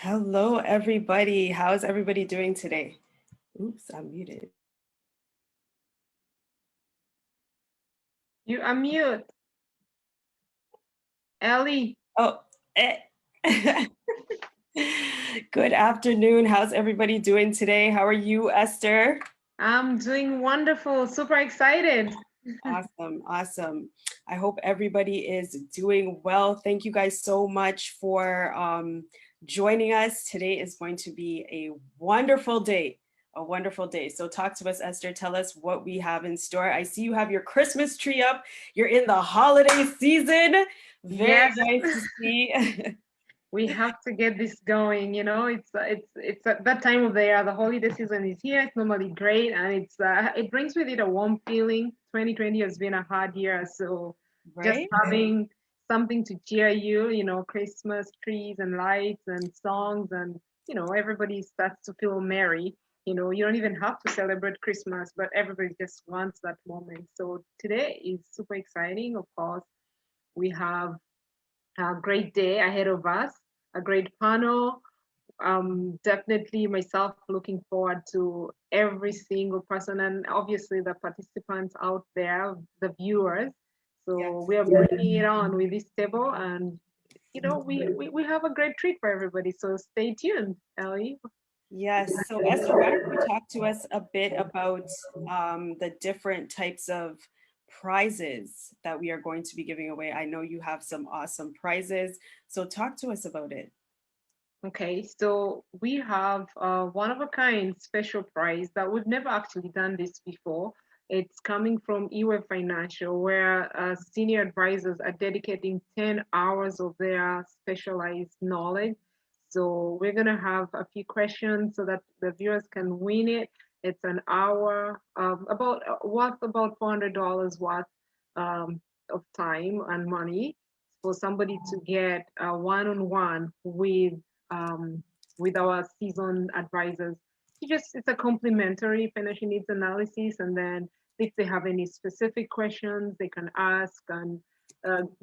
Hello, everybody. How's everybody doing today? Oops, I'm muted. You unmute. Ellie, Oh, eh. Good afternoon. How's everybody doing today? How are you, Esther? I'm doing wonderful, super excited. Awesome, awesome. I hope everybody is doing well. Thank you guys so much for joining us. Today is going to be a wonderful day. A wonderful day. So talk to us, Esther. Tell us what we have in store. I see you have your Christmas tree up. You're in the holiday season. Very Yes, nice to see. we have to get this going. It's at that time of the year. The holiday season is here. It's normally great, and it brings with it a warm feeling. 2020 has been a hard year, so just Right? having something to cheer you. Christmas trees and lights and songs, and everybody starts to feel merry. You don't even have to celebrate Christmas, but everybody just wants that moment. So today is super exciting. Of course, we have a great day ahead of us, a great panel. Definitely myself looking forward to every single person and obviously the participants out there, the viewers. Yes. So we are bringing it on with this table, and we have a great treat for everybody. So stay tuned, Ellie. Yes. So Esther, why don't you talk to us a bit about the different types of prizes that we are going to be giving away? I know you have some awesome prizes. So talk to us about it. Okay, so we have one of a kind special prize that we've never actually done this before. It's coming from eWeb Financial, where senior advisors are dedicating 10 hours of their specialized knowledge. So we're going to have a few questions so that the viewers can win it. It's an hour about worth about $400 worth of time and money for somebody to get one-on-one um, with our seasoned advisors. It's a complimentary financial needs analysis, and then if they have any specific questions, they can ask and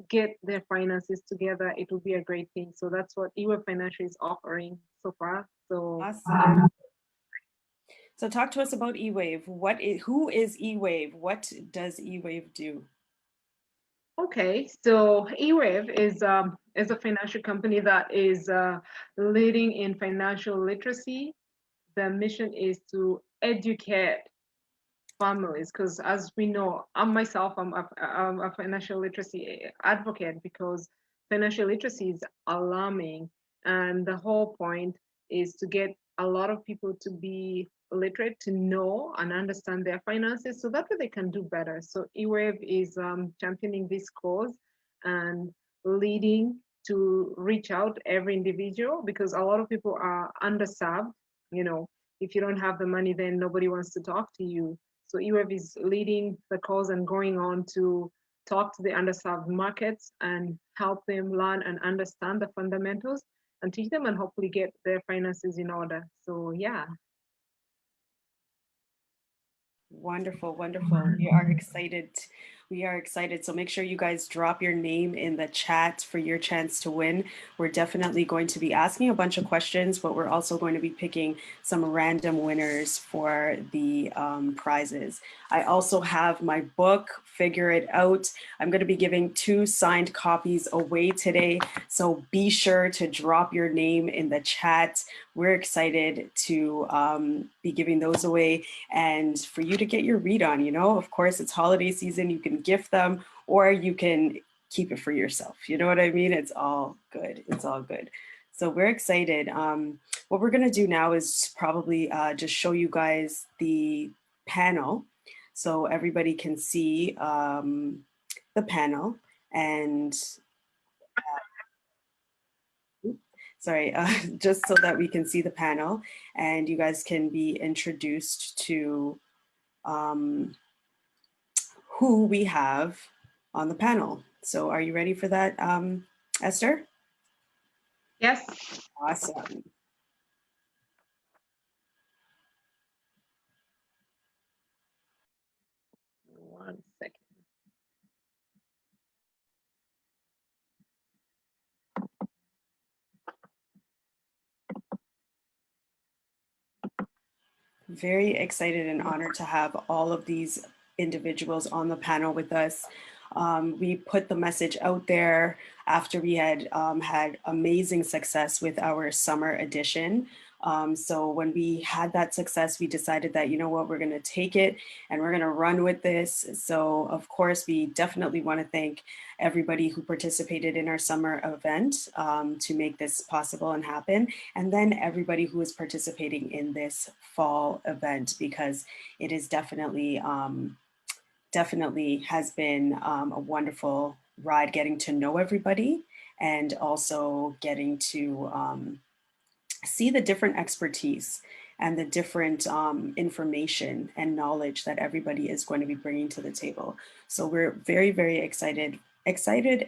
get their finances together. It will be a great thing. So that's what eWeb Financial is offering so far. So Awesome. So talk to us about eWave. Who is eWave? What does eWave do? okay, so eWave is a financial company that is leading in financial literacy. The mission is to educate families because as we know, I'm a financial literacy advocate because financial literacy is alarming, and the whole point is to get a lot of people to be literate, to know and understand their finances so that way they can do better. So eWave is championing this cause and leading to reach out every individual because a lot of people are underserved. you know if you don't have the money, then nobody wants to talk to you. So EWEB is leading the cause and going on to talk to the underserved markets and help them learn and understand the fundamentals and teach them and hopefully get their finances in order. So yeah. Wonderful, wonderful. We are excited. We are excited. So make sure you guys drop your name in the chat for your chance to win. We're definitely going to be asking a bunch of questions, but we're also going to be picking some random winners for the prizes. I also have my book, Figure It Out. I'm going to be giving 2 signed copies away today. So be sure to drop your name in the chat. We're excited to be giving those away and for you to get your read on. Of course, it's holiday season. You can gift them or you can keep it for yourself. You know what I mean? It's all good. It's all good. So we're excited. What we're going to do now is probably just show you guys the panel so everybody can see the panel and sorry, just so that we can see the panel and you guys can be introduced to who we have on the panel. So are you ready for that, Esther? Yes. Awesome. One second. very excited and honored to have all of these individuals on the panel with us. We put the message out there after we had had amazing success with our summer edition. So when we had that success, we decided that, you know what, we're going to take it and we're going to run with this. So of course, we definitely want to thank everybody who participated in our summer event to make this possible and happen. And then everybody who is participating in this fall event, because it is definitely has been a wonderful ride getting to know everybody and also getting to see the different expertise and the different information and knowledge that everybody is going to be bringing to the table. So we're very, very excited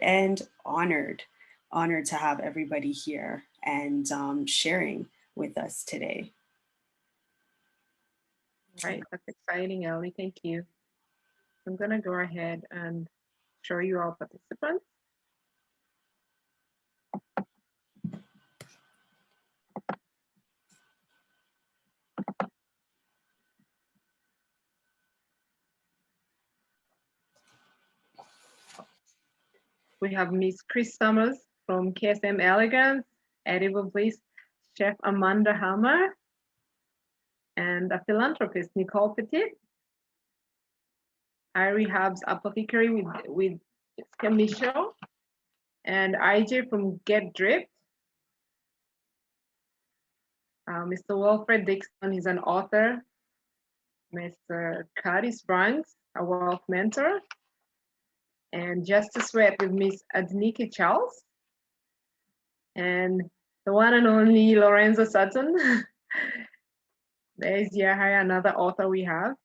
and honored to have everybody here and sharing with us today. Right, that's exciting, Ellie. Thank you. I'm gonna go ahead and show you our participants. We have Miss Chris Summers from KSM Elegance, Edible Bliss, Chef Amanda Hammer, and a philanthropist, Nicole Petit. Irie Hubs Apothecary with Jessica Michaud, and IJ from Get Drip. Mr. Wilfred Dixon, he's an author. Mr. Curtis Branks, a wealth mentor. And Justice Sweat with Miss Adnike Charles. And the one and only Lorenzo Sutton. There's Yahya, another author we have.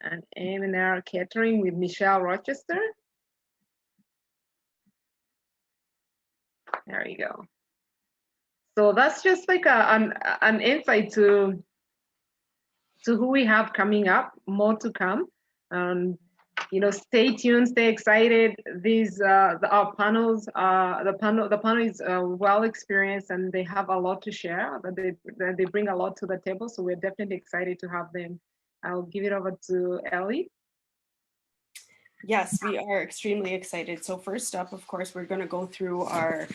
And M&R Catering with Michelle Rochester. There you go. So that's just like an insight to who we have coming up, more to come. You know, stay tuned, stay excited. These our panels, the panel is well experienced and they have a lot to share. They bring a lot to the table, so we're definitely excited to have them. I'll give it over to Ellie. Yes, we are extremely excited. So first up, of course, we're going to go through our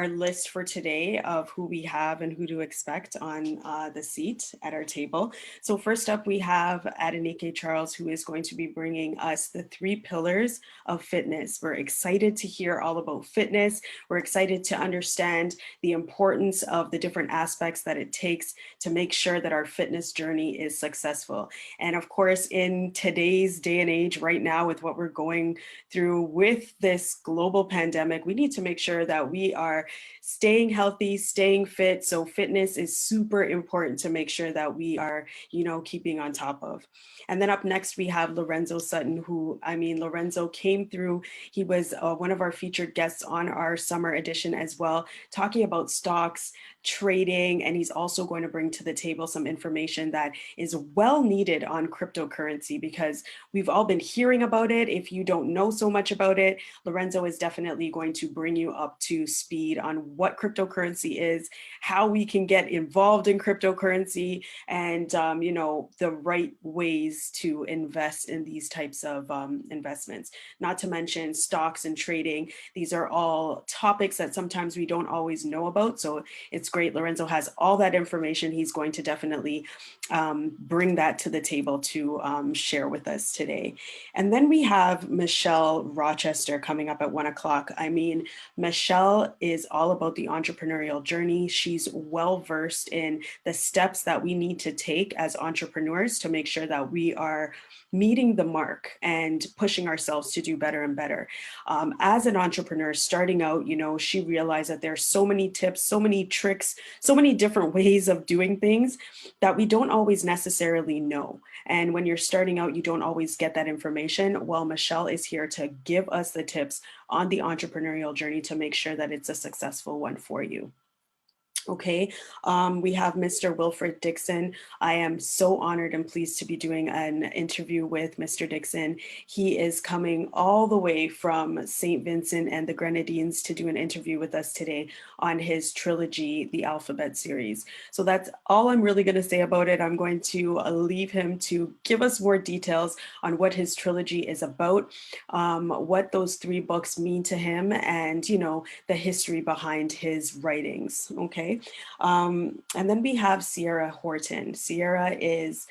list for today of who we have and who to expect on the seat at our table. So first up, we have Adenike Charles, who is going to be bringing us the 3 pillars of fitness. We're excited to hear all about fitness. We're excited to understand the importance of the different aspects that it takes to make sure that our fitness journey is successful. And of course, in today's day and age right now, with what we're going through with this global pandemic, we need to make sure that we are staying healthy, staying fit. So fitness is super important to make sure that we are, you know, keeping on top of. And then up next, we have Lorenzo Sutton, who, I mean, Lorenzo came through. He was one of our featured guests on our summer edition as well, talking about stocks, trading, and he's also going to bring to the table some information that is well needed on cryptocurrency, because we've all been hearing about it. If you don't know so much about it, Lorenzo is definitely going to bring you up to speed on what cryptocurrency is, how we can get involved in cryptocurrency, and you know, the right ways to invest in these types of investments. Not to mention stocks and trading. These are all topics that sometimes we don't always know about. So it's great. Lorenzo has all that information. He's going to definitely bring that to the table to share with us today. And then we have Michelle Rochester coming up at 1 o'clock. I mean, Michelle is all about the entrepreneurial journey. She's well versed in the steps that we need to take as entrepreneurs to make sure that we are meeting the mark and pushing ourselves to do better and better. As an entrepreneur starting out, you know, she realized that there's so many tips, so many tricks, so many different ways of doing things that we don't always necessarily know. And when you're starting out, you don't always get that information. Well, Michelle is here to give us the tips on the entrepreneurial journey to make sure that it's a successful one for you. Okay, we have Mr. Wilfred Dixon. I am so honored and pleased to be doing an interview with Mr. Dixon. He is coming all the way from St. Vincent and the Grenadines to do an interview with us today on his trilogy, the Alphabet series. So that's all I'm really going to say about it. I'm going to leave him to give us more details on what his trilogy is about, what those three books mean to him, and, you know, the history behind his writings. Okay. And then we have Sierra Horton. Sierra is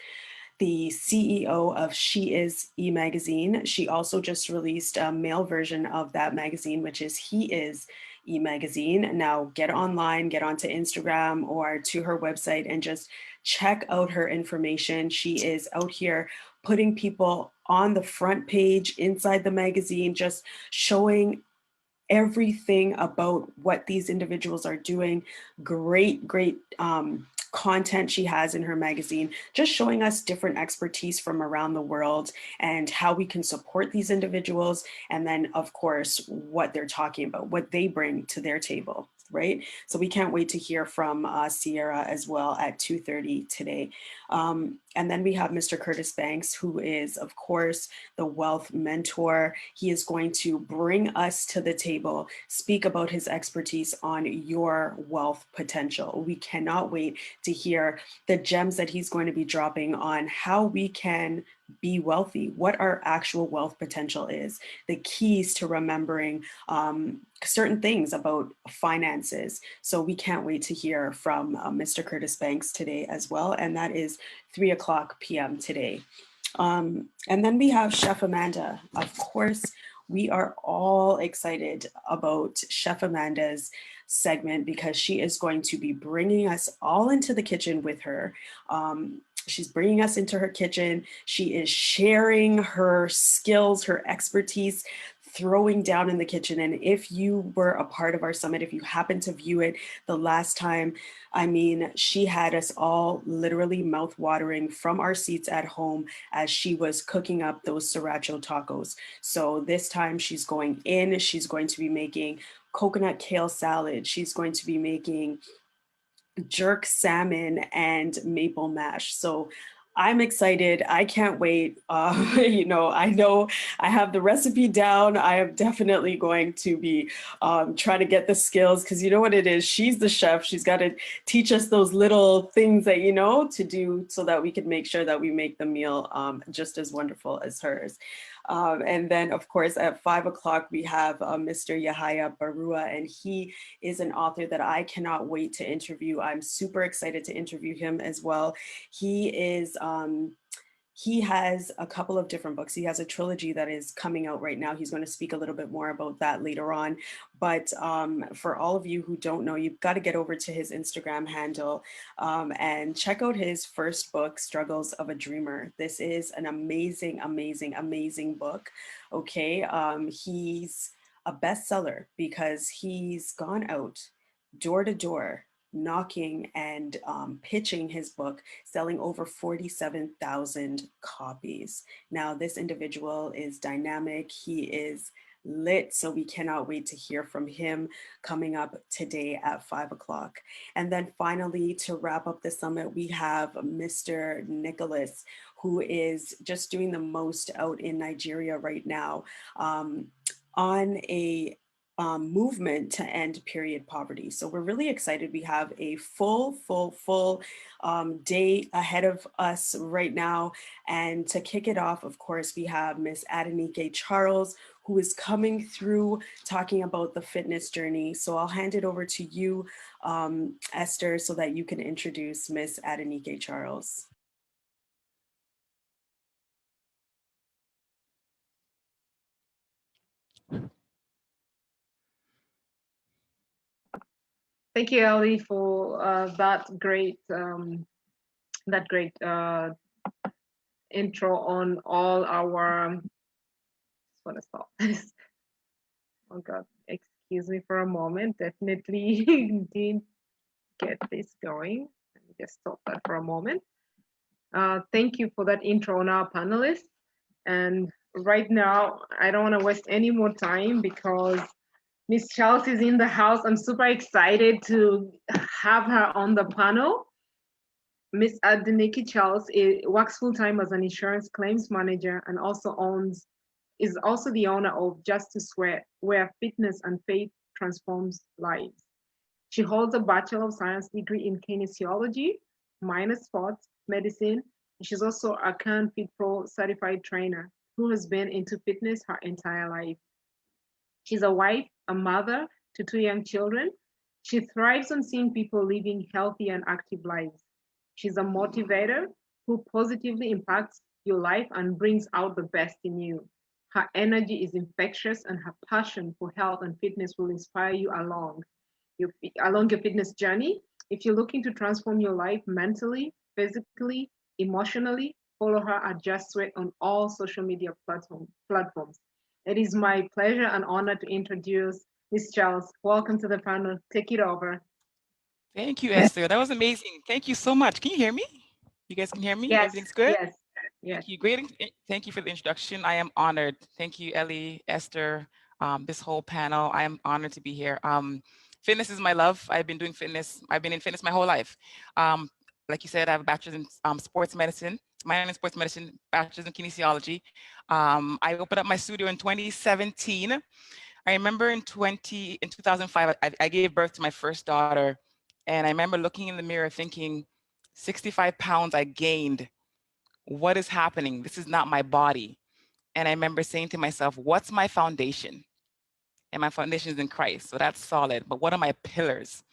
the CEO of She Is e-magazine. She also just released a male version of that magazine, which is He Is e-magazine. Now get online, get onto Instagram or to her website and just check out her information. She is out here putting people on the front page inside the magazine, just showing everything about what these individuals are doing. Great content she has in her magazine, just showing us different expertise from around the world and how we can support these individuals. And then, of course, what they're talking about, what they bring to their table. Right. So we can't wait to hear from Sierra as well at 2:30 today. And then we have Mr. Curtis Banks, who is, of course, the wealth mentor. He is going to bring us to the table, speak about his expertise on your wealth potential. We cannot wait to hear the gems that he's going to be dropping on how we can be wealthy, what our actual wealth potential is, the keys to remembering certain things about finances. So we can't wait to hear from Mr. Curtis Banks today as well. And that is 3:00 p.m. today. And then we have Chef Amanda. Of course, we are all excited about Chef Amanda's segment because she is going to be bringing us all into the kitchen with her. She's bringing us into her kitchen. She is sharing her skills, her expertise, throwing down in the kitchen. And if you were a part of our summit, if you happened to view it the last time, I mean, she had us all literally mouth watering from our seats at home as she was cooking up those sriracha tacos. So this time she's going in, she's going to be making coconut kale salad. She's going to be making jerk salmon and maple mash. So I'm excited. I can't wait. You know I have the recipe down. I am definitely going to be trying to get the skills because you know what it is. She's the chef. She's got to teach us those little things that you know to do so that we can make sure that we make the meal just as wonderful as hers. And then, of course, at 5:00, we have Mr. Yahaya Barua, and he is an author that I cannot wait to interview. I'm super excited to interview him as well. He has a couple of different books. He has a trilogy that is coming out right now. He's going to speak a little bit more about that later on. But for all of you who don't know, you've got to get over to his Instagram handle and check out his first book, Struggles of a Dreamer. This is an amazing book. Okay. He's a bestseller because he's gone out door to door knocking and pitching his book, selling over 47,000 copies. Now, this individual is dynamic. He is lit, so we cannot wait to hear from him coming up today at 5:00. And then finally, to wrap up the summit, we have Mr. Nicholas, who is just doing the most out in Nigeria right now on a movement to end period poverty. So we're really excited. We have a full day ahead of us right now. And to kick it off, of course, we have Miss Adenike Charles, who is coming through talking about the fitness journey. So I'll hand it over to you, Esther, so that you can introduce Miss Adenike Charles. Thank you, Ellie, for that great intro on all our. Just want to stop this. Oh God, excuse me for a moment. Definitely didn't get this going. Let me just stop that for a moment. Thank you for that intro on our panelists. And right now, I don't want to waste any more time because Miss Charles is in the house. I'm super excited to have her on the panel. Miss Adeniki Charles works full time as an insurance claims manager and also is also the owner of Justice where fitness and faith transforms lives. She holds a Bachelor of Science degree in kinesiology, minor sports, medicine. She's also a Can Fit Pro certified trainer who has been into fitness her entire life. She's a wife, a mother to two young children. She thrives on seeing people living healthy and active lives. She's a motivator who positively impacts your life and brings out the best in you. Her energy is infectious, and her passion for health and fitness will inspire you along your fitness journey. If you're looking to transform your life mentally, physically, emotionally, follow her at Just Sweat on all social media platforms. It is my pleasure and honor to introduce Miss Charles. Welcome to the panel. Take it over. Thank you, Esther. That was amazing. Thank you so much. Can you hear me? You guys can hear me? Yes, Everything's good? yes, yes. Thank you. Thank you for the introduction. I am honored. Thank you, Ellie, Esther, this whole panel. I am honored to be here. Fitness is my love. I've been doing fitness. I've been in fitness my whole life. Like you said, I have a bachelor's in sports medicine, minor in sports medicine, bachelor's in kinesiology. I opened up my studio in 2017. I remember in 2005, I gave birth to my first daughter, and I remember looking in the mirror thinking, 65 pounds I gained. What is happening? This is not my body. And I remember saying to myself, what's my foundation? And my foundation is in Christ, so that's solid. But what are my pillars?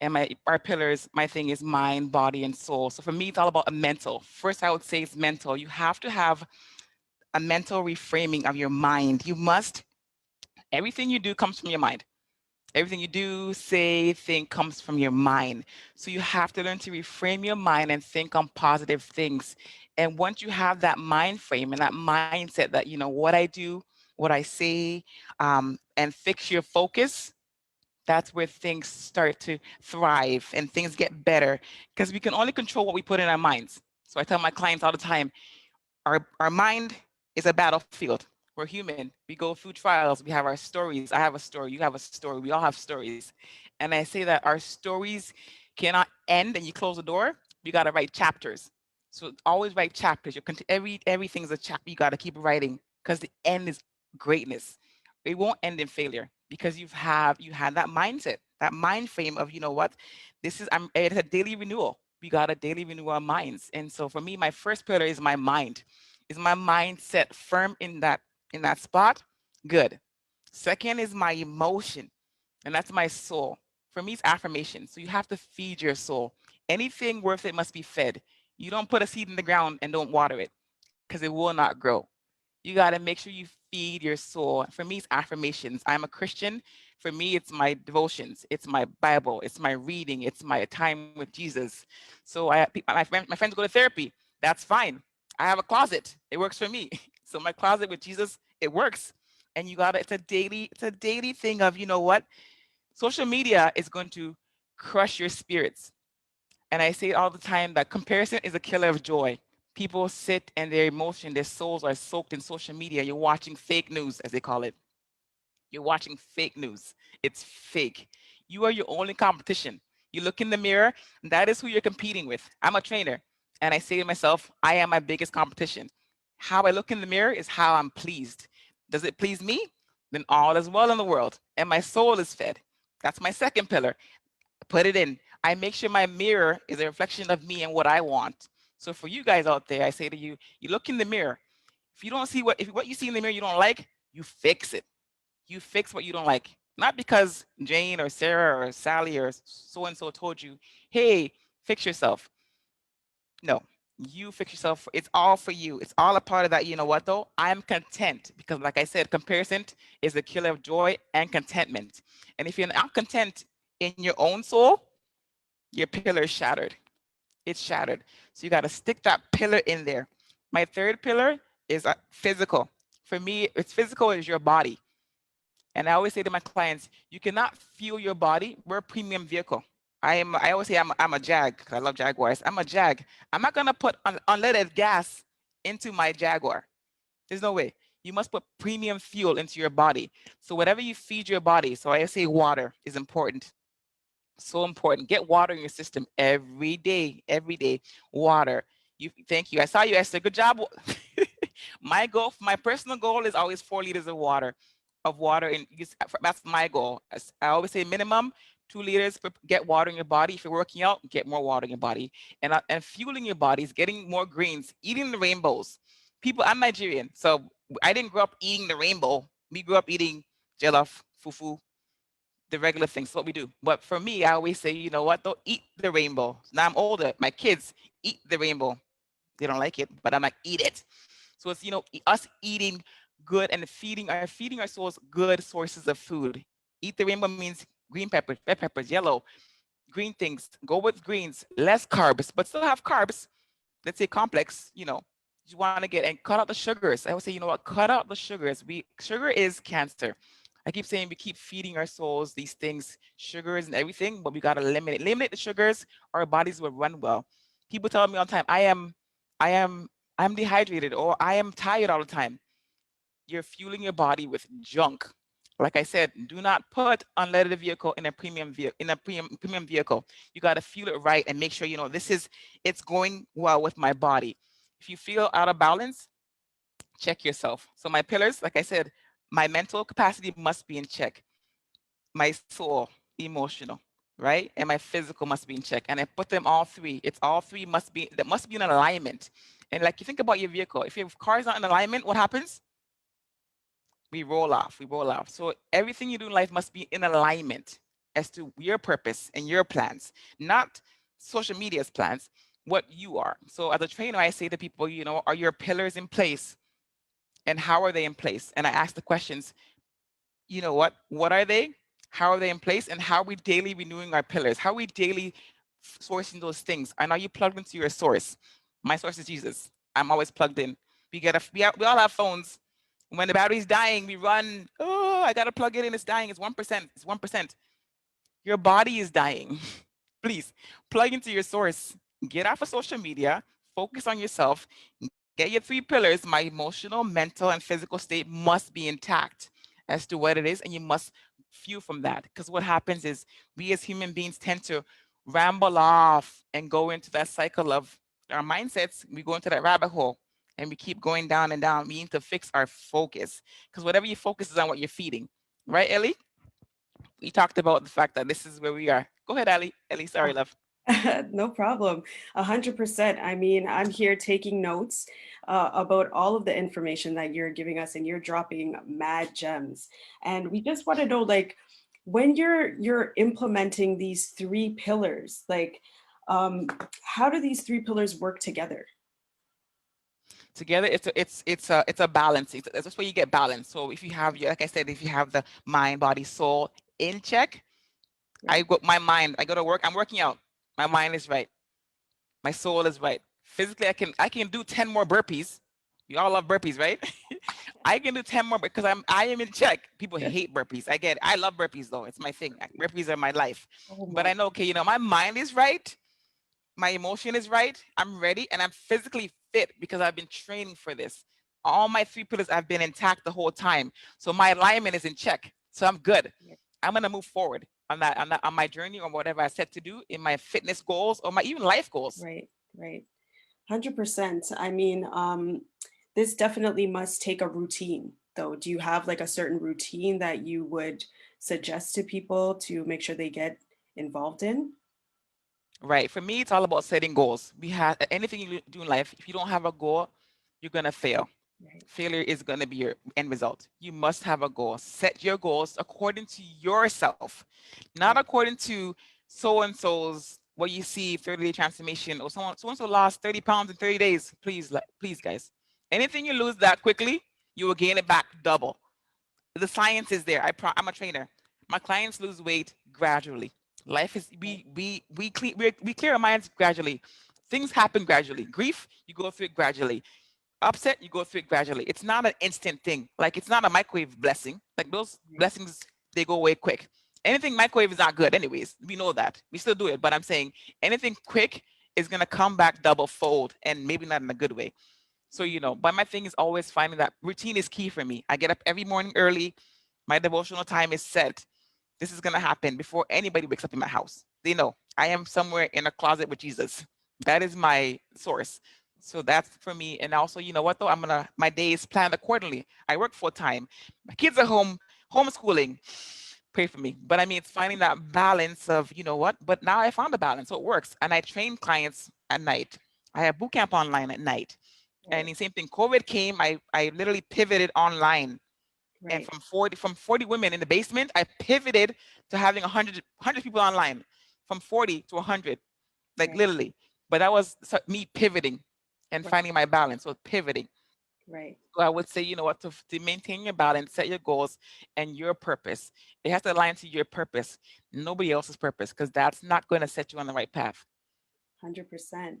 And our pillars, my thing is mind, body, and soul. So for me, it's all about a mental. First, I would say it's mental. You have to have a mental reframing of your mind. You must, everything you do comes from your mind. Everything you do, say, think comes from your mind. So you have to learn to reframe your mind and think on positive things. And once you have that mind frame and that mindset that, what I do, what I say, and fix your focus, that's where things start to thrive and things get better because we can only control what we put in our minds. So I tell my clients all the time, our mind is a battlefield. We're human. We go through trials. We have our stories. I have a story. You have a story. We all have stories. And I say that our stories cannot end and you close the door. You got to write chapters. So always write chapters. Everything's a chapter. You got to keep writing because the end is greatness. It won't end in failure because you had that mindset, that mind frame of, what, it's a daily renewal. We got to daily renew our minds. And so for me, my first pillar is my mind. Is my mindset firm in that spot? Good. Second is my emotion, and that's my soul. For me, it's affirmation. So you have to feed your soul. Anything worth it must be fed. You don't put a seed in the ground and don't water it because it will not grow. You got to make sure you feed your soul. For me, it's affirmations. I'm a Christian. For me, it's my devotions. It's my Bible. It's my reading. It's my time with Jesus. So my friends go to therapy. That's fine. I have a closet. It works for me. So my closet with Jesus, it works. And it's a daily thing of, what? Social media is going to crush your spirits. And I say all the time that comparison is a killer of joy. People sit and their emotion, their souls are soaked in social media. You're watching fake news, as they call it. You're watching fake news. It's fake. You are your only competition. You look in the mirror, and that is who you're competing with. I'm a trainer, and I say to myself, I am my biggest competition. How I look in the mirror is how I'm pleased. Does it please me? Then all is well in the world, and my soul is fed. That's my second pillar. Put it in. I make sure my mirror is a reflection of me and what I want. So for you guys out there, I say to you, you look in the mirror. If you don't see if what you see in the mirror you don't like, you fix it. You fix what you don't like. Not because Jane or Sarah or Sally or so and so told you, hey, fix yourself. No, you fix yourself. It's all for you. It's all a part of that. You know what though? I'm content because, like I said, comparison is the killer of joy and contentment. And if you're not content in your own soul, your pillar is shattered. It's shattered. So you got to stick that pillar in there. My third pillar is physical. For me, it's physical is your body. And I always say to my clients, you cannot fuel your body. We're a premium vehicle. I always say I'm a Jag because I love Jaguars. I'm a Jag. I'm not gonna put unleaded gas into my Jaguar. There's no way. You must put premium fuel into your body. So whatever you feed your body, so I say water is important. So important. Get water in your system every day. Every day, water. You thank you. I saw you, Esther. Good job. My goal, my personal goal is always 4 liters of water, and that's my goal. I always say minimum 2 liters. Get water in your body. If you're working out, get more water in your body, and fueling your body is getting more greens, eating the rainbows. People, I'm Nigerian, so I didn't grow up eating the rainbow. We grew up eating jollof, fufu, the regular things, what we do. But for me, I always say, you know what? Don't eat the rainbow. Now I'm older. My kids eat the rainbow. They don't like it, but I'm like, eat it. So it's, us eating good and feeding our souls good sources of food. Eat the rainbow means green peppers, red peppers, yellow, green things. Go with greens, less carbs, but still have carbs. Let's say complex, you want to get, and cut out the sugars. I would say, you know what? Cut out the sugars. Sugar is cancer. I keep saying we keep feeding our souls these things, sugars and everything, but we got to limit the sugars. Our bodies will run well. People tell me all the time, I am, I'm dehydrated, or I am tired all the time. You're fueling your body with junk. Like I said, do not put unleaded vehicle in a premium vehicle. You got to fuel it right and make sure it's going well with my body. If you feel out of balance, check yourself. So my pillars, like I said, my mental capacity must be in check. My soul, emotional, right? And my physical must be in check. And I put them all three. It's all three must be in alignment. And like you think about your vehicle, if your car is not in alignment, what happens? We roll off. So everything you do in life must be in alignment as to your purpose and your plans, not social media's plans, what you are. So as a trainer, I say to people, are your pillars in place? And how are they in place? And I ask the questions, what are they? How are they in place? And how are we daily renewing our pillars? How are we daily sourcing those things? And are you plugged into your source? My source is Jesus. I'm always plugged in. We all have phones. When the battery's dying, we run. Oh, I gotta plug it in. It's dying. It's 1%. It's 1%. Your body is dying. Please plug into your source. Get off of social media. Focus on yourself. Get your 3 pillars. My emotional, mental, and physical state must be intact as to what it is, and you must fuel from that. Because what happens is we as human beings tend to ramble off and go into that cycle of our mindsets. We go into that rabbit hole and we keep going down and down. We need to fix our focus, because whatever you focus is on what you're feeding. Right, Ellie? We talked about the fact that this is where we are. Go ahead, Ellie. Ellie, sorry, love. No problem. 100%. I mean, I'm here taking notes about all of the information that you're giving us, and you're dropping mad gems. And we just want to know, like, when you're implementing these 3 pillars, like, how do these 3 pillars work together? Together, it's a balance. That's where you get balance. So if you have like I said, if you have the mind, body, soul in check, Right. I go to work, I'm working out. My mind is right. My soul is right. Physically, I can do 10 more burpees. You all love burpees, right? I can do 10 more because I am in check. People hate burpees. I get it. I love burpees though. It's my thing. Burpees are my life. Oh But I my. know, okay, my mind is right. My emotion is right. I'm ready, and I'm physically fit because I've been training for this. All my 3 pillars have been intact the whole time. So my alignment is in check. So I'm good. Yeah. I'm gonna move forward on my journey, or whatever I set to do in my fitness goals, or my even life goals. Right, right. 100%. I mean, this definitely must take a routine, though. Do you have like a certain routine that you would suggest to people to make sure they get involved in? Right. For me, it's all about setting goals. We have anything you do in life. If you don't have a goal, you're gonna fail. Right, Failure is going to be your end result. You must have a goal. Set your goals according to yourself, not right, according to so and so's what you see 30-day transformation, or someone so and so lost 30 pounds in 30 days. Please, guys. Anything you lose that quickly, you will gain it back double. The science is there. I'm a trainer. My clients lose weight gradually. Life is right, we clear our minds gradually. Things happen gradually. Grief, you go through it gradually. Upset, you go through it gradually. It's not an instant thing. Like, it's not a microwave blessing. Like, those right. blessings, they go away quick. Anything microwave is not good anyways. We know that. We still do it. But I'm saying anything quick is going to come back double fold, and maybe not in a good way. So, but my thing is always finding that routine is key for me. I get up every morning early. My devotional time is set. This is going to happen before anybody wakes up in my house. They know I am somewhere in a closet with Jesus. That is my source. So that's for me. And also, you know what though? My day is planned accordingly. I work full time. My kids are home, homeschooling. Pray for me. But I mean, it's finding that balance of, you know what? But now I found the balance. So it works. And I train clients at night. I have boot camp online at night. And Right. the same thing, COVID came, I literally pivoted online. And Right. from 40 women in the basement, I pivoted to having 100 people online, from 40 to 100, like Right. literally. But that was me pivoting and Right. finding my balance. So pivoting. Right. So I would say, you know what, to maintain your balance, set your goals and your purpose. It has to align to your purpose, nobody else's purpose, because that's not going to set you on the right path. 100%.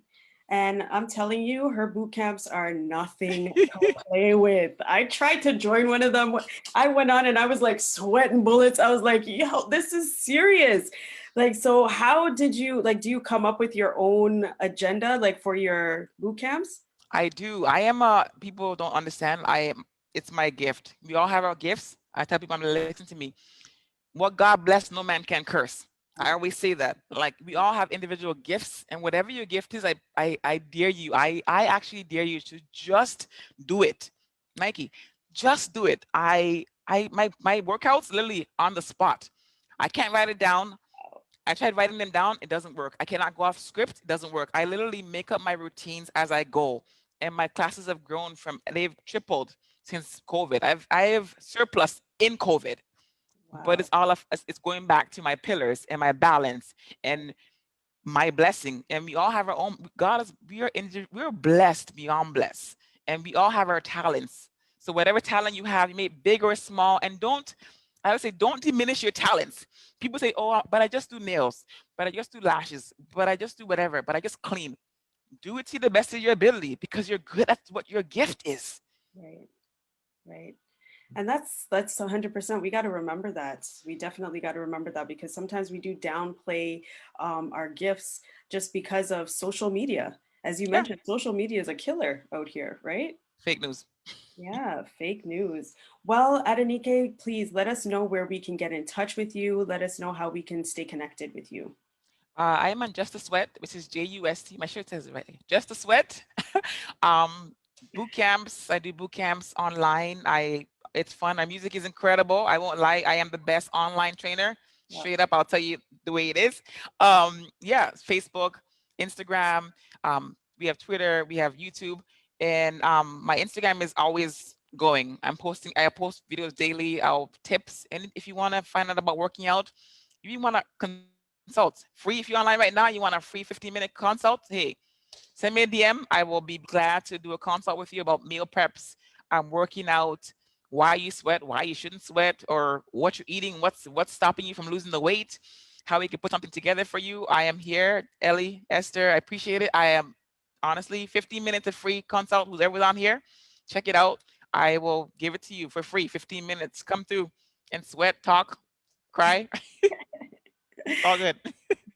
And I'm telling you, her boot camps are nothing to play with. I tried to join one of them. I went on and I was like sweating bullets. I was like, yo, this is serious. Like, so how did you, like, do you come up with your own agenda, like for your boot camps? I do. People don't understand. It's my gift. We all have our gifts. I tell people, I'm listen to me. What God bless, no man can curse. I Yeah. always say that. Like we all have individual gifts, and whatever your gift is, I dare you. I actually dare you to just do it. Nike, just do it. My workouts literally on the spot. I can't write it down. I tried writing them down, it doesn't work. I cannot go off script, it doesn't work. I literally make up my routines as I go. And my classes have grown they've tripled since COVID. I have surplus in COVID, but Wow. it's going back to my pillars and my balance and my blessing. And we all have our own. We're blessed beyond blessed, and we all have our talents. So whatever talent you have, you make big or small, and I would say don't diminish your talents. People say, oh, but I just do nails, but I just do lashes, but I just do whatever, but I just clean. Do it to the best of your ability because you're good at what your gift is. Right. Right. And that's 100%. We got to remember that. We definitely got to remember that because sometimes we do downplay our gifts just because of social media. As you Yeah, mentioned, social media is a killer out here, right? fake news. Yeah, fake news. Well, Adenike, please let us know where we can get in touch with you. Let us know how we can stay connected with you. I am on Just a Sweat, which is JUST. My shirt says it right. Just a Sweat. um, boot camps. I do boot camps online. It's fun. My music is incredible. I won't lie. I am the best online trainer. Yeah. Straight up, I'll tell you the way it is. Yeah, Facebook, Instagram. We have Twitter. We have YouTube, and my Instagram is always going. I post videos daily. I'll tips, and if you want to find out about working out, if you want to consult free, if you're online right now, you want a free 15-minute consult, hey, send me a DM. I will be glad to do a consult with you about meal preps, working out, why you sweat, why you shouldn't sweat, or what you're eating, what's stopping you from losing the weight, how we can put something together for you. I am here, Ellie, Esther. I appreciate it. I am honestly 15 minutes of free consult. Who's ever on here, check it out. I will give it to you for free. 15 minutes. Come through and sweat, talk, cry. It's all good.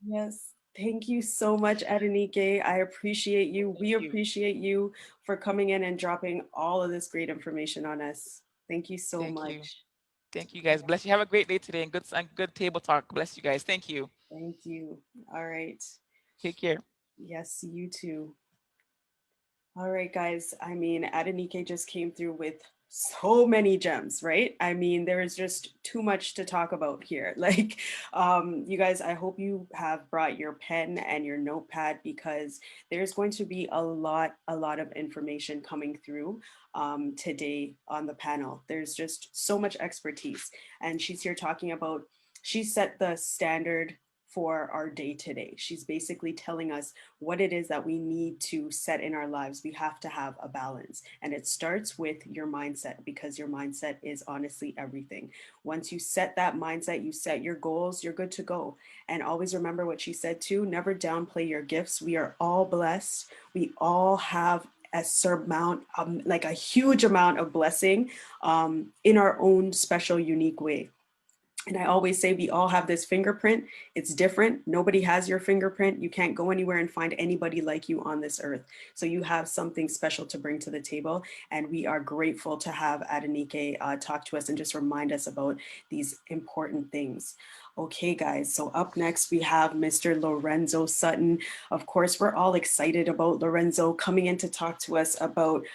Yes. Thank you so much, Adenike. I appreciate you. Thank We you. appreciate you for coming in and dropping all of this great information on us. Thank you so Thank you. much. Thank you guys. Bless you. Have a great day today and good table talk. Bless you guys. Thank you. Thank you. All right. Take care. Yes, you too. All right, guys. I mean, Adenike just came through with so many gems, right? I mean, there is just too much to talk about here. Like, you guys, I hope you have brought your pen and your notepad because there's going to be a lot of information coming through today on the panel. There's just so much expertise, and she's here talking about. She set the standard for our day today. She's basically telling us what it is that we need to set in our lives. We have to have a balance. And it starts with your mindset because your mindset is honestly everything. Once you set that mindset, you set your goals, you're good to go. And always remember what she said too, never downplay your gifts. We are all blessed. We all have a surmount, like a huge amount of blessing in our own special, unique way. And I always say we all have this fingerprint. It's different. Nobody has your fingerprint. You can't go anywhere and find anybody like you on this earth. So you have something special to bring to the table. And we are grateful to have Adenike talk to us and just remind us about these important things. Okay, guys, so up next we have Mr. Lorenzo Sutton. Of course, we're all excited about Lorenzo coming in to talk to us about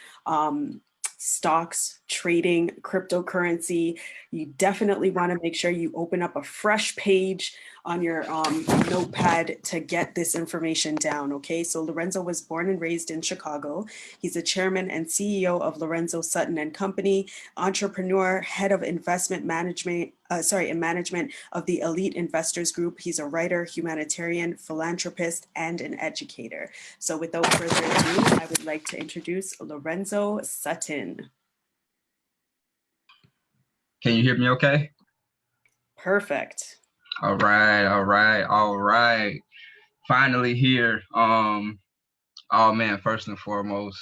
stocks, trading, cryptocurrency. You definitely want to make sure you open up a fresh page on your notepad to get this information down. Okay, so Lorenzo was born and raised in Chicago. He's the chairman and CEO of Lorenzo Sutton and Company, entrepreneur, head of investment management. Management of the Elite Investors Group. He's a writer, humanitarian, philanthropist, and an educator. So without further ado, I would like to introduce Lorenzo Sutton. Can you hear me okay? Perfect. All right. Finally here. Oh man, first and foremost,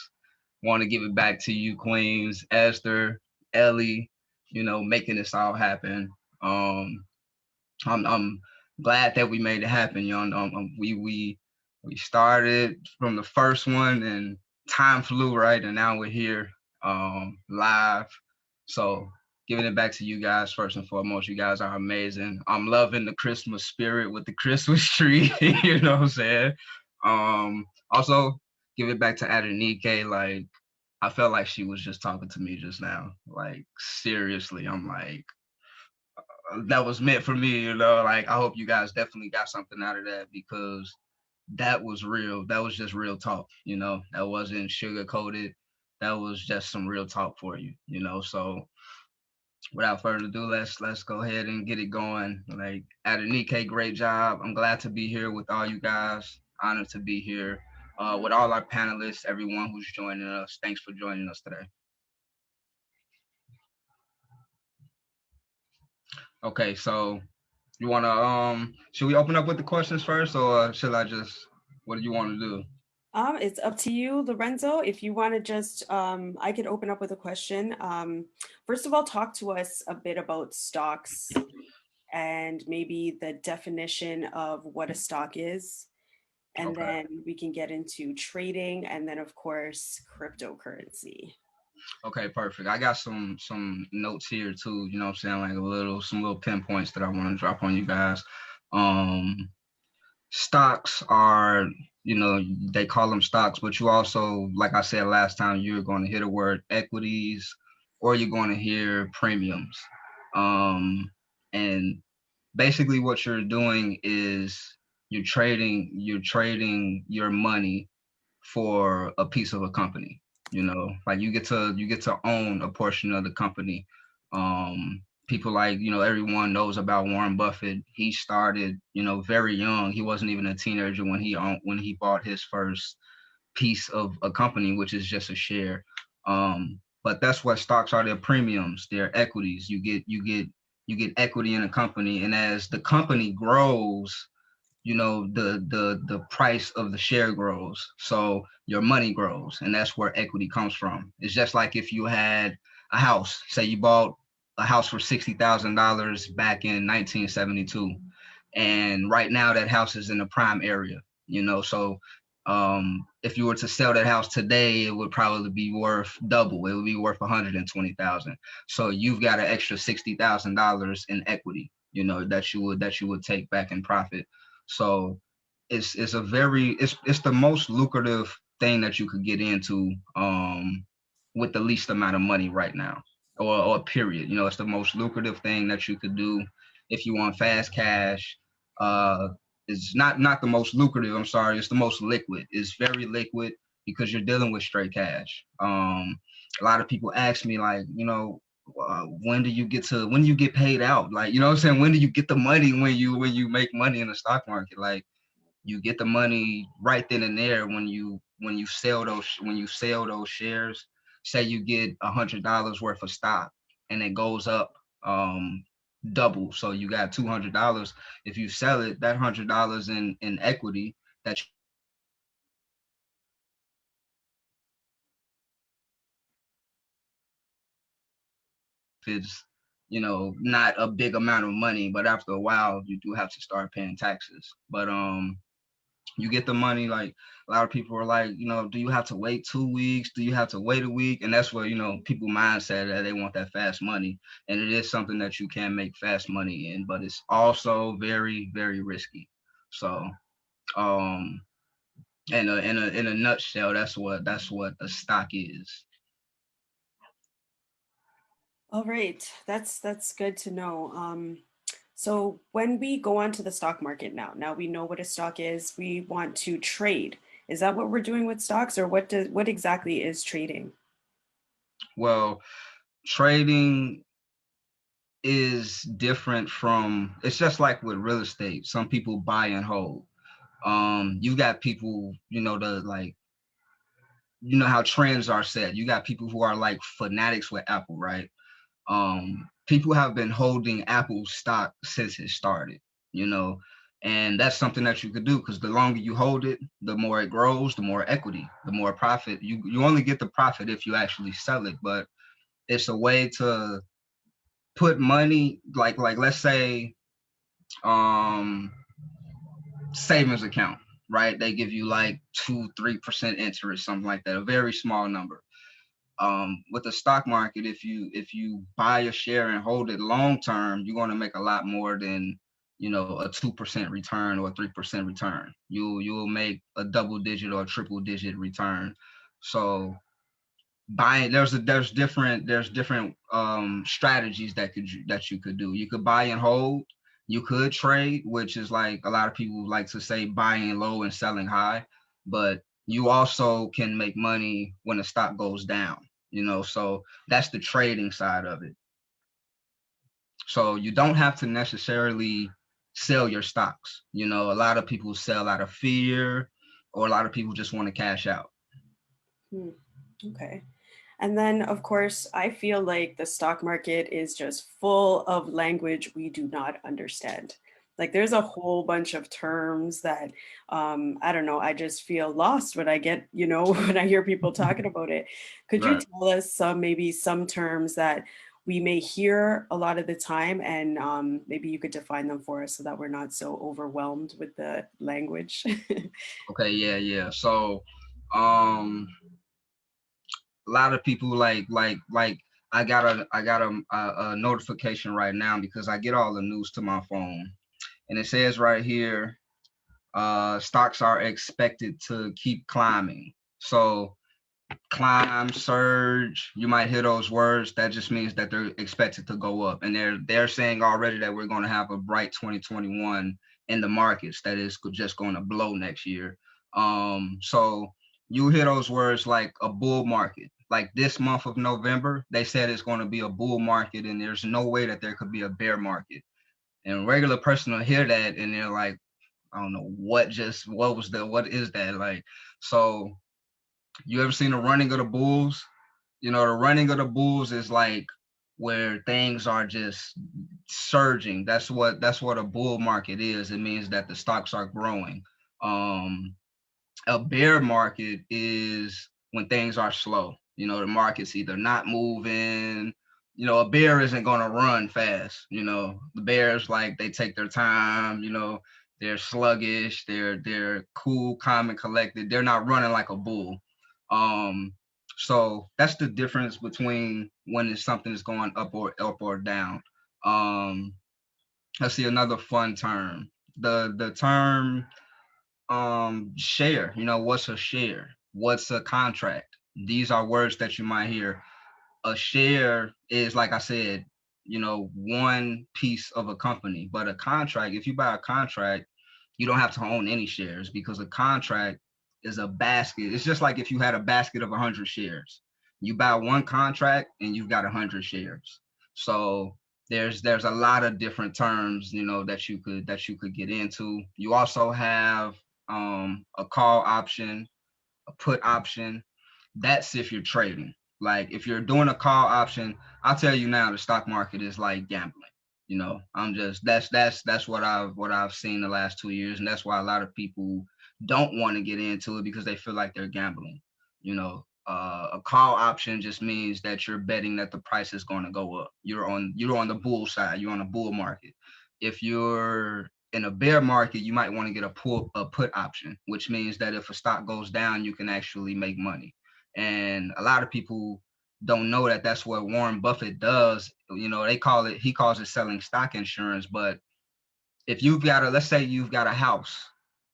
want to give it back to you, Queens, Esther, Ellie, making this all happen. I'm glad that we made it happen. We started from the first one and time flew, right? And now we're here live. So giving it back to you guys first and foremost. You guys are amazing. I'm loving the Christmas spirit with the Christmas tree. You know what I'm saying? Also give it back to Adenike. Like I felt like she was just talking to me just now. Like seriously, I'm like, that was meant for me, like I hope you guys definitely got something out of that because that was real. That was just real talk, that wasn't sugar coated. That was just some real talk for you, so without further ado, let's go ahead and get it going. Like Adenike, great job. I'm glad to be here with all you guys. Honored to be here with all our panelists, everyone who's joining us. Thanks for joining us today. Okay, so you wanna should we open up with the questions first, or should I just? What do you want to do? It's up to you, Lorenzo. If you want to just, I could open up with a question. First of all, talk to us a bit about stocks and maybe the definition of what a stock is. And Okay. then we can get into trading and then, of course, cryptocurrency. Okay, perfect. I got some notes here too. You know what I'm saying? Like some little pinpoints that I want to drop on you guys. Um, Stocks are, they call them stocks, but you also, like I said last time, you're going to hear the word equities or you're going to hear premiums. And basically what you're doing is you're trading your money for a piece of a company. Like you get to own a portion of the company. People like, everyone knows about Warren Buffett. He started, very young. He wasn't even a teenager when he bought his first piece of a company, which is just a share. But that's what stocks are. They're premiums, they're equities. You get equity in a company, and as the company grows, the price of the share grows, so your money grows, and that's where equity comes from. It's just like if you had a house, say you bought a house for $60,000 back in 1972, and right now that house is in a prime area, so if you were to sell that house today, it would probably be worth double. It would be worth 120,000. So you've got an extra $60,000 in equity, that you would take back in profit. So it's the most lucrative thing that you could get into with the least amount of money right now, or period. It's the most lucrative thing that you could do if you want fast cash. It's not the most lucrative, I'm sorry, it's the most liquid. It's very liquid because you're dealing with straight cash. A lot of people ask me, like, when do you get paid out? Like, what I'm saying, when do you get the money when you make money in the stock market? Like, you get the money right then and there when you sell those shares. Say you get $100 worth of stock and it goes up double, so you got $200. If you sell it, that $100 in equity that is not a big amount of money, but after a while you do have to start paying taxes. But you get the money, like a lot of people are like, do you have to wait 2 weeks? Do you have to wait a week? And that's where, people mindset that they want that fast money. And it is something that you can make fast money in, but it's also very, very risky. So um in a nutshell, that's what a stock is. All right, that's good to know. So when we go onto the stock market now we know what a stock is. We want to trade. Is that what we're doing with stocks, or what exactly is trading? Well, trading is different from, it's just like with real estate. Some people buy and hold. You got people, the like, how trends are set. You got people who are like fanatics with Apple, right? People have been holding Apple stock since it started, you know, and that's something that you could do, because the longer you hold it, the more it grows, the more equity, the more profit. You only get the profit if you actually sell it, but it's a way to put money, like let's say um savings account, right? They give you like 2-3% interest, something like that, a very small number. With the stock market, if you buy a share and hold it long term, you're going to make a lot more than a 2% return or a 3% return. You'll make a double digit or a triple digit return. So buying, there's different strategies that you could do. You could buy and hold. You could trade, which is like a lot of people like to say buying low and selling high, but you also can make money when the stock goes down, so that's the trading side of it. So you don't have to necessarily sell your stocks. A lot of people sell out of fear, or a lot of people just want to cash out. Hmm, okay. And then, of course, I feel like the stock market is just full of language we do not understand. Like, there's a whole bunch of terms that, I don't know, I just feel lost when I get, when I hear people talking about it. Could you Right. tell us maybe some terms that we may hear a lot of the time, and maybe you could define them for us so that we're not so overwhelmed with the language? Okay, yeah. So um a lot of people like I got a notification right now because I get all the news to my phone, and it says right here, stocks are expected to keep climbing. So climb, surge, you might hear those words. That just means that they're expected to go up, and they're saying already that we're going to have a bright 2021 in the markets, that is just going to blow next year. So you hear those words like a bull market. Like this month of November, they said it's going to be a bull market, and there's no way that there could be a bear market. And a regular person will hear that and they're like, I don't know what is that like. So you ever seen the running of the bulls? The running of the bulls is like where things are just surging. That's what a bull market is. It means that the stocks are growing. Um, a bear market is when things are slow. The market's either not moving. A bear isn't gonna run fast. The bears, like, they take their time. They're sluggish. They're cool, calm, and collected. They're not running like a bull. Um, so that's the difference between when something is going up or down. Um, let's see another fun term. The term share. What's a share? What's a contract? These are words that you might hear. A share is, like I said, one piece of a company. But a contract, if you buy a contract, you don't have to own any shares, because a contract is a basket. It's just like if you had a basket of 100 shares. You buy one contract and you've got 100 shares. So there's a lot of different terms, that you could get into. You also have a call option, a put option. That's if you're trading. Like, if you're doing a call option, I'll tell you now, the stock market is like gambling. I'm just that's what I've seen the last 2 years, and that's why a lot of people don't want to get into it, because they feel like they're gambling. A call option just means that you're betting that the price is going to go up. You're on the bull side. You're on a bull market. If you're in a bear market, you might want to get a put option, which means that if a stock goes down, you can actually make money. And a lot of people don't know that that's what Warren Buffett does. You know, he calls it selling stock insurance. But if you've got let's say you've got a house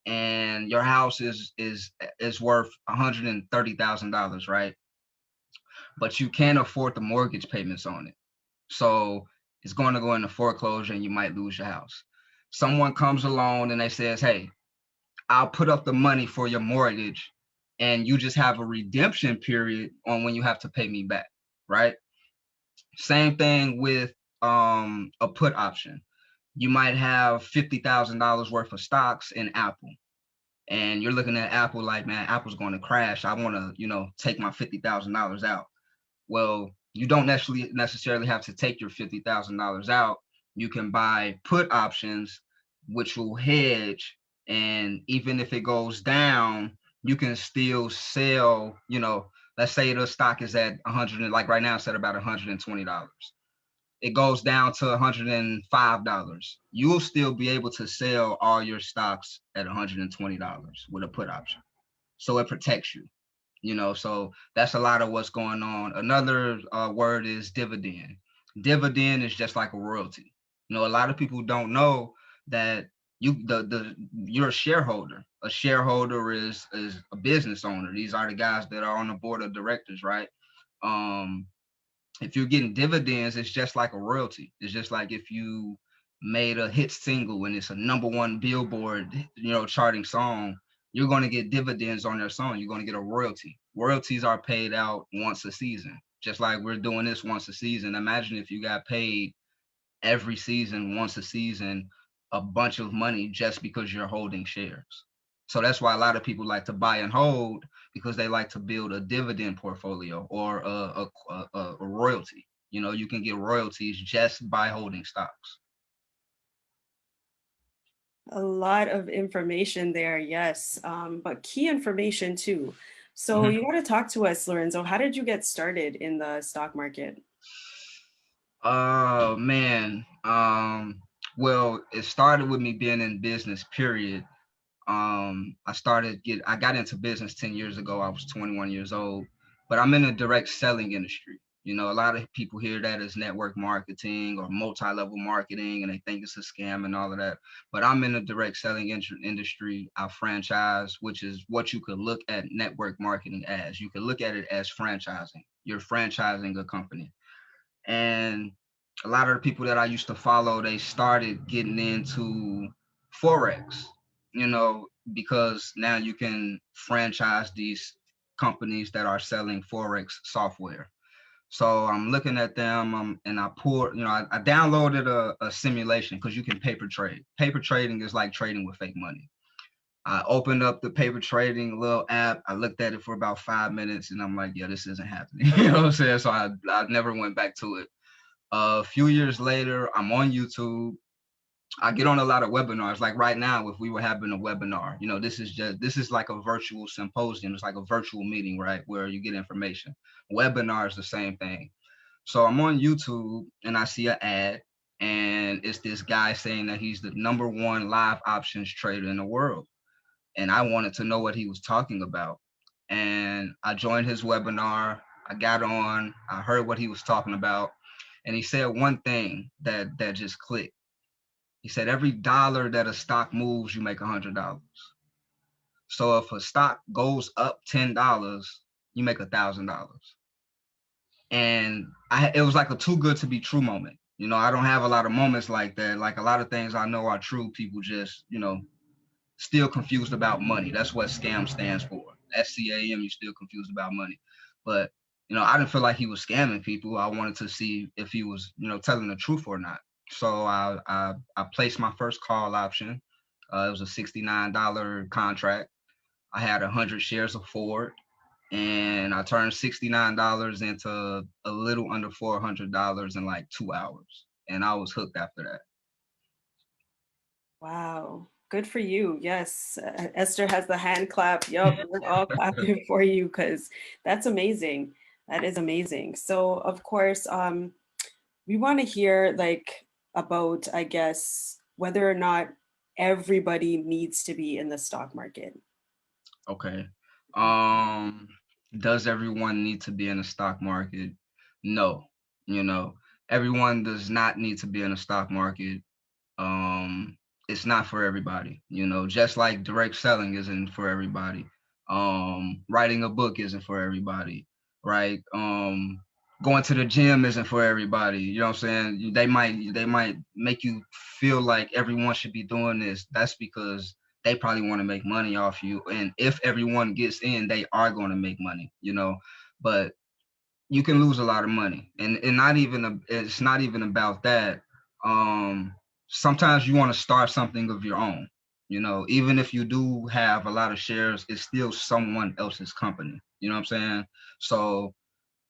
and your house is worth $130,000, right? But you can't afford the mortgage payments on it. So it's going to go into foreclosure and you might lose your house. Someone comes along and they says, hey, I'll put up the money for your mortgage and you just have a redemption period on when you have to pay me back, right? Same thing with a put option. You might have $50,000 worth of stocks in Apple and you're looking at Apple like, man, Apple's going to crash. I want to, take my $50,000 out. Well, you don't necessarily have to take your $50,000 out. You can buy put options, which will hedge. And even if it goes down, you can still sell, let's say the stock is at 100, like right now it's at about $120. It goes down to $105. You'll still be able to sell all your stocks at $120 with a put option. So it protects you. So that's a lot of what's going on. Another word is dividend. Dividend is just like a royalty. A lot of people don't know that you're a shareholder. A shareholder is a business owner. These are the guys that are on the board of directors, right? If you're getting dividends, it's just like a royalty. It's just like if you made a hit single and it's a #1 Billboard, charting song, you're going to get dividends on their song. You're going to get a royalty. Royalties are paid out once a season, just like we're doing this once a season. Imagine if you got paid every season, once a season, a bunch of money just because you're holding shares. So that's why a lot of people like to buy and hold, because they like to build a dividend portfolio or a royalty. You can get royalties just by holding stocks. A lot of information there, yes, but key information too. So you got to talk to us, Lorenzo. How did you get started in the stock market? Oh man. Well, it started with me being in business, period. I got into business 10 years ago. I was 21 years old, but I'm in the direct selling industry. A lot of people hear that as network marketing or multi-level marketing, and they think it's a scam and all of that. But I'm in the direct selling industry. I franchise, which is what you could look at network marketing as. You could look at it as franchising. You're franchising a company. And a lot of the people that I used to follow, they started getting into Forex, because now you can franchise these companies that are selling Forex software. So I'm looking at them and I poured, I downloaded a simulation because you can paper trade. Paper trading is like trading with fake money. I opened up the paper trading little app. I looked at it for about 5 minutes and I'm like, yeah, this isn't happening. You know what I'm saying? So I never went back to it. A few years later, I'm on YouTube. I get on a lot of webinars. Like right now, if we were having a webinar, this is like a virtual symposium. It's like a virtual meeting, right? Where you get information. Webinar is the same thing. So I'm on YouTube and I see an ad and it's this guy saying that he's the #1 live options trader in the world. And I wanted to know what he was talking about. And I joined his webinar. I got on, I heard what he was talking about. And he said one thing that just clicked. He said, every dollar that a stock moves, you make $100. So if a stock goes up $10, you make $1,000. And it was like a too good to be true moment. I don't have a lot of moments like that. Like a lot of things I know are true. People just, still confused about money. That's what scam stands for. SCAM, you're still confused about money. But, I didn't feel like he was scamming people. I wanted to see if he was, telling the truth or not. So I placed my first call option. It was a $69 contract. I had 100 shares of Ford, and I turned $69 into a little under $400 in like 2 hours. And I was hooked after that. Wow. Good for you. Yes. Esther has the hand clap. Yup. We're all clapping for you because that's amazing. That is amazing. So, of course, we want to hear like about, I guess, whether or not everybody needs to be in the stock market. Okay. Um, does everyone need to be in the stock market? No. You know, everyone does not need to be in the stock market. um it's not for everybody, just like direct selling isn't for everybody. Writing a book isn't for everybody, right? Going to the gym isn't for everybody. You know what I'm saying? They might make you feel like everyone should be doing this. That's because they probably want to make money off you, and if everyone gets in, they are going to make money. But you can lose a lot of money, and it's not even about that. um Sometimes you want to start something of your own. Even if you do have a lot of shares, it's still someone else's company. You know what I'm saying? So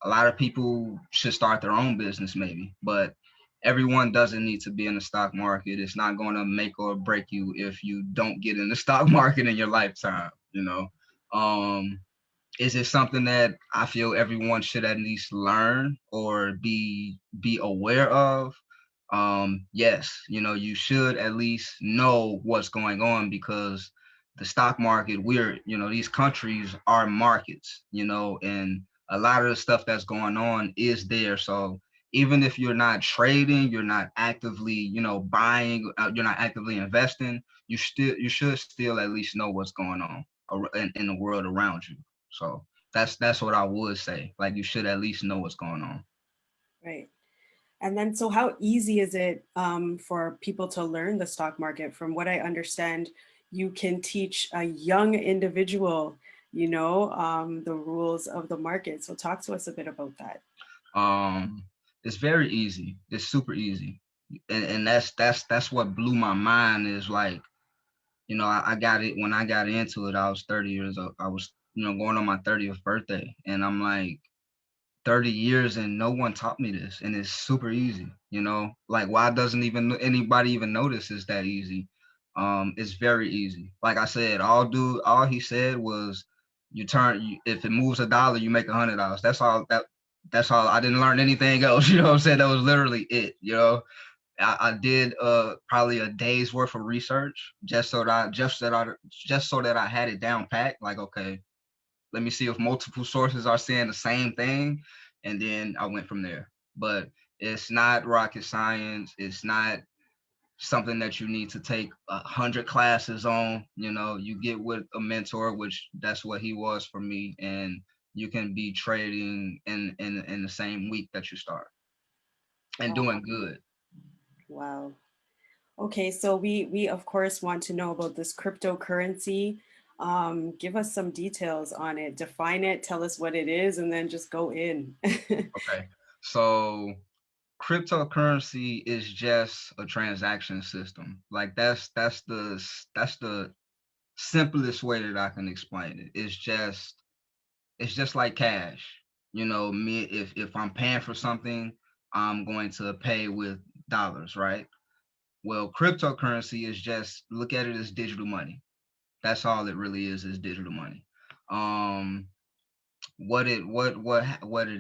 a lot of people should start their own business maybe, but everyone doesn't need to be in the stock market. It's not going to make or break you if you don't get in the stock market in your lifetime. um is it something that I feel everyone should at least learn or be aware of? Yes, you should at least know what's going on, because the stock market, these countries are markets, and a lot of the stuff that's going on is there. So even if you're not trading, you're not actively, buying, you're not actively investing, you should still at least know what's going on in the world around you. So that's what I would say. Like, you should at least know what's going on. Right. And then, so how easy is it for people to learn the stock market? From what I understand, you can teach a young individual, the rules of the market. So talk to us a bit about that. Um, it's very easy. It's super easy, and that's what blew my mind. Is like, I got it when I got into it. I was 30 years old. I was, going on my 30th birthday, and I'm like, 30 years and no one taught me this, and it's super easy. Like, why doesn't even anybody even notice it's that easy? It's very easy. Like I said, all he said was, if it moves $1, you make $100. That's all. I didn't learn anything else. You know what I'm saying? That was literally it. I did probably a day's worth of research, just so that I had it down pat. Like, okay, let me see if multiple sources are saying the same thing, and then I went from there. But it's not rocket science. It's not something that you need to take 100 classes on. You get with a mentor, which that's what he was for me, and you can be trading in the same week that you start and Wow. doing good. Wow. Okay, so we of course want to know about this cryptocurrency. Give us some details on it. Define it. Tell us what it is, and then just go in. Okay, so cryptocurrency is just a transaction system. Like, that's the simplest way that I can explain it. It's just like cash. Me, if I'm paying for something, I'm going to pay with dollars, right? Well, cryptocurrency is just, look at it as digital money. That's all it really is digital money. Um, what it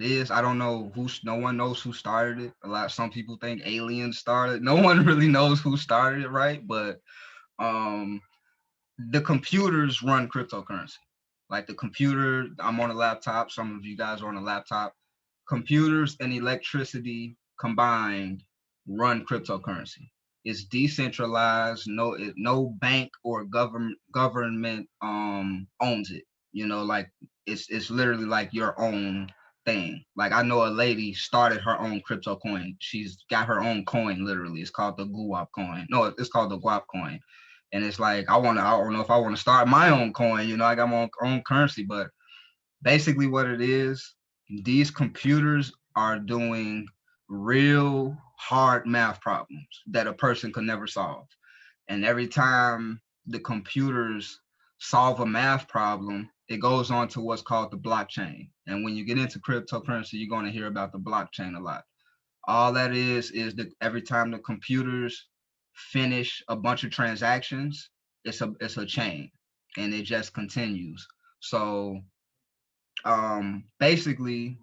is, I don't know. No one knows who started it. Some people think aliens started. No one really knows who started it, right? But um the computers run cryptocurrency. Like, the computer, I'm on a laptop, some of you guys are on a laptop. Computers and electricity combined run cryptocurrency. It's decentralized. No bank or government owns it. Like, it's literally like your own thing. Like, I know a lady started her own crypto coin. She's got her own coin, literally. It's called the guap coin. No, it's called the guap coin. And it's like, I don't know if I want to start my own coin. I got my own currency, but basically what it is, these computers are doing real hard math problems that a person could never solve. And every time the computers solve a math problem, it goes on to what's called the blockchain. And when you get into cryptocurrency, you're going to hear about the blockchain a lot. All that is that every time the computers finish a bunch of transactions, it's a chain, and it just continues. So basically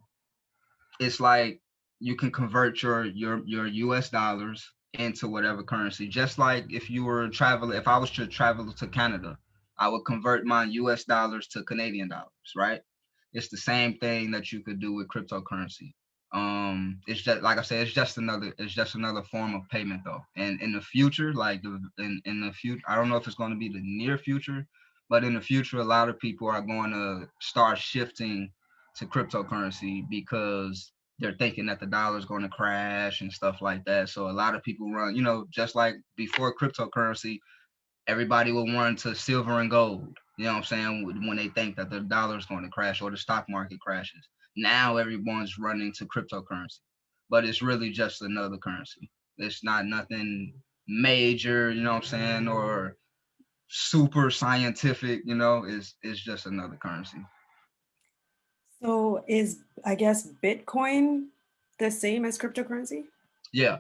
it's like you can convert your US dollars into whatever currency. Just like if you were traveling, if I was to travel to Canada, I would convert my US dollars to Canadian dollars, right? It's the same thing that you could do with cryptocurrency. It's just like I said, it's just another form of payment though. And in the future, like in the future, I don't know if it's going to be the near future, but in the future, a lot of people are going to start shifting to cryptocurrency because they're thinking that the dollar is going to crash and stuff like that. So a lot of people run, just like before cryptocurrency, everybody will run to silver and gold. You know what I'm saying? When they think that the dollar is going to crash or the stock market crashes. Now everyone's running to cryptocurrency, but it's really just another currency. It's not nothing major, you know what I'm saying, or super scientific. It's just another currency. So is, I guess, Bitcoin the same as cryptocurrency? Yeah,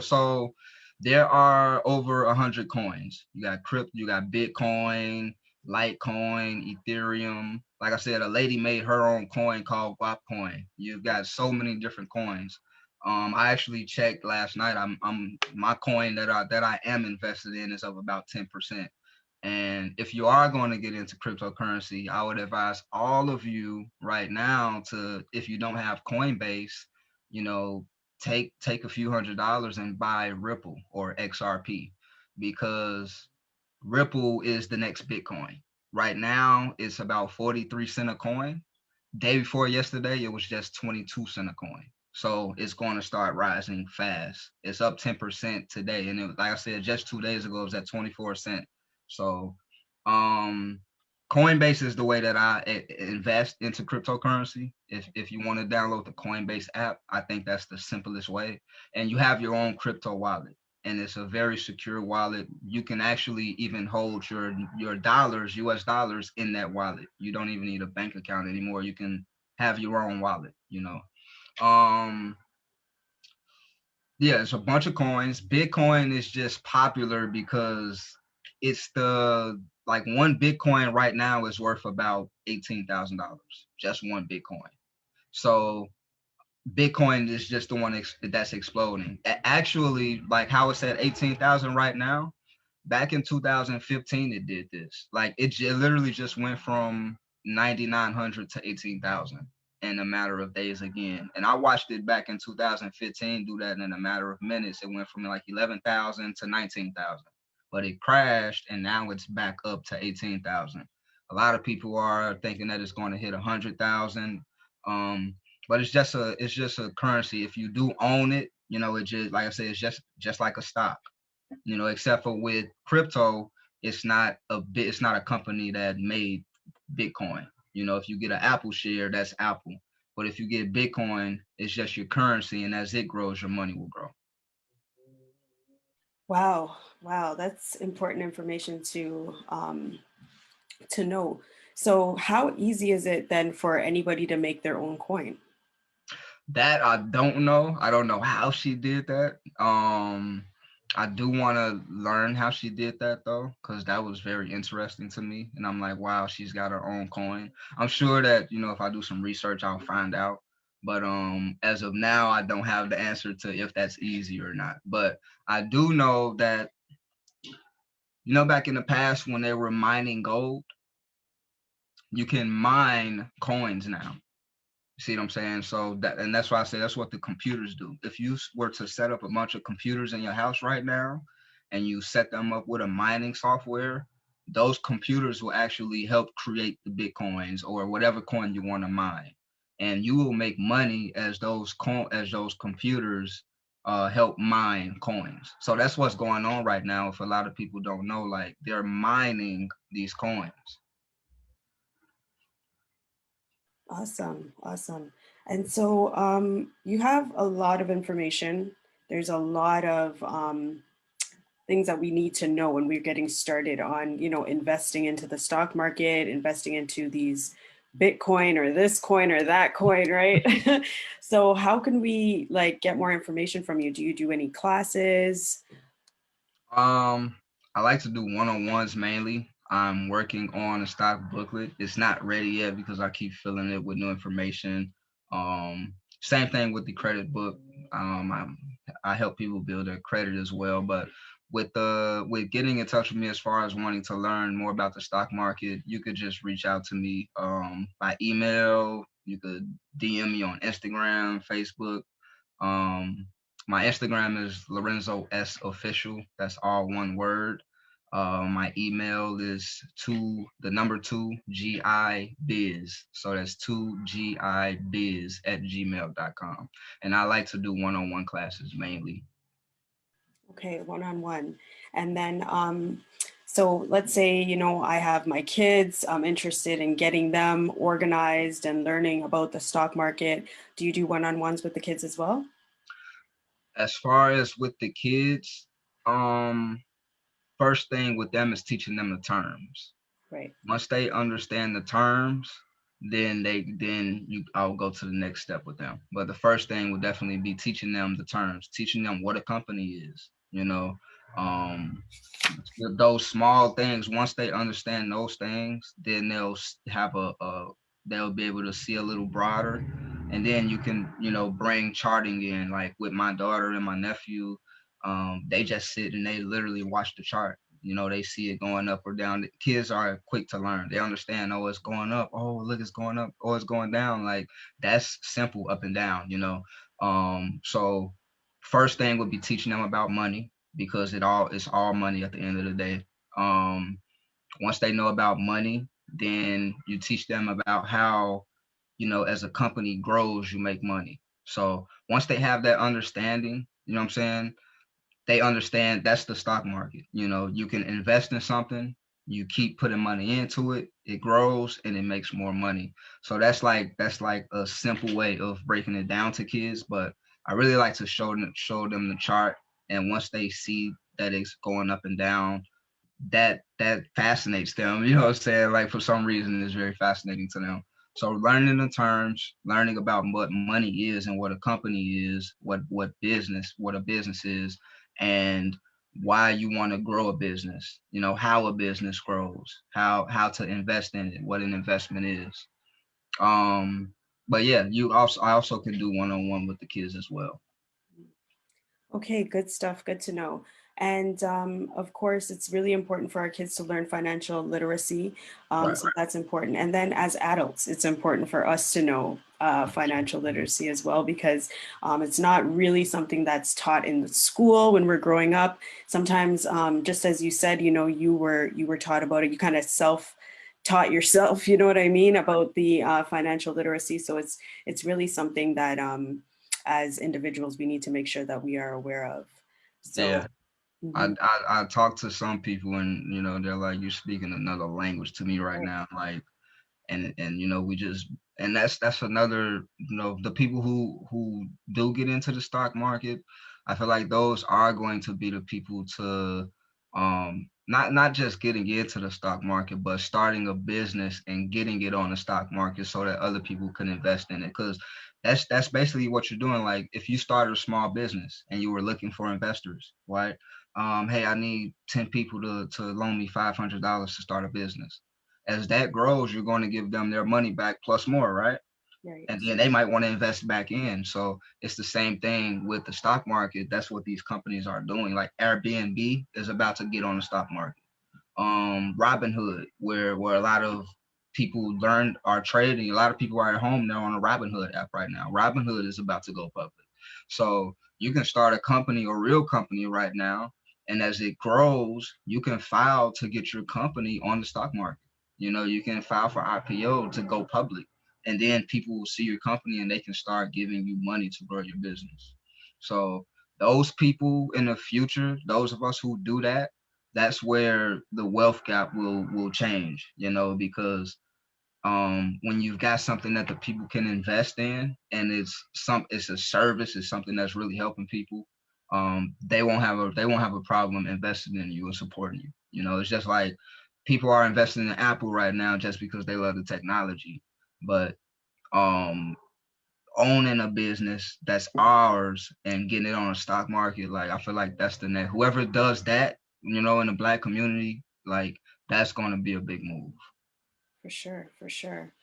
so there are over 100 coins. You got Bitcoin, Litecoin, Ethereum. Like I said, a lady made her own coin called WAP coin. You've got so many different coins. I actually checked last night. I'm my coin that I am invested in is up about 10%. And if you are going to get into cryptocurrency, I would advise all of you right now to, if you don't have Coinbase, you know, take a few $100s and buy Ripple or XRP, because Ripple is the next Bitcoin. Right now, it's about 43 cent a coin. Day before yesterday, it was just 22 cent a coin. So it's going to start rising fast. It's up 10% today, and like I said, just 2 days ago, it was at 24 cent. So, um, Coinbase is the way that I invest into cryptocurrency. If you want to download the Coinbase app, I think that's the simplest way. And you have your own crypto wallet, and it's a very secure wallet. You can actually even hold your dollars, US dollars, in that wallet. You don't even need a bank account anymore. You can have your own wallet. Um yeah, it's a bunch of coins. Bitcoin is just popular because it's the like one Bitcoin right now is worth about $18,000. Just one Bitcoin. So Bitcoin is just the one that's exploding. Actually, like how it's at 18,000 right now, back in 2015 it did this. Like it literally just went from 9,900 to 18,000 in a matter of days again. And I watched it back in 2015 do that in a matter of minutes. It went from like 11,000 to 19,000, but it crashed and now it's back up to 18,000. A lot of people are thinking that it's going to hit 100,000. But it's just a currency. If you do own it, it just, like I said, it's just like a stock. Except for with crypto, it's not a company that made Bitcoin. If you get an Apple share, that's Apple. But if you get Bitcoin, it's just your currency, and as it grows, your money will grow. Wow, wow, that's important information to know. So, how easy is it then for anybody to make their own coin? That I don't know. I don't know how she did that. I do want to learn how she did that though, because that was very interesting to me. And I'm like, wow, she's got her own coin. I'm sure that, if I do some research, I'll find out. But as of now, I don't have the answer to if that's easy or not. But I do know that, back in the past when they were mining gold, you can mine coins now. See what I'm saying? So that's why I say that's what the computers do. If you were to set up a bunch of computers in your house right now and you set them up with a mining software, those computers will actually help create the Bitcoins or whatever coin you want to mine. And you will make money as those computers help mine coins. So that's what's going on right now. If a lot of people don't know, like they're mining these coins. Awesome, awesome. And so you have a lot of information. There's a lot of things that we need to know when we're getting started on, investing into the stock market, investing into these Bitcoin or this coin or that coin, right? So how can we like get more information from you? Do you do any classes? Um, I like to do one-on-ones mainly. I'm working on a stock booklet. It's not ready yet because I keep filling it with new information. Same thing with the credit book. I help people build their credit as well. But with getting in touch with me as far as wanting to learn more about the stock market, you could just reach out to me by email. You could DM me on Instagram, Facebook. Um, my Instagram is Lorenzo S Official. That's all one word. My email is the number two GI biz. So that's two GI biz at gmail.com. And I like to do one-on-one classes mainly. Okay, one on one. And then, so let's say, I have my kids, I'm interested in getting them organized and learning about the stock market. Do you do one on ones with the kids as well? As far as with the kids, first thing with them is teaching them the terms. Right. Once they understand the terms, then I'll go to the next step with them. But the first thing would definitely be teaching them the terms, teaching them what a company is. Um, those small things. Once they understand those things, then have they'll be able to see a little broader, and then you can bring charting in. Like with my daughter and my nephew, they just sit and they literally watch the chart. They see it going up or down. The kids are quick to learn. They understand, oh, it's going up. Oh, look, it's going up. Oh, it's going down. Like that's simple up and down, So first thing would be teaching them about money because it's all money at the end of the day. Um, Once they know about money, then you teach them about how, as a company grows, you make money. So once they have that understanding, you know what I'm saying? They understand that's the stock market. You can invest in something, you keep putting money into it, it grows and it makes more money. So that's like a simple way of breaking it down to kids. But I really like to show them the chart, and once they see that it's going up and down, that fascinates them. You know what I'm saying? Like for some reason, it's very fascinating to them. So learning the terms, learning about what money is and what a company is, what a business is, and why you want to grow a business. How a business grows, how to invest in it, what an investment is. Um, but yeah, I also can do one-on-one with the kids as well. Okay, good stuff. Good to know. And of course, it's really important for our kids to learn financial literacy. Right. So that's important. And then as adults, it's important for us to know financial literacy as well, because it's not really something that's taught in the school when we're growing up. Sometimes, just as you said, you were taught about it. You kind of self-taught yourself. You know what I mean about the financial literacy. So it's really something that. As individuals, we need to make sure that we are aware of. So, Yeah. I, mhm, I I talk to some people and they're like, you're speaking another language to me right right, now. Like, and we just, and that's another, the people who do get into the stock market, I feel like those are going to be the people to not just getting into the stock market, but starting a business and getting it on the stock market so that other people can invest in it. Because that's basically what you're doing. Like if you started a small business and you were looking for investors, right? Hey, I need 10 people to loan me $500 to start a business. As that grows, you're going to give them their money back plus more, right? right, And then they might want to invest back in. So it's the same thing with the stock market. That's what these companies are doing. Like Airbnb is about to get on the stock market. Robinhood, where a lot of people learn are trading. A lot of people are at home. They're on a Robinhood app right now. Robinhood is about to go public. So you can start a company, a real company right now. And as it grows, you can file to get your company on the stock market. You can file for IPO to go public. And then people will see your company and they can start giving you money to grow your business. So those people in the future, those of us who do that, that's where the wealth gap will change, because when you've got something that the people can invest in and it's a service, it's something that's really helping people, they won't have a problem investing in you and supporting you. It's just like people are investing in Apple right now just because they love the technology, but um owning a business that's ours and getting it on a stock market, like I feel like that's the next. Whoever does that you know, in the Black community, like that's going to be a big move. For sure, for sure.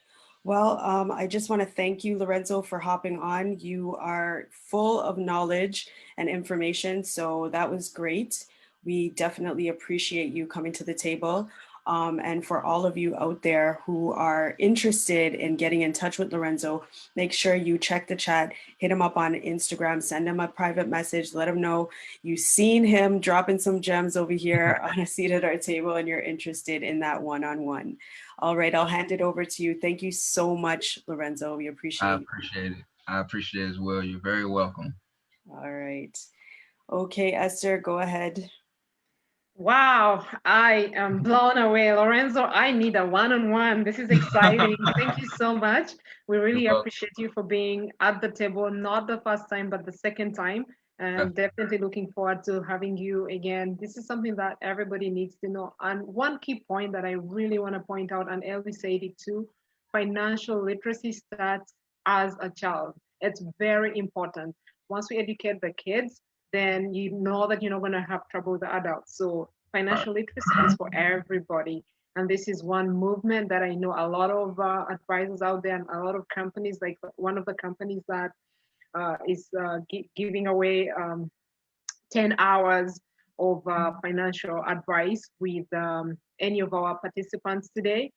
Well, I just want to thank you, Lorenzo, for hopping on. You are full of knowledge and information, so that was great. We definitely appreciate you coming to the table. And for all of you out there who are interested in getting in touch with Lorenzo, make sure you check the chat, hit him up on Instagram, send him a private message, let him know you've seen him dropping some gems over here on a seat at our table and you're interested in that one-on-one. All right, I'll hand it over to you. Thank you so much, Lorenzo. We I appreciate you. appreciate it. I appreciate it as well. You're very welcome. All right. Okay, Esther, go ahead. Wow, I am blown away. Lorenzo, I need a one-on-one. This is exciting. Thank you so much. We You're really welcome. appreciate you for being at the table, not the first time, but the second time. And definitely looking forward to having you again. This is something that everybody needs to know. And one key point that I really want to point out, and Ellie said it too, financial literacy starts as a child. It's very important. Once we educate the kids, then you know that you're not going to have trouble with the adults. So Right. financial literacy is for everybody. And this is one movement that I know a lot of advisors out there and a lot of companies, like one of the companies that is giving away 10 hours of financial advice with any of our participants today.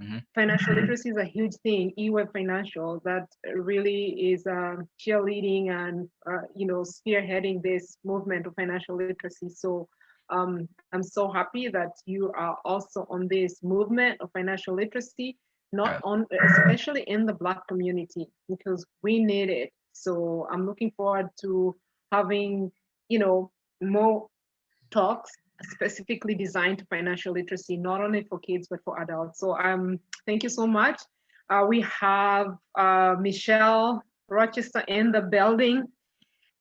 Mm-hmm. Financial literacy is a huge thing. eWeb Financial that really is cheerleading and spearheading this movement of financial literacy. So I'm so happy that you are also on this movement of financial literacy, not Right. on especially in the Black community because we need it. So I'm looking forward to having more talks specifically designed to financial literacy, not only for kids, but for adults. So thank you so much. We have Michelle Rochester in the building,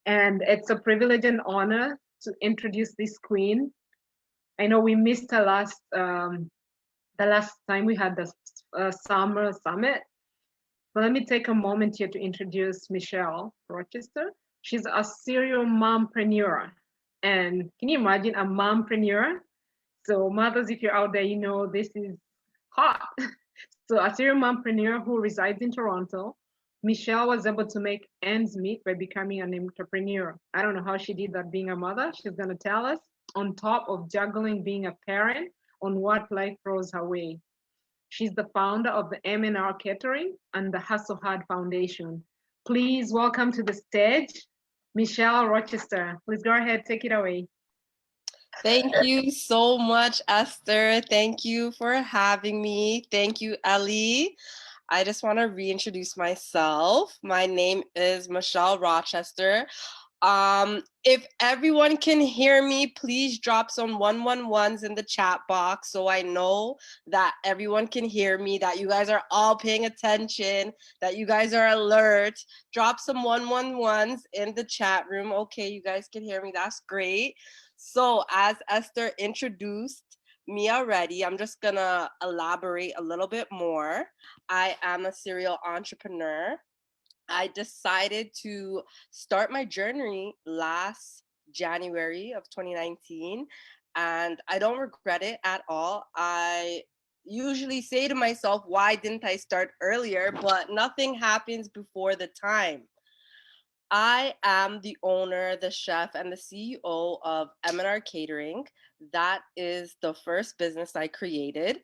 and it's a privilege and honor to introduce this queen. I know we missed the last time we had the summer summit, but let me take a moment here to introduce Michelle Rochester. She's a serial mompreneur. And can you imagine a mompreneur? So mothers, if you're out there, you know this is hot. So a serial mompreneur who resides in Toronto, Michelle was able to make ends meet by becoming an entrepreneur. I don't know how she did that being a mother. She's going to tell us, on top of juggling being a parent on what life throws her way. She's the founder of the M&R Catering and the Hustle Hard Foundation. Please welcome to the stage, Michelle Rochester. Please go ahead, take it away. Thank you so much, Esther. Thank you for having me. Thank you, Ellie. I just want to reintroduce myself. My name is Michelle Rochester. If everyone can hear me, please drop some 111s in the chat box so I know that everyone can hear me, that you guys are all paying attention, that you guys are alert. Drop some 111s in the chat room. Okay, you guys can hear me. That's great. So as Esther introduced me already, I'm just gonna elaborate a little bit more. I am a serial entrepreneur. I decided to start my journey last January of 2019, and I don't regret it at all. I usually say to myself, why didn't I start earlier? But nothing happens before the time. I am the owner, the chef, and the CEO of M&R Catering. That is the first business I created.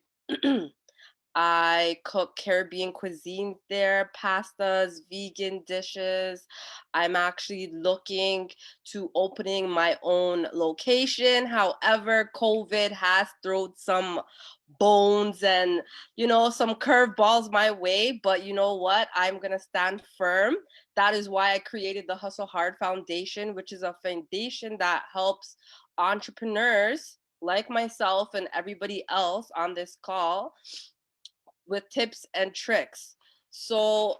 I cook Caribbean cuisine there, pastas, vegan dishes. I'm actually looking to opening my own location. However, COVID has thrown some bones and, some curveballs my way. But you know what? I'm going to stand firm. That is why I created the Hustle Hard Foundation, which is a foundation that helps entrepreneurs like myself and everybody else on this call with tips and tricks. So,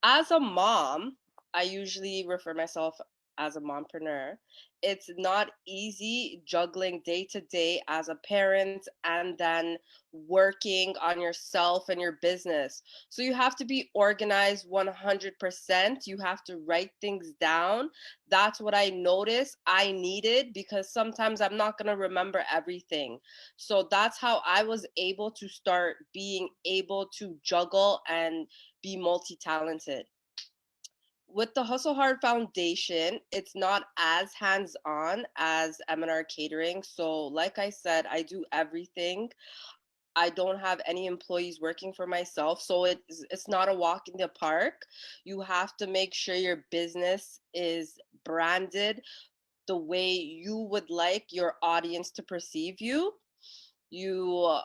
as a mom, I usually refer myself as a mompreneur. It's not easy juggling day to day as a parent and then working on yourself and your business. So you have to be organized 100%. You have to write things down. That's what I noticed I needed because sometimes I'm not going to remember everything. So that's how I was able to start being able to juggle and be multi talented. With the Hustle Hard Foundation, it's not as hands on as M&R Catering. So, like I said, I do everything. I don't have any employees working for myself, so it's not a walk in the park. You have to make sure your business is branded the way you would like your audience to perceive you. You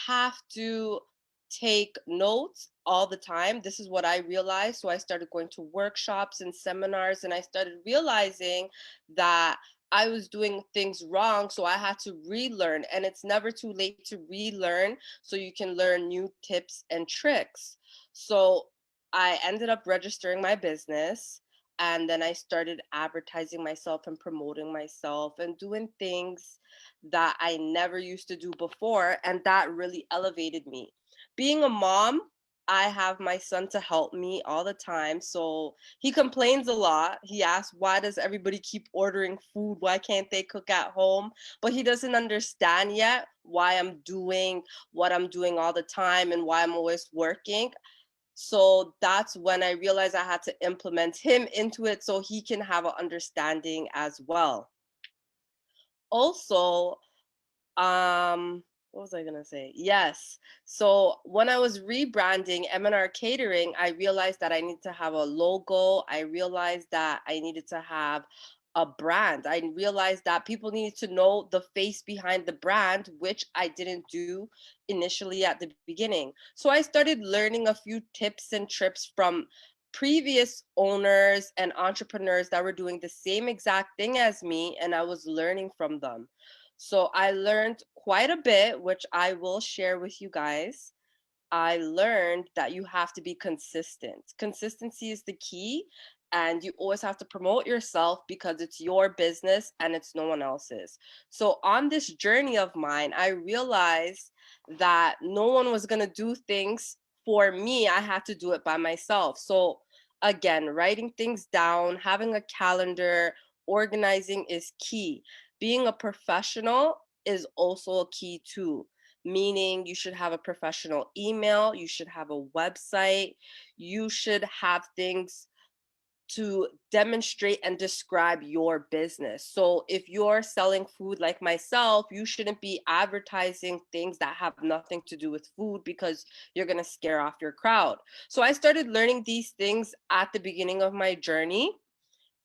have to take notes all the time. This is what I realized. So I started going to workshops and seminars, and I started realizing that I was doing things wrong. So I had to relearn, and it's never too late to relearn so you can learn new tips and tricks. So I ended up registering my business. And then I started advertising myself and promoting myself and doing things that I never used to do before. And that really elevated me. Being a mom, I have my son to help me all the time. So he complains a lot. He asks, why does everybody keep ordering food? Why can't they cook at home? But he doesn't understand yet why I'm doing what I'm doing all the time and why I'm always working. So that's when I realized I had to implement him into it so he can have an understanding as well. Also, what was I gonna say? Yes. So when I was rebranding M&R Catering, I realized that I need to have a logo. I realized that I needed to have a brand. I realized that people needed to know the face behind the brand, which I didn't do initially at the beginning. So I started learning a few tips and trips from previous owners and entrepreneurs that were doing the same exact thing as me, and I was learning from them. So I learned quite a bit, which I will share with you guys. I learned that you have to be consistent. Consistency is the key, and you always have to promote yourself because it's your business and it's no one else's. So, on this journey of mine, I realized that no one was going to do things for me. I had to do it by myself. So, again, writing things down, having a calendar, organizing is key. Being a professional is also a key too, meaning you should have a professional email, you should have a website, you should have things to demonstrate and describe your business. So if you're selling food like myself, you shouldn't be advertising things that have nothing to do with food because you're going to scare off your crowd. So I started learning these things at the beginning of my journey,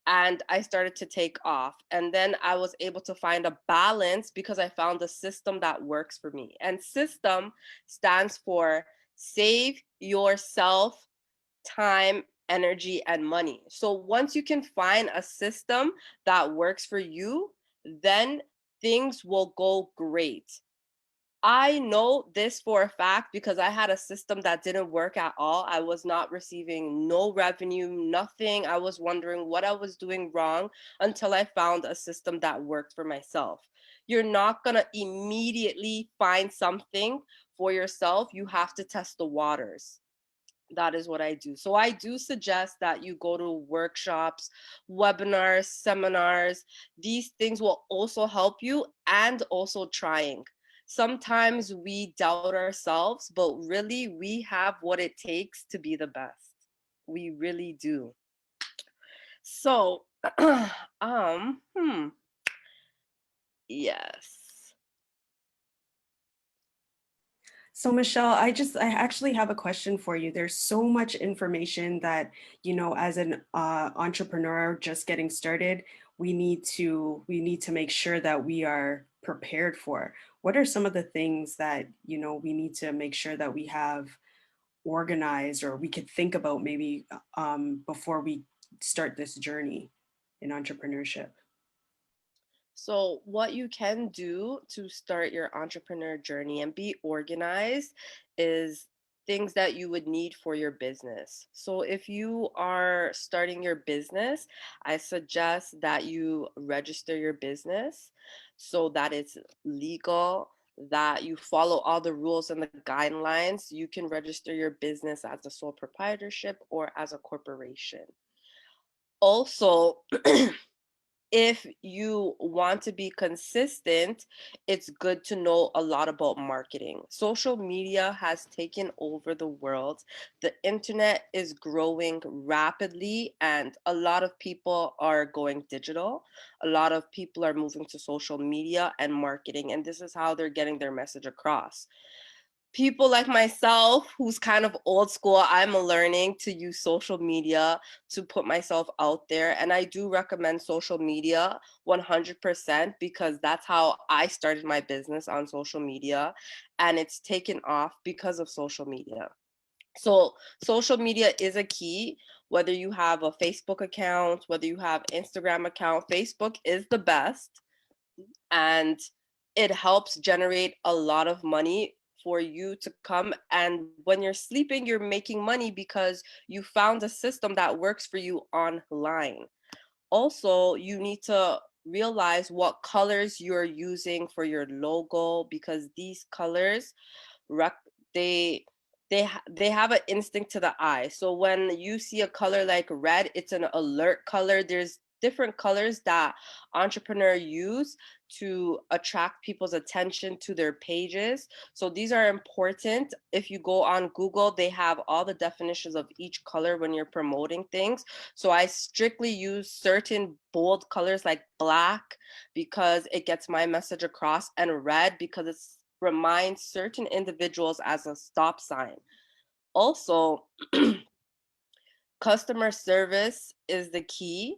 and I started to take off. And then I was able to find a balance because I found a system that works for me. And system stands for save yourself time, energy, and money. So once you can find a system that works for you, then things will go great. I know this for a fact because I had a system that didn't work at all. I was not receiving no revenue, nothing. I was wondering what I was doing wrong until I found a system that worked for myself. You're not going to immediately find something for yourself. You have to test the waters. That is what I do. So I do suggest that you go to workshops, webinars, seminars. These things will also help you, and also trying. Sometimes we doubt ourselves, but really we have what it takes to be the best. We really do. So, um, hmm, yes. So Michelle, I actually have a question for you. There's so much information that, as an entrepreneur just getting started, we need to make sure that we are prepared for. What are some of the things that, we need to make sure that we have organized or we could think about maybe before we start this journey in entrepreneurship? So, what you can do to start your entrepreneur journey and be organized is things that you would need for your business. So if you are starting your business, I suggest that you register your business so that it's legal, that you follow all the rules and the guidelines. You can register your business as a sole proprietorship or as a corporation. Also, if you want to be consistent, it's good to know a lot about marketing. Social media has taken over the world. The internet is growing rapidly, and a lot of people are going digital. A lot of people are moving to social media and marketing, and this is how they're getting their message across. People like myself, who's kind of old school, I'm learning to use social media to put myself out there. And I do recommend social media 100% because that's how I started my business, on social media. And it's taken off because of social media. So social media is a key, whether you have a Facebook account, whether you have Instagram account. Facebook is the best, and it helps generate a lot of money for you to come. And when you're sleeping, you're making money because you found a system that works for you online. Also, you need to realize what colors you're using for your logo, because these colors rec- they they have an instinct to the eye. So when you see a color like red, it's an alert color. There's different colors that entrepreneur use to attract people's attention to their pages. So these are important. If you go on Google, they have all the definitions of each color when you're promoting things. So I strictly use certain bold colors like black because it gets my message across, and red because it's reminds certain individuals as a stop sign. Also, customer service is the key.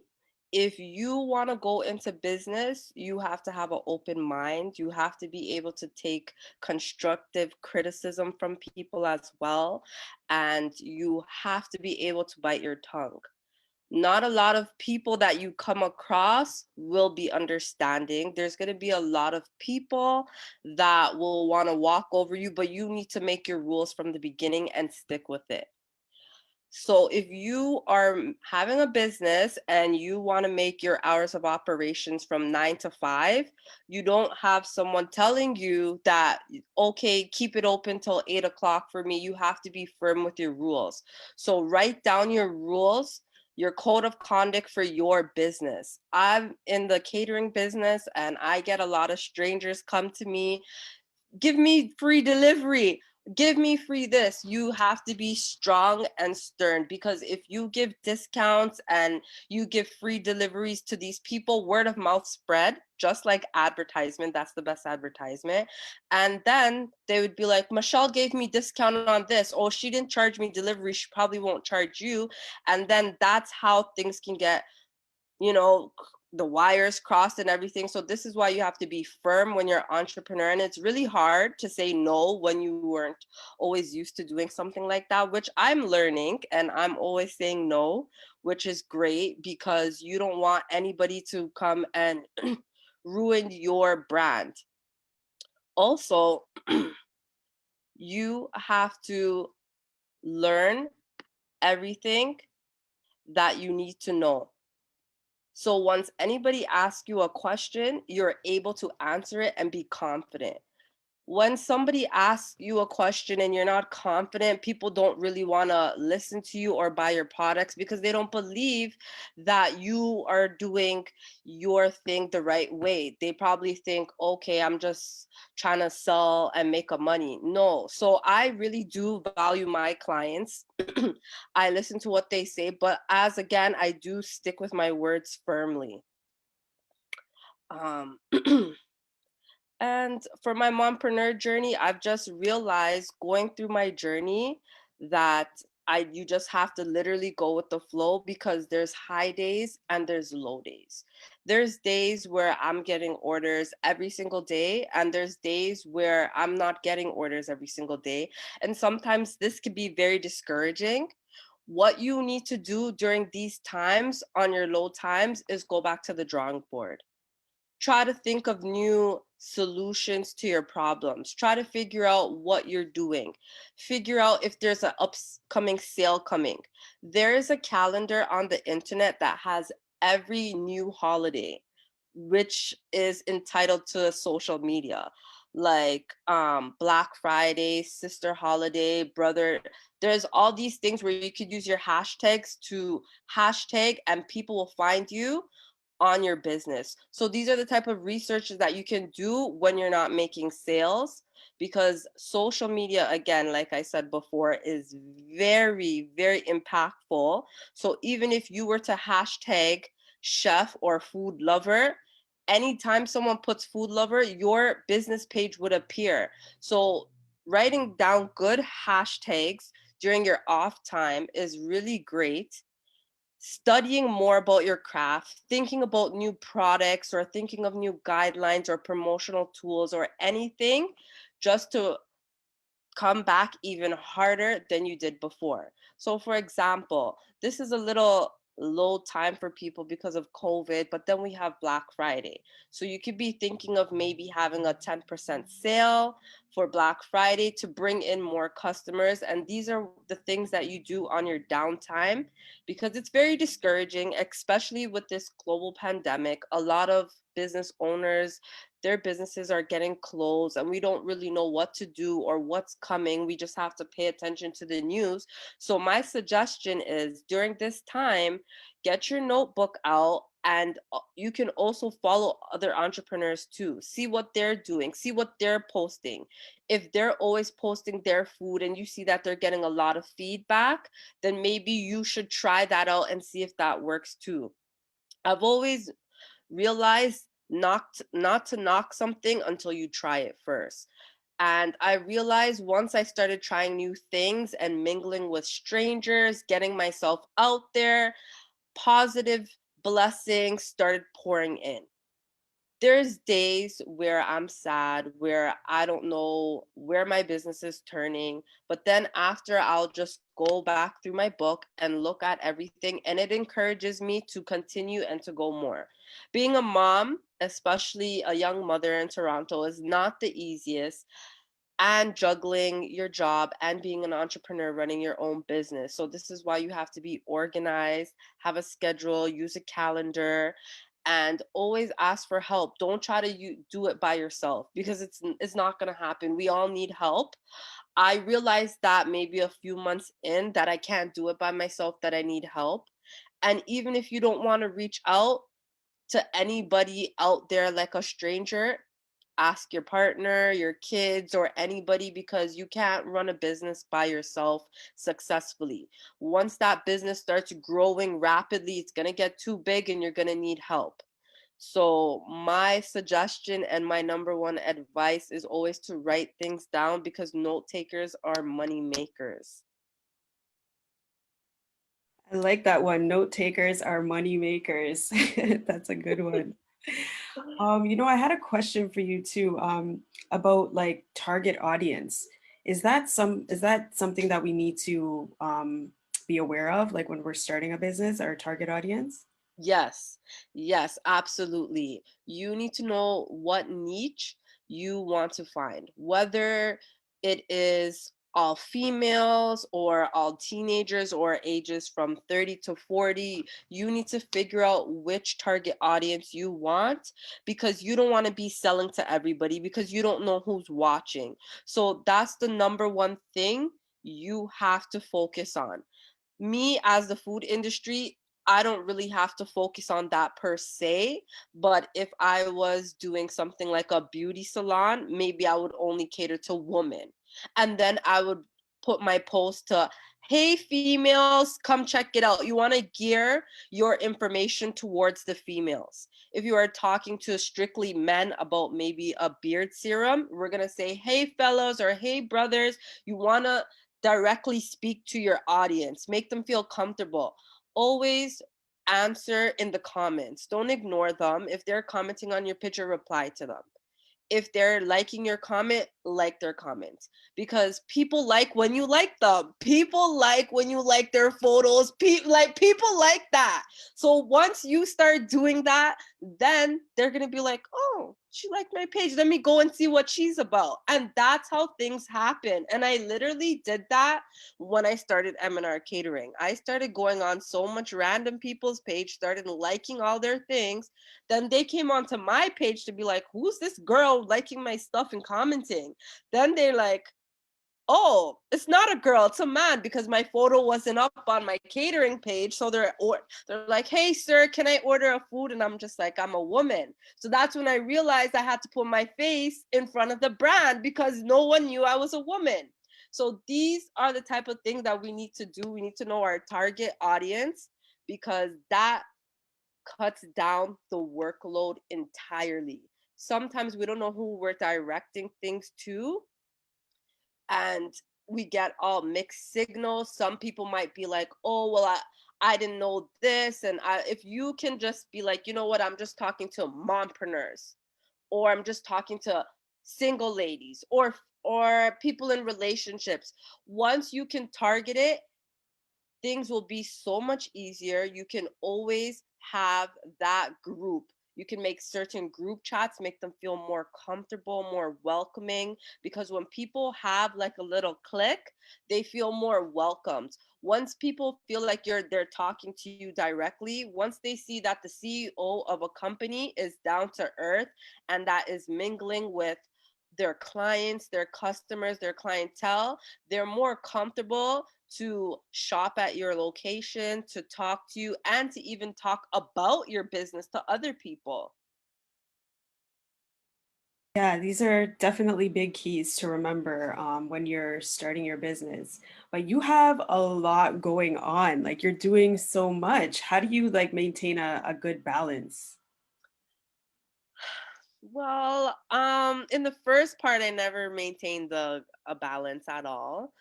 If you want to go into business, you have to have an open mind. You have to be able to take constructive criticism from people as well. And you have to be able to bite your tongue. Not a lot of people that you come across will be understanding. There's going to be a lot of people that will want to walk over you, but you need to make your rules from the beginning and stick with it. So if you are having a business and you want to make your hours of operations from 9 to 5, you don't have someone telling you that, okay, keep it open till 8 o'clock for me. You have to be firm with your rules. So write down your rules, your code of conduct for your business. I'm in the catering business and I get a lot of strangers come to me, give me free delivery, give me free this. You have to be strong and stern, because if you give discounts and you give free deliveries to these people, word of mouth spread, just like advertisement. That's the best advertisement. And then they would be like, Michelle gave me discount on this. Oh, she didn't charge me delivery, she probably won't charge you. And then that's how things can get, you know, the wires crossed and everything. So this is why you have to be firm when you're an entrepreneur. And it's really hard to say no when you weren't always used to doing something like that, which I'm learning, and I'm always saying no, which is great because you don't want anybody to come and ruin your brand. Also, you have to learn everything that you need to know. So once anybody asks you a question, you're able to answer it and be confident. When somebody asks you a question and you're not confident, people don't really want to listen to you or buy your products because they don't believe that you are doing your thing the right way. They probably think, okay, I'm just trying to sell and make a money. No. So I really do value my clients. I listen to what they say, but as again, I do stick with my words firmly. Um, And for my mompreneur journey, I've just realized going through my journey that you just have to literally go with the flow, because there's high days and there's low days. There's days where I'm getting orders every single day, and there's days where I'm not getting orders every single day. And sometimes this can be very discouraging. What you need to do during these times on your low times is go back to the drawing board. try to think of new solutions to your problems. Try to figure out what you're doing. Figure out if there's an upcoming sale coming. There is a calendar on the internet that has every new holiday, which is entitled to social media, like Black Friday, Sister Holiday, Brother. There's all these things where you could use your hashtags to hashtag and people will find you on your business. So these are the type of researches that you can do when you're not making sales, because social media, again, like I said before, is very, very impactful. So even if you were to hashtag chef or food lover, anytime someone puts food lover, your business page would appear. So writing down good hashtags during your off time is really great. Studying more about your craft, thinking about new products or thinking of new guidelines or promotional tools or anything, just to come back even harder than you did before. So for example, this is a little low time for people because of COVID, but then we have Black Friday. So you could be thinking of maybe having a 10% sale for Black Friday to bring in more customers. And these are the things that you do on your downtime, because it's very discouraging, especially with this global pandemic. A lot of business owners, their businesses are getting closed and we don't really know what to do or what's coming. We just have to pay attention to the news. So my suggestion is during this time, get your notebook out, and you can also follow other entrepreneurs too. See what they're doing, see what they're posting. If they're always posting their food and you see that they're getting a lot of feedback, then maybe you should try that out and see if that works too. I've always realized not to knock something until you try it first. And I realized once I started trying new things and mingling with strangers, getting myself out there, positive blessings started pouring in. There's days where I'm sad, where I don't know where my business is turning, but then after I'll just go back through my book and look at everything, and it encourages me to continue and to go more. Being a mom, especially a young mother in Toronto, is not the easiest, and juggling your job and being an entrepreneur running your own business. So this is why you have to be organized, have a schedule, use a calendar, and always ask for help. Don't try to do it by yourself, because it's not going to happen. We all need help. I realized that maybe a few months in that I can't do it by myself, that I need help. And even if you don't want to reach out to anybody out there like a stranger, ask your partner, your kids, or anybody, because you can't run a business by yourself successfully. Once that business starts growing rapidly, it's going to get too big and you're going to need help. So my suggestion and my number one advice is always to write things down, because note takers are money makers. I like that one. Note takers are money makers. That's a good one. I had a question for you too, about like target audience. Is that something that we need to be aware of, like when we're starting a business, our target audience? Yes, yes, absolutely. You need to know what niche you want to find, whether it is all females or all teenagers or ages from 30 to 40. You need to figure out which target audience you want, because you don't want to be selling to everybody, because you don't know who's watching. So that's the number one thing you have to focus on. Me, as the food industry, I don't really have to focus on that per se. But if I was doing something like a beauty salon, maybe I would only cater to women. And then I would put my post to, hey, females, come check it out. You want to gear your information towards the females. If you are talking to strictly men about maybe a beard serum, we're going to say, hey, fellows, or hey, brothers, you want to directly speak to your audience, make them feel comfortable. Always answer in the comments. Don't ignore them. If they're commenting on your picture, reply to them. If they're liking your comment, like their comments, because people like when you like them. People like when you like their photos. People like that. So once you start doing that, then they're going to be like, oh, she liked my page. Let me go and see what she's about. And that's how things happen. And I literally did that when I started M&R Catering. I started going on so much random people's page, started liking all their things. Then they came onto my page to be like, who's this girl liking my stuff and commenting? Then they're like, oh, it's not a girl, it's a man, because my photo wasn't up on my catering page. So they're like, hey, sir, can I order a food? And I'm just like, I'm a woman. So that's when I realized I had to put my face in front of the brand because no one knew I was a woman. So these are the type of things that we need to do. We need to know our target audience because that cuts down the workload entirely. Sometimes we don't know who we're directing things to, and we get all mixed signals. Some people might be like, oh, well, I didn't know this. And if you can just be like, you know what, I'm just talking to mompreneurs, or I'm just talking to single ladies, or people in relationships. Once you can target it, things will be so much easier. You can always have that group. You can make certain group chats, make them feel more comfortable, more welcoming, because when people have like a little click, they feel more welcomed. Once people feel like they're talking to you directly, once they see that the CEO of a company is down to earth and that is mingling with their clients, their customers, their clientele, they're more comfortable to shop at your location, to talk to you, and to even talk about your business to other people. Yeah, these are definitely big keys to remember when you're starting your business. But you have a lot going on. Like you're doing so much. How do you like maintain a good balance? Well, in the first part, I never maintained a balance at all.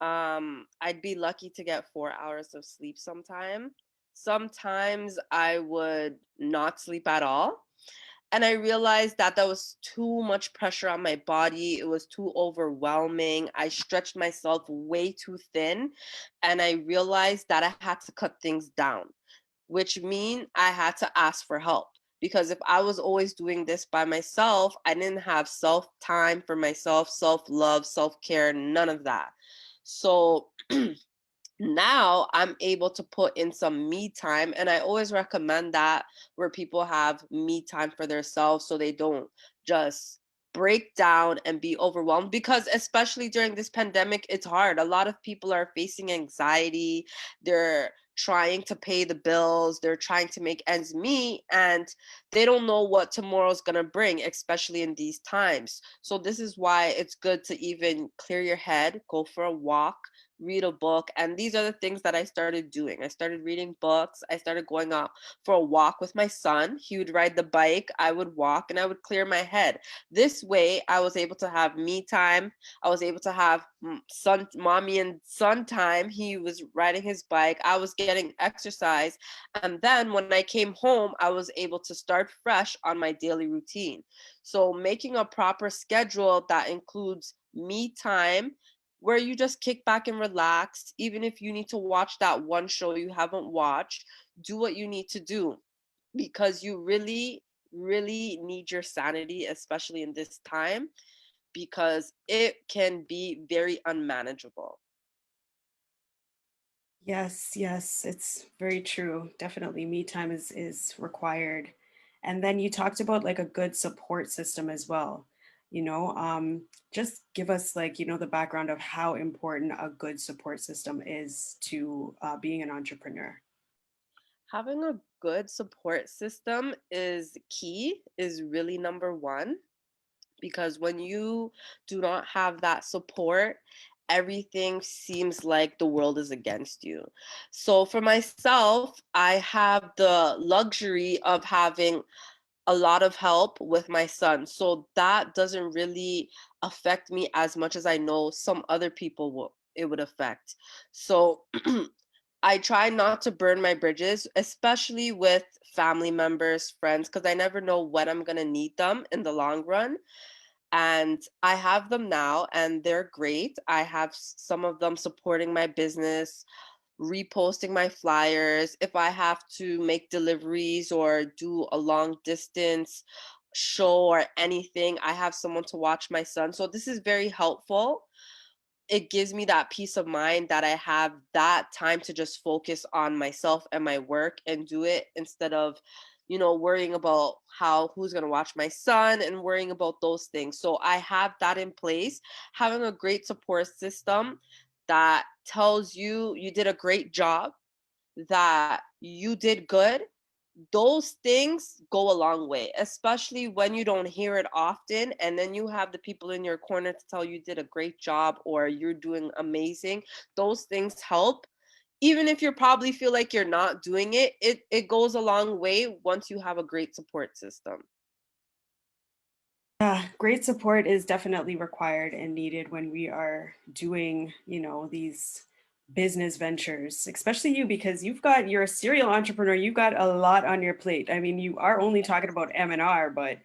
I'd be lucky to get 4 hours of sleep sometime. Sometimes I would not sleep at all. And I realized that that was too much pressure on my body. It was too overwhelming. I stretched myself way too thin. And I realized that I had to cut things down, which mean I had to ask for help. Because if I was always doing this by myself, I didn't have self time for myself, self love, self care, none of that. So now I'm able to put in some me time. And I always recommend that where people have me time for themselves so they don't just break down and be overwhelmed, because especially during this pandemic it's hard. A lot of people are facing anxiety, they're trying to pay the bills, they're trying to make ends meet, and they don't know what tomorrow's going to bring, especially in these times. So this is why it's good to even clear your head, go for a walk, read a book. And these are the things that I started doing. I started reading books. I started going out for a walk with my son. He would ride the bike, I would walk, and I would clear my head. This way I was able to have me time. I was able to have son, mommy and son time. He was riding his bike, I was getting exercise, and then when I came home I was able to start fresh on my daily routine. So making a proper schedule that includes me time, where you just kick back and relax. Even if you need to watch that one show you haven't watched, do what you need to do, because you really, really need your sanity, especially in this time, because it can be very unmanageable. Yes, yes, it's very true. Definitely, me time is required. And then you talked about like a good support system as well. You know, just give us like, the background of how important a good support system is to being an entrepreneur. Having a good support system is key, is really number one, because when you do not have that support, everything seems like the world is against you. So for myself, I have the luxury of having a lot of help with my son. So that doesn't really affect me as much as I know some other people will it would affect. So I try not to burn my bridges, especially with family members, friends, because I never know when I'm going to need them in the long run. And I have them now and they're great. I have some of them supporting my business, reposting my flyers. If I have to make deliveries or do a long distance show or anything, I have someone to watch my son. So this is very helpful. It gives me that peace of mind that I have that time to just focus on myself and my work and do it instead of, worrying about who's going to watch my son and worrying about those things. So I have that in place, having a great support system that tells you you did a great job, that you did good. Those things go a long way, especially when you don't hear it often. And then you have the people in your corner to tell you did a great job or you're doing amazing. Those things help. Even if you probably feel like you're not doing it, it goes a long way once you have a great support system. Yeah, great support is definitely required and needed when we are doing, these business ventures, especially you, because you're a serial entrepreneur. You've got a lot on your plate. I mean, you are only talking about M&R, but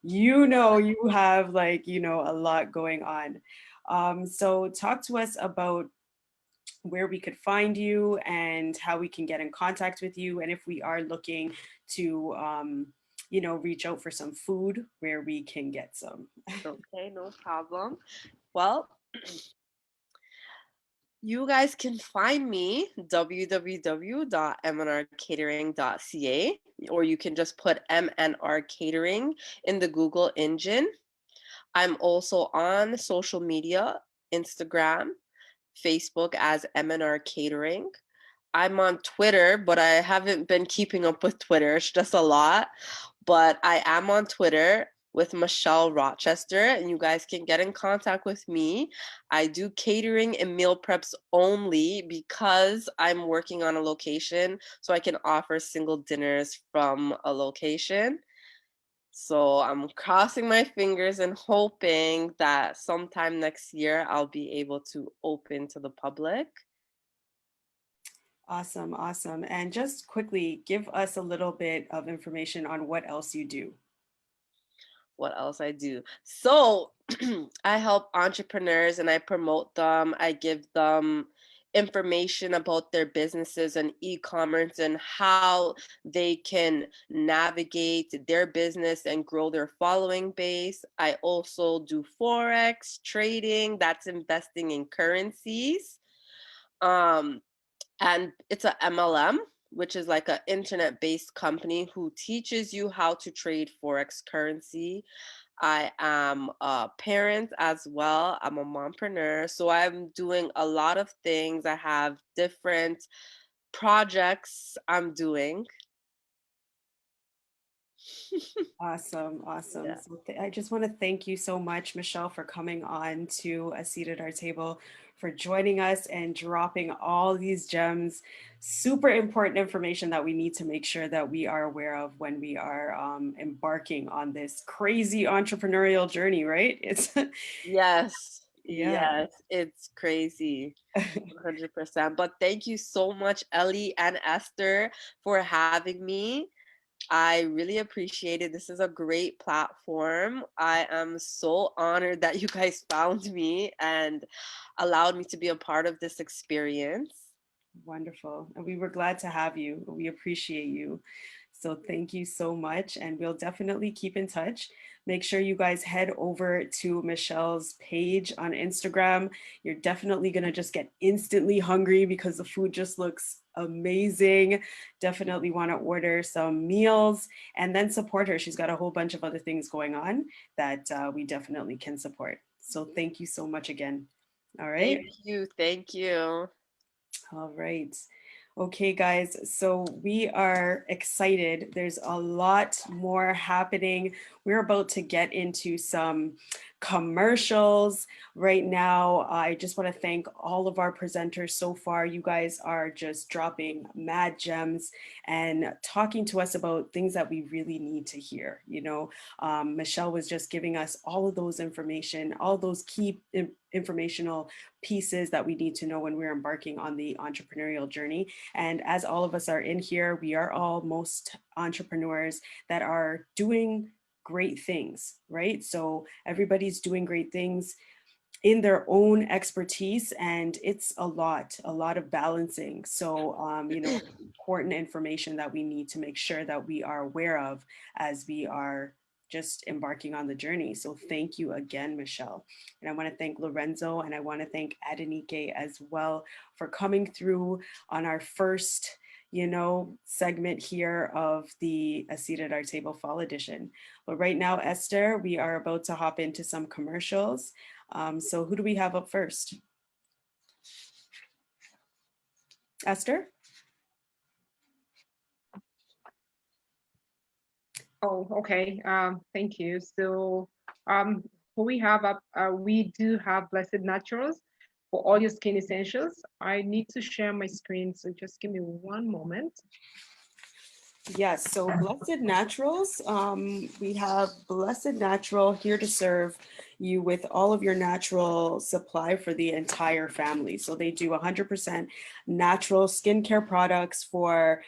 you have a lot going on. So talk to us about where we could find you and how we can get in contact with you. And if we are looking to, reach out for some food, where we can get some. Okay, no problem. Well, you guys can find me www.mnrcatering.ca, or you can just put MNR Catering in the Google engine. I'm also on social media, Instagram, Facebook as MNR Catering. I'm on Twitter, but I haven't been keeping up with Twitter. It's just a lot. But I am on Twitter with Michelle Rochester, and you guys can get in contact with me. I do catering and meal preps only because I'm working on a location, so I can offer single dinners from a location. So I'm crossing my fingers and hoping that sometime next year I'll be able to open to the public. Awesome, awesome. And just quickly give us a little bit of information on what else you do. What else I do? So I help entrepreneurs and I promote them. I give them information about their businesses and e-commerce and how they can navigate their business and grow their following base. I also do forex trading, that's investing in currencies. Um, and it's a MLM, which is like an internet-based company who teaches you how to trade forex currency. I am a parent as well. I'm a mompreneur. So I'm doing a lot of things. I have different projects I'm doing. Awesome, awesome. Yeah. So I just want to thank you so much, Michelle, for coming on to A Seat at Our Table, for joining us and dropping all these gems, super important information that we need to make sure that we are aware of when we are embarking on this crazy entrepreneurial journey, right? It's, Yes. yeah. Yes. It's crazy. 100%. But thank you so much, Ellie and Esther, for having me. I really appreciate it. This is a great platform. I am so honored that you guys found me and allowed me to be a part of this experience. Wonderful. And we were glad to have you. We appreciate you. So thank you so much. And we'll definitely keep in touch. Make sure you guys head over to Michelle's page on Instagram. You're definitely going to just get instantly hungry because the food just looks amazing. Definitely want to order some meals and then support her. She's got a whole bunch of other things going on that we definitely can support. So thank you so much again. All right. Thank you. Thank you. All right. Okay, guys, so we are excited. There's a lot more happening. We're about to get into some commercials right now. I just want to thank all of our presenters so far. You guys are just dropping mad gems and talking to us about things that we really need to hear. Michelle was just giving us all of those information, all those key informational pieces that we need to know when we're embarking on the entrepreneurial journey. And as all of us are in here, we are all most entrepreneurs that are doing great things, right? So everybody's doing great things. in their own expertise, and it's a lot of balancing. So important information that we need to make sure that we are aware of as we are just embarking on the journey. So thank you again, Michelle. And I want to thank Lorenzo, and I want to thank Adenike as well for coming through on our first segment here of the A Seat at Our Table Fall Edition. But right now, Esther, we are about to hop into some commercials. So who do we have up first? Esther? Oh, okay. Thank you. So, who we have up, we do have Blessed Naturals for all your skin essentials. I need to share my screen, so just give me one moment. Yes, so Blessed Naturals, we have Blessed Natural here to serve you with all of your natural supply for the entire family. So they do 100% natural skincare products for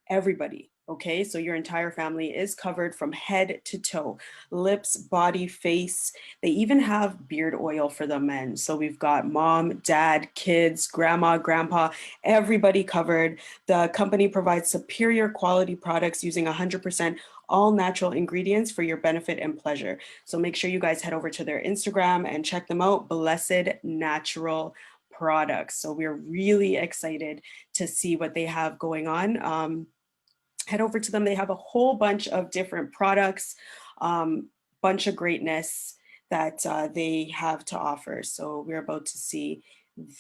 everybody. Okay, so your entire family is covered from head to toe, lips, body, face. They even have beard oil for the men. So we've got mom, dad, kids, grandma, grandpa, everybody covered. The company provides superior quality products using 100% all natural ingredients for your benefit and pleasure. So make sure you guys head over to their Instagram and check them out, Blessed Natural Products. So we're really excited to see what they have going on. Head over to them. They have a whole bunch of different products, bunch of greatness that they have to offer. So we're about to see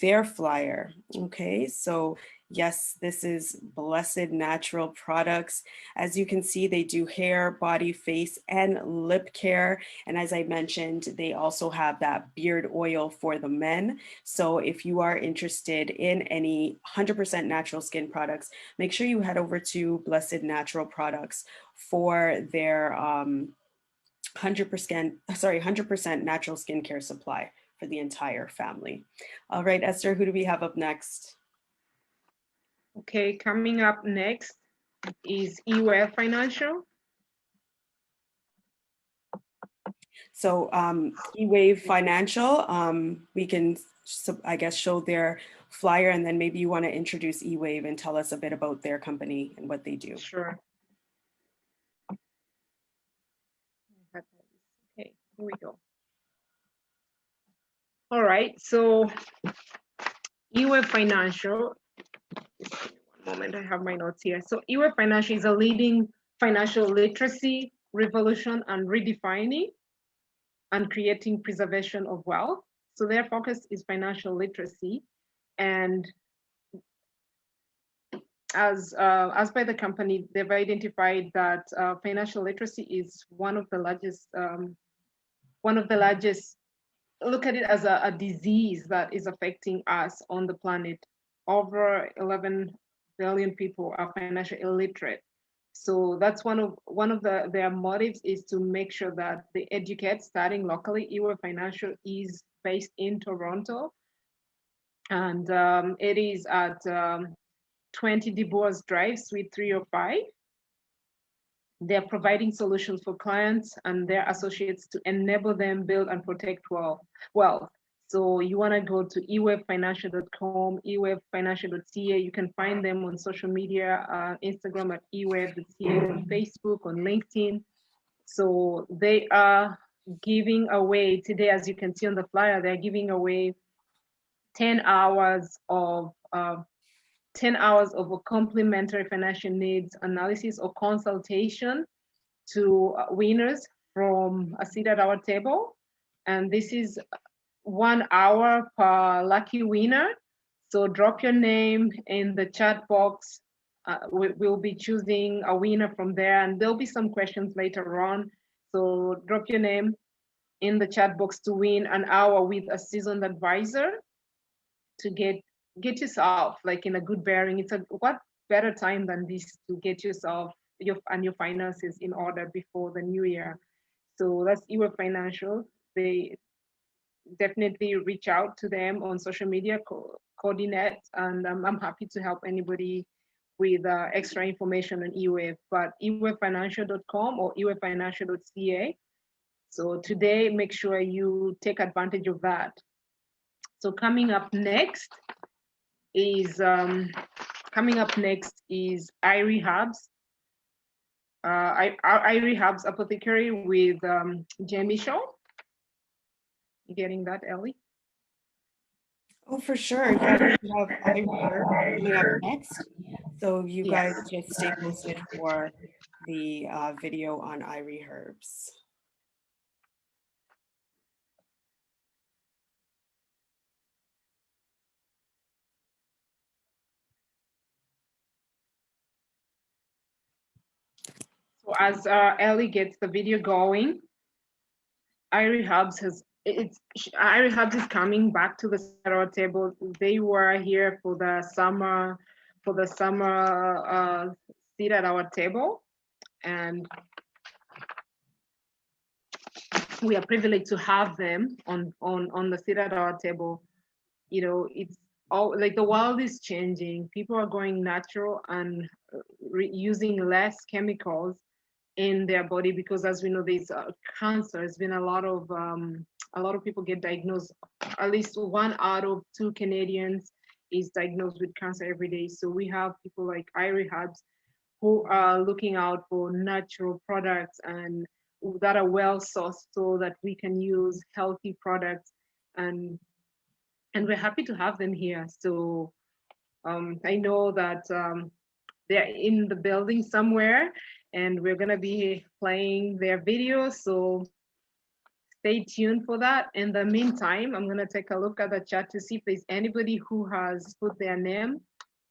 their flyer. Okay, so yes, this is Blessed Natural Products. As you can see, they do hair, body, face, and lip care. And as I mentioned, they also have that beard oil for the men. So if you are interested in any 100% natural skin products, make sure you head over to Blessed Natural Products for their 100% natural skincare supply for the entire family. All right, Esther, who do we have up next? Okay, coming up next is eWare Financial. So eWave Financial, we can, I guess, show their flyer, and then maybe you want to introduce eWave and tell us a bit about their company and what they do. Sure. Okay, here we go. All right, so eWave Financial, one moment, I have my notes here. So eWave Financial is a leading financial literacy revolution and redefining and creating preservation of wealth. So their focus is financial literacy, and as by the company, they've identified that financial literacy is one of the largest. Look at it as a disease that is affecting us on the planet. Over 11 billion people are financially illiterate. So that's one of their motives, is to make sure that they educate starting locally. eWare Financial is based in Toronto, and it is at 20 DuBois Drive, Suite 305. They're providing solutions for clients and their associates to enable them build and protect wealth. So you want to go to ewavefinancial.com, ewavefinancial.ca. You can find them on social media, Instagram at ewave.ca, on Facebook, on LinkedIn. So they are giving away today, as you can see on the flyer, they're giving away 10 hours of a complimentary financial needs analysis or consultation to winners from A Seat at Our Table. And this is 1 hour per lucky winner. So drop your name in the chat box. We'll be choosing a winner from there, and there'll be some questions later on. So drop your name in the chat box to win an hour with a seasoned advisor to get yourself like in a good bearing. It's what better time than this to get yourself your finances in order before the new year. So that's eWave Financial. They definitely reach out to them on social media, coordinate, and I'm happy to help anybody with extra information on eWave. But ewavefinancial.com or ewavefinancial.ca. So today, make sure you take advantage of that. So coming up next is iRehabs. iRehabs Apothecary with Jamie Shaw. You getting that, Ellie? Oh, for sure. Yeah, we have iReherb coming up next. So you guys Yes. just stay posted for the video on iReherbs. So as Ellie gets the video going, iRehabs is coming back to the center table. They were here for the summer seat at our table, and we are privileged to have them on the seat at our table. You know, it's all like the world is changing. People are going natural and using less chemicals in their body, because as we know, there's cancer. There's been a lot of people get diagnosed. At least 1 out of 2 Canadians is diagnosed with cancer every day. So we have people like iRehabs who are looking out for natural products and that are well sourced, so that we can use healthy products, and we're happy to have them here. So I know that they're in the building somewhere, and we're gonna be playing their videos. So stay tuned for that. In the meantime, I'm gonna take a look at the chat to see if there's anybody who has put their name.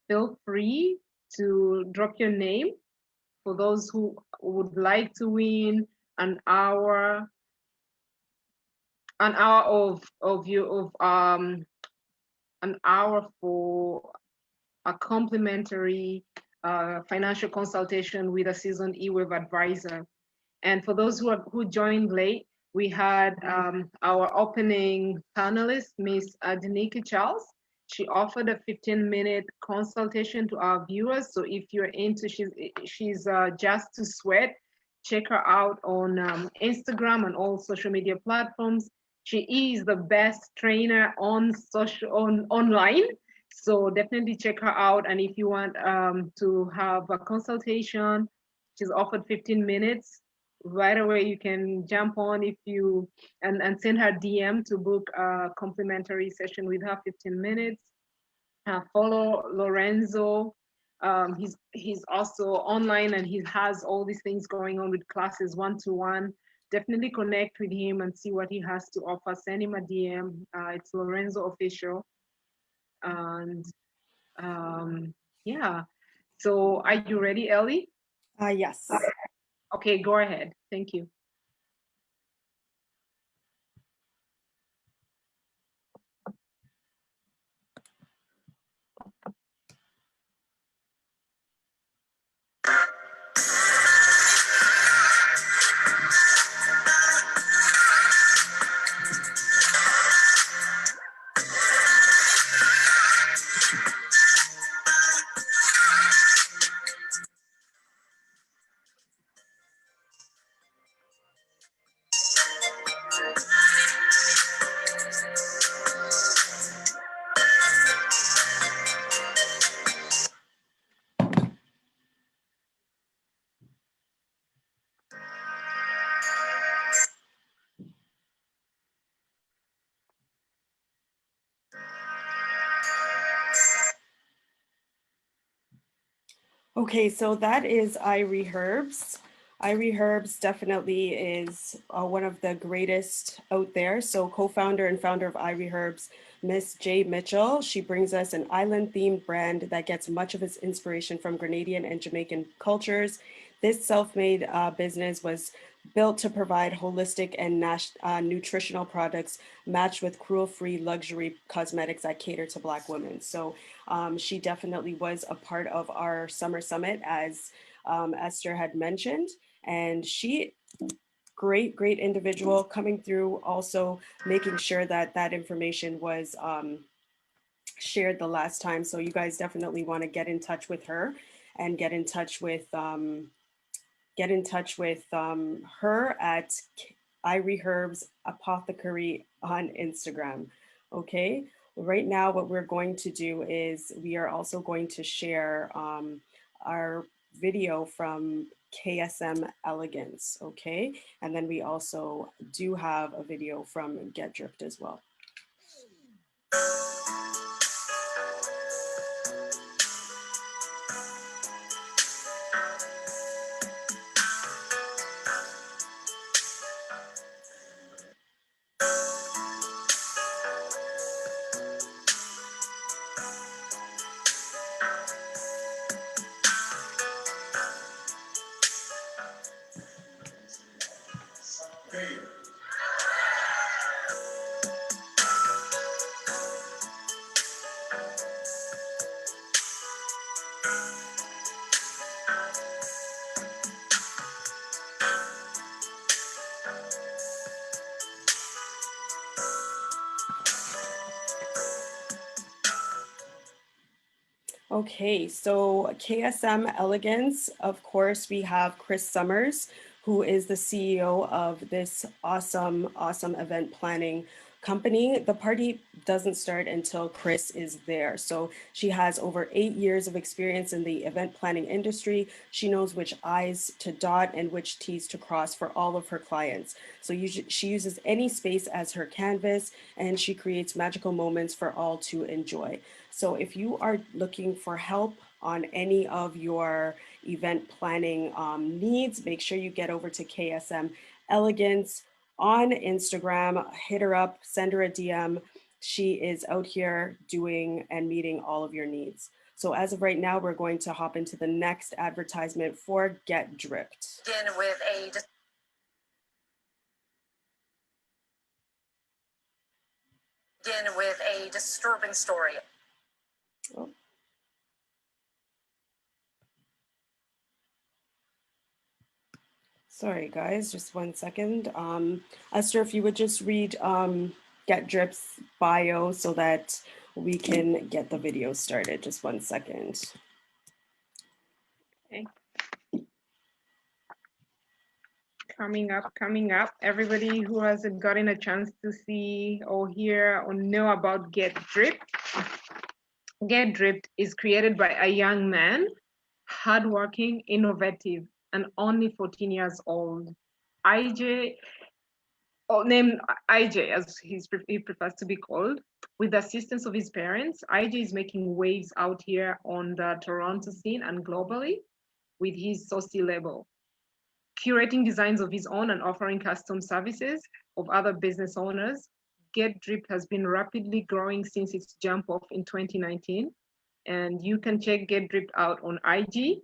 Feel free to drop your name for those who would like to win an hour of an hour for a complimentary financial consultation with a seasoned eWave advisor. And for those who joined late, we had our opening panelist, Miss Denike Charles. She offered a 15-minute consultation to our viewers. So if you're into, she's Just to Sweat, check her out on Instagram and all social media platforms. She is the best trainer online. So definitely check her out. And if you want to have a consultation, she's offered 15 minutes. Right away, you can jump on if you and send her DM to book a complimentary session with her, 15 minutes. Follow Lorenzo. He's also online, and he has all these things going on with classes 1-to-1. Definitely connect with him and see what he has to offer. Send him a DM. It's Lorenzo Official. And yeah. So are you ready, Ellie? Yes. Okay, go ahead. Thank you. Okay, so that is iReherbs. iReherbs definitely is one of the greatest out there. So co-founder and founder of iReherbs, Miss J. Mitchell, she brings us an island-themed brand that gets much of its inspiration from Grenadian and Jamaican cultures. This self-made business was built to provide holistic and nutritional products matched with cruel-free luxury cosmetics that cater to Black women. So she definitely was a part of our summer summit, as Esther had mentioned, and she great individual coming through, also making sure that that information was shared the last time. So you guys definitely want to get in touch with her and get in touch with her at iReherbs Apothecary on Instagram. Okay. Right now, what we're going to do is we are also going to share our video from KSM Elegance. Okay. And then we also do have a video from Get Dripped as well. Okay, so KSM Elegance, of course, we have Chris Summers, who is the CEO of this awesome event planning company. The party doesn't start until Chris is there. So she has over 8 years of experience in the event planning industry. She knows which I's to dot and which T's to cross for all of her clients. So she uses any space as her canvas, and she creates magical moments for all to enjoy. So if you are looking for help on any of your event planning needs, make sure you get over to KSM Elegance on Instagram. Hit her up, send her a DM. She is out here doing and meeting all of your needs. So as of right now, we're going to hop into the next advertisement for Get Dripped. Begin with a disturbing story. Oh. Sorry, guys, just 1 second. Esther, if you would just read Get Drip's bio so that we can get the video started. Just 1 second. Okay. Coming up, everybody who hasn't gotten a chance to see or hear or know about Get Dripped. Get Dripped is created by a young man, hardworking, innovative, and only 14 years old. IJ, named IJ as he prefers to be called. With the assistance of his parents, IJ is making waves out here on the Toronto scene and globally with his Saucy label, curating designs of his own and offering custom services of other business owners. Get Dripped has been rapidly growing since its jump off in 2019. And you can check Get Dripped out on IG.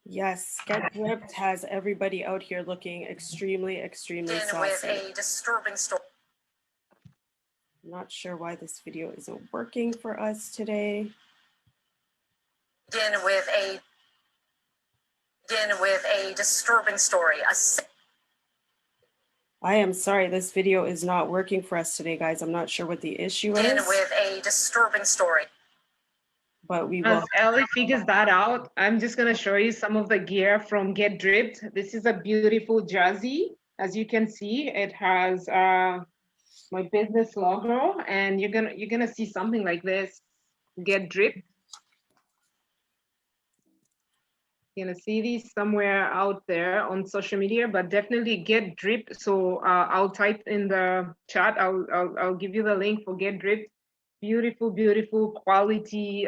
Yes, Get Dripped has everybody out here looking extremely saucy. With a disturbing story. I'm not sure why this video isn't working for us today. Begin with a disturbing story. I am sorry, this video is not working for us today, guys. I'm not sure what the issue Begin is. with a disturbing story. But we will. As Ellie figures that out, I'm just going to show you some of the gear from Get Dripped. This is a beautiful jersey. As you can see, it has my business logo, and you're gonna see something like this. Get Dripped. You're gonna see these somewhere out there on social media, but definitely Get Dripped. So I'll type in the chat. I'll give you the link for Get Dripped. Beautiful quality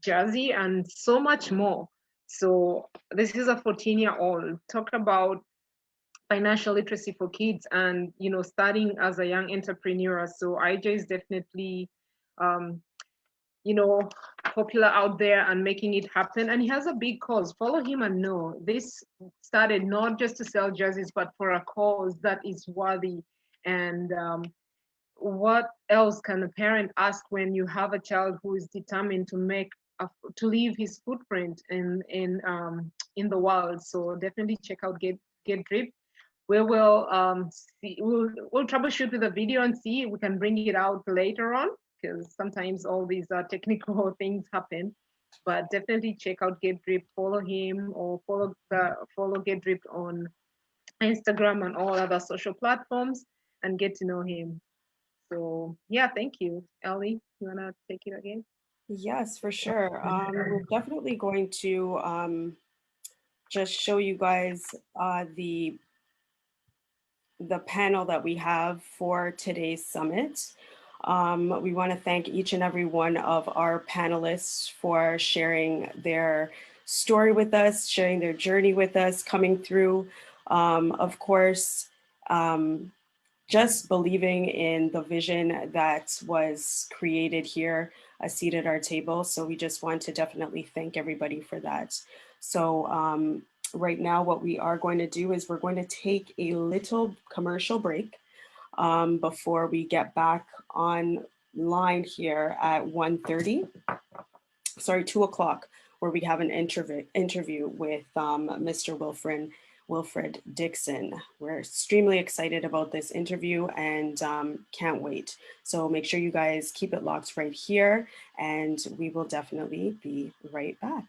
jersey and so much more. So this is a 14-year-old. Talk about financial literacy for kids and starting as a young entrepreneur. So IJ is definitely popular out there and making it happen. And he has a big cause. Follow him and know this started not just to sell jerseys, but for a cause that is worthy. And what else can a parent ask when you have a child who is determined to leave his footprint in the world? So definitely check out Get Drip. We will we'll troubleshoot with the video and see if we can bring it out later on, because sometimes all these technical things happen. But definitely check out Get Drip, follow him or follow Get Drip on Instagram and all other social platforms and get to know him. So yeah, thank you. Ellie, you wanna take it again? Yes, for sure. We're definitely going to just show you guys the panel that we have for today's summit. We want to thank each and every one of our panelists for sharing their story with us, sharing their journey with us, coming through. Of course, just believing in the vision that was created here, a seat at our table. So we just want to definitely thank everybody for that. So right now, what we are going to do is we're going to take a little commercial break before we get back online here at 1:30. Sorry, 2 o'clock, where we have an interview with Mr. Wilfred Dixon. We're extremely excited about this interview and can't wait. So make sure you guys keep it locked right here, and we will definitely be right back.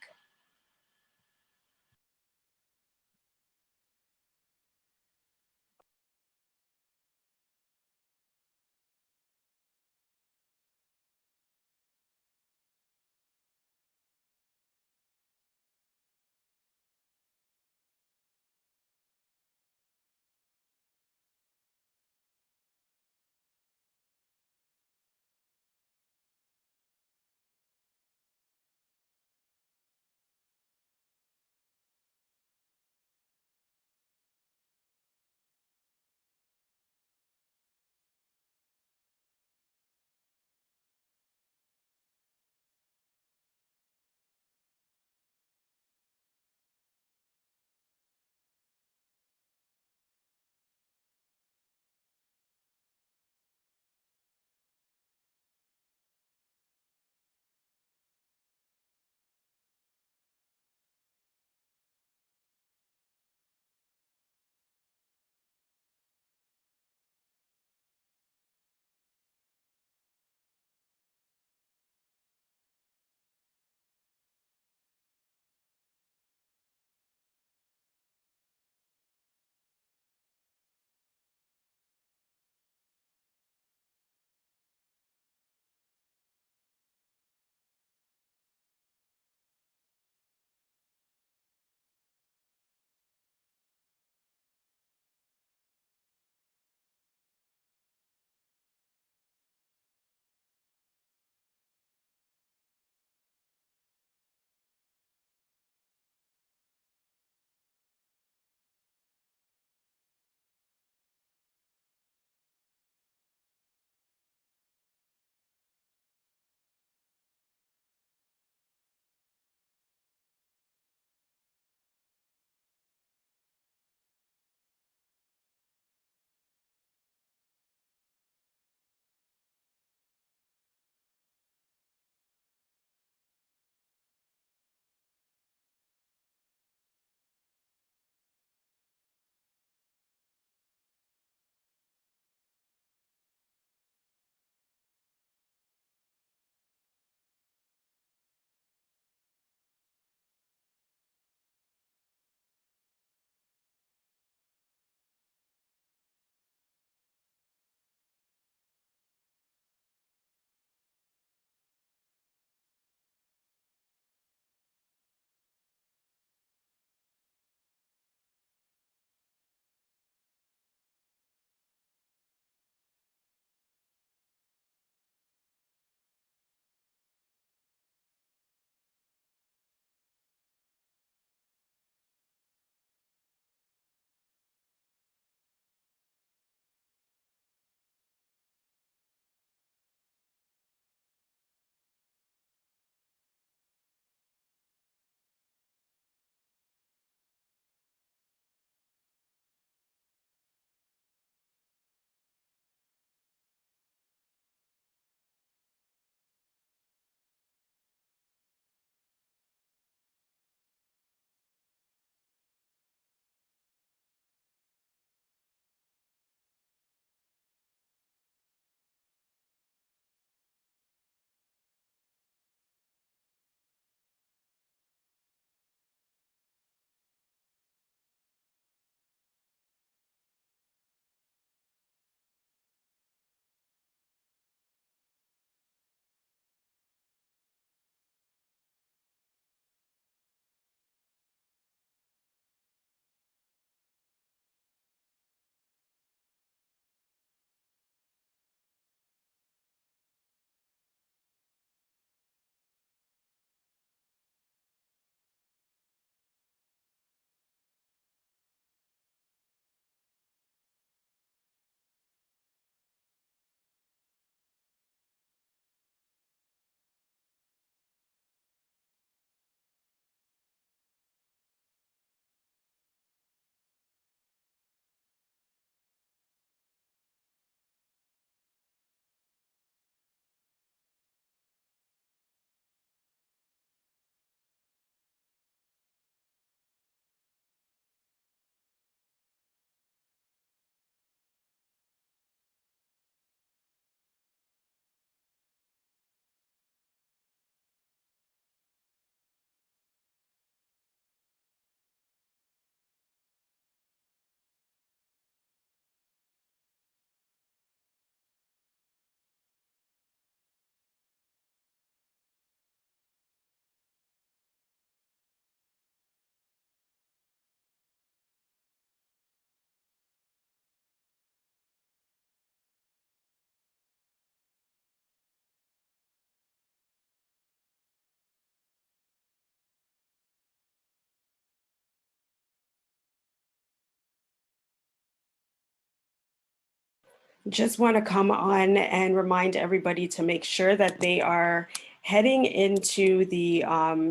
Just want to come on and remind everybody to make sure that they are heading into the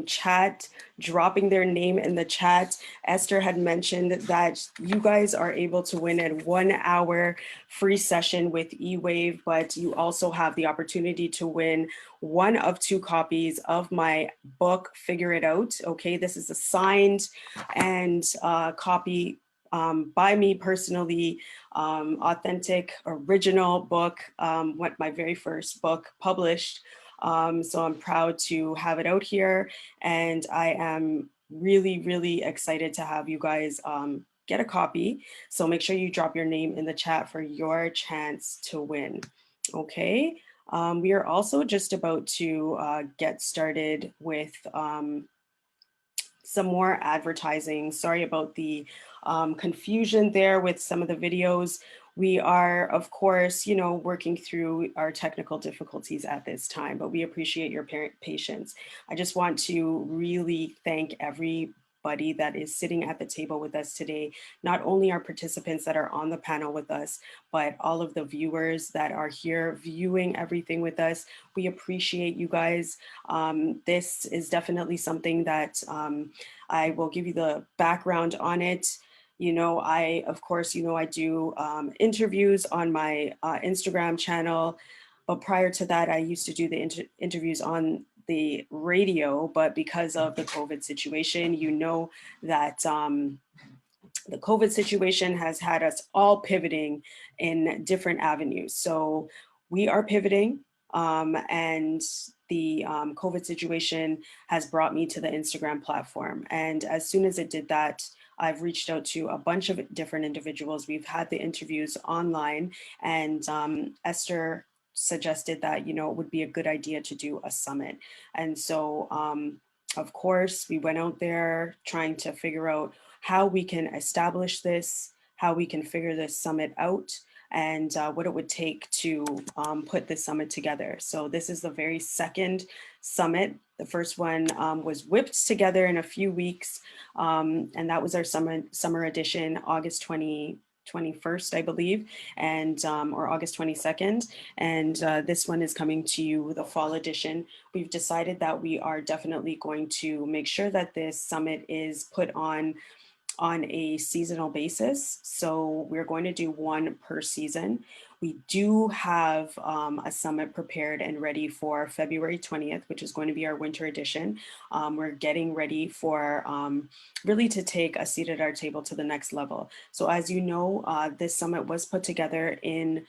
chat, dropping their name in the chat. Esther had mentioned that you guys are able to win a 1 hour free session with eWave, but you also have the opportunity to win one of 2 copies of my book, Figure It Out. Okay, this is a signed and copy by me personally, authentic, original book, what my very first book published. So I'm proud to have it out here, and I am really, really excited to have you guys get a copy. So make sure you drop your name in the chat for your chance to win. Okay. We are also just about to get started with some more advertising. Sorry about the confusion there with some of the videos. We are, of course, working through our technical difficulties at this time, but we appreciate your patience. I just want to really thank everybody that is sitting at the table with us today, not only our participants that are on the panel with us, but all of the viewers that are here viewing everything with us. We appreciate you guys. This is definitely something that I will give you the background on it. Of course, I do interviews on my Instagram channel, but prior to that, I used to do the interviews on the radio, but because of the COVID situation, that the COVID situation has had us all pivoting in different avenues. So we are pivoting, and the COVID situation has brought me to the Instagram platform. And as soon as it did that, I've reached out to a bunch of different individuals. We've had the interviews online, and Esther suggested that, it would be a good idea to do a summit. And so, of course, we went out there trying to figure out how we can establish this, how we can figure this summit out, and what it would take to put this summit together. So this is the very second summit. The first one was whipped together in a few weeks, and that was our summer edition, August 21st, I believe, and or August 22nd. And this one is coming to you, the fall edition. We've decided that we are definitely going to make sure that this summit is put on a seasonal basis. So we're going to do one per season. We do have a summit prepared and ready for February 20th, which is going to be our winter edition. We're getting ready for really to take a seat at our table to the next level. So as you know, this summit was put together in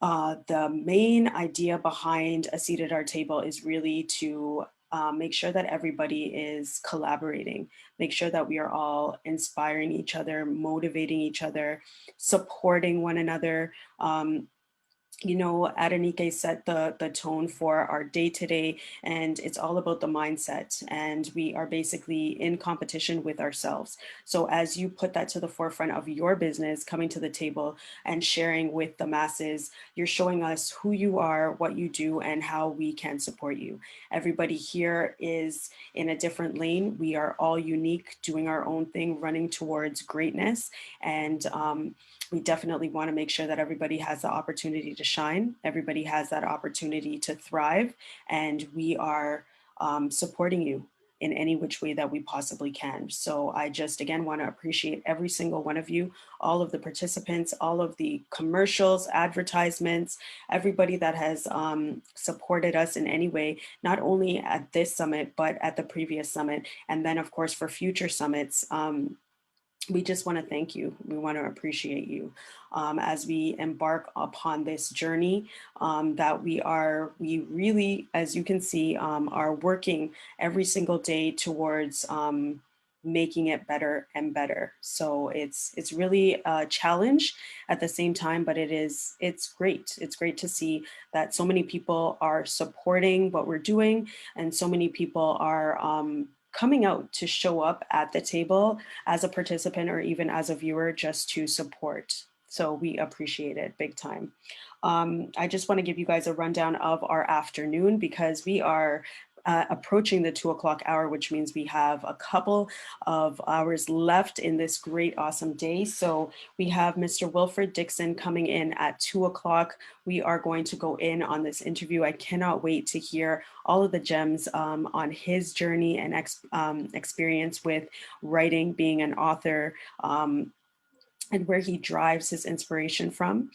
the main idea behind a seat at our table is really to make sure that everybody is collaborating, make sure that we are all inspiring each other, motivating each other, supporting one another. Adenike set the tone for our day to day, and it's all about the mindset. And we are basically in competition with ourselves. So as you put that to the forefront of your business, coming to the table and sharing with the masses, you're showing us who you are, what you do, and how we can support you. Everybody here is in a different lane. We are all unique, doing our own thing, running towards greatness. And we definitely want to make sure that everybody has the opportunity to shine. Everybody has that opportunity to thrive. And we are supporting you in any which way that we possibly can. So I just, again, want to appreciate every single one of you, all of the participants, all of the commercials, advertisements, everybody that has supported us in any way, not only at this summit, but at the previous summit. And then, of course, for future summits, we just want to thank you. We want to appreciate you as we embark upon this journey that we really, as you can see, are working every single day towards making it better and better. So it's really a challenge at the same time, but it's great. It's great to see that so many people are supporting what we're doing, and so many people are coming out to show up at the table as a participant or even as a viewer just to support. So we appreciate it big time. I just want to give you guys a rundown of our afternoon because we are approaching the 2 o'clock hour, which means we have a couple of hours left in this great, awesome day. So we have Mr. Wilfred Dixon coming in at 2 o'clock. We are going to go in on this interview. I cannot wait to hear all of the gems on his journey and experience with writing, being an author, and where he drives his inspiration from.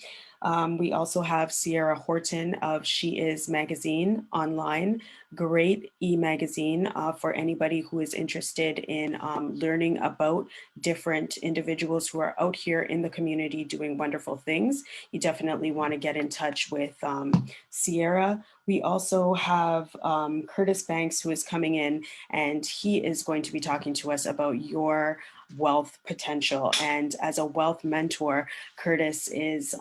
We also have Sierra Horton of She Is Magazine online, great e-magazine for anybody who is interested in learning about different individuals who are out here in the community doing wonderful things. You definitely want to get in touch with Sierra. We also have Curtis Banks, who is coming in, and he is going to be talking to us about your wealth potential. And as a wealth mentor, Curtis is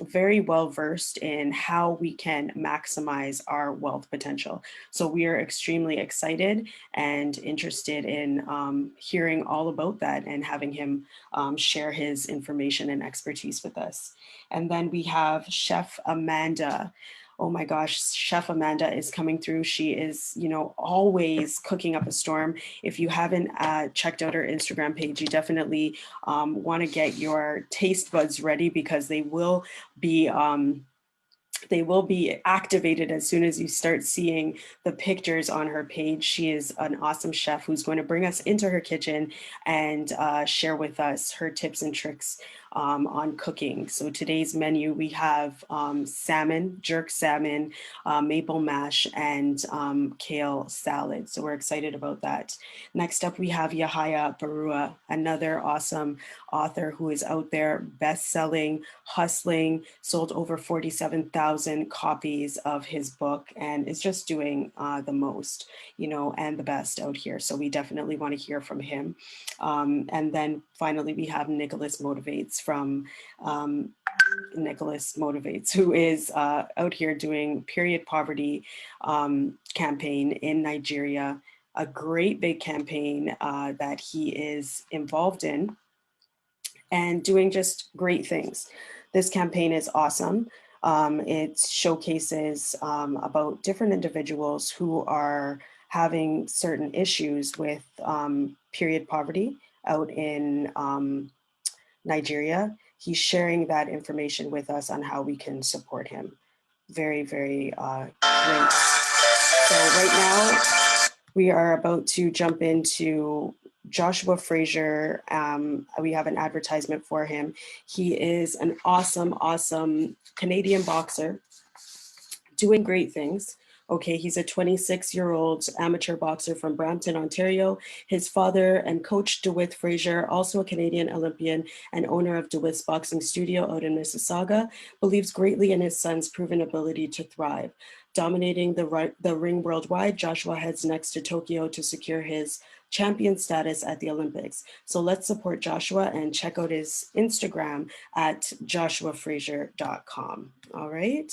very well versed in how we can maximize our wealth potential. So we are extremely excited and interested in hearing all about that and having him share his information and expertise with us. And then we have Chef Amanda. Oh my gosh, Chef Amanda is coming through. She is, always cooking up a storm. If you haven't checked out her Instagram page, you definitely want to get your taste buds ready, because they will be activated as soon as you start seeing the pictures on her page. She is an awesome chef who's going to bring us into her kitchen and share with us her tips and tricks on cooking. So today's menu, we have salmon, jerk salmon, maple mash, and kale salad. So we're excited about that. Next up, we have Yahaya Barua, another awesome author who is out there best-selling, hustling, sold over 47,000 copies of his book, and is just doing the most, and the best out here. So we definitely want to hear from him. And then finally, we have Nicholas Motivates from Nicholas Motivates, who is out here doing period poverty campaign in Nigeria, a great big campaign that he is involved in and doing just great things. This campaign is awesome. It showcases about different individuals who are having certain issues with period poverty out in Nigeria. He's sharing that information with us on how we can support him. Very, very great. So right now, we are about to jump into Joshua Frazier. We have an advertisement for him. He is an awesome, awesome Canadian boxer doing great things. Okay, he's a 26-year-old amateur boxer from Brampton, Ontario. His father and coach DeWitt Frazier, also a Canadian Olympian and owner of DeWitt's Boxing Studio out in Mississauga, believes greatly in his son's proven ability to thrive. Dominating the ring worldwide, Joshua heads next to Tokyo to secure his champion status at the Olympics. So let's support Joshua and check out his Instagram at joshuafrazier.com. All right.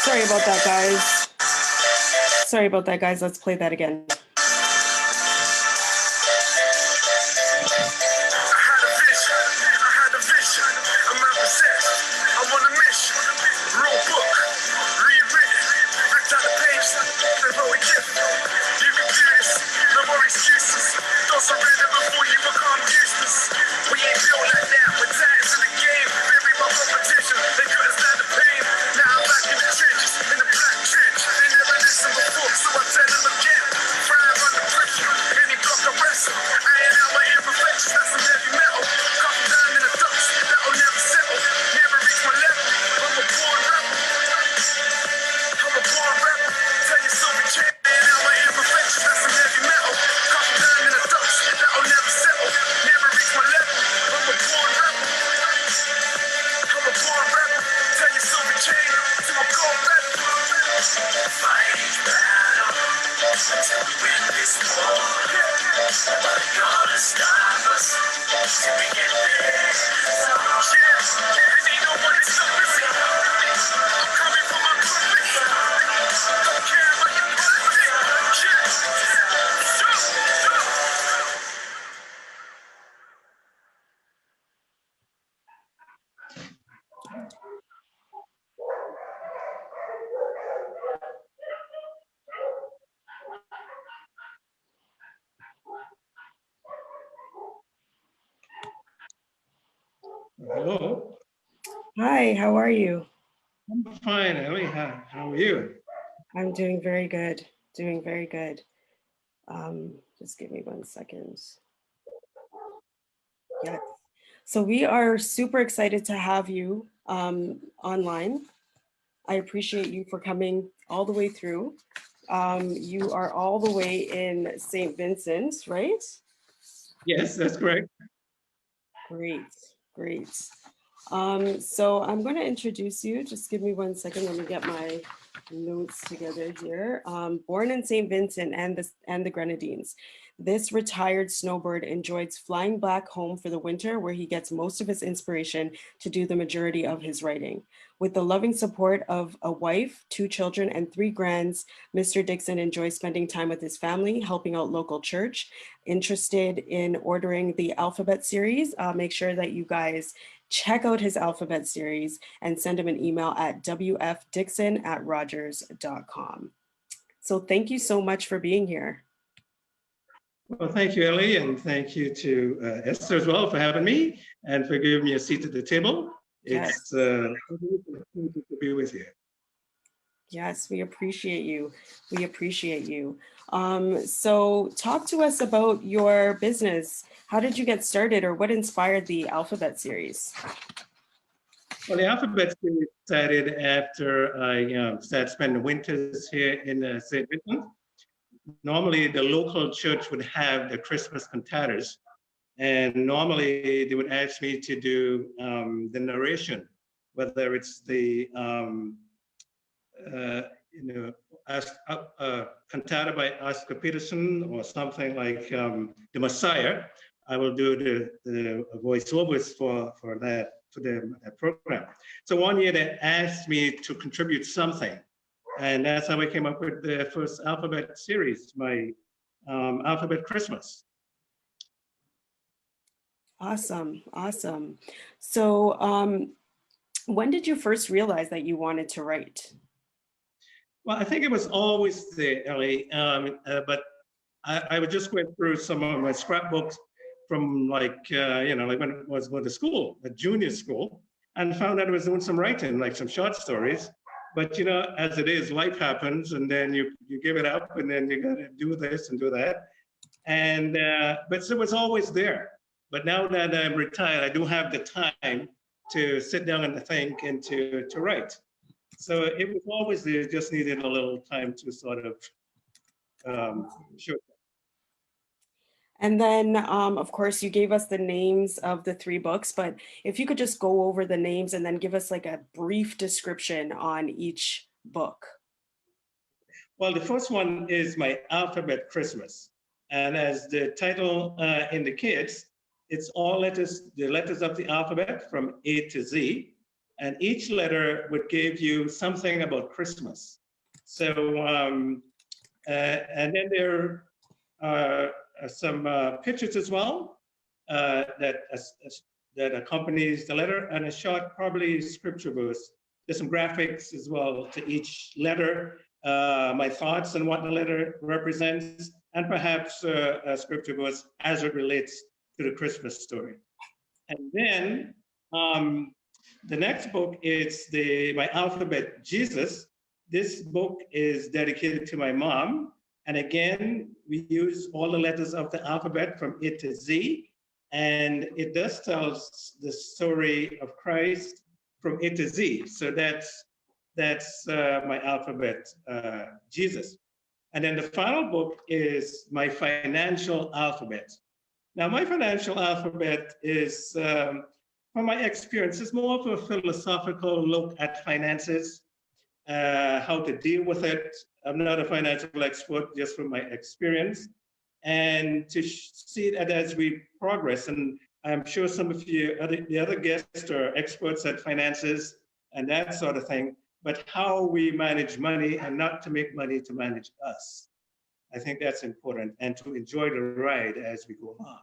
Sorry about that, guys. Sorry about that, guys. Let's play that again. Hello. Hi, how are you? I'm fine, Ellie. How are you? I'm doing very good. Doing very good. Just give me 1 second. Yes. So we are super excited to have you online. I appreciate you for coming all the way through. You are all the way in St. Vincent, right? Yes, that's correct. Great, great. So I'm going to introduce you. Just give me 1 second. Let me get my notes together here. Born in St. Vincent and the Grenadines, this retired snowbird enjoys flying back home for the winter, where he gets most of his inspiration to do the majority of his writing. With the loving support of a wife, 2 children, and 3 grands, Mr. Dixon enjoys spending time with his family, helping out local church. Interested in ordering the alphabet series, make sure that you guys check out his alphabet series and send him an email at wfdixon@rogers.com. So thank you so much for being here. Well, thank you, Ellie, and thank you to Esther as well for having me and for giving me a seat at the table. Yes. It's a pleasure to be with you. Yes, we appreciate you. We appreciate you. So talk to us about your business. How did you get started, or what inspired the alphabet series? Well, the alphabet series started after I started spending winters here in St. Vincent. Normally, the local church would have the Christmas cantatas, and normally they would ask me to do the narration, whether it's the you know, cantata by Oscar Peterson or something like The Messiah. I will do the voiceovers for that program. So one year they asked me to contribute something, and that's how I came up with the first alphabet series, my Alphabet Christmas. Awesome, awesome. So when did you first realize that you wanted to write? Well, I think it was always there, Ellie, but I would just went through some of my scrapbooks from like, like when I was going to school, a junior school, and found out I was doing some writing, like some short stories. But, as it is, life happens, and then you give it up, and then you got to do this and do that. And, but it was always there. But now that I'm retired, I do have the time to sit down and think and to write. So it was always there, just needed a little time to sort of show. And then, of course, you gave us the names of the 3 books, but if you could just go over the names and then give us like a brief description on each book. Well, the first one is my Alphabet Christmas. And as the title indicates, it's all letters, the letters of the alphabet from A to Z. And each letter would give you something about Christmas. So, and then there are some pictures as well that accompanies the letter, and a short, probably scripture verse. There's some graphics as well to each letter, my thoughts on what the letter represents, and perhaps a scripture verse as it relates to the Christmas story. And then the next book is my Alphabet Jesus. This book is dedicated to my mom. And again, we use all the letters of the alphabet from A to Z. And it does tell the story of Christ from A to Z. So that's my Alphabet Jesus. And then the final book is my Financial Alphabet. Now, my Financial Alphabet is, from my experience, it's more of a philosophical look at finances, how to deal with it, I'm not a financial expert, just from my experience, and to see that as we progress. And I'm sure some of you, the other guests, are experts at finances and that sort of thing. But how we manage money, and not to make money to manage us. I think that's important, and to enjoy the ride as we go on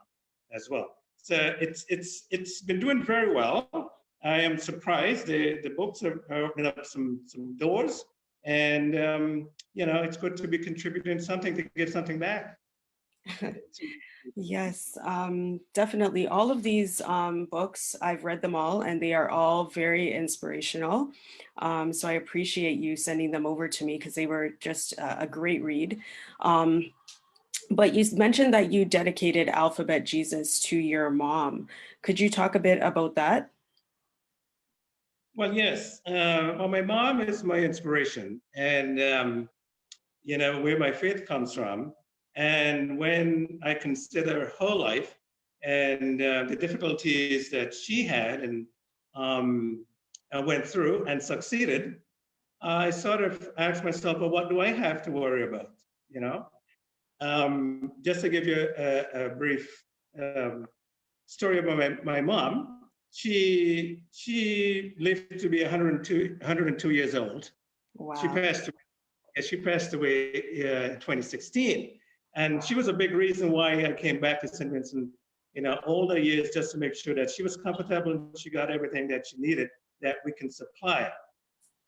as well. So it's been doing very well. I am surprised. The books are opening up some doors, and you know, it's good to be contributing something to give something back. Yes, definitely. All of these books, I've read them all, and they are all very inspirational. So I appreciate you sending them over to me because they were just a great read. But you mentioned that you dedicated Alphabet Jesus to your mom. Could you talk a bit about that? Well, yes. Well, my mom is my inspiration, and you know, where my faith comes from. And when I consider her life and the difficulties that she had and went through and succeeded, I sort of asked myself, well, what do I have to worry about? You know, just to give you a brief story about my mom. She lived to be 102 years old. She Wow. passed away. She passed away in 2016, and she was a big reason why I came back to St. Vincent, you know, all the years, just to make sure that she was comfortable and she got everything that she needed that we can supply.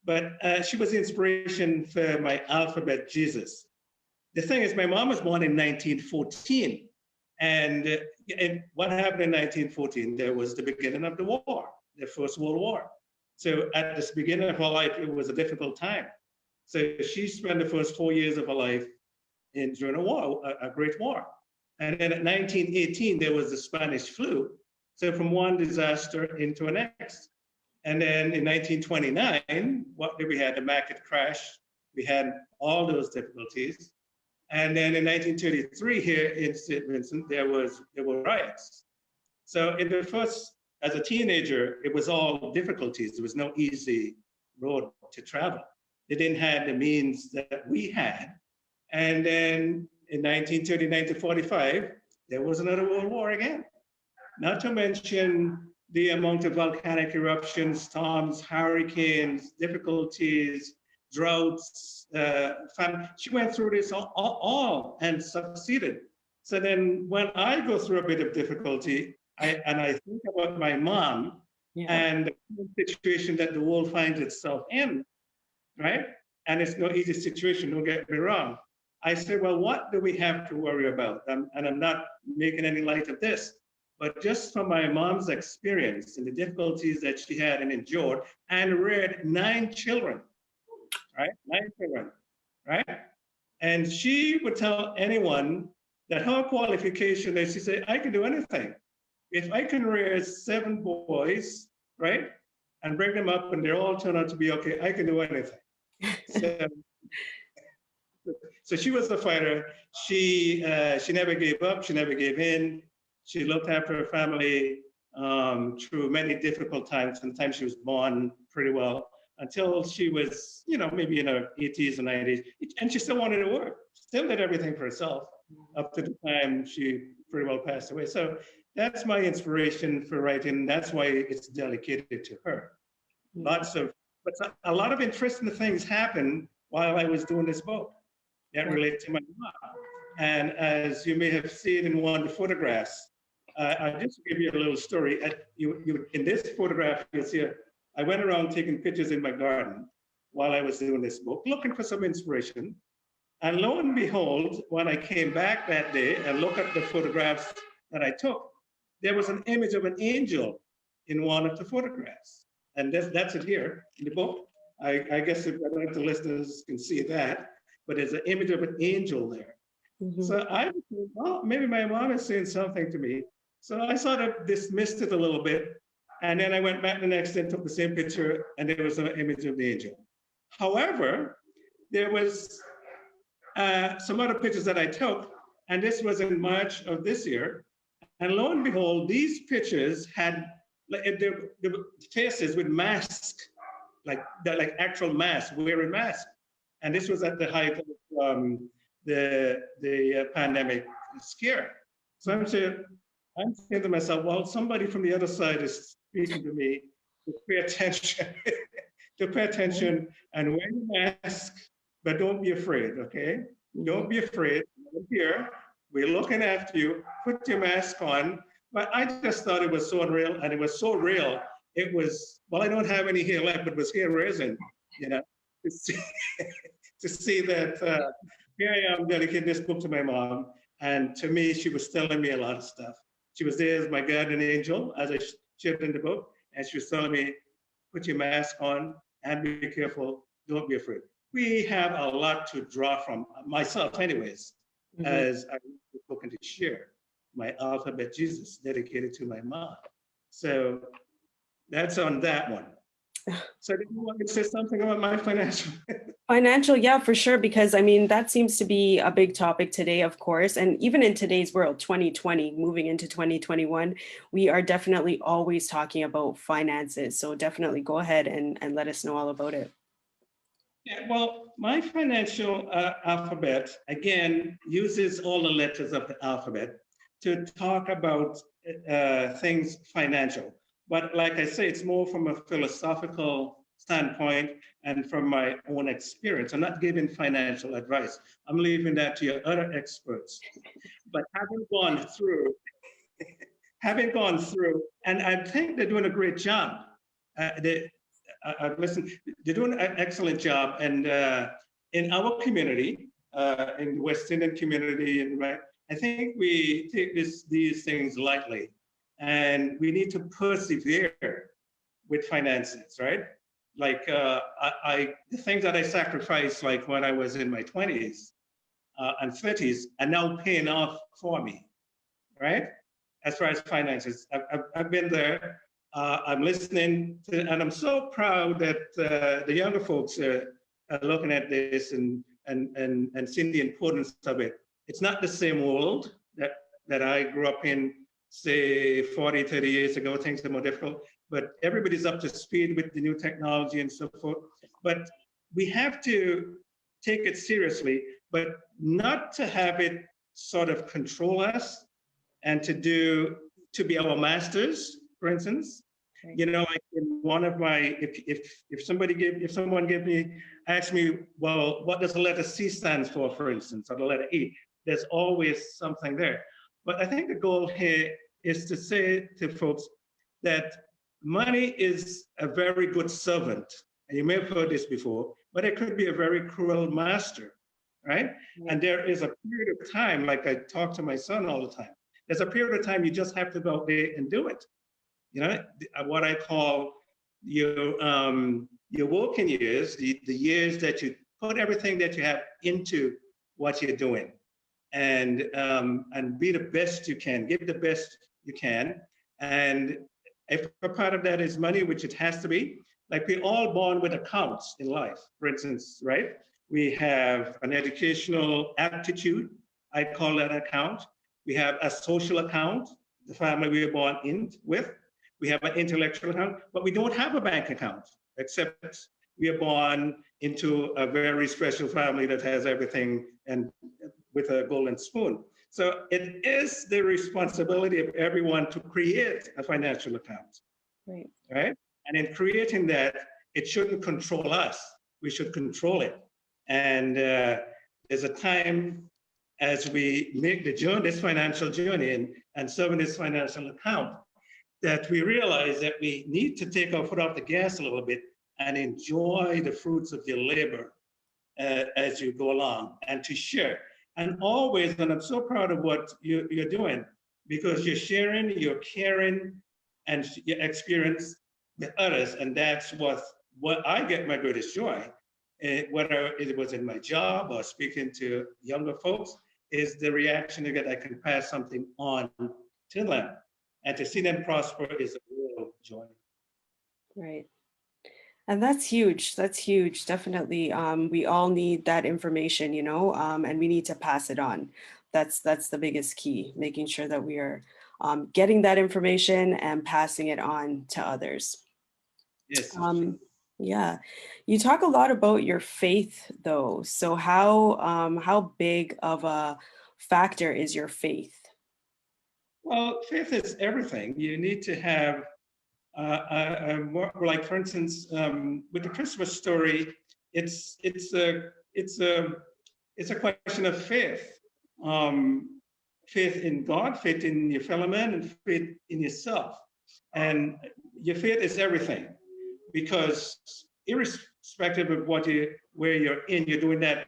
But she was the inspiration for my Alphabet Jesus. The thing is, my mom was born in 1914. And what happened in 1914? There was the beginning of the war, the First World War. So at the beginning of her life, it was a difficult time. So she spent the first 4 years of her life during a war, a great war. And then at 1918, there was the Spanish flu. So from one disaster into the next. And then in 1929, what did we have? The market crash. We had all those difficulties. And then in 1933, here in St. Vincent, there were riots. So in the first, as a teenager, it was all difficulties. There was no easy road to travel. They didn't have the means that we had. And then in 1939 to 45, there was another world war again. Not to mention the amount of volcanic eruptions, storms, hurricanes, difficulties, droughts, she went through this all and succeeded. So then when I go through a bit of difficulty, I think about my mom and the situation that the world finds itself in, right? And it's no easy situation, don't get me wrong. I say, well, what do we have to worry about? And I'm not making any light of this, but just from my mom's experience and the difficulties that she had and endured, and reared 9 children, right? 9 children, right? And she would tell anyone that her qualification is, she said, I can do anything. If I can rear 7 boys, right, and bring them up and they all turn out to be okay, I can do anything. So she was a fighter. She never gave up. She never gave in. She looked after her family through many difficult times. Sometimes she was born pretty well until she was, you know, maybe in her 80s and 90s. And she still wanted to work. Still did everything for herself up to the time she pretty well passed away. So that's my inspiration for writing. That's why it's dedicated to her. But a lot of interesting things happened while I was doing this book that relate to my mom. And as you may have seen in one of the photographs, I'll just give you a little story. In this photograph, you'll see I went around taking pictures in my garden while I was doing this book, looking for some inspiration. And lo and behold, when I came back that day and looked at the photographs that I took, there was an image of an angel in one of the photographs. And that's it here in the book. I guess if the listeners can see that, but there's an image of an angel there. Mm-hmm. So I was thinking, well, maybe my mom is saying something to me. So I sort of dismissed it a little bit. And then I went back the next day and took the same picture, and there was an image of the angel. However, there was some other pictures that I took, and this was in March of this year. And lo and behold, these pictures had the faces with masks, like actual masks, wearing masks. And this was at the height of the pandemic scare. So I'm saying to myself, well, somebody from the other side is speaking to me to pay attention, to pay attention and wear your mask, but don't be afraid, okay? Don't be afraid. We're here. We're looking after you. Put your mask on. But I just thought it was so unreal, and it was so real. It was, well, I don't have any hair left, but it was hair raising, you know, to see, to see that here I am dedicating this book to my mom. And to me, she was telling me a lot of stuff. She was there as my guardian angel, as I shared in the book. And she was telling me, put your mask on and be careful. Don't be afraid. We have a lot to draw from, myself anyways, as I was looking to share my alphabet Jesus dedicated to my mom. So that's on that one. So did you want me to say something about my financial? Financial, yeah, for sure. Because I mean, that seems to be a big topic today, of course. And even in today's world, 2020, moving into 2021, we are definitely always talking about finances. So definitely go ahead and let us know all about it. Yeah, well, my financial alphabet, again, uses all the letters of the alphabet to talk about things financial. But like I say, it's more from a philosophical standpoint and from my own experience. I'm not giving financial advice. I'm leaving that to your other experts. But having gone through, and I think they're doing a great job. I've listened, they're doing an excellent job. And in our community, in the West Indian community, and right, I think we take these things lightly, and we need to persevere with finances, right? Like the things that I sacrificed, like when I was in my 20s and 30s, are now paying off for me, right? As far as finances, I've been there. I'm listening to, and I'm so proud that the younger folks are looking at this and seeing the importance of it. It's not the same world that I grew up in, say 40, 30 years ago. Things are more difficult, but everybody's up to speed with the new technology and so forth. But we have to take it seriously, but not to have it sort of control us and to be our masters, for instance. You know, like in one of my, if someone asked me, well, what does the letter C stands for instance, or the letter E? There's always something there. But I think the goal here is to say to folks that money is a very good servant. And you may have heard this before, but it could be a very cruel master, right? And there is a period of time, like I talk to my son all the time, there's a period of time you just have to go out there and do it. You know, what I call your working years, the years that you put everything that you have into what you're doing, and be the best you can, give the best you can. And if a part of that is money, which it has to be, like we're all born with accounts in life, for instance, right? We have an educational aptitude, I call that account. We have a social account, the family we were born in with. We have an intellectual account, but we don't have a bank account, except we are born into a very special family that has everything and with a golden spoon. So it is the responsibility of everyone to create a financial account, right? And in creating that, it shouldn't control us. We should control it. And there's a time as we make the journey, this financial journey, and serving this financial account, that we realize that we need to take our foot off the gas a little bit and enjoy the fruits of your labor as you go along, and to share. And always, and I'm so proud of what you're doing, because you're sharing, you're caring, and your experience with others. And that's what I get my greatest joy, whether it was in my job or speaking to younger folks, is the reaction to get I can pass something on to them. And to see them prosper is a real joy. Right. And that's huge. That's huge. Definitely. We all need that information, you know, and we need to pass it on. That's the biggest key, making sure that we are getting that information and passing it on to others. Yes. Yeah. You talk a lot about your faith though. So how big of a factor is your faith? Well, faith is everything. You need to have more, like for instance, with the Christmas story, it's a question of faith. Um, Faith in God, faith in your fellow man, and faith in yourself. And your faith is everything, because irrespective of where you're in, you're doing that.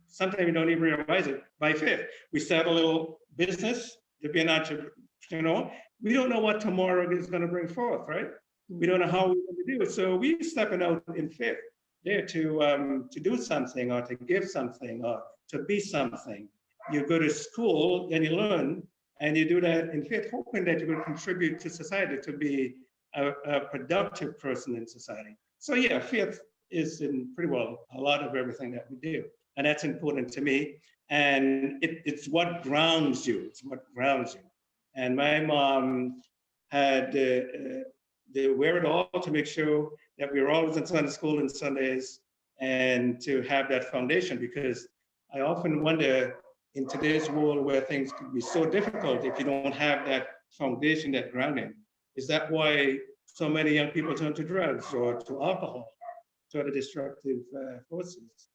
Sometimes you don't even realize it by faith. We start a little business to be an entrepreneur. We don't know what tomorrow is going to bring forth, right? We don't know how we're going to do it. So we're stepping out in faith there to do something, or to give something, or to be something. You go to school and you learn, and you do that in faith, hoping that you're going to contribute to society, to be a productive person in society. So yeah, faith is in pretty well a lot of everything that we do, and that's important to me. And it's what grounds you. It's what grounds you. And my mom had the wherewithal to make sure that we were always in Sunday school and Sundays, and to have that foundation, because I often wonder, in today's world where things can be so difficult, if you don't have that foundation, that grounding. Is that why so many young people turn to drugs or to alcohol, to other destructive forces?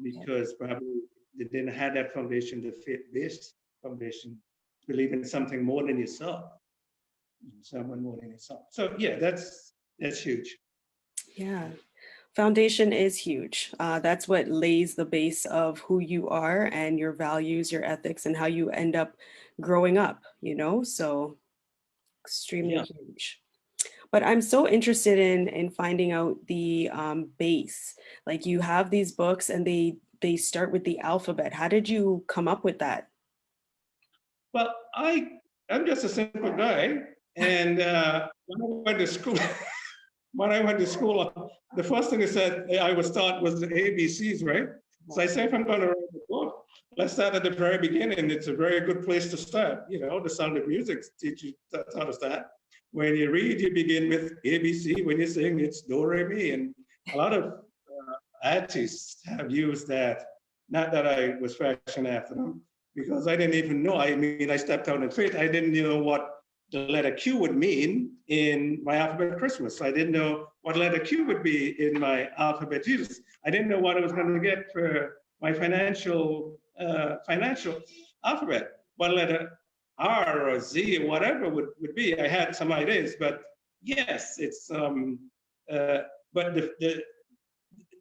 Because probably they didn't have that foundation, the faith-based foundation, believe in something more than yourself, someone more than yourself. So yeah, that's huge. Yeah. Foundation is huge. That's what lays the base of who you are and your values, your ethics, and how you end up growing up, you know? So extremely Yeah. huge. But I'm so interested in finding out the base. Like you have these books and they start with the alphabet. How did you come up with that? Well, I'm just a simple guy, and when I went to school, the first thing I said I was taught was the ABCs, right? So I say, if I'm going to write a book, let's start at the very beginning. It's a very good place to start. You know, the Sound of Music teaches how to start. When you read, you begin with ABC. When you sing, it's do, re, mi. And a lot of artists have used that. Not that I was fashioned after them, because I didn't even know. I mean, I stepped out in faith. I didn't know what the letter Q would mean in my alphabet Christmas. I didn't know what letter Q would be in my alphabet Jesus. I didn't know what I was going to get for my financial alphabet. What letter R or Z or whatever would be. I had some ideas, but yes, it's but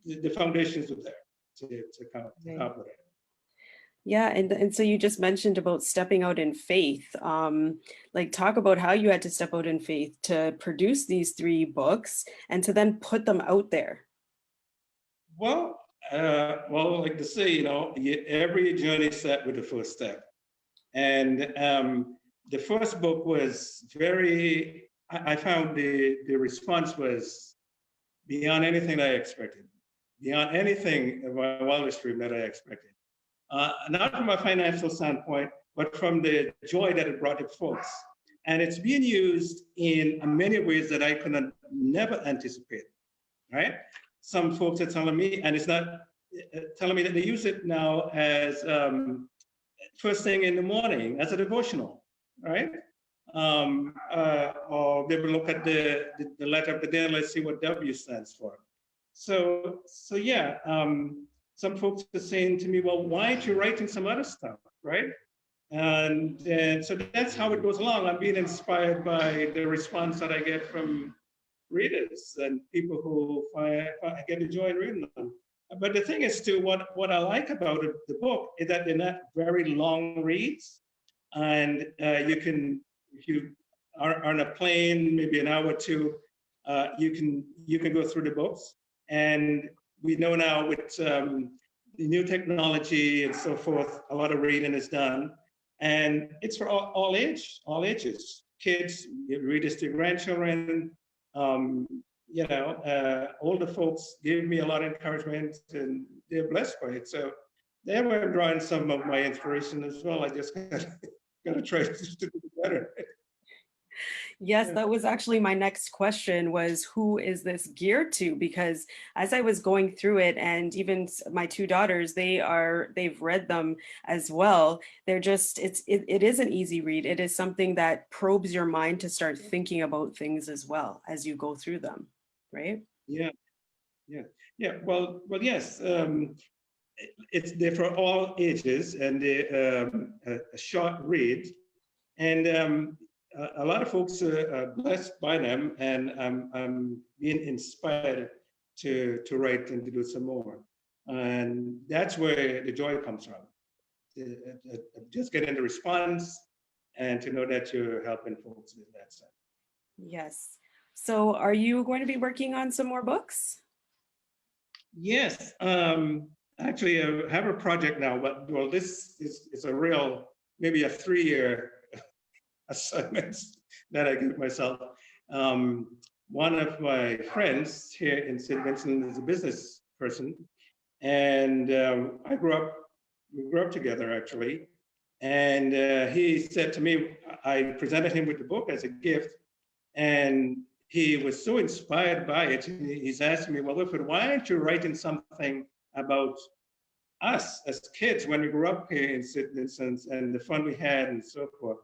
the foundations were there to come with it. Yeah, and so you just mentioned about stepping out in faith. Like talk about how you had to step out in faith to produce these three books and to then put them out there. Well, like to say, you know, every journey set with the first step. And the first book was I found the response was beyond anything I expected, beyond anything of my wildest dream that I expected. Not from a financial standpoint, but from the joy that it brought to folks. And it's being used in many ways that I could never anticipate, right? Some folks are telling me, and it's not telling me that they use it now as first thing in the morning as a devotional, right? Or they will look at the letter of the day and let's see what W stands for. So yeah, some folks are saying to me, well, why aren't you writing some other stuff, right? And so that's how it goes along. I'm being inspired by the response that I get from readers and people who get to joy in reading them. But the thing is, too, what I like about the book is that they're not very long reads, and you can, if you are on a plane, maybe an hour or two, you can go through the books. And we know now with the new technology and so forth, a lot of reading is done, and it's for all ages. Kids, you read this to grandchildren. Older folks give me a lot of encouragement, and they're blessed by it. So there I'm drawing some of my inspiration as well. I just gotta try to do better. Yes, Yeah. that was actually my next question was who is this geared to? Because as I was going through it and even my two daughters, they've read them as well. They're just it is an easy read. It is something that probes your mind to start thinking about things as well as you go through them, right? Yeah, yeah, yeah. Well, yes. It's they're for all ages, and they're a short read, and a lot of folks are blessed by them, and I'm being inspired to write and to do some more, and that's where the joy comes from. Just getting the response, and to know that you're helping folks with that stuff. Yes. So are you going to be working on some more books? Yes, actually, I have a project now, but well, this is a real, maybe a 3-year assignment that I give myself. One of my friends here in St. Vincent is a business person, and we grew up together actually. And he said to me, I presented him with the book as a gift, and he was so inspired by it. He's asking me, well, Wilfred, why aren't you writing something about us as kids when we grew up here in St. Vincent and the fun we had and so forth?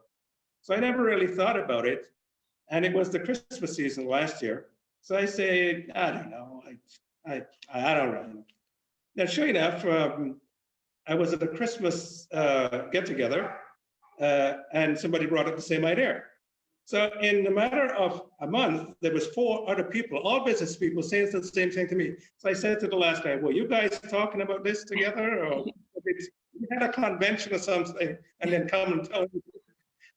So I never really thought about it. And it was the Christmas season last year. So I say, I don't know. I don't know. Now, sure enough, I was at a Christmas get together, and somebody brought up the same idea. So in a matter of a month, there was 4 other people, all business people, saying the same thing to me. So I said to the last guy, well, you guys talking about this together? Or we had a convention or something, and then come and tell me.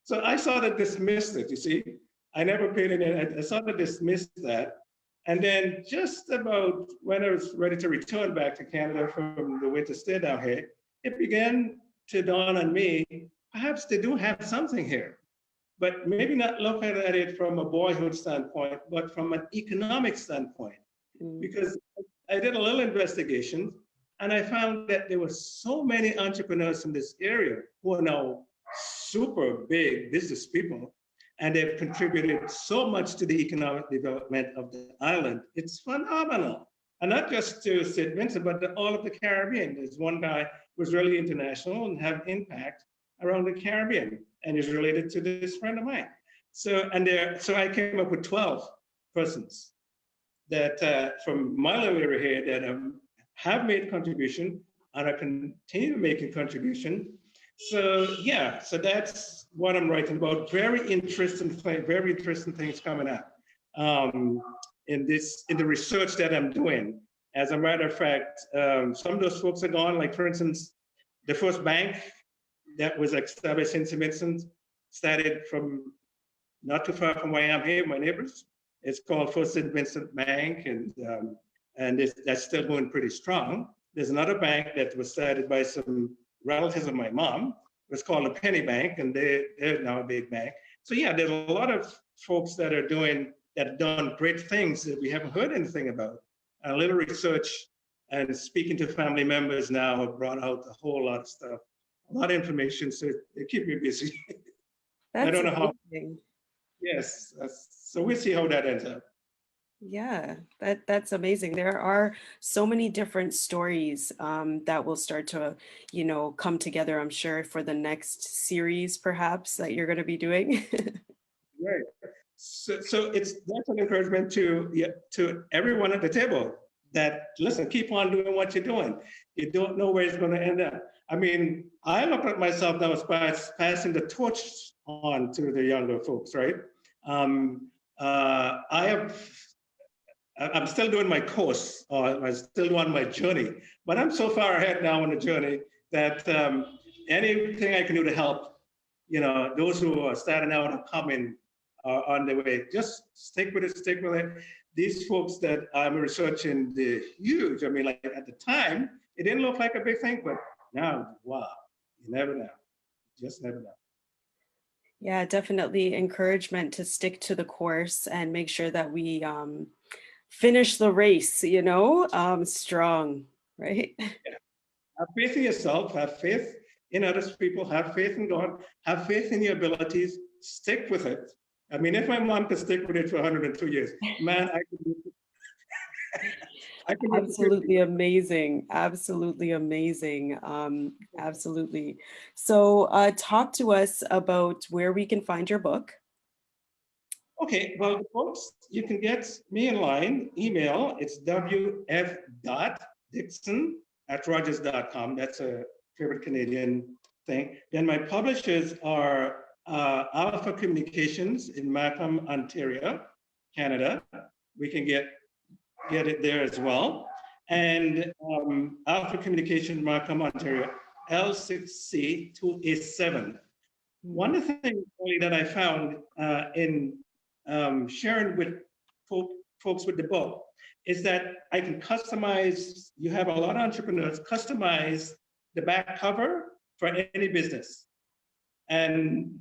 So I sort of dismissed it, you see. I never paid it. I sort of dismissed that. And then just about when I was ready to return back to Canada from the winter stay down here, it began to dawn on me, perhaps they do have something here, but maybe not looking at it from a boyhood standpoint, but from an economic standpoint. Mm. Because I did a little investigation and I found that there were so many entrepreneurs in this area who are now super big business people, and they've contributed so much to the economic development of the island. It's phenomenal. And not just to St. Vincent, but to all of the Caribbean. There's one guy who's really international and have impact around the Caribbean and is related to this friend of mine. So I came up with 12 persons that from my little area here that have made contribution and are continue making contribution. So yeah, so that's what I'm writing about. Very interesting things coming up in the research that I'm doing. As a matter of fact, some of those folks are gone. Like for instance, the first bank that was established in St. Vincent started from not too far from where I am here, my neighbors. It's called First St. Vincent Bank, and that's still going pretty strong. There's another bank that was started by some relatives of my mom. It's called a Penny Bank, and they're now a big bank. So yeah, there's a lot of folks that have done great things that we haven't heard anything about. A little research and speaking to family members now have brought out a whole lot of stuff, a lot of information. So they keep me busy. I That's don't know how. amazing. Yes. So we'll see how that ends up. Yeah, that's amazing. There are so many different stories that will start to, come together, I'm sure, for the next series, perhaps, that you're going to be doing. Right. So that's an encouragement to everyone at the table that listen, keep on doing what you're doing. You don't know where it's going to end up. I mean, I look at myself now as passing the torch on to the younger folks, right? I'm still doing my course, or I'm still on my journey, but I'm so far ahead now on the journey that anything I can do to help, those who are starting out and coming on their way, just stick with it. These folks that I'm researching, they're huge. I mean, like at the time, it didn't look like a big thing, but now, wow, you never know. Just never know. Yeah, definitely encouragement to stick to the course and make sure that we finish the race, strong, right? Have faith in yourself, have faith in other people, have faith in God, have faith in your abilities, stick with it, I mean, if my mom could stick with it for 102 years, man, I could. I could do it for 50. Absolutely amazing. Absolutely amazing. Absolutely. So talk to us about where we can find your book. Okay, well, folks, you can get me in line, email, it's wf.dixon@rogers.com. That's a favorite Canadian thing. Then my publishers are Alpha Communications in Markham, Ontario, Canada. We can get it there as well. And Alpha Communication, Markham, Ontario, L6C2A7. One of the things really that I found in sharing with folks with the book is that I can customize, you have a lot of entrepreneurs, customize the back cover for any business. And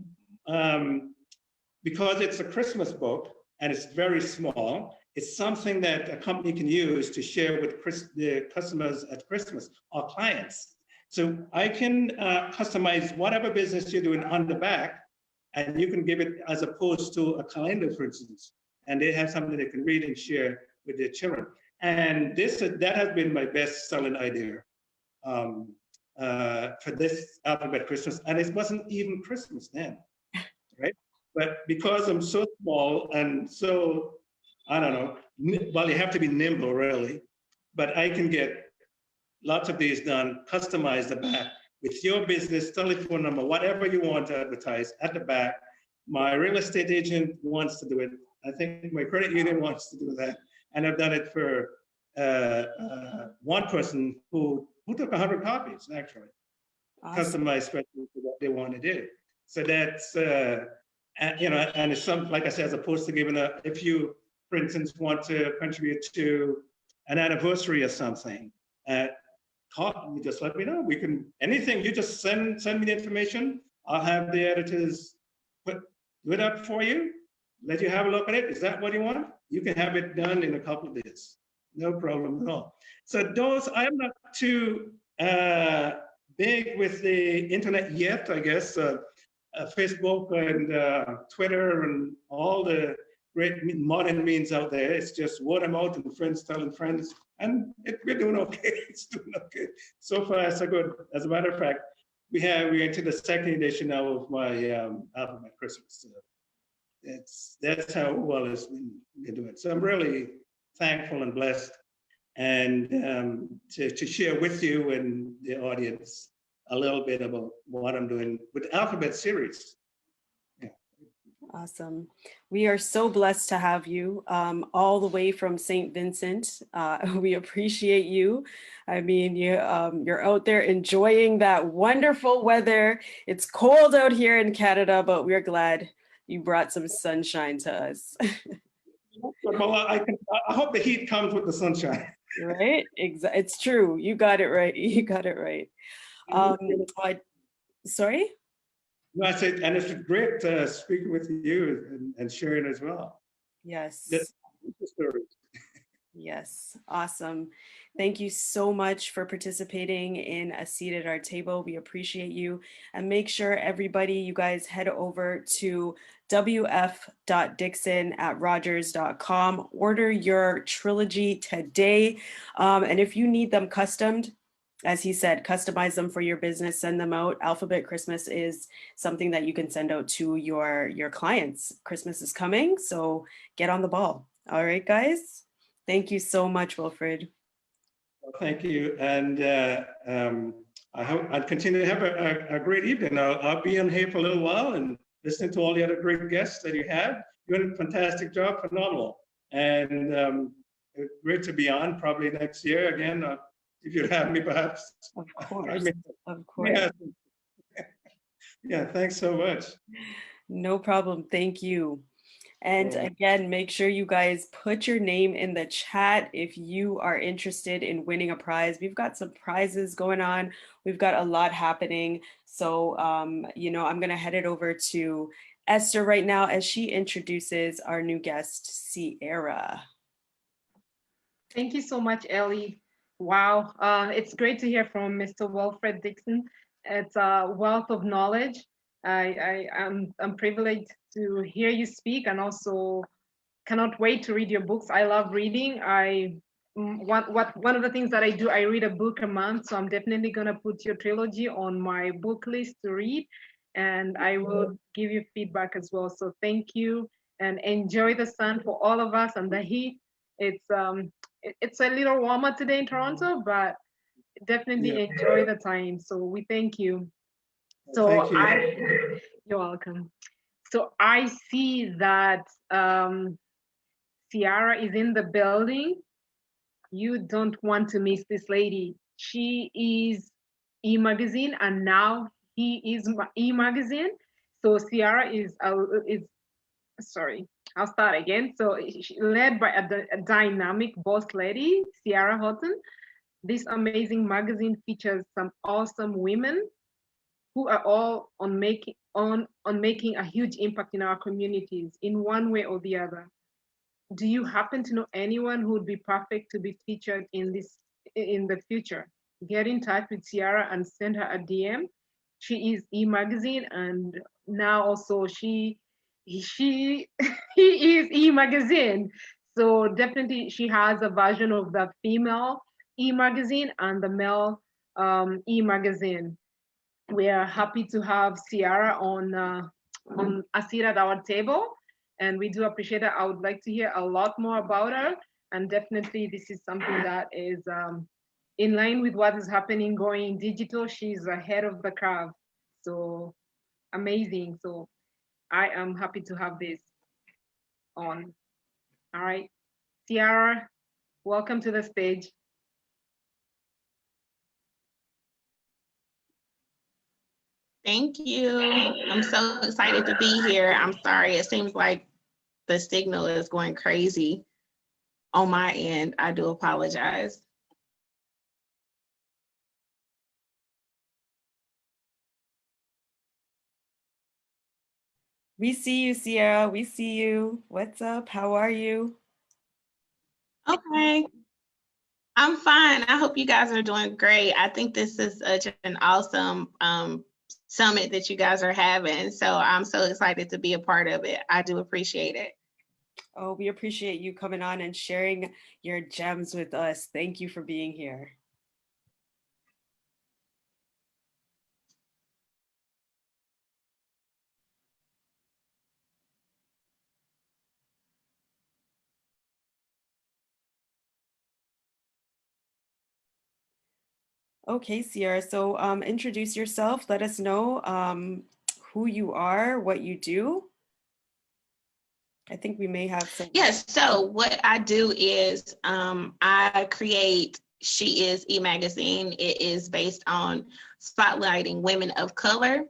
because it's a Christmas book and it's very small, it's something that a company can use to share with the customers at Christmas or clients. So I can customize whatever business you're doing on the back, and you can give it as opposed to a calendar, for instance, and they have something they can read and share with their children. And that has been my best selling idea for this Alphabet Christmas, and it wasn't even Christmas then, right? But because I'm so small and so, I don't know, well, you have to be nimble, really, but I can get lots of these done, customize the back with your business, telephone number, whatever you want to advertise at the back. My real estate agent wants to do it. I think my credit union wants to do that. And I've done it for one person who took 100 copies, actually, Awesome. customized especially for what they want to do. So that's, you know, and it's some, like I said, as opposed to giving if you, for instance, want to contribute to an anniversary or something, you just let me know. We can, anything, you just send me the information. I'll have the editors do it up for you, let you have a look at it. Is that what you want? You can have it done in a couple of days. No problem at all. So those, I'm not too big with the internet yet, I guess. Facebook and Twitter and all the great modern means out there. It's just word of mouth and friends telling friends, and we're doing okay. It's doing okay. So far, so good. As a matter of fact, we're into the second edition now of my Alphabet Christmas. That's how well it's been doing. So I'm really thankful and blessed, and to share with you and the audience a little bit about what I'm doing with the Alphabet series. Yeah. Awesome. We are so blessed to have you all the way from St. Vincent. We appreciate you. I mean, you're out there enjoying that wonderful weather. It's cold out here in Canada, but we're glad you brought some sunshine to us. Well, I hope the heat comes with the sunshine. Right? It's true. You got it right. You got it right. Sorry? No, I said, and it's great speaking with you and sharing as well. Yes. That's the story. Yes, awesome. Thank you so much for participating in A Seat at Our Table. We appreciate you. And make sure everybody, you guys head over to wf.dixon@rogers.com. Order your trilogy today. And if you need them customed, as he said, customize them for your business, send them out. Alphabet Christmas is something that you can send out to your clients. Christmas is coming, so get on the ball. All right, guys. Thank you so much, Wilfred. Well, thank you. And I hope I'll continue to have a great evening. I'll be on here for a little while and listen to all the other great guests that you have. You're doing a fantastic job, phenomenal. And great to be on probably next year again. If you'd have me, perhaps. Of course, of course. Yeah. Yeah, thanks so much. No problem. Thank you. And again, make sure you guys put your name in the chat if you are interested in winning a prize. We've got some prizes going on. We've got a lot happening. So, you know, I'm going to head it over to Esther right now as she introduces our new guest, Sierra. Thank you so much, Ellie. Wow, it's great to hear from Mr. Wilfred Dixon. It's a wealth of knowledge. I'm privileged to hear you speak, and also cannot wait to read your books. I love reading. One of the things that I do, I read a book a month. So I'm definitely gonna put your trilogy on my book list to read, and I will give you feedback as well. So thank you, and enjoy the sun for all of us and the heat. It's a little warmer today in Toronto, but definitely Yeah. enjoy the time. So we thank you. Thank you. You're welcome. So I see that Ciara is in the building. You don't want to miss this lady. She is E-Magazine, and now he is E-Magazine. So Ciara is sorry. I'll start again. So led by a dynamic boss lady, Ciara Houghton. This amazing magazine features some awesome women who are all on making a huge impact in our communities in one way or the other. Do you happen to know anyone who would be perfect to be featured in the future? Get in touch with Ciara and send her a DM. She is E-Magazine, and now also she he is E-Magazine. So definitely she has a version of the female E-Magazine and the male E-Magazine. We are happy to have Ciara on a seat at our table, and we do appreciate her. I would like to hear a lot more about her, and definitely this is something that is in line with what is happening going digital. She's ahead of the curve, so amazing. So I am happy to have this on. All right, Ciara, welcome to the stage. Thank you. I'm so excited to be here. I'm sorry, it seems like the signal is going crazy on my end. I do apologize. We see you, Sierra. We see you. What's up? How are you? Okay, I'm fine. I hope you guys are doing great. I think this is such an awesome summit that you guys are having. So I'm so excited to be a part of it. I do appreciate it. Oh, we appreciate you coming on and sharing your gems with us. Thank you for being here. Okay, Sierra. So introduce yourself. Let us know who you are, what you do. I think we may have some. Yes, so what I do is I create She Is E-Magazine. It is based on spotlighting women of color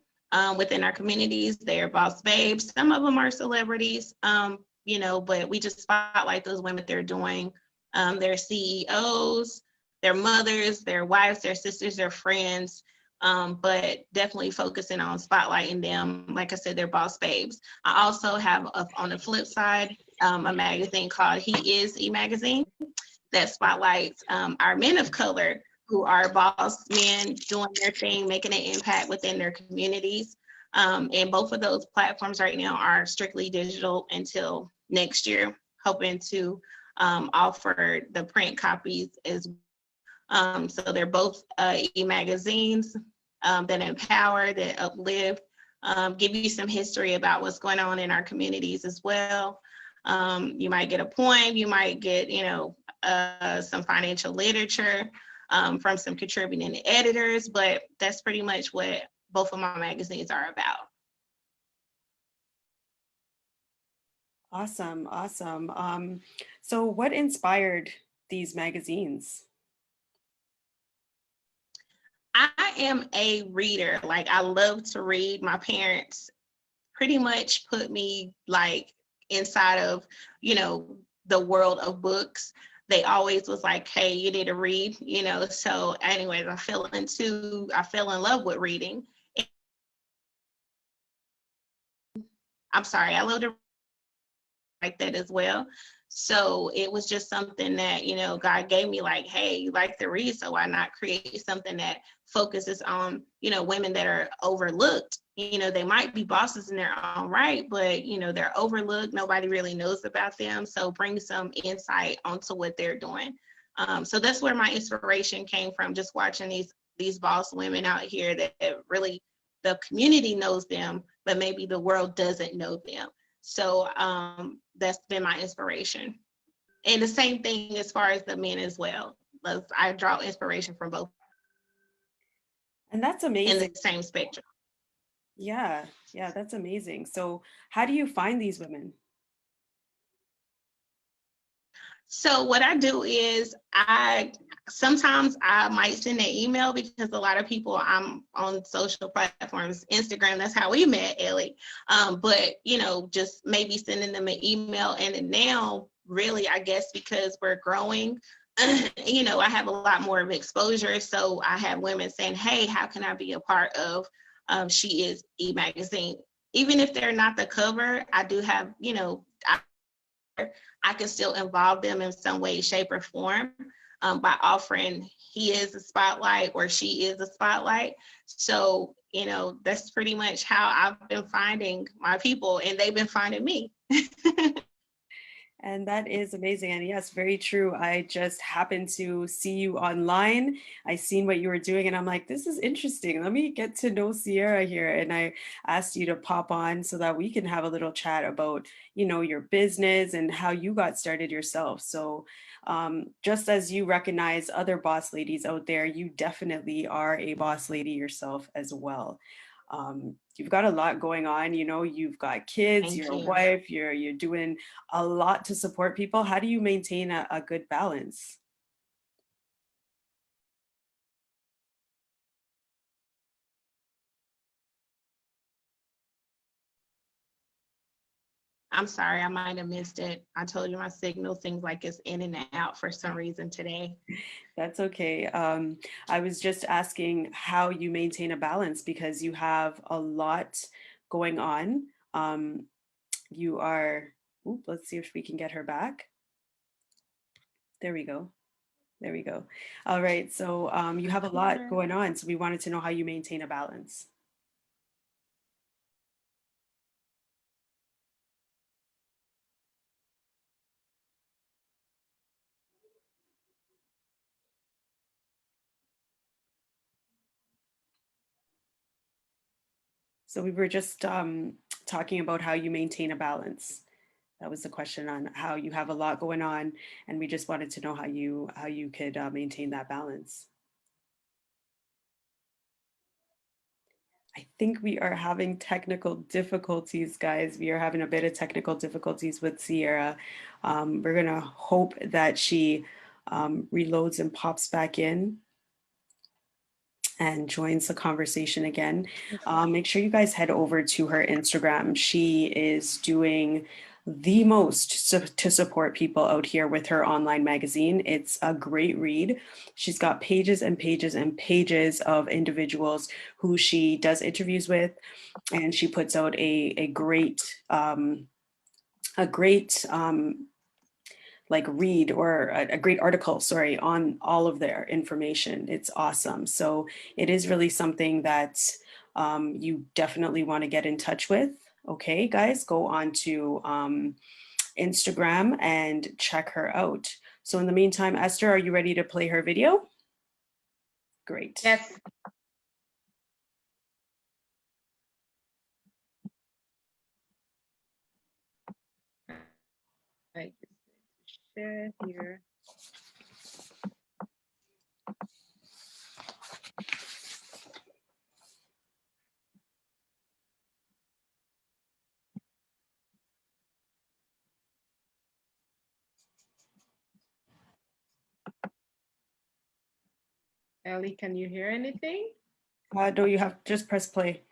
within our communities. They're boss babes. Some of them are celebrities, but we just spotlight those women. They're doing their CEOs, their mothers, their wives, their sisters, their friends, but definitely focusing on spotlighting them. Like I said, they're boss babes. I also have on the flip side, a magazine called He Is E-Magazine that spotlights our men of color who are boss men doing their thing, making an impact within their communities. And both of those platforms right now are strictly digital until next year, hoping to offer the print copies as well. So they're both e-magazines that empower, that uplift, give you some history about what's going on in our communities as well. You might get a poem, you might get, some financial literature from some contributing editors, but that's pretty much what both of my magazines are about. Awesome, awesome. So what inspired these magazines? I am a reader. Like, I love to read. My parents pretty much put me like inside of, the world of books. They always was like, hey, you need to read, So anyways, I fell in love with reading. I'm sorry, I love to like that as well. So it was just something that, God gave me, like, hey, you like to read, so why not create something that focuses on, women that are overlooked. They might be bosses in their own right, but, they're overlooked. Nobody really knows about them. So bring some insight onto what they're doing. So that's where my inspiration came from, just watching these boss women out here that really the community knows them, but maybe the world doesn't know them. So that's been my inspiration. And the same thing as far as the men as well. I draw inspiration from both. And that's In amazing. the same spectrum. Yeah, that's amazing. So how do you find these women? So what I do is sometimes I might send an email, because a lot of people, I'm on social platforms, Instagram, that's how we met, Ellie. But just maybe sending them an email. And now really, I guess, because we're growing, I have a lot more of exposure. So I have women saying, hey, how can I be a part of She Is E-Magazine? Even if they're not the cover, I do have, I can still involve them in some way, shape, or form by offering he is a spotlight or she is a spotlight. So, that's pretty much how I've been finding my people, and they've been finding me. And that is amazing. And yes, very true. I just happened to see you online. I seen what you were doing and I'm like, this is interesting. Let me get to know Sierra here. And I asked you to pop on so that we can have a little chat about, your business and how you got started yourself. So just as you recognize other boss ladies out there, you definitely are a boss lady yourself as well. You've got a lot going on, you've got kids, Thank you're a you. wife, you're doing a lot to support people. How do you maintain a good balance? I'm sorry, I might have missed it. I told you my signal seems like it's in and out for some reason today. That's okay. I was just asking how you maintain a balance because you have a lot going on. You are, let's see if we can get her back. There we go. There we go. All right. So you have a lot going on. So we wanted to know how you maintain a balance. So we were just talking about how you maintain a balance. That was the question on how you have a lot going on, and we just wanted to know how you could maintain that balance. I think we are having technical difficulties, guys. We are having a bit of technical difficulties with Sierra. We're gonna hope that she reloads and pops back in and joins the conversation again. Make sure you guys head over to her Instagram. She is doing the most to support people out here with her online magazine. It's a great read. She's got pages and pages and pages of individuals who she does interviews with, and she puts out a great like read or a great article, sorry, on all of their information. It's awesome. So it is really something that you definitely want to get in touch with. Okay, guys, go on to Instagram and check her out. So in the meantime, Esther, are you ready to play her video? Great. Yes. I just share here. Ellie, can you hear anything? No, you have just press play.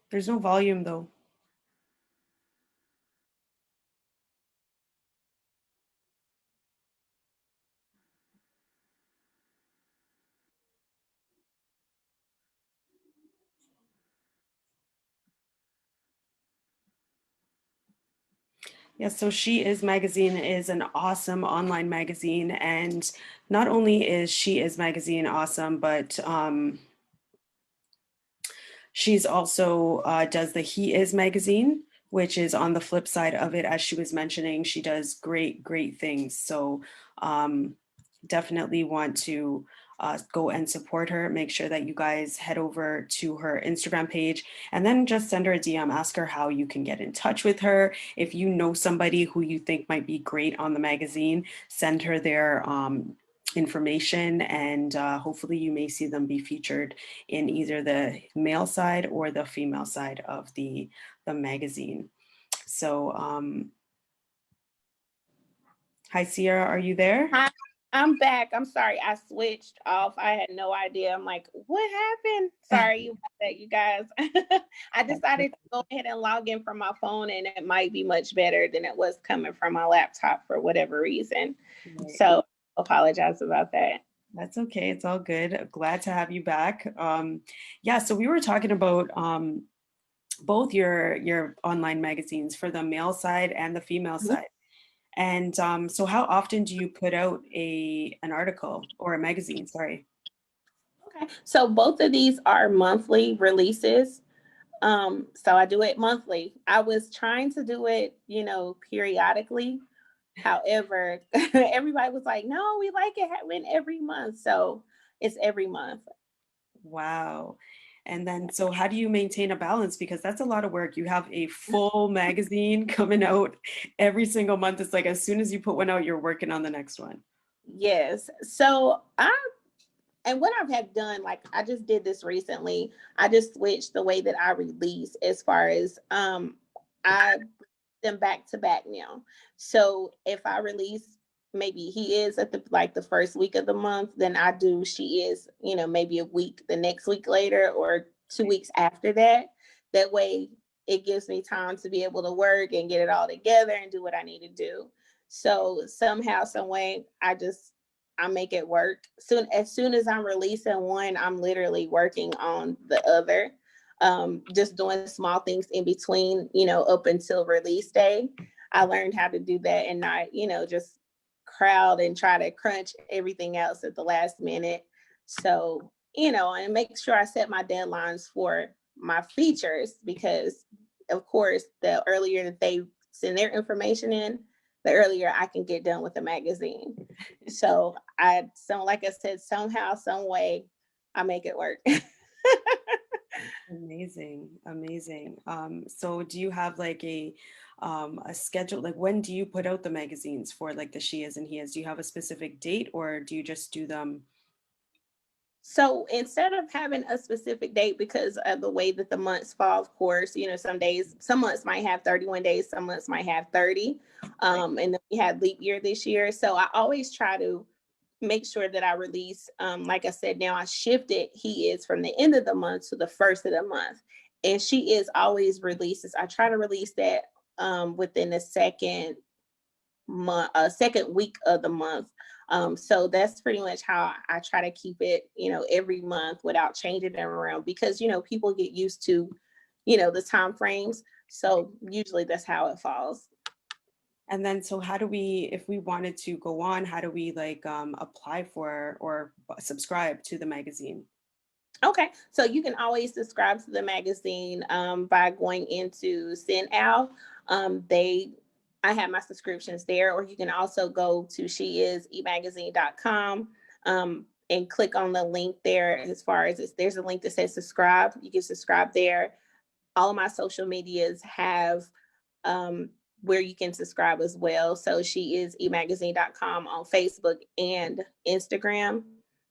There's no volume though. Yeah, so She Is Magazine is an awesome online magazine, and not only is She Is Magazine awesome, but she's also does the He Is magazine, which is on the flip side of it. As she was mentioning, she does great, great things. So definitely want to go and support her. Make sure that you guys head over to her Instagram page and then just send her a DM. Ask her how you can get in touch with her. If you know somebody who you think might be great on the magazine, send her their information, and hopefully you may see them be featured in either the male side or the female side of the magazine. So hi Sierra, are you there? Hi, I'm back. I'm sorry, I switched off. I had no idea. I'm like, what happened? Sorry about that, you guys. I decided to go ahead and log in from my phone, and it might be much better than it was coming from my laptop for whatever reason. Right. So apologize about that. That's okay. It's all good. Glad to have you back. Yeah, so we were talking about both your online magazines for the male side and the female Mhm. side. And so how often do you put out an article or a magazine? Sorry. Okay. So both of these are monthly releases. So I do it monthly. I was trying to do it, periodically. However, everybody was like, no, we like it when every month. So it's every month. Wow. And then, so how do you maintain a balance? Because that's a lot of work. You have a full magazine coming out every single month. It's like as soon as you put one out, you're working on the next one. Yes. And what I have done, like I just did this recently, I just switched the way that I release as far as I them back to back now. So if I release maybe He Is at the first week of the month, then I do She Is, maybe a week the next week later or 2 weeks after that. That way it gives me time to be able to work and get it all together and do what I need to do. So somehow, some way, I make it work. As soon as I'm releasing one, I'm literally working on the other. Just doing small things in between, up until release day. I learned how to do that and not, just crowd and try to crunch everything else at the last minute. So, and make sure I set my deadlines for my features because, of course, the earlier that they send their information in, the earlier I can get done with the magazine. So like I said, somehow, some way, I make it work. Amazing, amazing. So do you have like a schedule? Like when do you put out the magazines for like the She Is and He Is? Do you have a specific date or do you just do them? So instead of having a specific date, because of the way that the months fall, of course, some months might have 31 days, some months might have 30. And then we had leap year this year. So I always try to make sure that I release, like I said, now I shifted He Is from the end of the month to the first of the month. And She Is always releases. I try to release that within the second week of the month. So that's pretty much how I try to keep it, every month without changing it around because, people get used to, the time frames. So usually that's how it falls. And then, so how do we, if we wanted to go on, how do we like apply for or subscribe to the magazine? Okay, so you can always subscribe to the magazine by going into SendOwl. I have my subscriptions there, or you can also go to sheisemagazine.com and click on the link there. As far as there's a link that says subscribe, you can subscribe there. All of my social medias have where you can subscribe as well. So sheisemagazine.com on Facebook and Instagram.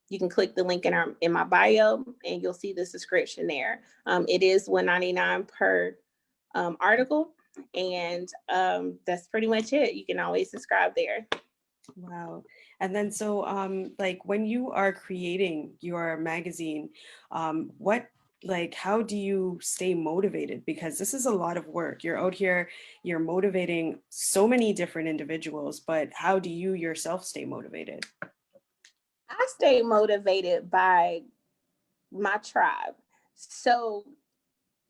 You can click the link in my bio and you'll see the subscription there. It is $1.99 per article. And that's pretty much it. You can always subscribe there. Wow. And then, so like when you are creating your magazine, how do you stay motivated? Because this is a lot of work. You're out here, you're motivating so many different individuals, but how do you yourself stay motivated? I stay motivated by my tribe. So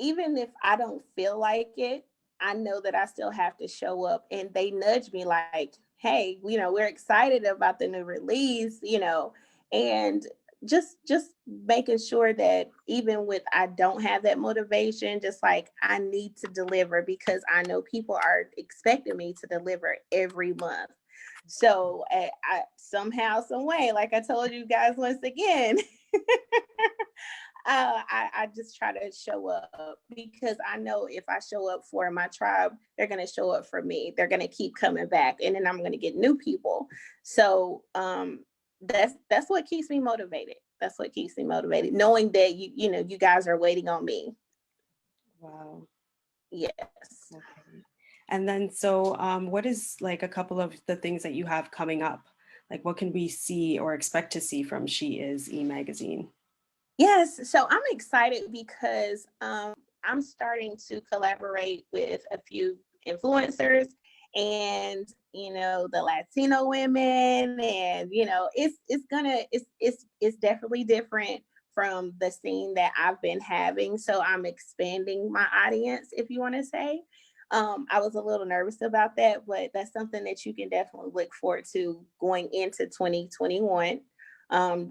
even if I don't feel like it, I know that I still have to show up, and they nudge me like, hey, we're excited about the new release, and just making sure that even with I don't have that motivation, just like I need to deliver because I know people are expecting me to deliver every month. So I somehow, some way, like I told you guys once again, I just try to show up because I know if I show up for my tribe, they're going to show up for me. They're going to keep coming back, and then I'm going to get new people. So that's what keeps me motivated. That's what keeps me motivated, knowing that you guys are waiting on me. Wow. Yes. Okay. And then, so what is like a couple of the things that you have coming up? Like, what can we see or expect to see from She Is e-magazine? Yes, so I'm excited because I'm starting to collaborate with a few influencers and the Latino women, and it's definitely different from the scene that I've been having. So I'm expanding my audience, if you want to say. I was a little nervous about that, but that's something that you can definitely look forward to going into 2021.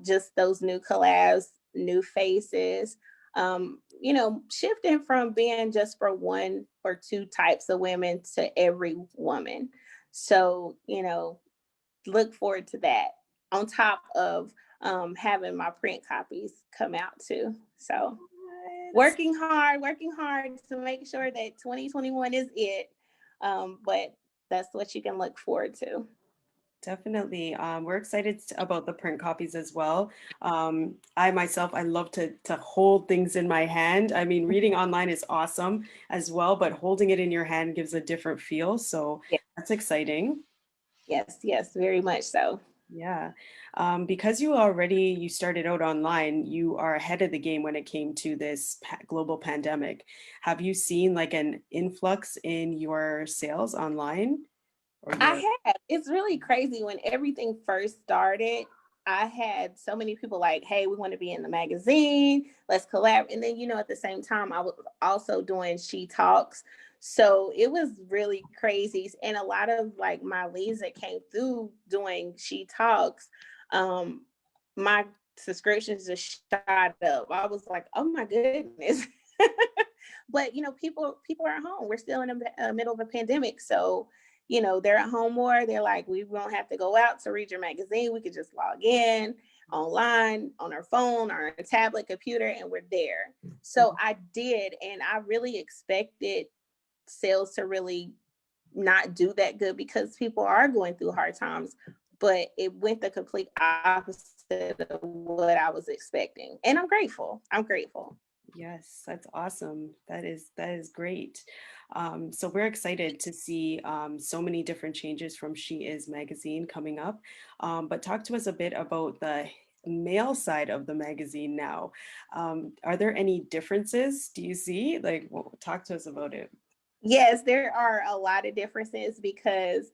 Just those new collabs, new faces, shifting from being just for one or two types of women to every woman. So, look forward to that on top of having my print copies come out too. So working hard to make sure that 2021 is it. But that's what you can look forward to. Definitely. We're excited about the print copies as well. I myself, I love to hold things in my hand. I mean, reading online is awesome as well, but holding it in your hand gives a different feel. So Yeah. that's exciting. Yes, very much so. Yeah. Because you started out online, you are ahead of the game when it came to this global pandemic. Have you seen like an influx in your sales online? I have. It's really crazy. When everything first started, I had so many people like, hey, we want to be in the magazine. Let's collab. And then, at the same time, I was also doing She Talks. So it was really crazy. And a lot of like my leads that came through doing She Talks, my subscriptions just shot up. I was like, oh my goodness. But people are at home. We're still in the middle of a pandemic. So they're at home more. They're like, we won't have to go out to read your magazine. We could just log in online on our phone or a tablet, computer, and we're there. So I did, and I really expected sales to really not do that good because people are going through hard times, but it went the complete opposite of what I was expecting. And I'm grateful. Yes, that's awesome. That is great. So we're excited to see so many different changes from She Is magazine coming up. But talk to us a bit about the male side of the magazine now. Are there any differences? Do you see? Like, talk to us about it. Yes, there are a lot of differences because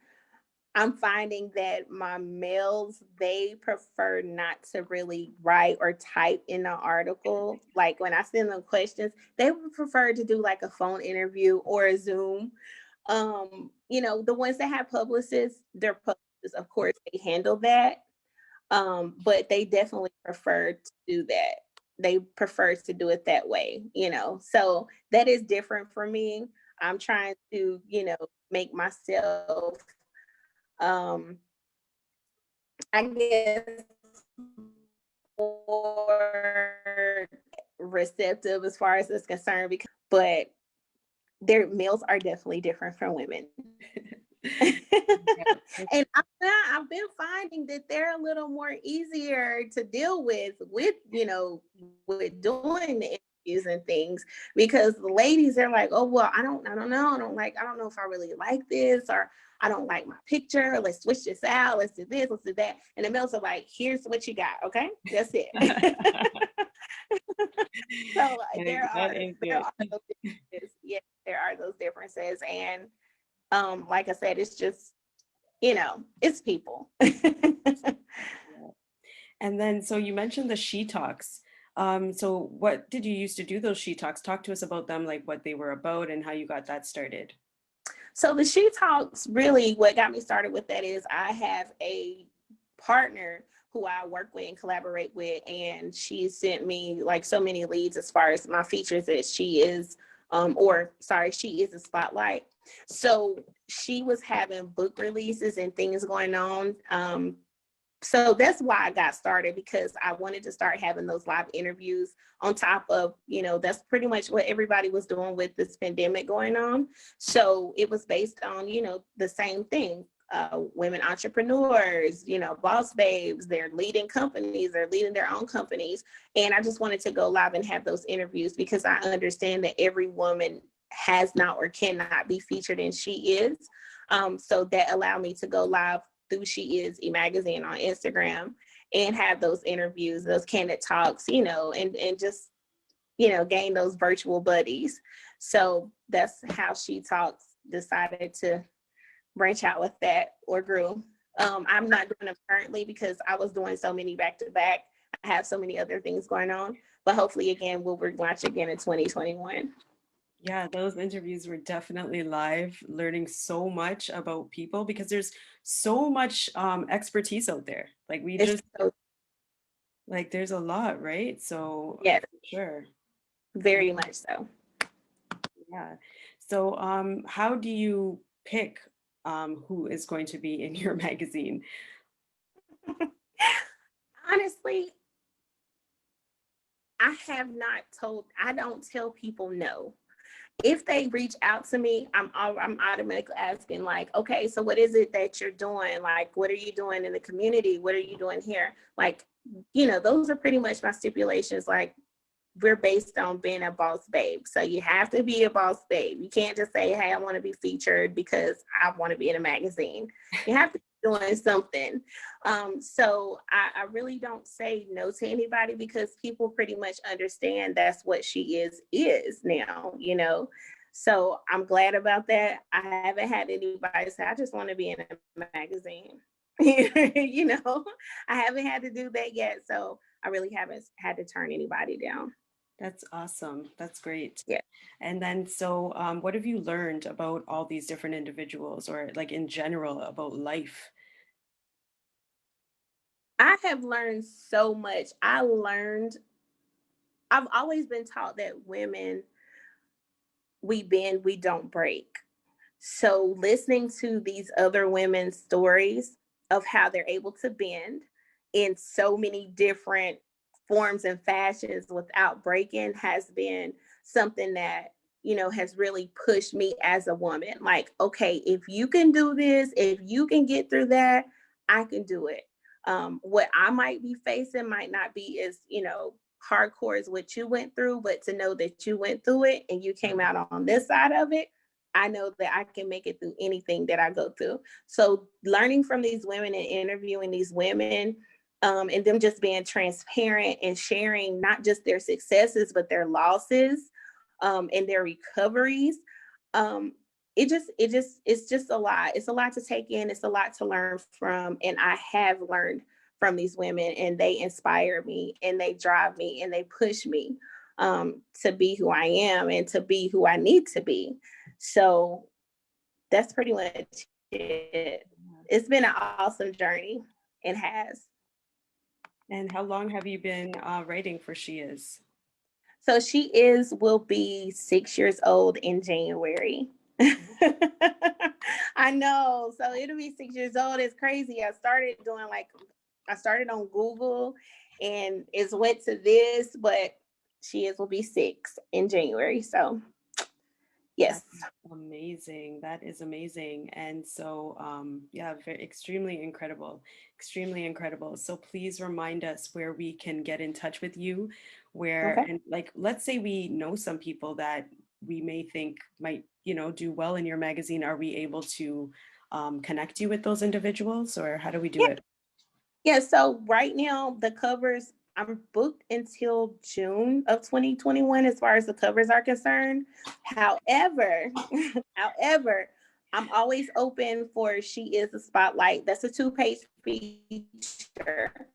I'm finding that my males, they prefer not to really write or type in an article. Like when I send them questions, they would prefer to do like a phone interview or a Zoom. The ones that have publicists, their publicists, of course, they handle that. But they definitely prefer to do that. They prefer to do it that way, So that is different for me. I'm trying to, make myself I guess more receptive as far as it's concerned, but their males are definitely different from women. And I've been finding that they're a little more easier to deal with with doing the interviews and things, because the ladies are like, oh well, I don't know, I don't know if I really like this, or I don't like my picture, let's switch this out, let's do this, let's do that. And the males are like, here's what you got, okay, that's it. So there are those differences. Yes, there are those differences. And like I said, it's just, it's people. And then, so you mentioned the She Talks. So what did you used to do those She Talks? Talk to us about them, like what they were about and how you got that started. So the She Talks, really what got me started with that is I have a partner who I work with and collaborate with, and she sent me like so many leads as far as my features that she is, she is a spotlight. So she was having book releases and things going on. So that's why I got started, because I wanted to start having those live interviews on top of, that's pretty much what everybody was doing with this pandemic going on. So it was based on, the same thing. Women entrepreneurs, boss babes, they're leading companies, they're leading their own companies. And I just wanted to go live and have those interviews, because I understand that every woman has not or cannot be featured in She Is. So that allowed me to go live through She Is e-magazine on Instagram and have those interviews, those candid talks, and just, gain those virtual buddies. So that's how She Talks decided to branch out with that, or grew. I'm not doing them currently because I was doing so many back to back. I have so many other things going on, but hopefully again, we'll relaunch again in 2021. Yeah, those interviews were definitely live, learning so much about people, because there's so much expertise out there. Like like there's a lot, right? So yeah, sure. very much so. Yeah. So how do you pick who is going to be in your magazine? Honestly, I don't tell people no. If they reach out to me, I'm automatically asking, like, okay, so what is it that you're doing? Like, what are you doing in the community? What are you doing here? Like, those are pretty much my stipulations. Like, we're based on being a boss babe. So you have to be a boss babe. You can't just say, hey, I want to be featured because I want to be in a magazine. You have to be doing something. So I really don't say no to anybody, because people pretty much understand that's what She is now, So I'm glad about that. I haven't had anybody say, I just want to be in a magazine. I haven't had to do that yet. So I really haven't had to turn anybody down. That's awesome. That's great. Yeah. And then, so what have you learned about all these different individuals, or like in general about life? I have learned so much. I've always been taught that women, we bend, we don't break. So listening to these other women's stories of how they're able to bend in so many different forms and fashions without breaking has been something that, has really pushed me as a woman. Like, okay, if you can do this, if you can get through that, I can do it. What I might be facing might not be as, hardcore as what you went through, but to know that you went through it and you came out on this side of it, I know that I can make it through anything that I go through. So learning from these women and interviewing these women, and them just being transparent and sharing not just their successes, but their losses, and their recoveries. It's just a lot. It's a lot to take in. It's a lot to learn from. And I have learned from these women, and they inspire me, and they drive me, and they push me to be who I am and to be who I need to be. So that's pretty much it. It's been an awesome journey. It has. And how long have you been writing for She Is? So will be 6 years old in January. I know. So it'll be 6 years old. It's crazy. I started on Google and it's went to this, but will be 6 in January. So yes. That's amazing. That is amazing. And so, yeah, extremely incredible, extremely incredible. So please remind us where we can get in touch with you, Okay. and like, let's say we know some people that we may think might, do well in your magazine. Are we able to connect you with those individuals, or how do we do Yeah. it? Yeah. So right now the covers, I'm booked until June of 2021 as far as the covers are concerned. However, however, I'm always open for She Is a Spotlight. That's a 2-page feature.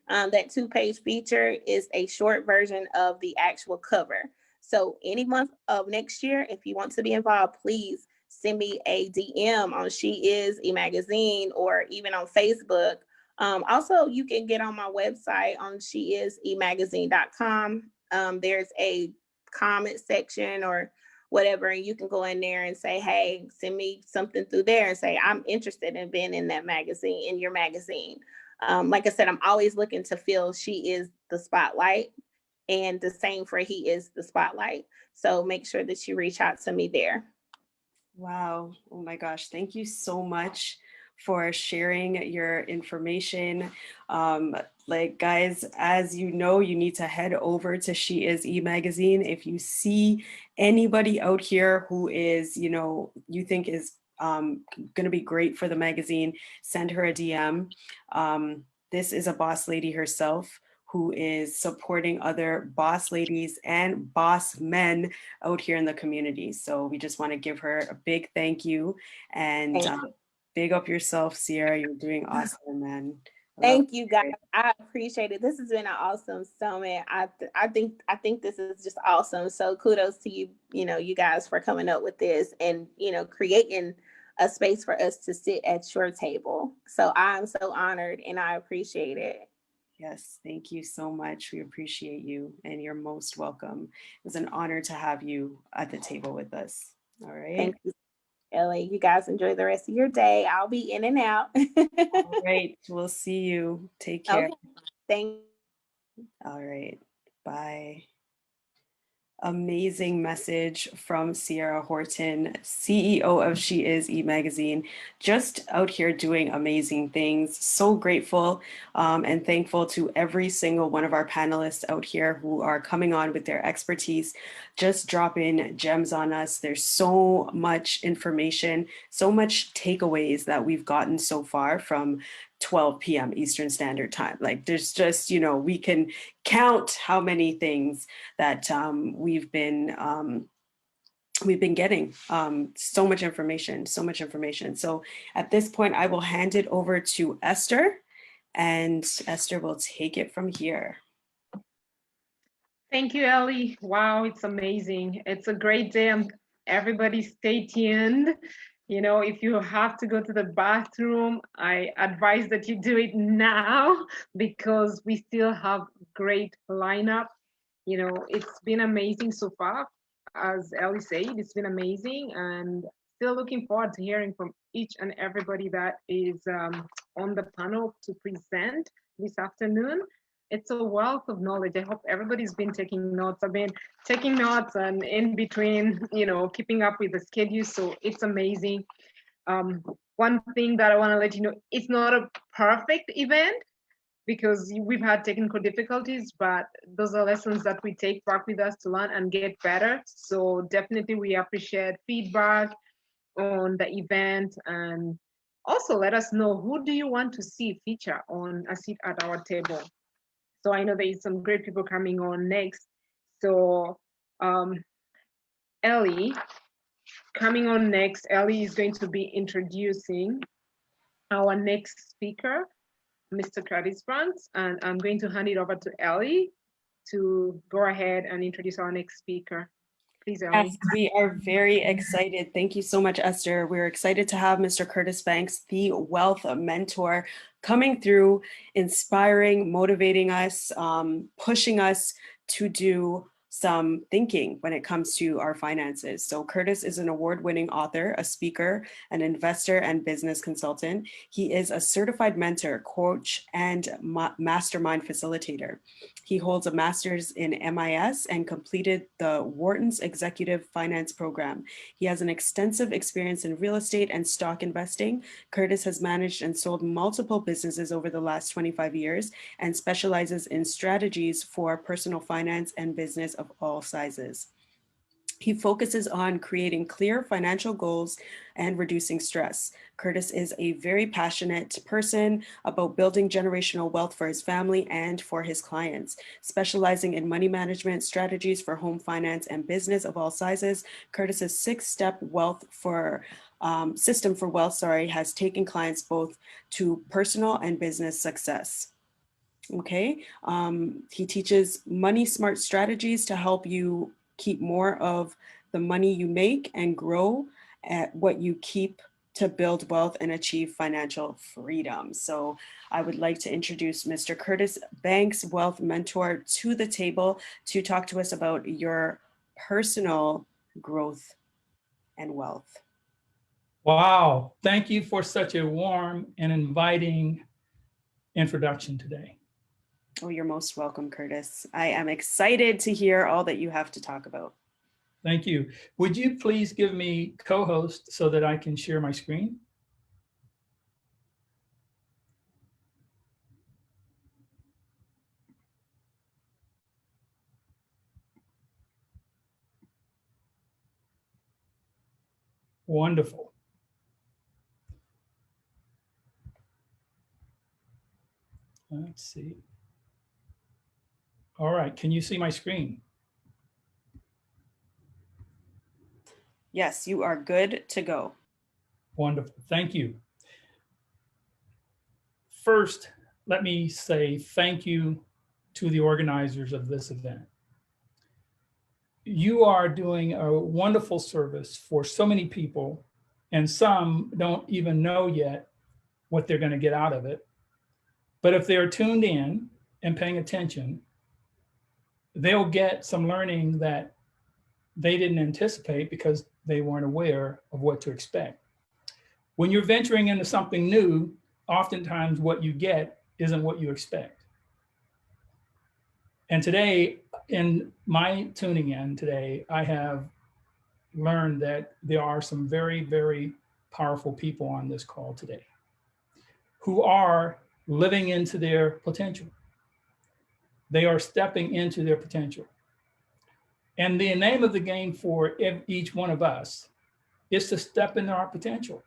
That 2-page feature is a short version of the actual cover. So any month of next year, if you want to be involved, please send me a DM on She Is a Magazine or even on Facebook. Also, you can get on my website on sheisEmagazine.com. There's a comment section or whatever, and you can go in there and say, hey, send me something through there and say, I'm interested in being in that magazine, in your magazine. Like I said, I'm always looking to fill She Is the Spotlight, and the same for He Is the Spotlight. So make sure that you reach out to me there. Wow. Oh my gosh. Thank you so much for sharing your information. Like, guys, as you know, you need to head over to She Is E-Magazine. If you see anybody out here who is, you think is going to be great for the magazine, send her a DM. This is a boss lady herself who is supporting other boss ladies and boss men out here in the community. So we just want to give her a big thank you and big up yourself, Sierra. You're doing awesome, man. Thank you, guys. I appreciate it. This has been an awesome summit. I think this is just awesome. So kudos to you, you guys for coming up with this and creating a space for us to sit at your table. So I'm so honored and I appreciate it. Yes, thank you so much. We appreciate you and you're most welcome. It was an honor to have you at the table with us. All right. Thank you, Ellie. You guys enjoy the rest of your day. I'll be in and out. All right. We'll see you. Take care. Okay. Thank you. All right. Bye. Amazing message from Sierra Horton, CEO of She Is E-Magazine, just out here doing amazing things. So grateful and thankful to every single one of our panelists out here who are coming on with their expertise, just dropping gems on us. There's so much information, so much takeaways that we've gotten so far from 12 p.m. Eastern Standard Time. Like there's just, we can count how many things that we've been getting. So much information. So at this point, I will hand it over to Esther, and Esther will take it from here. Thank you, Ellie. Wow, it's amazing. It's a great day. Everybody stay tuned. If you have to go to the bathroom, I advise that you do it now because we still have great lineup. It's been amazing so far. As Ellie said, it's been amazing and still looking forward to hearing from each and everybody that is on the panel to present this afternoon. It's a wealth of knowledge. I hope everybody's been taking notes. I've been taking notes and in between, keeping up with the schedule. So it's amazing. One thing that I want to let you know, it's not a perfect event because we've had technical difficulties, but those are lessons that we take back with us to learn and get better. So definitely we appreciate feedback on the event, and also let us know who do you want to see feature on a seat at our table. So I know there is some great people coming on next. So Ellie, coming on next, Ellie is going to be introducing our next speaker, Mr. Curtis Brants, and I'm going to hand it over to Ellie to go ahead and introduce our next speaker. Please, Ellie. Yes, we are very excited. Thank you so much, Esther. We're excited to have Mr. Curtis Banks, the wealth mentor, coming through, inspiring, motivating us, pushing us to do some thinking when it comes to our finances. So Curtis is an award-winning author, a speaker, an investor, and business consultant. He is a certified mentor, coach, and mastermind facilitator. He holds a master's in MIS and completed the Wharton's Executive Finance Program. He has an extensive experience in real estate and stock investing. Curtis has managed and sold multiple businesses over the last 25 years and specializes in strategies for personal finance and business of all sizes. He focuses on creating clear financial goals and reducing stress. Curtis is a very passionate person about building generational wealth for his family and for his clients. Specializing in money management strategies for home finance and business of all sizes, Curtis's 6-step system for wealth has taken clients both to personal and business success. Okay. He teaches money smart strategies to help you keep more of the money you make and grow at what you keep to build wealth and achieve financial freedom. So I would like to introduce Mr. Curtis Banks, wealth mentor, to the table to talk to us about your personal growth and wealth. Wow. Thank you for such a warm and inviting introduction today. Oh, you're most welcome, Curtis. I am excited to hear all that you have to talk about. Thank you. Would you please give me co-host so that I can share my screen? Wonderful. Let's see. All right, can you see my screen? Yes, you are good to go. Wonderful, thank you. First, let me say thank you to the organizers of this event. You are doing a wonderful service for so many people, and some don't even know yet what they're going to get out of it. But if they're tuned in and paying attention, they'll get some learning that they didn't anticipate because they weren't aware of what to expect. When you're venturing into something new, oftentimes what you get isn't what you expect. And today, in my tuning in today, I have learned that there are some very, very powerful people on this call today who are living into their potential. They are stepping into their potential. And the name of the game for each one of us is to step into our potential.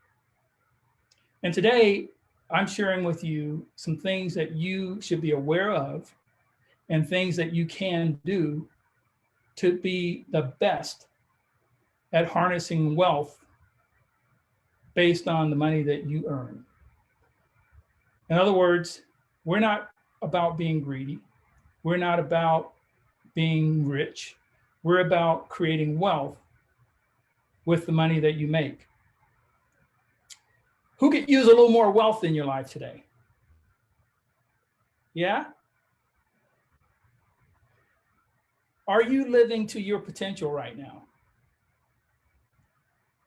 And today, I'm sharing with you some things that you should be aware of and things that you can do to be the best at harnessing wealth based on the money that you earn. In other words, we're not about being greedy. We're not about being rich. We're about creating wealth with the money that you make. Who could use a little more wealth in your life today? Yeah? Are you living to your potential right now?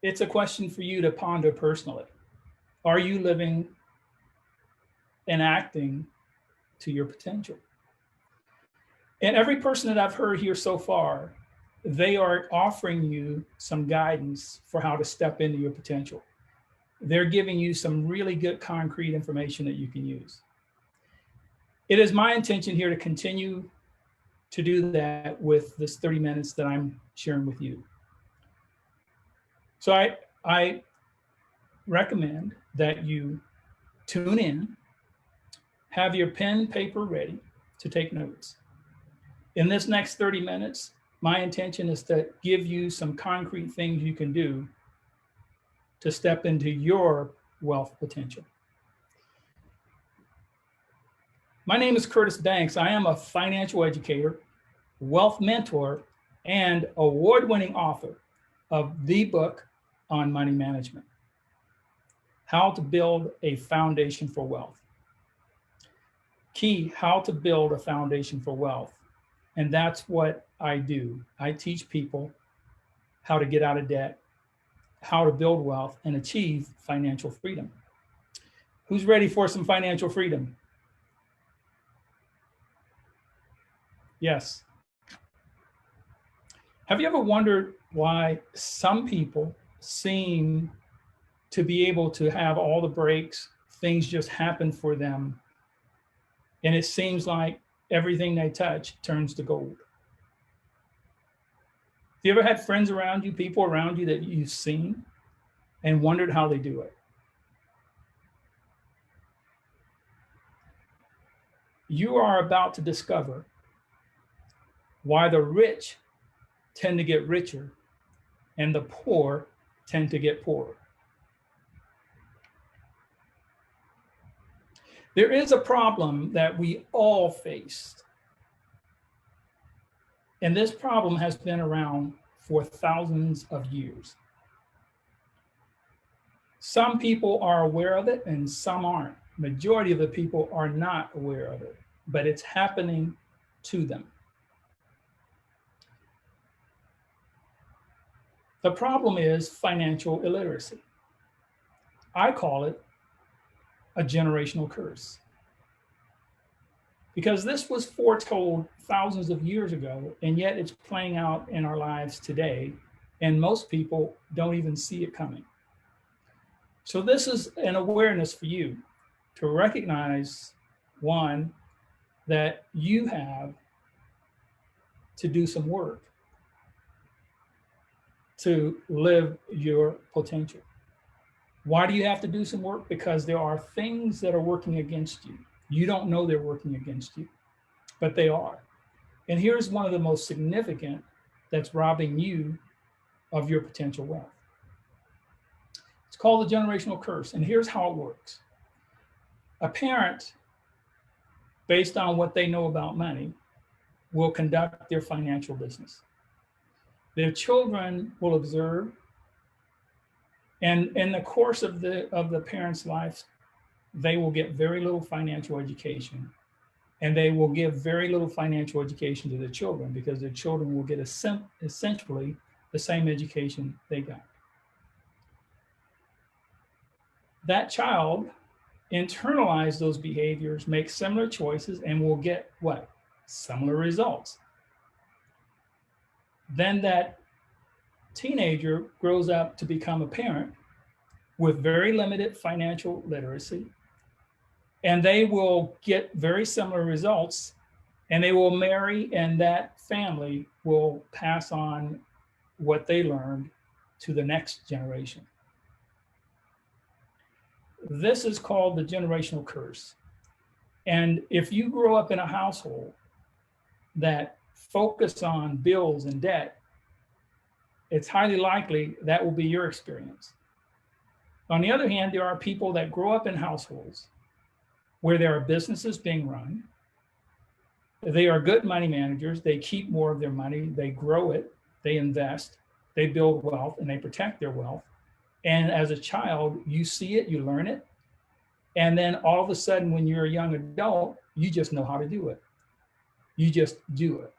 It's a question for you to ponder personally. Are you living and acting to your potential? And every person that I've heard here so far, they are offering you some guidance for how to step into your potential. They're giving you some really good concrete information that you can use. It is my intention here to continue to do that with this 30 minutes that I'm sharing with you. So I recommend that you tune in, have your pen, paper ready to take notes. In this next 30 minutes, my intention is to give you some concrete things you can do to step into your wealth potential. My name is Curtis Banks. I am a financial educator, wealth mentor, and award-winning author of the book on money management, How to Build a Foundation for Wealth. Key, how to build a foundation for wealth. And that's what I do. I teach people how to get out of debt, how to build wealth, and achieve financial freedom. Who's ready for some financial freedom? Yes. Have you ever wondered why some people seem to be able to have all the breaks, things just happen for them, and it seems like everything they touch turns to gold? Have you ever had friends around you, people around you that you've seen and wondered how they do it? You are about to discover why the rich tend to get richer and the poor tend to get poorer. There is a problem that we all face. And this problem has been around for thousands of years. Some people are aware of it and some aren't. Majority of the people are not aware of it, but it's happening to them. The problem is financial illiteracy. I call it a generational curse. Because this was foretold thousands of years ago, and yet it's playing out in our lives today, and most people don't even see it coming. So this is an awareness for you to recognize, one, that you have to do some work to live your potential. Why do you have to do some work? Because there are things that are working against you. You don't know they're working against you, but they are. And here's one of the most significant that's robbing you of your potential wealth. It's called the generational curse. And here's how it works. A parent, based on what they know about money, will conduct their financial business. Their children will observe, and in the course of the parents' lives, they will get very little financial education, and they will give very little financial education to their children because their children will get essentially the same education they got. That child internalize those behaviors, make similar choices, and will get what? Similar results. Then that teenager grows up to become a parent with very limited financial literacy, and they will get very similar results, and they will marry, and that family will pass on what they learned to the next generation. This is called the generational curse. And if you grow up in a household that focus on bills and debt, it's highly likely that will be your experience. On the other hand, there are people that grow up in households where there are businesses being run. They are good money managers. They keep more of their money. They grow it. They invest. They build wealth, and they protect their wealth. And as a child, you see it, you learn it. And then all of a sudden, when you're a young adult, you just know how to do it. You just do it.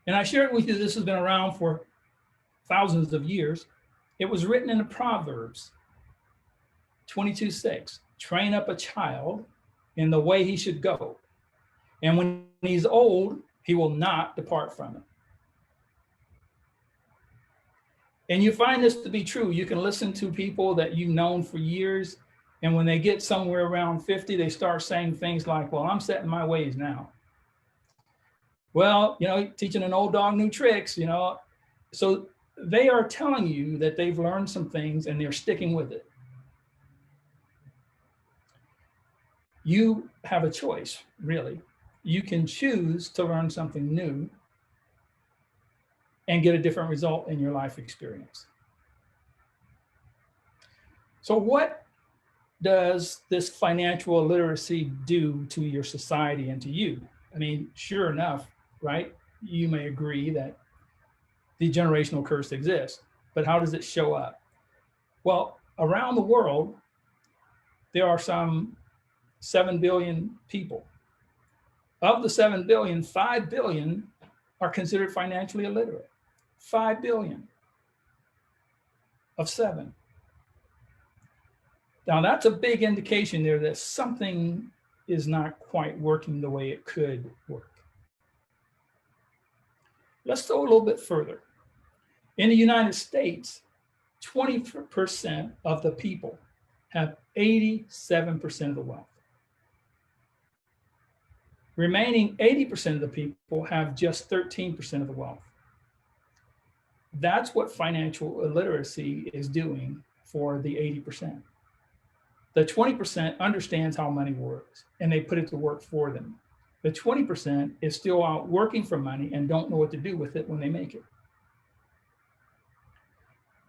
And I shared with you, this has been around for thousands of years. It was written in the Proverbs 22:6. Train up a child in the way he should go. And when he's old, he will not depart from it. And you find this to be true. You can listen to people that you've known for years, and when they get somewhere around 50, they start saying things like, well, I'm set in my ways now. Well, teaching an old dog new tricks, So they are telling you that they've learned some things and they're sticking with it. You have a choice, really. You can choose to learn something new and get a different result in your life experience. So what does this financial illiteracy do to your society and to you? I mean, sure enough, right? You may agree that the generational curse exists, but how does it show up? Well, around the world, there are some 7 billion people. Of the 7 billion, 5 billion are considered financially illiterate. 5 billion of 7. Now that's a big indication there that something is not quite working the way it could work. Let's go a little bit further. In the United States, 20% of the people have 87% of the wealth. Remaining 80% of the people have just 13% of the wealth. That's what financial illiteracy is doing for the 80%. The 20% understands how money works and they put it to work for them. The 20% is still out working for money and don't know what to do with it when they make it.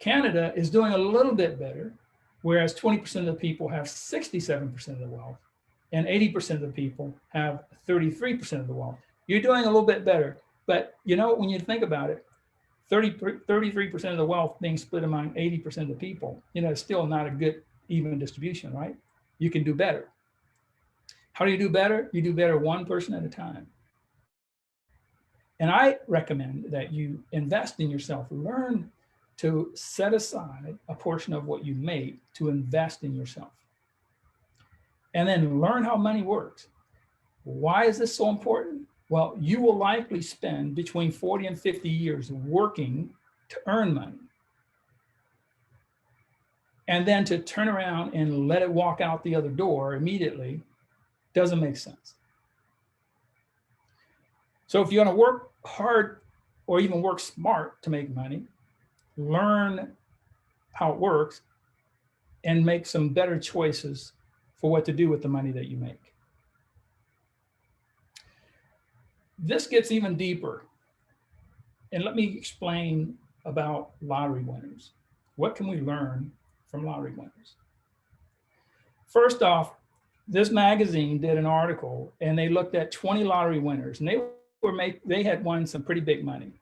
Canada is doing a little bit better whereas 20% of the people have 67% of the wealth, and 80% of the people have 33% of the wealth. You're doing a little bit better, but you know, when you think about it, 33% of the wealth being split among 80% of the people, you know, it's still not a good even distribution, right? You can do better. How do you do better? You do better one person at a time. And I recommend that you invest in yourself. Learn to set aside a portion of what you make to invest in yourself. And then learn how money works. Why is this so important? Well, you will likely spend between 40 and 50 years working to earn money. And then to turn around and let it walk out the other door immediately doesn't make sense. So if you're going to work hard or even work smart to make money, learn how it works and make some better choices for what to do with the money that you make. This gets even deeper. And let me explain about lottery winners. What can we learn from lottery winners? First off, this magazine did an article and they looked at 20 lottery winners, and they had won some pretty big money.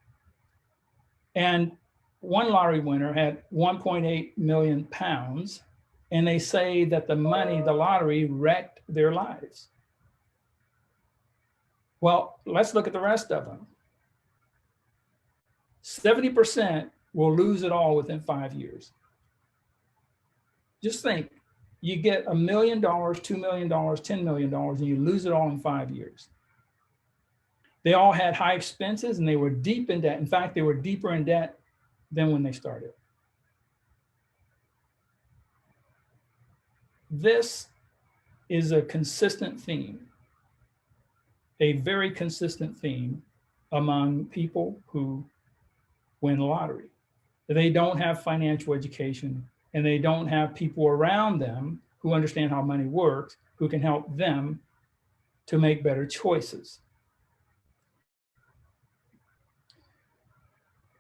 And one lottery winner had 1.8 million pounds, and they say that the lottery wrecked their lives. Well, let's look at the rest of them. 70% will lose it all within 5 years. Just think, you get $1 million, $2 million, $10 million, and you lose it all in 5 years. They all had high expenses and they were deep in debt. In fact, they were deeper in debt than when they started. This is a consistent theme, a very consistent theme among people who win the lottery. They don't have financial education, and they don't have people around them who understand how money works, who can help them to make better choices.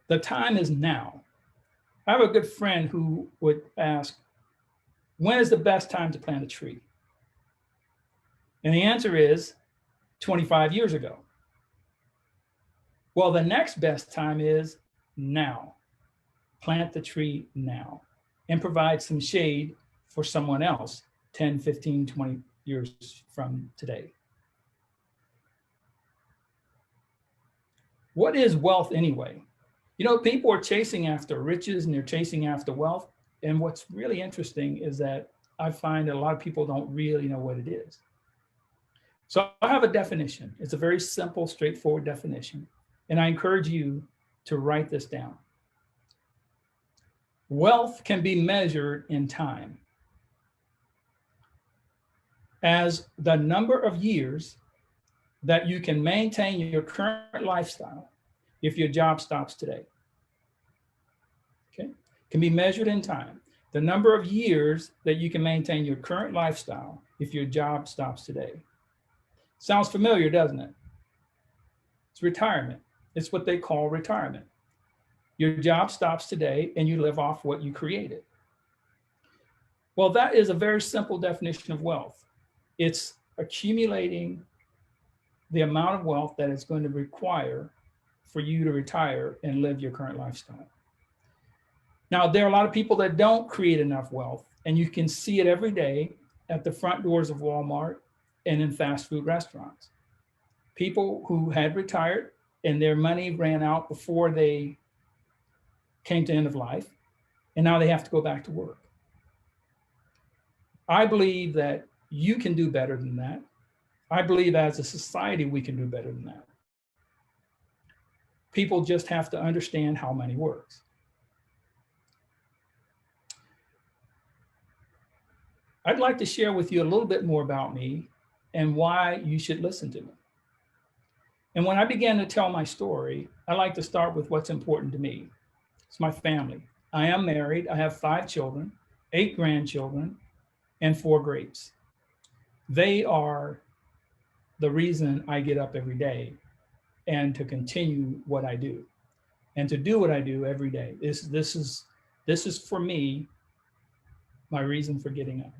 The time is now. I have a good friend who would ask, when is the best time to plant a tree? And the answer is 25 years ago. Well, the next best time is now. Plant the tree now and provide some shade for someone else 10, 15, 20 years from today. What is wealth anyway? You know, people are chasing after riches and they're chasing after wealth. And what's really interesting is that I find that a lot of people don't really know what it is. So I have a definition. It's a very simple, straightforward definition. And I encourage you to write this down. Wealth can be measured in time as the number of years that you can maintain your current lifestyle if your job stops today. Okay, can be measured in time. The number of years that you can maintain your current lifestyle if your job stops today. Sounds familiar, doesn't it? It's retirement. It's what they call retirement. Your job stops today and you live off what you created. Well, that is a very simple definition of wealth. It's accumulating the amount of wealth that it's going to require for you to retire and live your current lifestyle. Now, there are a lot of people that don't create enough wealth, and you can see it every day at the front doors of Walmart and in fast food restaurants. People who had retired and their money ran out before they came to end of life, and now they have to go back to work. I believe that you can do better than that. I believe as a society, we can do better than that. People just have to understand how money works. I'd like to share with you a little bit more about me and why you should listen to me. And when I began to tell my story, I like to start with what's important to me. It's my family. I am married. I have 5 children, 8 grandchildren, and 4 greats. They are the reason I get up every day and to continue what I do and to do what I do every day. This is for me, my reason for getting up.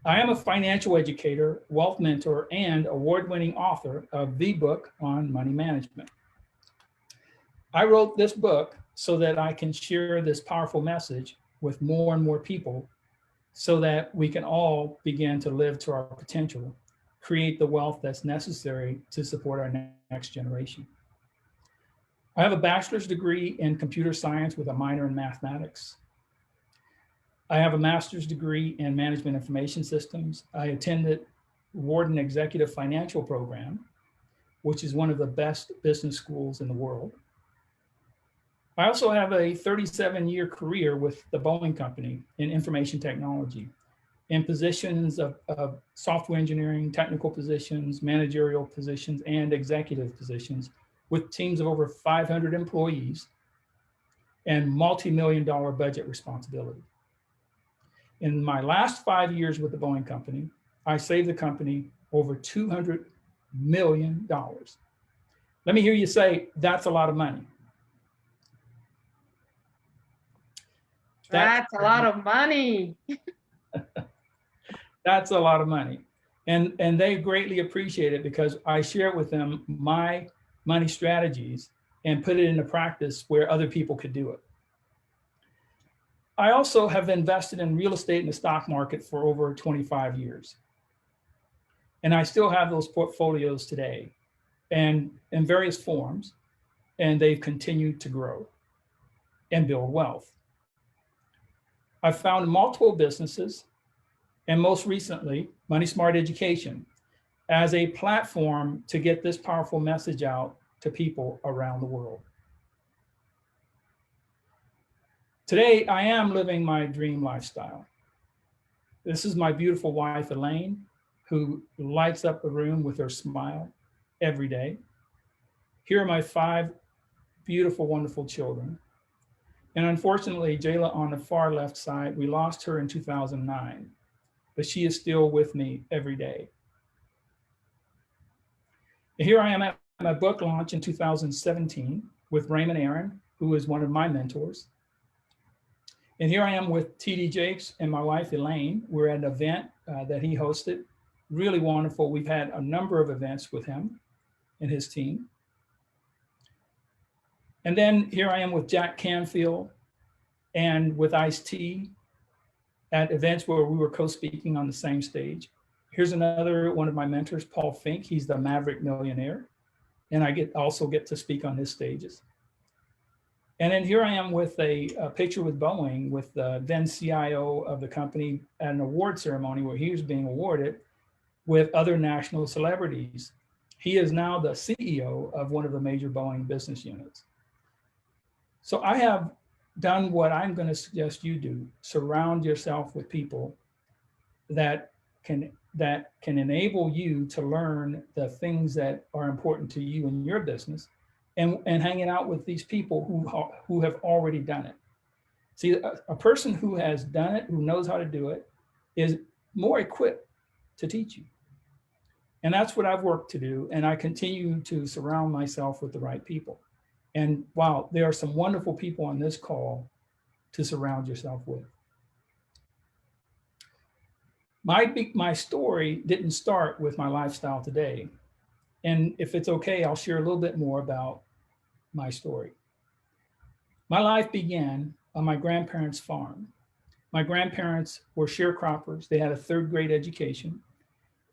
I am a financial educator, wealth mentor, and award-winning author of the book on money management. I wrote this book so that I can share this powerful message with more and more people so that we can all begin to live to our potential, create the wealth that's necessary to support our next generation. I have a bachelor's degree in computer science with a minor in mathematics. I have a master's degree in management information systems. I attended Wharton Executive Financial Program, which is one of the best business schools in the world. I also have a 37-year career with the Boeing Company in information technology, in positions of software engineering, technical positions, managerial positions, and executive positions with teams of over 500 employees and multi-million-dollar budget responsibility. In my last 5 years with the Boeing Company, I saved the company over $200 million. Let me hear you say, that's a lot of money. That's a lot of money. That's a lot of money. And they greatly appreciate it because I share with them my money strategies and put it into practice where other people could do it. I also have invested in real estate and the stock market for over 25 years. And I still have those portfolios today and in various forms, and they've continued to grow and build wealth. I've found multiple businesses, and most recently, Money Smart Education, as a platform to get this powerful message out to people around the world. Today, I am living my dream lifestyle. This is my beautiful wife, Elaine, who lights up the room with her smile every day. Here are my 5 beautiful, wonderful children. And unfortunately, Jayla on the far left side, we lost her in 2009, but she is still with me every day. And here I am at my book launch in 2017 with Raymond Aaron, who is one of my mentors. And here I am with TD Jakes and my wife, Elaine. We're at an event that he hosted. Really wonderful. We've had a number of events with him and his team. And then here I am with Jack Canfield and with Ice-T at events where we were co-speaking on the same stage. Here's another one of my mentors, Paul Fink. He's the Maverick Millionaire. And I also get to speak on his stages. And then here I am with a picture with Boeing, with the then CIO of the company at an award ceremony where he was being awarded with other national celebrities. He is now the CEO of one of the major Boeing business units. So I have done what I'm going to suggest you do. Surround yourself with people that can enable you to learn the things that are important to you in your business, and hanging out with these people who have already done it. See, a person who has done it, who knows how to do it, is more equipped to teach you. And that's what I've worked to do. And I continue to surround myself with the right people. And wow, there are some wonderful people on this call to surround yourself with. My story didn't start with my lifestyle today. And if it's okay, I'll share a little bit more about my story. My life began on my grandparents' farm. My grandparents were sharecroppers. They had a 3rd grade education.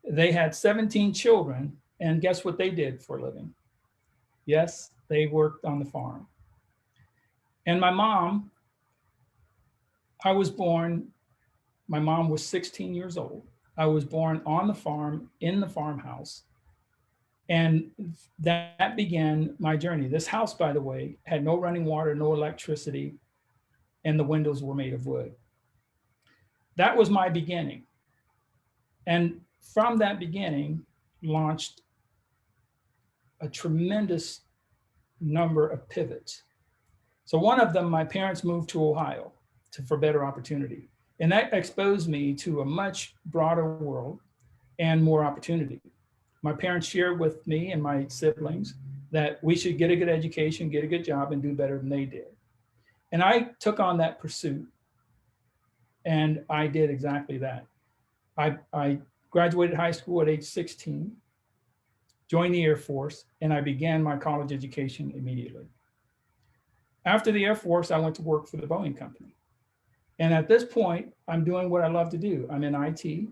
They had 17 children, and guess what they did for a living? Yes, they worked on the farm. And my mom, my mom was 16 years old. I was born on the farm, in the farmhouse. And that began my journey. This house, by the way, had no running water, no electricity, and the windows were made of wood. That was my beginning. And from that beginning, launched a tremendous number of pivots. So one of them, my parents moved to Ohio for better opportunity. And that exposed me to a much broader world and more opportunity. My parents shared with me and my siblings that we should get a good education, get a good job, and do better than they did. And I took on that pursuit. And I did exactly that. I graduated high school at age 16, joined the Air Force, and I began my college education immediately. After the Air Force, I went to work for the Boeing company. And at this point, I'm doing what I love to do. I'm in IT,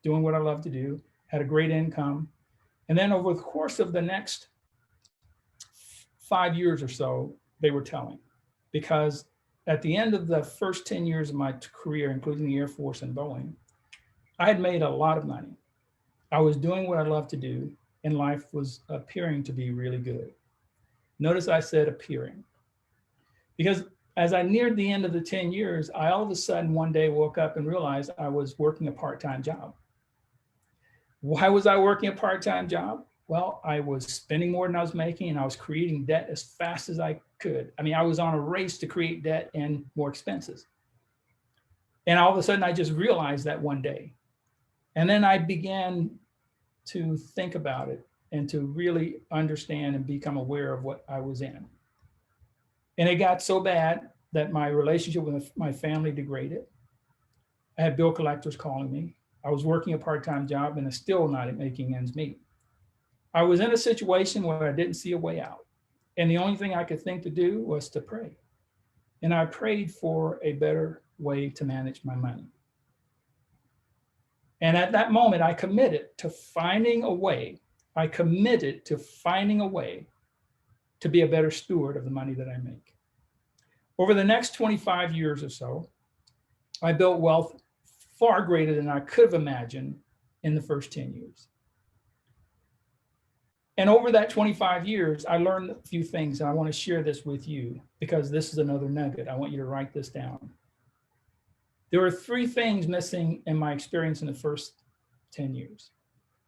doing what I love to do, had a great income. And then over the course of the next 5 years or so, they were telling. Because at the end of the first 10 years of my career, including the Air Force and Boeing, I had made a lot of money. I was doing what I love to do, and life was appearing to be really good. Notice I said appearing. Because as I neared the end of the 10 years, I all of a sudden one day woke up and realized I was working a part-time job. Why was I working a part-time job? Well, I was spending more than I was making, and I was creating debt as fast as I could. I mean, I was on a race to create debt and more expenses. And all of a sudden, I just realized that one day. And then I began to think about it and to really understand and become aware of what I was in. And it got so bad that my relationship with my family degraded. I had bill collectors calling me. I was working a part-time job and still not making ends meet. I was in a situation where I didn't see a way out. And the only thing I could think to do was to pray. And I prayed for a better way to manage my money. And at that moment, I committed to finding a way. I committed to finding a way to be a better steward of the money that I make. Over the next 25 years or so, I built wealth far greater than I could have imagined in the first 10 years. And over that 25 years, I learned a few things, and I want to share this with you because this is another nugget. I want you to write this down. There were 3 things missing in my experience in the first 10 years.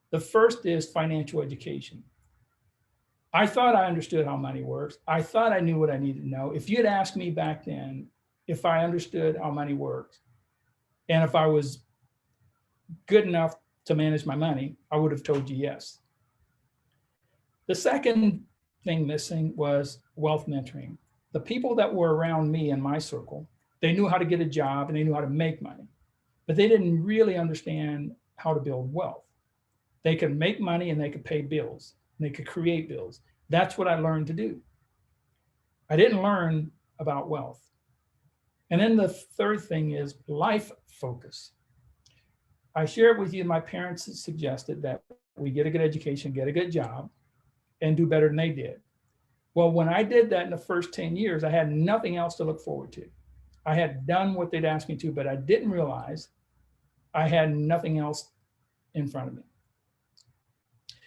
The first is financial education. I thought I understood how money works. I thought I knew what I needed to know. If you had asked me back then if I understood how money works and if I was good enough to manage my money, I would have told you yes. The second thing missing was wealth mentoring. The people that were around me in my circle, they knew how to get a job and they knew how to make money, but they didn't really understand how to build wealth. They could make money and they could pay bills and they could create bills. That's what I learned to do. I didn't learn about wealth. And then the third thing is life focus. I shared with you, my parents suggested that we get a good education, get a good job, and do better than they did. Well, when I did that in the first 10 years, I had nothing else to look forward to. I had done what they'd asked me to, but I didn't realize I had nothing else in front of me.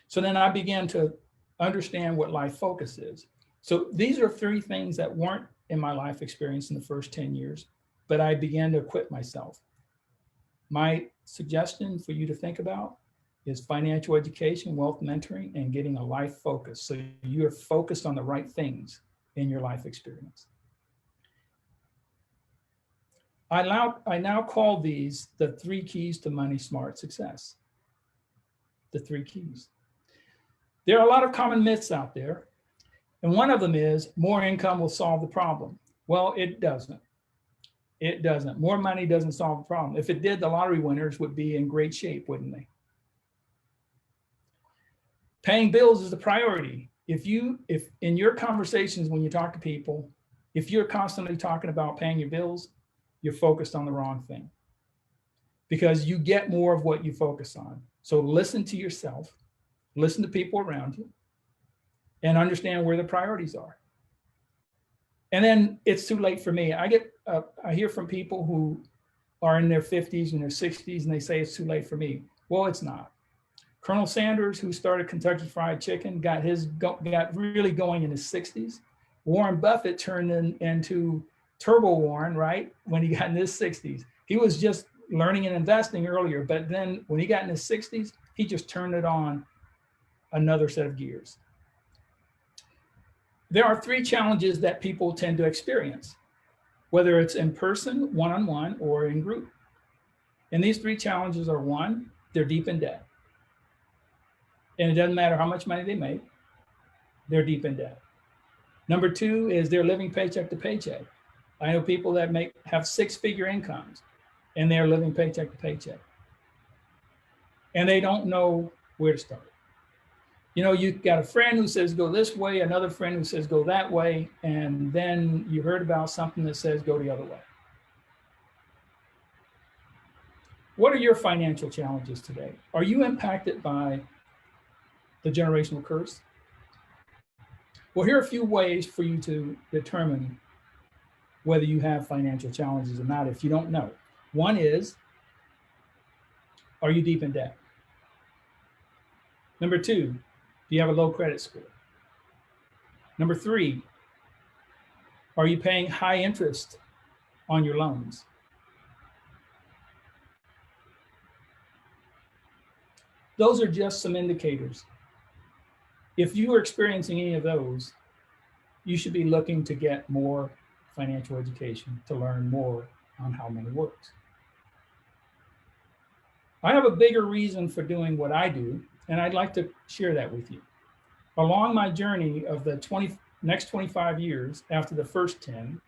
So then I began to understand what life focus is. So these are 3 things that weren't in my life experience in the first 10 years, but I began to equip myself. My suggestion for you to think about is financial education, wealth mentoring, and getting a life focus. So you're focused on the right things in your life experience. I now call these the 3 keys to money smart success. The 3 keys. There are a lot of common myths out there. And one of them is more income will solve the problem. Well, it doesn't. It doesn't. More money doesn't solve the problem. If it did, the lottery winners would be in great shape, wouldn't they? Paying bills is the priority. If in your conversations, when you talk to people, if you're constantly talking about paying your bills, you're focused on the wrong thing because you get more of what you focus on. So listen to yourself, listen to people around you, and understand where the priorities are. And then it's too late for me. I hear from people who are in their 50s and their 60s, and they say it's too late for me. Well, it's not. Colonel Sanders, who started Kentucky Fried Chicken, got really going in his 60s. Warren Buffett turned into Turbo Warren, right, when he got in his 60s. He was just learning and investing earlier, but then when he got in his 60s, he just turned it on another set of gears. There are 3 challenges that people tend to experience, whether it's in person, one-on-one, or in group. And these 3 challenges are: 1, they're deep in debt. And it doesn't matter how much money they make, they're deep in debt. Number 2 is they're living paycheck to paycheck. I know people that have 6-figure incomes, and they're living paycheck to paycheck. And they don't know where to start. You know, you got a friend who says go this way, another friend who says go that way, and then you heard about something that says go the other way. What are your financial challenges today? Are you impacted by the generational curse? Well, here are a few ways for you to determine whether you have financial challenges or not if you don't know. One is, are you deep in debt? Number two, do you have a low credit score? Number three, are you paying high interest on your loans? Those are just some indicators. If you are experiencing any of those, you should be looking to get more financial education to learn more on how money works. I have a bigger reason for doing what I do, and I'd like to share that with you. Along my journey of the next 25 years after the first 10,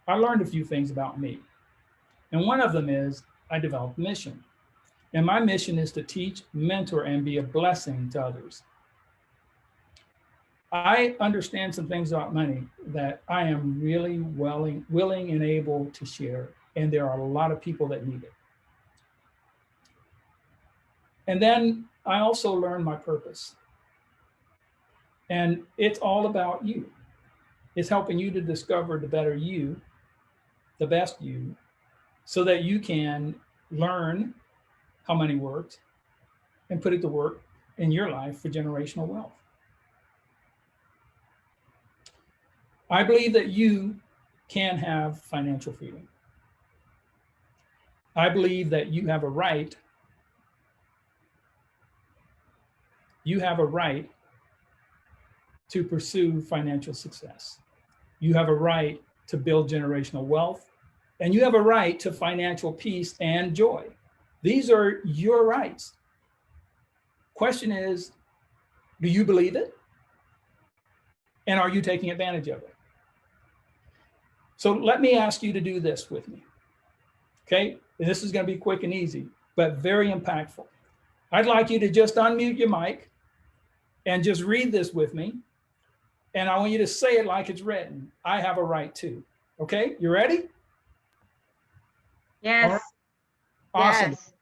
I learned a few things about me. And one of them is I developed a mission. And my mission is to teach, mentor, and be a blessing to others. I understand some things about money that I am really willing and able to share. And there are a lot of people that need it. And then I also learned my purpose. And it's all about you. It's helping you to discover the better you, the best you, so that you can learn how money works and put it to work in your life for generational wealth. I believe that you can have financial freedom. I believe that you have a right to pursue financial success. You have a right to build generational wealth, and you have a right to financial peace and joy. These are your rights. Question is, do you believe it? And are you taking advantage of it? So let me ask you to do this with me. Okay, and this is going to be quick and easy, but very impactful. I'd like you to just unmute your mic and just read this with me. And I want you to say it like it's written. I have a right to. Okay, you ready? Yes. Right. Awesome. Yes.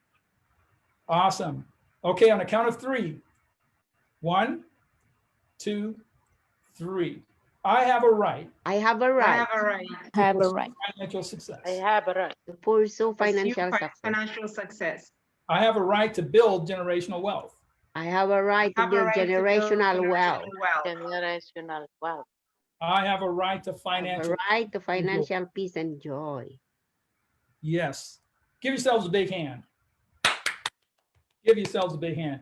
Awesome. Okay, on the count of three. 1, 2, 3. I have a right. I have a right. I have a right. I have a right. Financial success. I have a right to pursue financial success. Financial success. I have a right to build generational wealth. I have a right to build generational wealth. Generational wealth. I have a right to I have a right to financial peace and joy. Yes. Give yourselves a big hand. Give yourselves a big hand.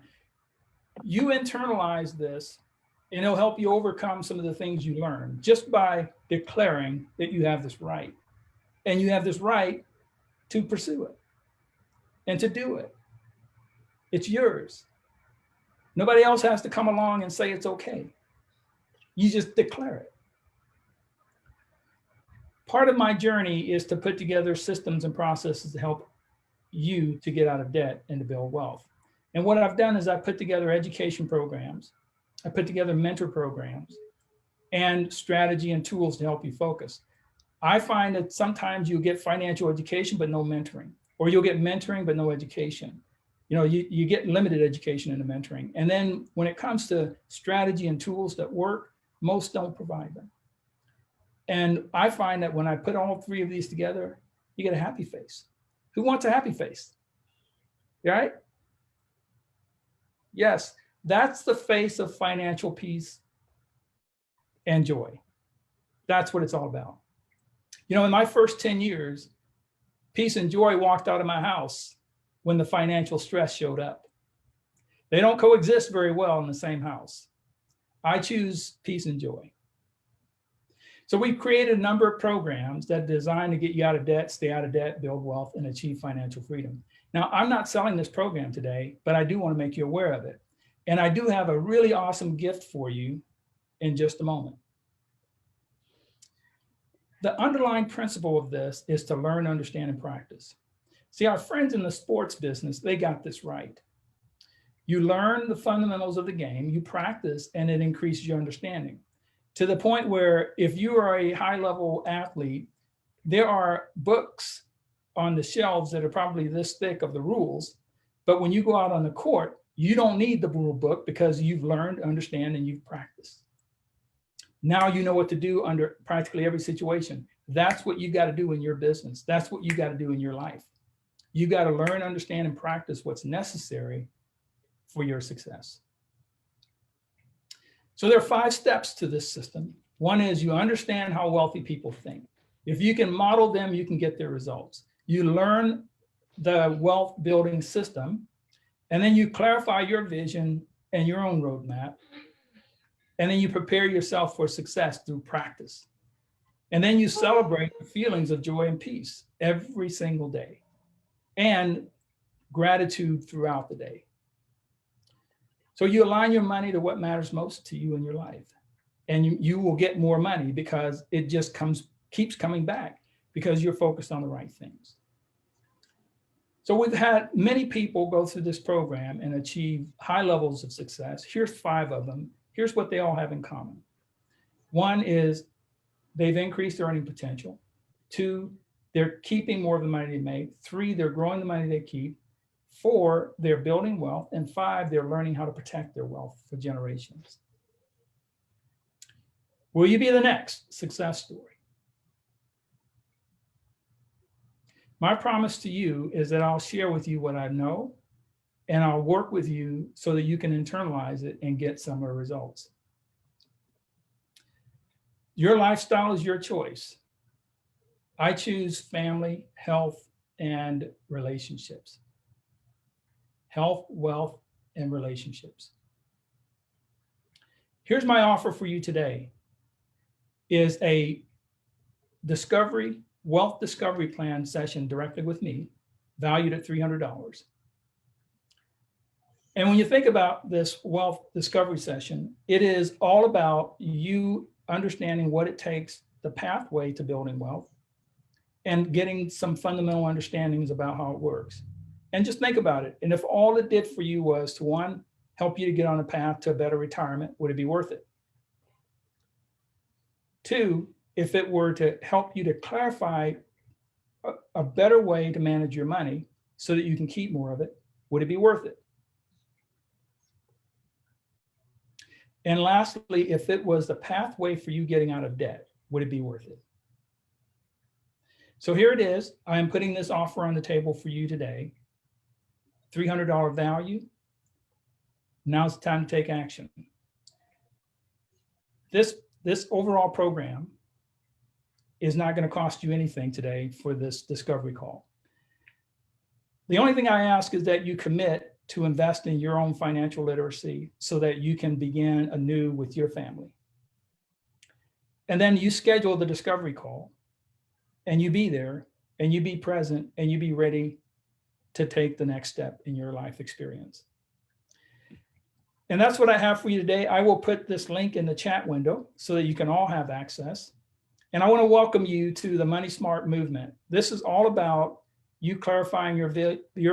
You internalize this, and it'll help you overcome some of the things you learn just by declaring that you have this right. And you have this right to pursue it and to do it. It's yours. Nobody else has to come along and say it's okay. You just declare it. Part of my journey is to put together systems and processes to help you to get out of debt and to build wealth. And what I've done is I've put together education programs. I put together mentor programs and strategy and tools to help you focus. I find that sometimes you get financial education, but no mentoring, or you'll get mentoring, but no education. You know, you get limited education in the mentoring. And then when it comes to strategy and tools that work, most don't provide them. And I find that when I put all three of these together, you get a happy face. Who wants a happy face? Right? Yes, that's the face of financial peace and joy. That's what it's all about. You know, in my first 10 years, peace and joy walked out of my house when the financial stress showed up. They don't coexist very well in the same house. I choose peace and joy. So we've created a number of programs that are designed to get you out of debt, stay out of debt, build wealth, and achieve financial freedom. Now, I'm not selling this program today, but I do want to make you aware of it. And I do have a really awesome gift for you in just a moment. The underlying principle of this is to learn, understand, and practice. See, our friends in the sports business, they got this right. You learn the fundamentals of the game, you practice, and it increases your understanding to the point where if you are a high-level athlete, there are books on the shelves that are probably this thick of the rules, but when you go out on the court, you don't need the rule book because you've learned, understand, and you've practiced. Now you know what to do under practically every situation. That's what you got to do in your business. That's what you got to do in your life. You got to learn, understand, and practice what's necessary for your success. So there are 5 steps to this system. One is you understand how wealthy people think. If you can model them, you can get their results. You learn the wealth building system, and then you clarify your vision and your own roadmap. And then you prepare yourself for success through practice. And then you celebrate the feelings of joy and peace every single day and gratitude throughout the day. So you align your money to what matters most to you in your life. And you will get more money because it just keeps coming back because you're focused on the right things. So we've had many people go through this program and achieve high levels of success. Here's 5 of them. Here's what they all have in common. 1 is they've increased their earning potential. 2, they're keeping more of the money they make. 3, they're growing the money they keep. 4, they're building wealth. And 5, they're learning how to protect their wealth for generations. Will you be the next success story? My promise to you is that I'll share with you what I know, and I'll work with you so that you can internalize it and get some results. Your lifestyle is your choice. I choose family, health, and relationships. Health, wealth, and relationships. Here's my offer for you today is a wealth discovery plan session directly with me, valued at $300. And when you think about this wealth discovery session, it is all about you understanding what it takes, the pathway to building wealth, and getting some fundamental understandings about how it works. And just think about it. And if all it did for you was to, 1, help you to get on a path to a better retirement, would it be worth it? 2, if it were to help you to clarify a better way to manage your money so that you can keep more of it, would it be worth it? And lastly, if it was the pathway for you getting out of debt, would it be worth it? So here it is. I am putting this offer on the table for you today. $300 value. Now's the time to take action. This overall program is not going to cost you anything today for this discovery call. The only thing I ask is that you commit to invest in your own financial literacy so that you can begin anew with your family. And then you schedule the discovery call, and you be there, and you be present, and you be ready to take the next step in your life experience. And that's what I have for you today. I will put this link in the chat window so that you can all have access. And I want to welcome you to the Money Smart movement. This is all about you clarifying your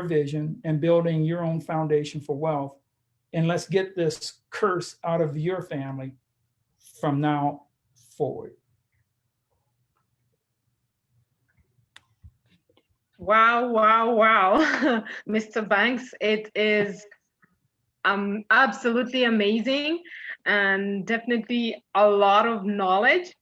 vision and building your own foundation for wealth. And let's get this curse out of your family from now forward. Wow, wow, wow. Mr. Banks, it is absolutely amazing and definitely a lot of knowledge.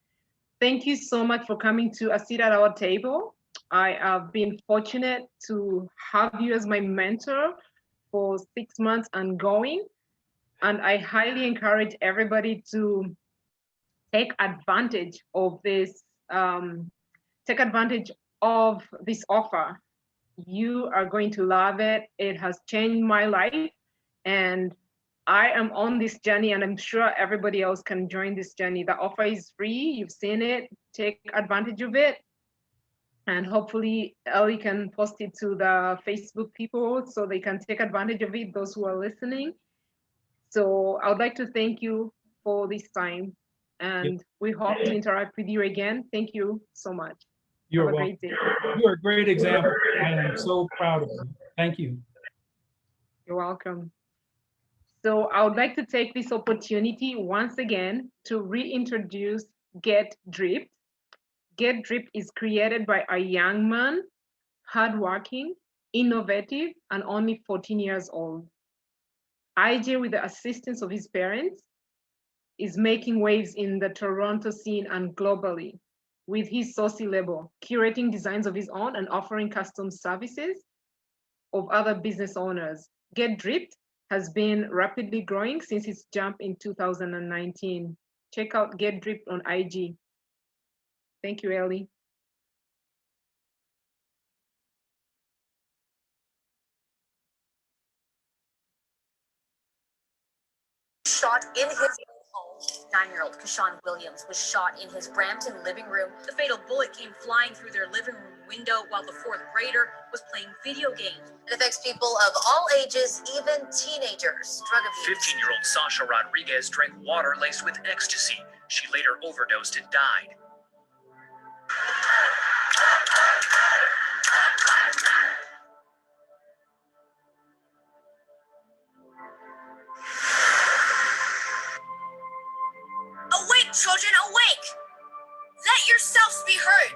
Thank you so much for coming to a seat at our table. I have been fortunate to have you as my mentor for 6 months and going. And I highly encourage everybody to take advantage of this, offer. You are going to love it. It has changed my life. And I am on this journey, and I'm sure everybody else can join this journey. The offer is free. You've seen it. Take advantage of it. And hopefully Ellie can post it to the Facebook people so they can take advantage of it, those who are listening. So I would like to thank you for this time. And we hope to interact with you again. Thank you so much. You're Have a welcome. great day. You're a great example. I am so proud of you. Thank you. You're welcome. So I would like to take this opportunity once again to reintroduce Get Dripped. Get Dripped is created by a young man, hardworking, innovative, and only 14 years old. IJ, with the assistance of his parents, is making waves in the Toronto scene and globally with his saucy label, curating designs of his own and offering custom services of other business owners. Get Dripped has been rapidly growing since its jump in 2019. Check out Get Dripped on IG. Thank you, Ellie. Shot in his home. 9-year-old Kashawn Williams was shot in his Brampton living room. The fatal bullet came flying through their living room window while the fourth grader was playing video games. It affects people of all ages, even teenagers. Drug abuse. 15-year-old Sasha Rodriguez drank water laced with ecstasy. She later overdosed and died. Awake, children, awake! Let yourselves be heard.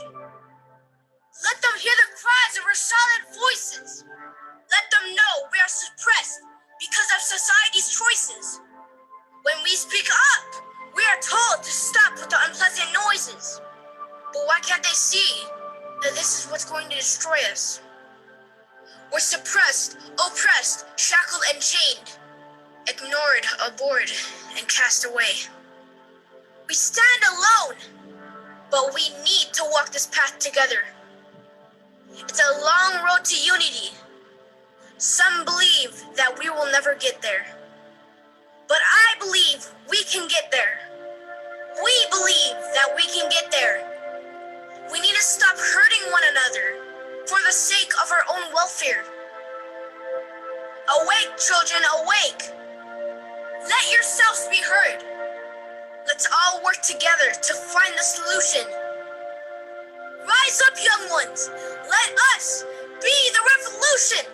Let them hear the cries of our silent voices. Let them know we are suppressed because of society's choices. When we speak up, we are told to stop with the unpleasant noises. But why can't they see that this is what's going to destroy us? We're suppressed, oppressed, shackled and chained, ignored, abhorred, and cast away. We stand alone, but we need to walk this path together. It's a long road to unity. Some believe that we will never get there, but I believe we can get there. We believe that we can get there. We need to stop hurting one another for the sake of our own welfare. Awake, children, awake. Let yourselves be heard. Let's all work together to find the solution. Rise up, young ones. Let us be the revolution.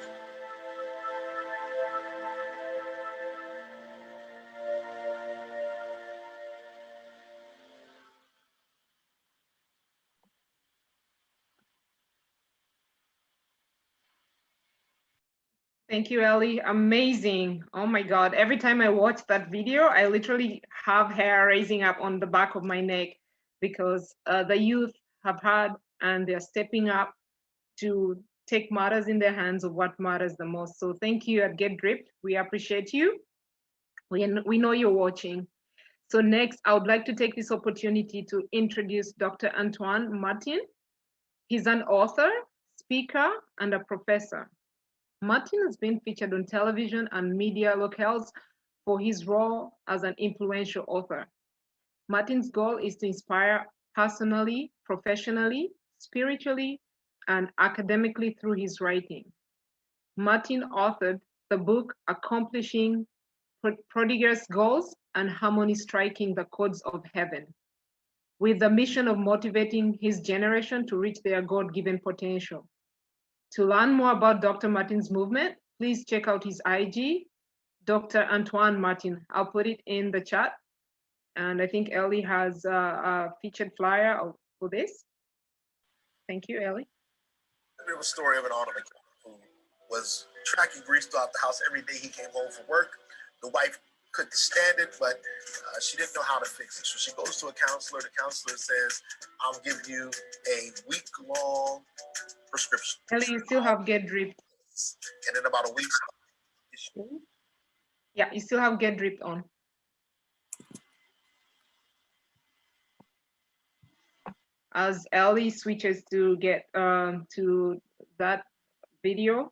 Thank you, Ellie. Amazing. Oh my God. Every time I watch that video, I literally have hair raising up on the back of my neck because the youth have had and they're stepping up to take matters in their hands of what matters the most. So thank you at Get Dripped. We appreciate you. We know you're watching. So next, I would like to take this opportunity to introduce Dr. Antoine Martin. He's an author, speaker, and a professor. Martin has been featured on television and media locales for his role as an influential author. Martin's goal is to inspire personally, professionally, spiritually, and academically through his writing. Martin authored the book Accomplishing Prodigious Goals and Harmony Striking the Chords of Heaven, with the mission of motivating his generation to reach their God-given potential. To learn more about Dr. Martin's movement, please check out his IG, Dr. Antoine Martin. I'll put it in the chat. And I think Ellie has a featured flyer for this. Thank you, Ellie. There was a story of an auto mechanic who was tracking grease throughout the house every day he came home from work. The wife couldn't stand it, but she didn't know how to fix it. So she goes to a counselor. The counselor says, I'll give you a week-long prescription. Ellie, you still have Get Dripped. And in about a week. Yeah, you still have Get Dripped on. As Ellie switches to get to that video.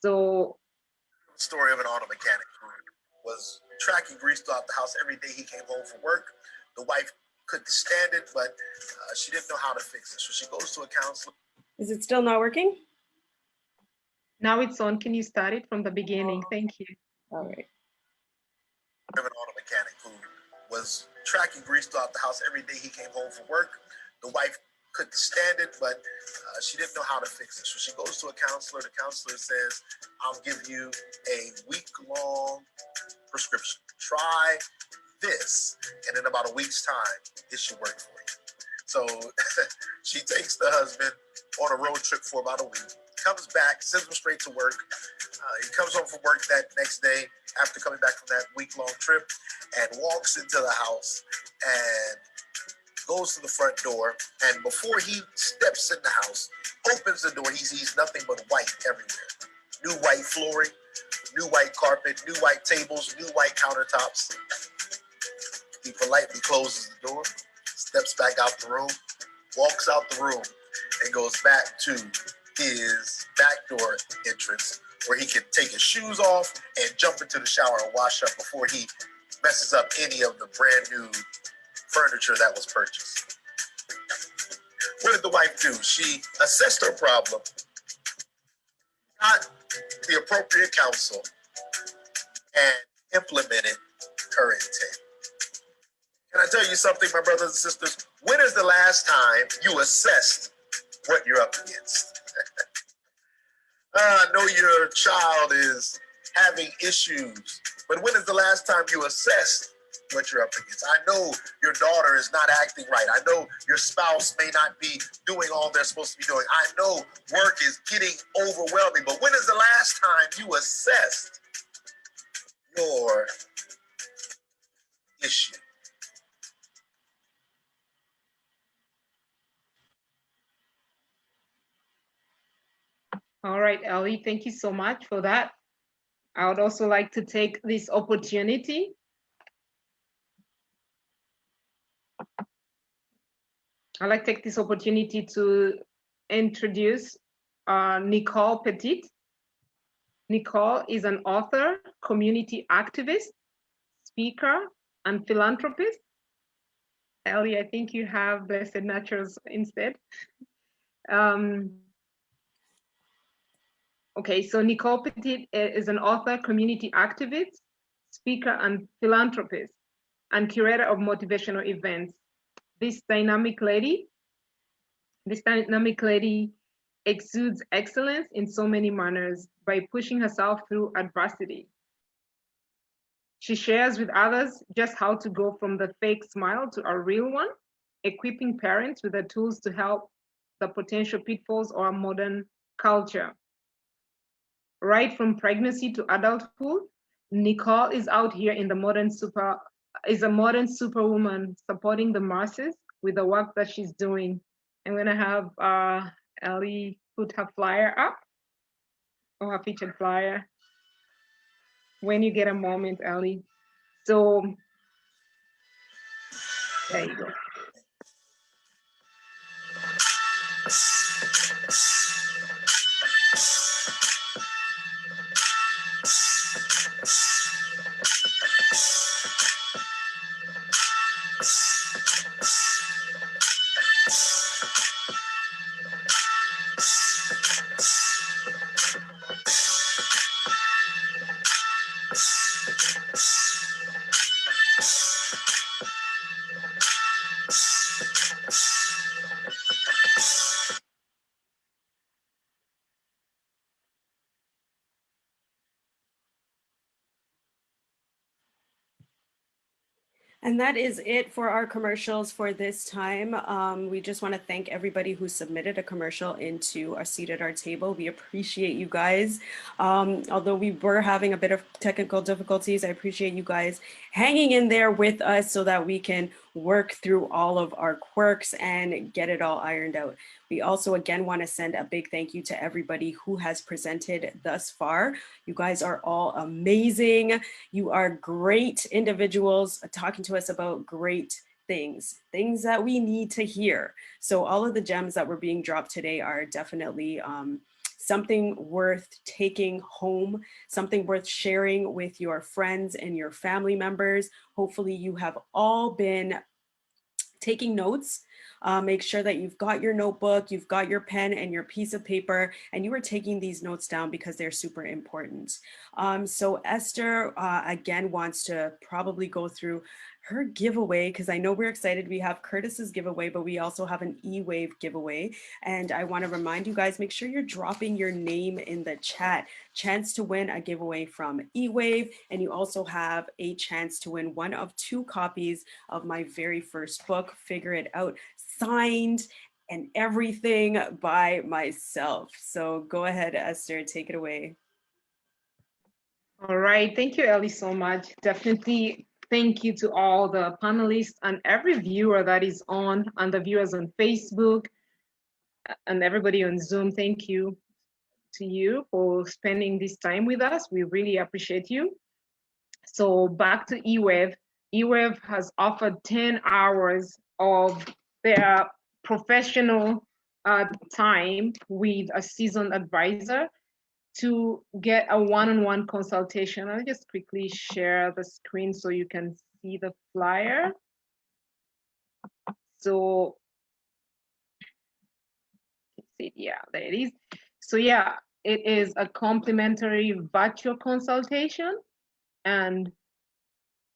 So, story of an auto mechanic who was tracking grease throughout the house every day he came home from work. The wife couldn't stand it, but she didn't know how to fix it. So she goes to a counselor. Is it still not working? Now it's on. Can you start it from the beginning? Thank you. All right. Of an auto mechanic who was tracking grease throughout the house every day he came home from work. The wife couldn't stand it, but she didn't know how to fix it. So she goes to a counselor. The counselor says, I'll give you a week-long prescription. Try this, and in about a week's time, it should work for you. So she takes the husband on a road trip for about a week, comes back, sends him straight to work. He comes home from work that next day after coming back from that week-long trip and walks into the house and goes to the front door. And before he steps in the house, opens the door, he sees nothing but white everywhere. New white flooring, new white carpet, new white tables, new white countertops. He politely closes the door, steps back out the room, walks out the room, and goes back to his back door entrance where he can take his shoes off and jump into the shower and wash up before he messes up any of the brand new furniture that was purchased. What did the wife do? She assessed her problem, got the appropriate counsel, and implemented her intent. Can I tell you something, my brothers and sisters? When is the last time you assessed what you're up against? I know your child is having issues, but when is the last time you assessed what you're up against? I know your daughter is not acting right. I know your spouse may not be doing all they're supposed to be doing. I know work is getting overwhelming, but when is the last time you assessed your issue? All right, Ellie, thank you so much for that. I would also like to take this opportunity to introduce Nicole Petit. Nicole is an author, community activist, speaker, and philanthropist. Ellie, I think you have Blessed Naturals instead. Okay, so Nicole Petit is an author, community activist, speaker, and philanthropist, and curator of motivational events. This dynamic lady exudes excellence in so many manners by pushing herself through adversity. She shares with others just how to go from the fake smile to a real one, equipping parents with the tools to help the potential pitfalls of our modern culture. Right from pregnancy to adulthood, Nicole is out here in is a modern superwoman supporting the masses with the work that she's doing. I'm gonna have Ellie put her flyer up, or her featured flyer, when you get a moment, Ellie. So there you go. And that is it for our commercials for this time. We just want to thank everybody who submitted a commercial into our seat at our table. We appreciate you guys. Although we were having a bit of technical difficulties, I appreciate you guys hanging in there with us so that we can work through all of our quirks and get it all ironed out. We also, again, want to send a big thank you to everybody who has presented thus far. You guys are all amazing. You are great individuals talking to us about great things that we need to hear. So all of the gems that were being dropped today are definitely something worth taking home, something worth sharing with your friends and your family members. Hopefully you have all been taking notes. Make sure that you've got your notebook, you've got your pen and your piece of paper, and you are taking these notes down because they're super important. So Esther, again, wants to probably go through her giveaway, because I know we're excited. We have Curtis's giveaway, but we also have an E-Wave giveaway. And I want to remind you guys, make sure you're dropping your name in the chat. Chance to win a giveaway from E-Wave. And you also have a chance to win one of 2 copies of my very first book, Figure It Out, signed and everything by myself. So go ahead, Esther, take it away. All right, thank you, Ellie, so much. Definitely thank you to all the panelists and every viewer that is on, and the viewers on Facebook, and everybody on Zoom. Thank you to you for spending this time with us. We really appreciate you. So back to eWave. eWave has offered 10 hours of their professional time with a seasoned advisor to get a one-on-one consultation. I'll just quickly share the screen so you can see the flyer. So, yeah, there it is. So yeah, it is a complimentary virtual consultation, and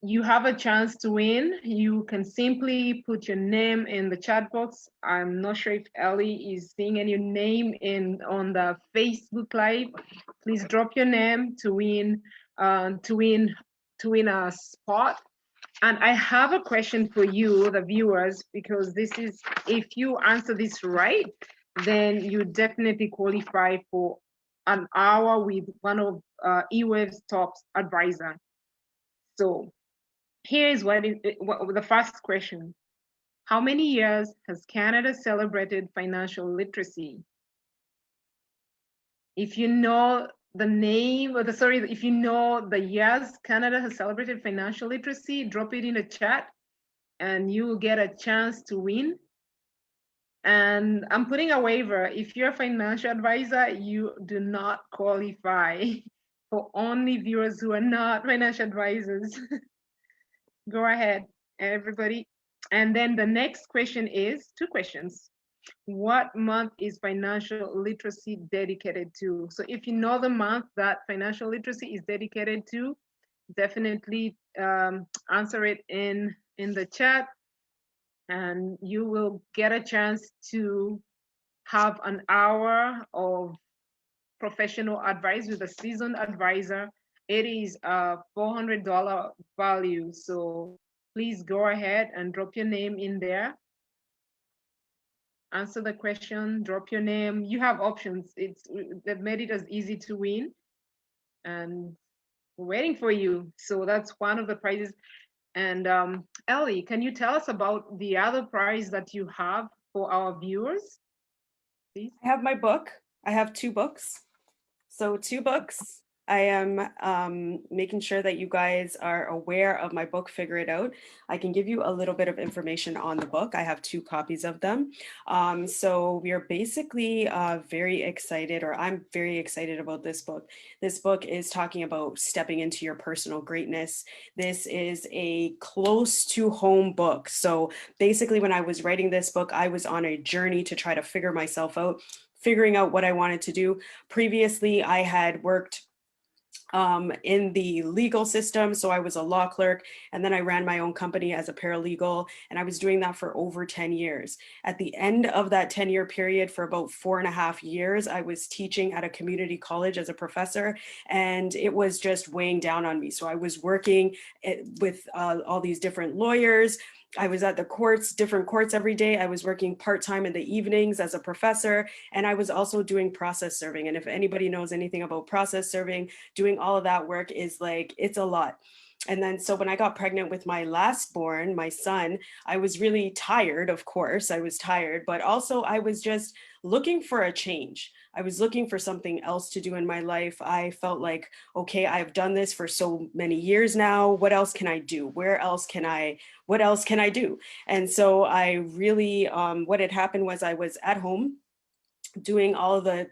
you have a chance to win. You can simply put your name in the chat box. I'm not sure if Ellie is seeing any name on the Facebook Live. Please drop your name to win a spot. And I have a question for you, the viewers, because this is, if you answer this right, then you definitely qualify for an hour with one of eWave's top advisor. So here is what the first question. How many years has Canada celebrated financial literacy? If you know the name, or if you know the years Canada has celebrated financial literacy, drop it in the chat and you will get a chance to win. And I'm putting a waiver. If you're a financial advisor, you do not qualify for only viewers who are not financial advisors. Go ahead, everybody. And then the next question is 2 questions. What month is financial literacy dedicated to? So if you know the month that financial literacy is dedicated to, definitely answer it in the chat, and you will get a chance to have an hour of professional advice with a seasoned advisor. It is a $400 value. So please go ahead and drop your name in there. Answer the question, drop your name. You have options. They've made it as easy to win, and we're waiting for you. So that's one of the prizes. And Ellie, can you tell us about the other prize that you have for our viewers, please? I have my book. I have 2 books. So 2 books. I am making sure that you guys are aware of my book, Figure It Out. I can give you a little bit of information on the book. I have 2 copies of them. So we are basically very excited, or I'm very excited about this book. This book is talking about stepping into your personal greatness. This is a close to home book. So basically when I was writing this book, I was on a journey to try to figure myself out, figuring out what I wanted to do. Previously, I had worked in the legal system. So I was a law clerk, and then I ran my own company as a paralegal, and I was doing that for over 10 years. At the end of that 10-year period, for about 4.5 years, I was teaching at a community college as a professor, and it was just weighing down on me. So I was working with all these different lawyers. I was at the courts, different courts every day. I was working part-time in the evenings as a professor, and I was also doing process serving. And if anybody knows anything about process serving, doing all of that work is like, it's a lot. And then, so when I got pregnant with my last born, my son, I was really tired, of course, I was tired, but also I was just looking for a change. I was looking for something else to do in my life. I felt like, okay, I've done this for so many years now. What else can I do? What else can I do? And so I really, what had happened was I was at home doing all of the,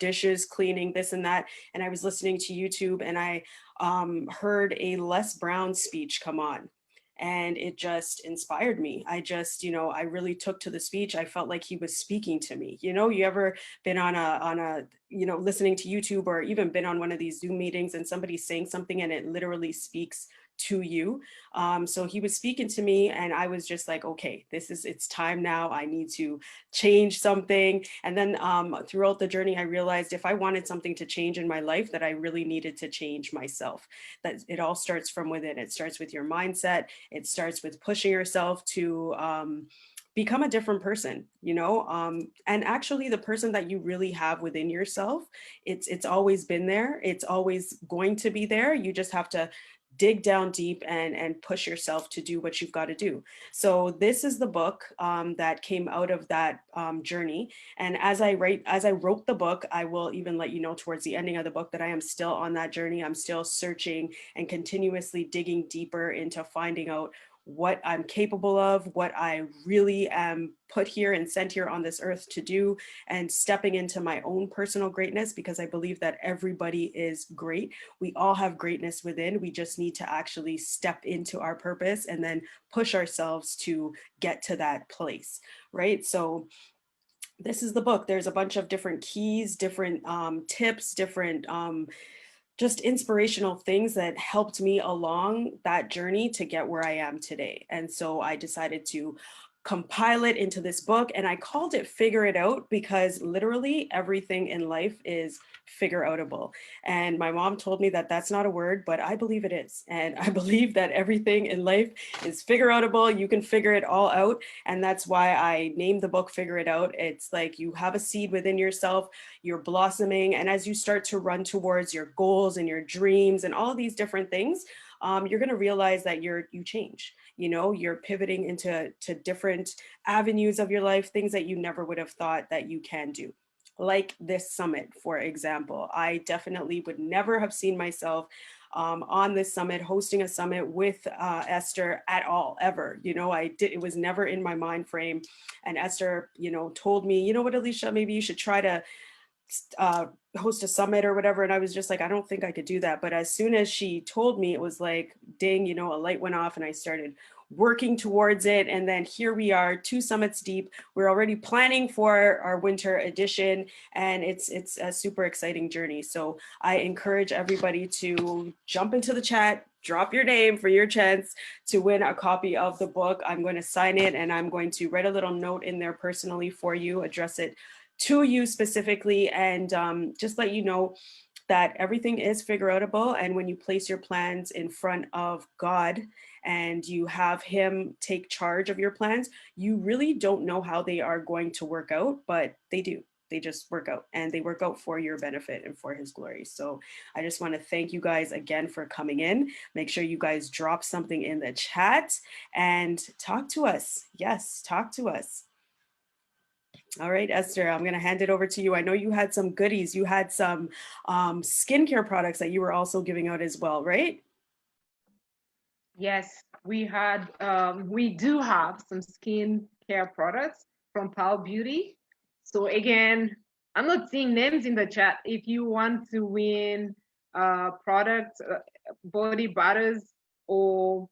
dishes, cleaning, this and that. And I was listening to YouTube, and I heard a Les Brown speech come on. And it just inspired me. I just, I really took to the speech. I felt like he was speaking to me. You ever been on a, listening to YouTube, or even been on one of these Zoom meetings and somebody's saying something and it literally speaks to you. So he was speaking to me and I was just like, okay, it's time now. I need to change something. And then throughout the journey, I realized if I wanted something to change in my life, that I really needed to change myself. That it all starts from within. It starts with your mindset. It starts with pushing yourself to become a different person, and actually the person that you really have within yourself, it's always been there. It's always going to be there. You just have to dig down deep and push yourself to do what you've got to do. So this is the book that came out of that journey. And as I wrote the book, I will even let you know towards the ending of the book that I am still on that journey. I'm still searching and continuously digging deeper into finding out what I'm capable of, what I really am put here and sent here on this earth to do, and stepping into my own personal greatness, because I believe that everybody is great. We all have greatness within. We just need to actually step into our purpose and then push ourselves to get to that place, right? So this is the book. There's a bunch of different keys, different tips, different just inspirational things that helped me along that journey to get where I am today. And so I decided to compile it into this book, and I called it Figure It Out because literally everything in life is figure outable. And my mom told me that that's not a word, but I believe it is. And I believe that everything in life is figure outable. You can figure it all out. And that's why I named the book Figure It Out. It's like you have a seed within yourself, you're blossoming. And as you start to run towards your goals and your dreams and all these different things, you're going to realize that you change. You're pivoting into different avenues of your life, things that you never would have thought that you can do. Like this summit, for example. I definitely would never have seen myself on this summit, hosting a summit with Esther at all, ever. It was never in my mind frame. And Esther, told me, you know what, Alicia, maybe you should try to host a summit or whatever. And I was just like, I don't think I could do that. But as soon as she told me, it was like, ding, a light went off and I started working towards it. And then here we are, 2 summits deep. We're already planning for our winter edition, and it's a super exciting journey. So I encourage everybody to jump into the chat, drop your name for your chance to win a copy of the book. I'm going to sign it and I'm going to write a little note in there personally for you, address it to you specifically, and just let you know that everything is figure outable. And when you place your plans in front of God and you have him take charge of your plans, you really don't know how they are going to work out, but they do. They just work out, and they work out for your benefit and for his glory. So I just want to thank you guys again for coming in. Make sure you guys drop something in the chat and talk to us. Yes, talk to us. All right, Esther, I'm going to hand it over to you. I know you had some goodies. You had some skincare products that you were also giving out as well, right? Yes, we do have some skincare products from Pal Beauty. So again, I'm not seeing names in the chat. If you want to win products, body butters, or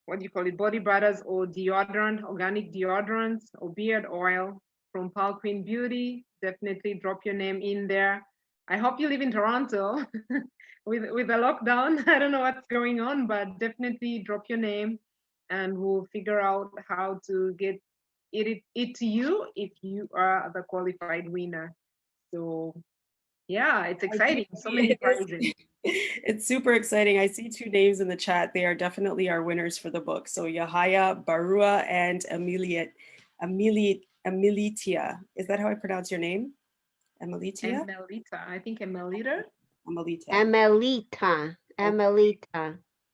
what do you call it, body butters or deodorant, organic deodorants or beard oil from Pal Queen Beauty, definitely drop your name in there. I hope you live in Toronto. with the lockdown, I don't know what's going on, but definitely drop your name and we'll figure out how to get it to you if you are the qualified winner. So yeah, it's exciting. So many prizes. It's super exciting. I see 2 names in the chat. They are definitely our winners for the book. So Yahaya Barua and Emilitia. Is that how I pronounce your name? Emilitia? Emelita. I think Emelita.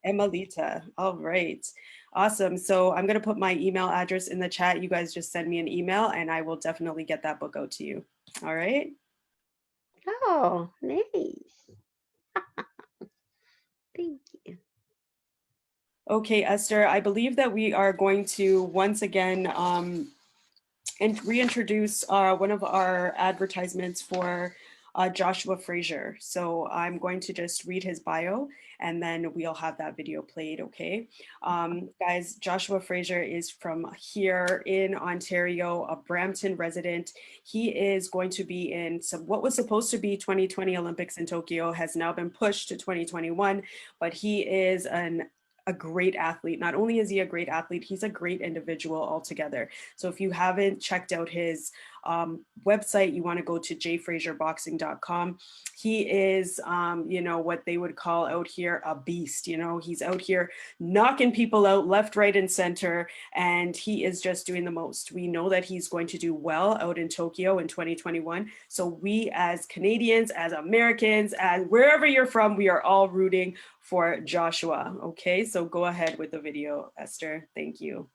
Emelita. All right. Awesome. So I'm going to put my email address in the chat. You guys just send me an email and I will definitely get that book out to you. All right. Oh, nice. Thank you. Okay, Esther, I believe that we are going to once again and reintroduce one of our advertisements for Joshua Frazier. So I'm going to just read his bio and then we'll have that video played, okay? Guys, Joshua Frazier is from here in Ontario, a Brampton resident. He is going to be in what was supposed to be 2020 Olympics in Tokyo has now been pushed to 2021, but he is a great athlete. Not only is he a great athlete, he's a great individual altogether. So if you haven't checked out his website, you want to go to jfrazierboxing.com. He is, you know, what they would call out here a beast. You know, he's out here knocking people out left, right, and center, and he is just doing the most. We know that he's going to do well out in Tokyo in 2021. So we as Canadians, as Americans, as wherever you're from, we are all rooting for Joshua. Okay, so go ahead with the video, Esther. Thank you.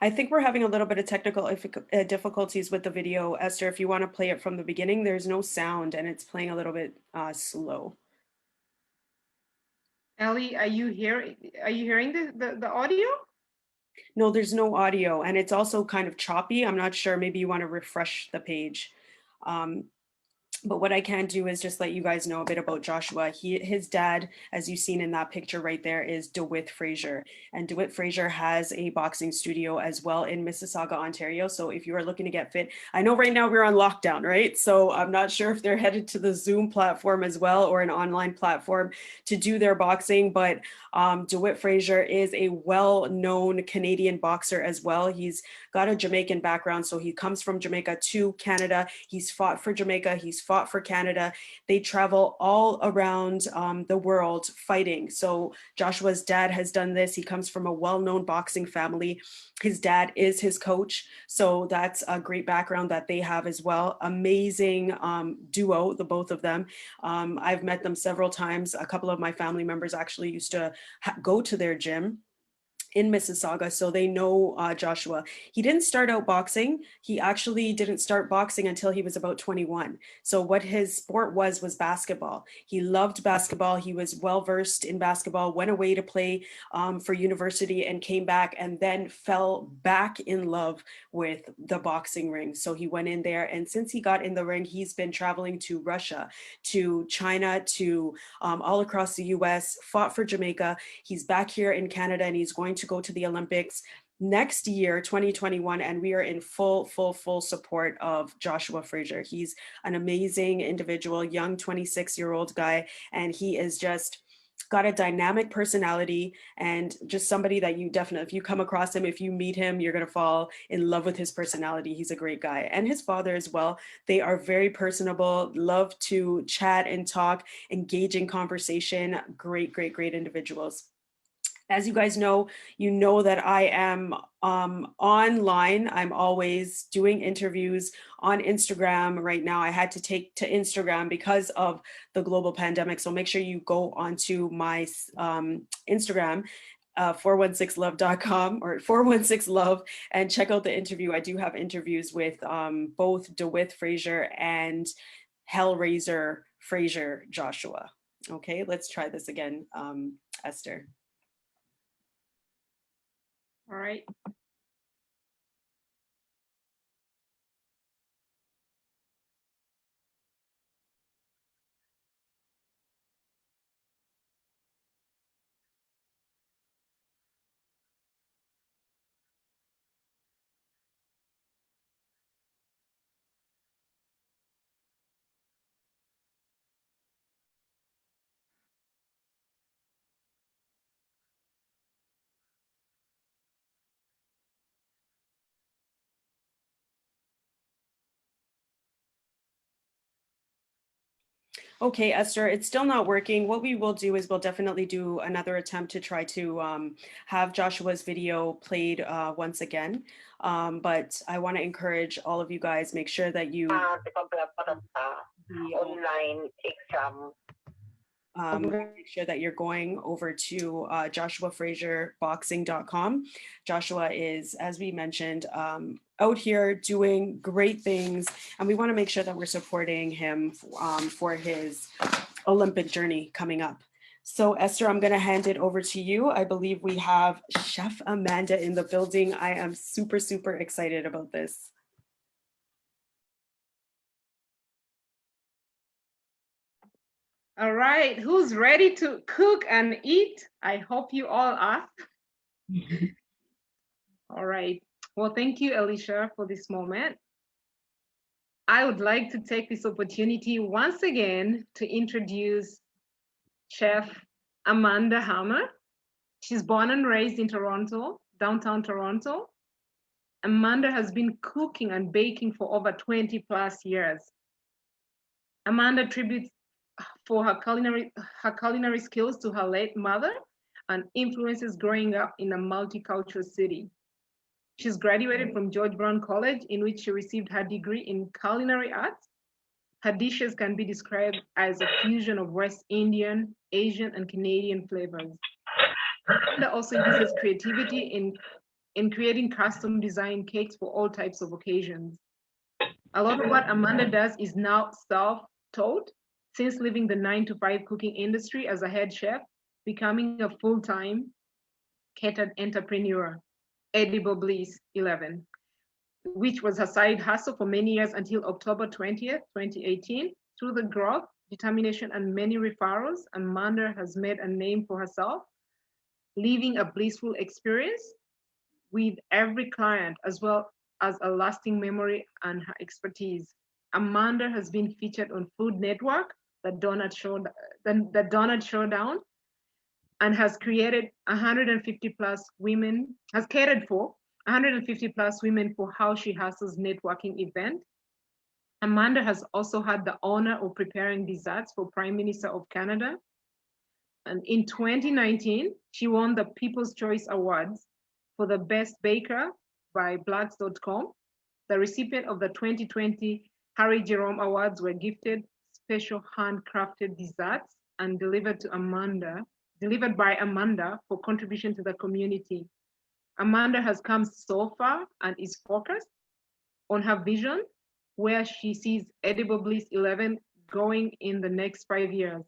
I think we're having a little bit of technical difficulties with the video. Esther, if you want to play it from the beginning, there's no sound and it's playing a little bit slow. Ellie, are you hearing the audio? No, there's no audio, and it's also kind of choppy. I'm not sure, maybe you want to refresh the page. But what I can do is just let you guys know a bit about Joshua. His dad, as you've seen in that picture right there, is DeWitt Frazier. And DeWitt Frazier has a boxing studio as well in Mississauga, Ontario. So if you are looking to get fit, I know right now we're on lockdown, right? So I'm not sure if they're headed to the Zoom platform as well or an online platform to do their boxing. But DeWitt Frazier is a well-known Canadian boxer as well. He's got a Jamaican background, so he comes from Jamaica to Canada. He's fought for Jamaica. He's fought for Canada. They travel all around the world fighting. So Joshua's dad has done this. He comes from a well-known boxing family. His dad is his coach. So that's a great background that they have as well. Amazing duo, the both of them. I've met them several times. A couple of my family members actually used to go to their gym in Mississauga, so they know Joshua. He didn't start out boxing. He actually didn't start boxing until he was about 21. So what his sport was basketball. He loved basketball. He was well-versed in basketball, went away to play for university and came back and then fell back in love with the boxing ring. So he went in there, and since he got in the ring, he's been traveling to Russia, to China, to all across the US, fought for Jamaica. He's back here in Canada, and he's going to go to the Olympics next year, 2021, and we are in full support of Joshua Frazier. He's an amazing individual, young 26-year-old guy, and he is just got a dynamic personality and just somebody that you definitely, if you come across him, if you meet him, you're going to fall in love with his personality. He's a great guy. And his father as well. They are very personable, love to chat and talk, engaging conversation. Great individuals. As you guys know, you know that I am online. I'm always doing interviews on Instagram. Right now, I had to take to Instagram because of the global pandemic. So make sure you go onto my Instagram, 416love.com or 416love, and check out the interview. I do have interviews with both DeWitt Frazier and Hellraiser Frazier Joshua. Okay, let's try this again, Esther. All right. Okay, Esther, it's still not working. What we will do is we'll definitely do another attempt to try to have Joshua's video played once again. But I want to encourage all of you guys, make sure that you online exam. Make sure that you're going over to joshuafrazierboxing.com. Joshua is, as we mentioned, out here doing great things, and we want to make sure that we're supporting him for his Olympic journey coming up. So Esther, I'm going to hand it over to you. I believe we have Chef Amanda in the building. I am super, super excited about this. All right, who's ready to cook and eat? I hope you all are. All right, well, thank you, Alicia, for this moment. I would like to take this opportunity once again to introduce Chef Amanda Hammer. She's born and raised in Toronto, downtown Toronto. Amanda has been cooking and baking for over 20 plus years. Amanda tributes for her culinary skills to her late mother and influences growing up in a multicultural city. She's graduated from George Brown College, in which she received her degree in culinary arts. Her dishes can be described as a fusion of West Indian, Asian, and Canadian flavors. Amanda also uses creativity in creating custom design cakes for all types of occasions. A lot of what Amanda does is now self-taught, since leaving the 9-to-5 cooking industry as a head chef, becoming a full-time catered entrepreneur, Edible Bliss 11, which was her side hustle for many years until October 20th, 2018. Through the growth, determination, and many referrals, Amanda has made a name for herself, living a blissful experience with every client, as well as a lasting memory and her expertise. Amanda has been featured on Food Network, the Donut Showdown, and has created 150 plus women, has catered for 150 plus women for How She Hustles networking event. Amanda has also had the honor of preparing desserts for Prime Minister of Canada. And in 2019, she won the People's Choice Awards for the Best Baker by Blacks.com. The recipient of the 2020 Harry Jerome Awards were gifted special handcrafted desserts and delivered by Amanda for contribution to the community. Amanda has come so far and is focused on her vision, where she sees Edible Bliss 11 going in the next 5 years.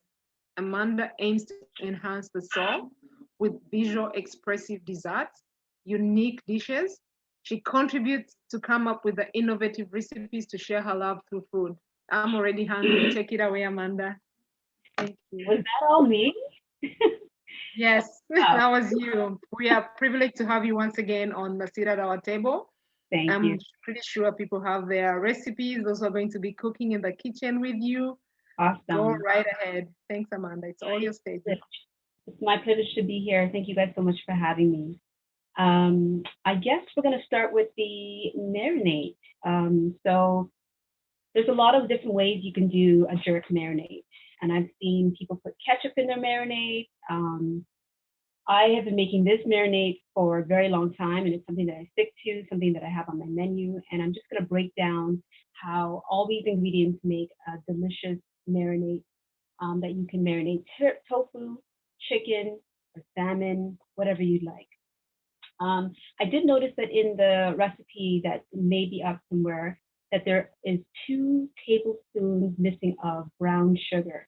Amanda aims to enhance the soul with visual expressive desserts, unique dishes. She contributes to come up with the innovative recipes to share her love through food. I'm already hungry. Take it away, Amanda. Thank you. Was that all me? Yes, that was you. We are privileged to have you once again on the seat at our table. Thank I'm you. pretty sure people have their recipes. Those who are going to be cooking in the kitchen with you. Awesome. Go right ahead. Thanks, Amanda. It's all your stage. It's my privilege to be here. Thank you guys so much for having me. I guess we're going to start with the marinade. So there's a lot of different ways you can do a jerk marinade. And I've seen people put ketchup in their marinade. I have been making this marinade for a very long time, and it's something that I stick to, something that I have on my menu. And I'm just going to break down how all these ingredients make a delicious marinade that you can marinate tofu, chicken, or salmon, whatever you'd like. I did notice that in the recipe that may be up somewhere, that there is 2 tablespoons missing of brown sugar.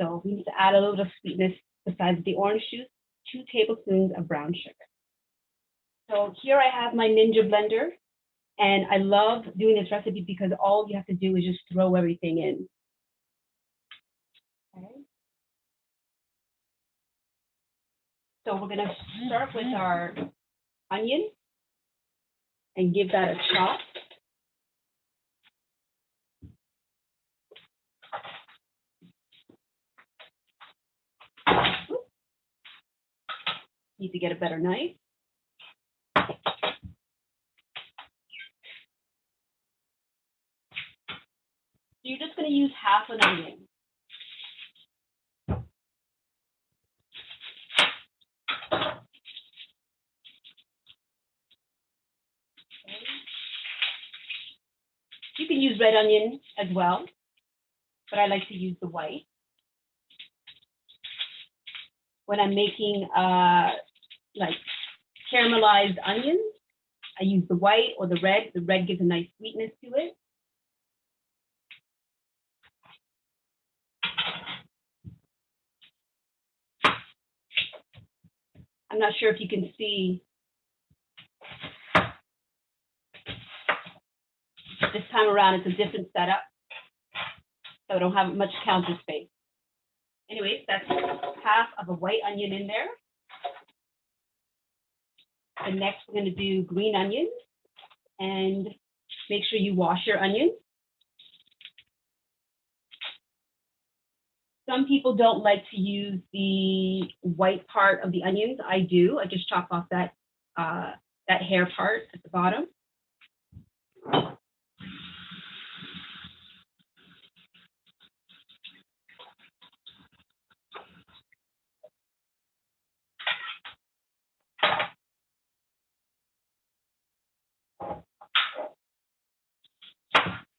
So we need to add a little bit of sweetness besides the orange juice, 2 tablespoons of brown sugar. So here I have my Ninja blender, and I love doing this recipe because all you have to do is just throw everything in. Okay. So we're gonna start with our onion and give that a chop. Need to get a better knife. So you're just going to use half an onion. You can use red onion as well, but I like to use the white. when I'm making like caramelized onions, I use the white or the red. The red gives a nice sweetness to it. I'm not sure if you can see. This time around, it's a different setup, so I don't have much counter space. Anyways, that's half of a white onion in there. And next, we're going to do green onions, and make sure you wash your onions. Some people don't like to use the white part of the onions. I do. I just chop off that hair part at the bottom.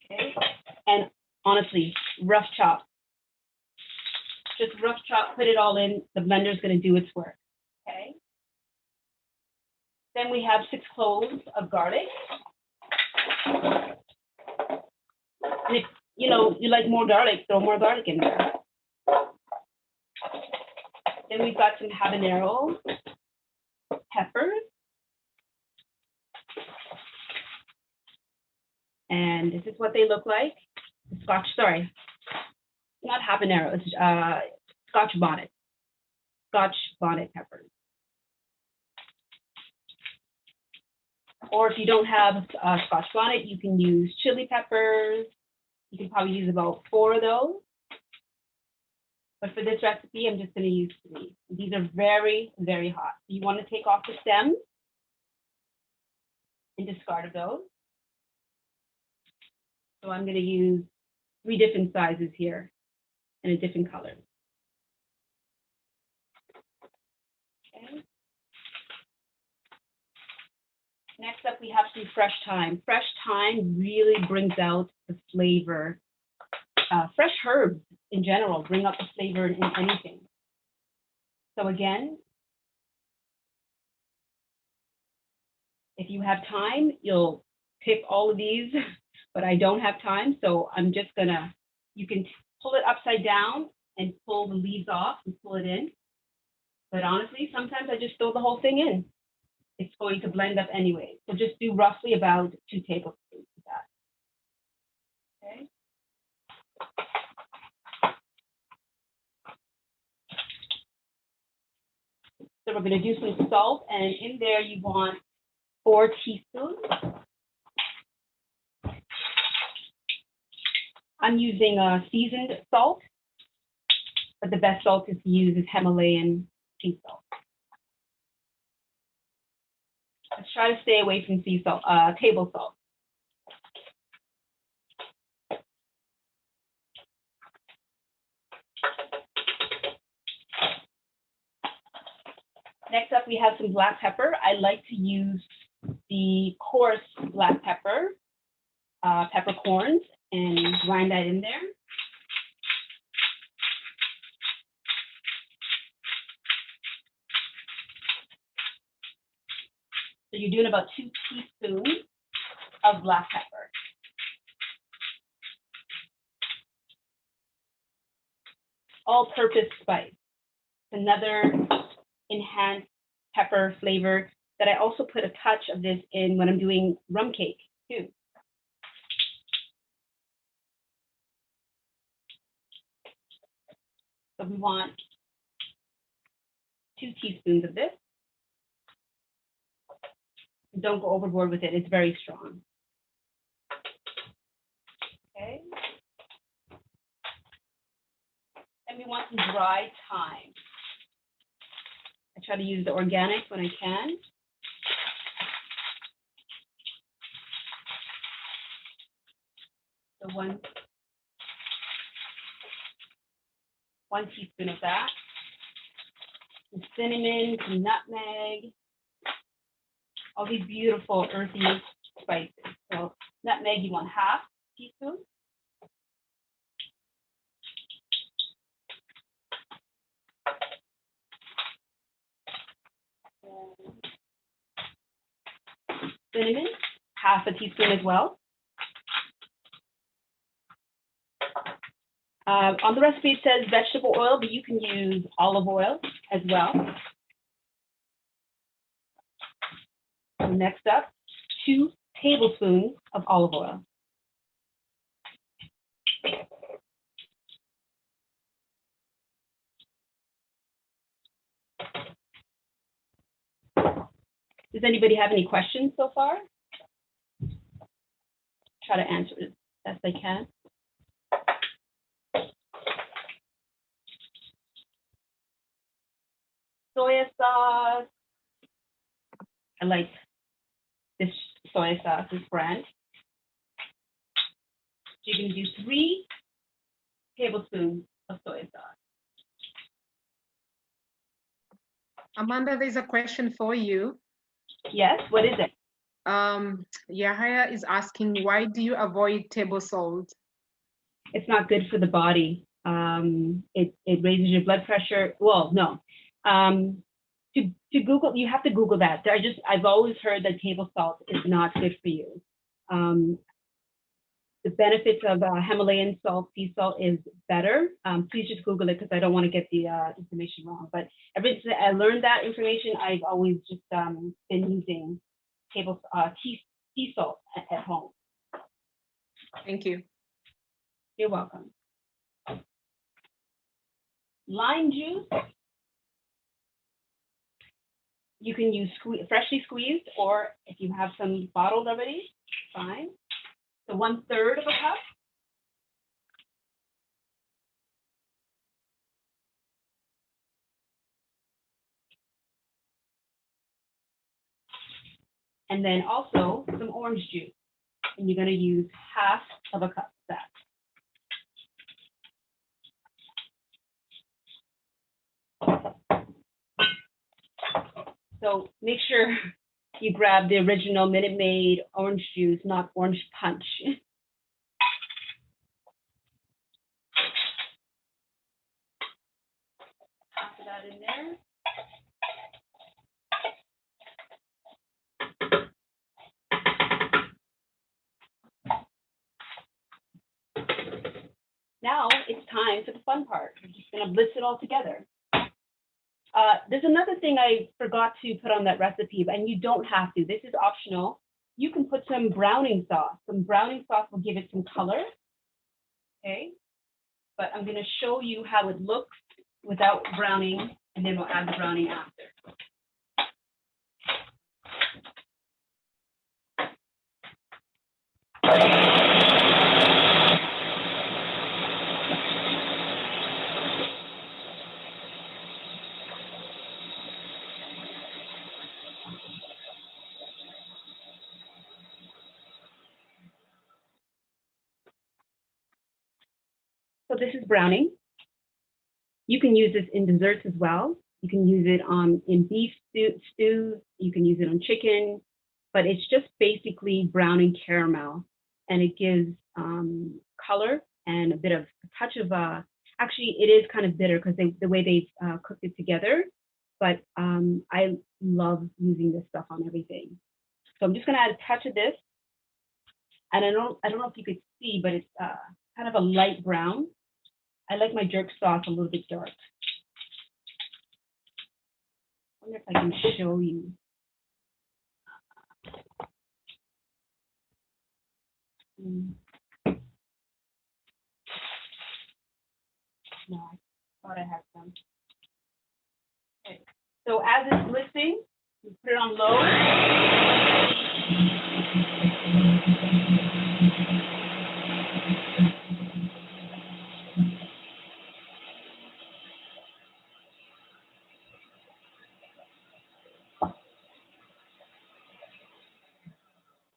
Okay, and honestly, rough chop. Just rough chop, put it all in. The blender's going to do its work. Okay. Then we have 6 cloves of garlic. And if you like more garlic, throw more garlic in there. Then we've got some habanero peppers. And this is what they look like. Not habanero, it's Scotch bonnet peppers. Or if you don't have Scotch bonnet, you can use chili peppers. You can probably use about 4 of those. But for this recipe, I'm just going to use 3. These are very, very hot. You want to take off the stems and discard of those. So I'm going to use 3 different sizes here and a different color. Okay. Next up, we have some fresh thyme. Fresh thyme really brings out the flavor. Fresh herbs in general bring out the flavor in anything. So again, if you have time, you'll pick all of these, but I don't have time, so I'm just gonna, you can pull it upside down and pull the leaves off and pull it in. But honestly, sometimes I just throw the whole thing in. It's going to blend up anyway. So just do roughly about 2 tablespoons of that. Okay. So we're going to do some salt, and in there you want 4 teaspoons. I'm using seasoned salt, but the best salt to use is Himalayan sea salt. Let's try to stay away from sea salt, table salt. Next up, we have some black pepper. I like to use the coarse black pepper, peppercorns, and grind that in there. So you're doing about 2 teaspoons of black pepper. All-purpose spice. Another enhanced pepper flavor that I also put a touch of this in when I'm doing rum cake too. So we want 2 teaspoons of this. Don't go overboard with it, it's very strong. Okay. And we want some dry thyme. I try to use the organic when I can. So one teaspoon of that. Some cinnamon, some nutmeg, all these beautiful earthy spices. So nutmeg, you want half teaspoon. cinnamon, half a teaspoon as well. On the recipe, it says vegetable oil, but you can use olive oil as well. So next up, 2 tablespoons of olive oil. Does anybody have any questions so far? Try to answer as best I can. Soy sauce. I like this soy sauce, this brand. So you can do 3 tablespoons of soy sauce. Amanda, there's a question for you. Yes, what is it? Yahya is asking, why do you avoid table salt? It's not good for the body. It raises your blood pressure. Well, no. To Google, you have to Google that. I've always heard that table salt is not good for you. The benefits of Himalayan salt, sea salt, is better. Please just Google it because I don't want to get the information wrong. But ever since I learned that information, I've always just been using sea salt at home. Thank you. You're welcome. Lime juice. You can use freshly squeezed, or if you have some bottled already, fine. So 1/3 of a cup. And then also some orange juice. And you're going to use half of a cup of that. So make sure you grab the original Minute Maid orange juice, not orange punch. Put that in there. Now it's time for the fun part. We're just going to blitz it all together. There's another thing I forgot to put on that recipe, and you don't have to. This is optional. You can put some browning sauce. Some browning sauce will give it some color. Okay. But I'm going to show you how it looks without browning, and then we'll add the browning after. So this is browning. You can use this in desserts as well. You can use it in beef stews. You can use it on chicken, but it's just basically browning caramel, and it gives color and a bit of a touch of actually it is kind of bitter because the way they've cooked it together. But I love using this stuff on everything. So I'm just going to add a touch of this, and I don't know if you could see, but it's kind of a light brown. I like my jerk sauce a little bit dark. I wonder if I can show you. No, I thought I had some. Okay. So as it's blitzing, you put it on low.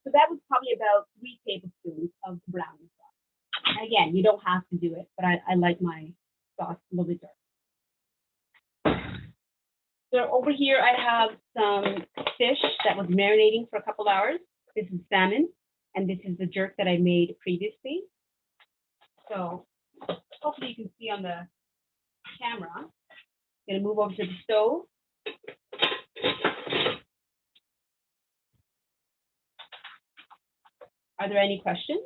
So that was probably about 3 tablespoons of browning sauce. And again, you don't have to do it, but I like my sauce a little bit dark. So over here, I have some fish that was marinating for a couple hours. This is salmon, and this is the jerk that I made previously. So hopefully you can see on the camera. I'm gonna move over to the stove. Are there any questions?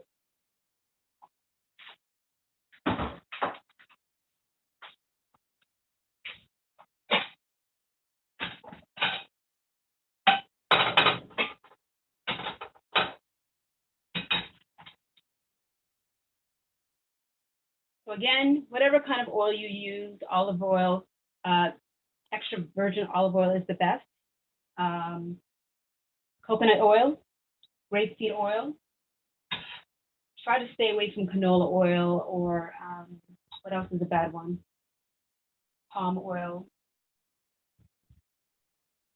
So again, whatever kind of oil you use, olive oil, extra virgin olive oil is the best. Coconut oil, grapeseed oil. Try to stay away from canola oil or what else is a bad one? Palm oil.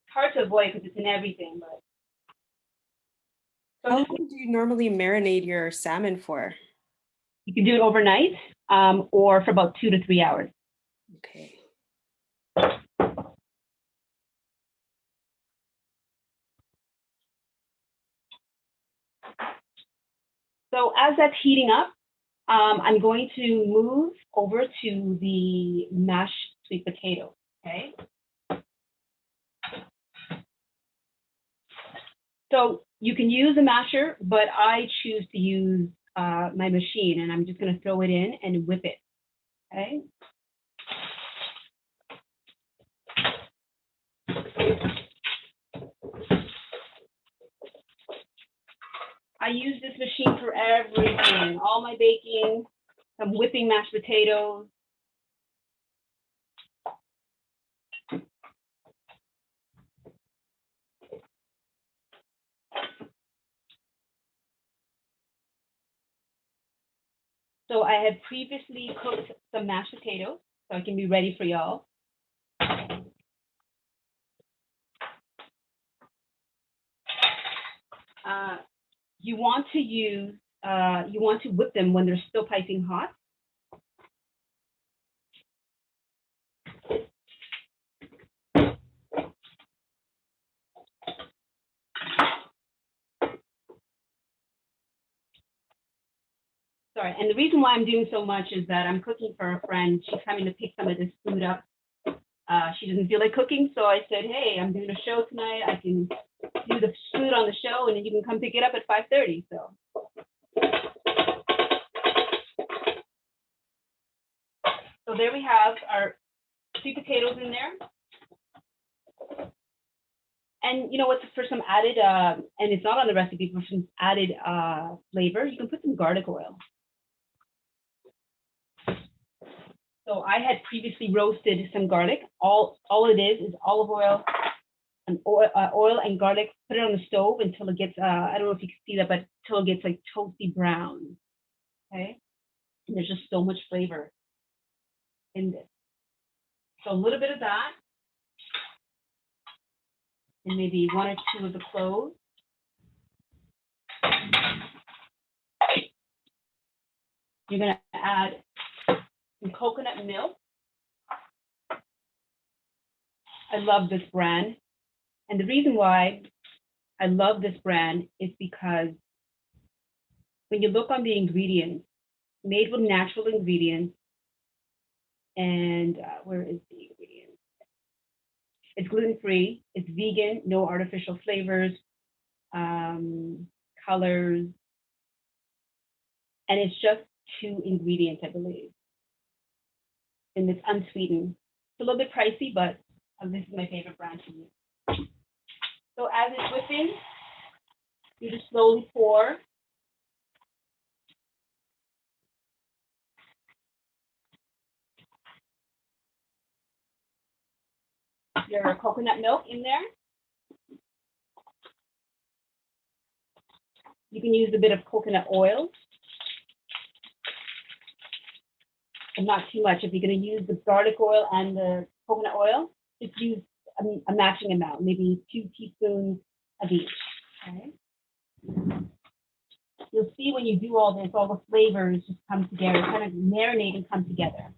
It's hard to avoid because it's in everything, but. How long do you normally marinate your salmon for? You can do it overnight or for about 2 to 3 hours. Okay. So as that's heating up, I'm going to move over to the mashed sweet potato, okay? So you can use a masher, but I choose to use my machine, and I'm just going to throw it in and whip it, okay? I use this machine for everything, all my baking. I'm whipping mashed potatoes. So I had previously cooked some mashed potatoes, so I can be ready for y'all. You want to whip them when they're still piping hot. Sorry, and the reason why I'm doing so much is that I'm cooking for a friend. She's coming to pick some of this food up. She doesn't feel like cooking, so I said, hey, I'm doing a show tonight. I can do the food on the show, and then you can come pick it up at 5:30. So there we have our sweet potatoes in there. And you know what, for some added, and it's not on the recipe, for some added flavor, you can put some garlic oil. So I had previously roasted some garlic. All it is olive oil and oil and garlic. Put it on the stove until it gets, I don't know if you can see that, but until it gets like toasty brown. Okay. And there's just so much flavor in this. So a little bit of that. And maybe 1 or 2 of the cloves. You're going to add some coconut milk. I love this brand. And the reason why I love this brand is because when you look on the ingredients, made with natural ingredients, and where is the ingredient? It's gluten-free, it's vegan, no artificial flavors, colors, and it's just 2 ingredients, I believe. And it's unsweetened. It's a little bit pricey, but this is my favorite brand to use. So as it's whipping, you just slowly pour. Your coconut milk in there. You can use a bit of coconut oil, and not too much. If you're going to use the garlic oil and the coconut oil, just use a matching amount, maybe 2 teaspoons of each. Okay. You'll see when you do all this, all the flavors just come together, kind of marinate and come together.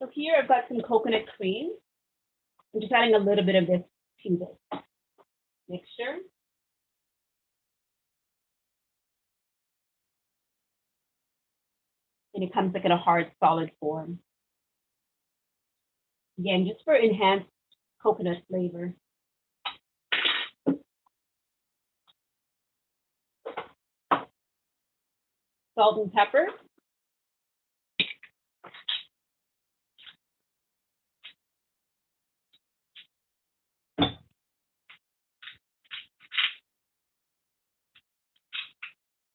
So here I've got some coconut cream. I'm just adding a little bit of this to this mixture. and it comes like in a hard, solid form. Again, just for enhanced coconut flavor. Salt and pepper.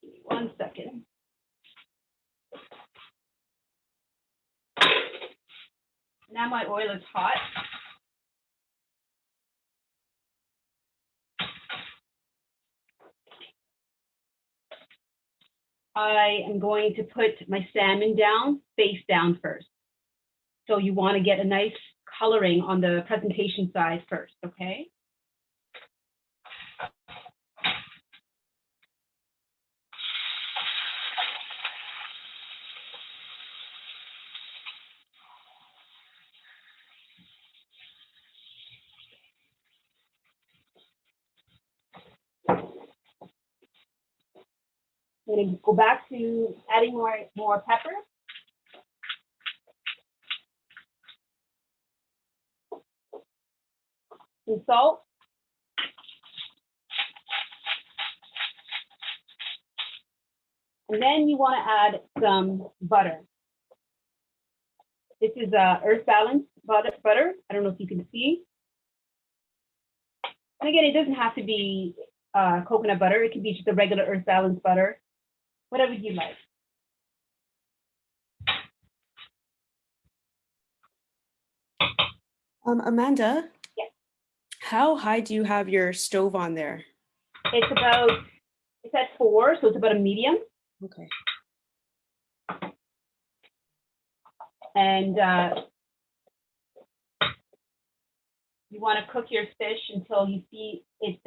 Give me 1 second. Now my oil is hot. I am going to put my salmon down, face down first. So you want to get a nice coloring on the presentation side first, okay? I'm going to go back to adding more pepper. Some salt. And then you want to add some butter. This is Earth Balance butter. I don't know if you can see. And again, it doesn't have to be coconut butter. It can be just a regular Earth Balance butter, whatever you like. Amanda? Yes. How high do you have your stove on there? It's at 4, so it's about a medium. Okay. And you want to cook your fish until you see it,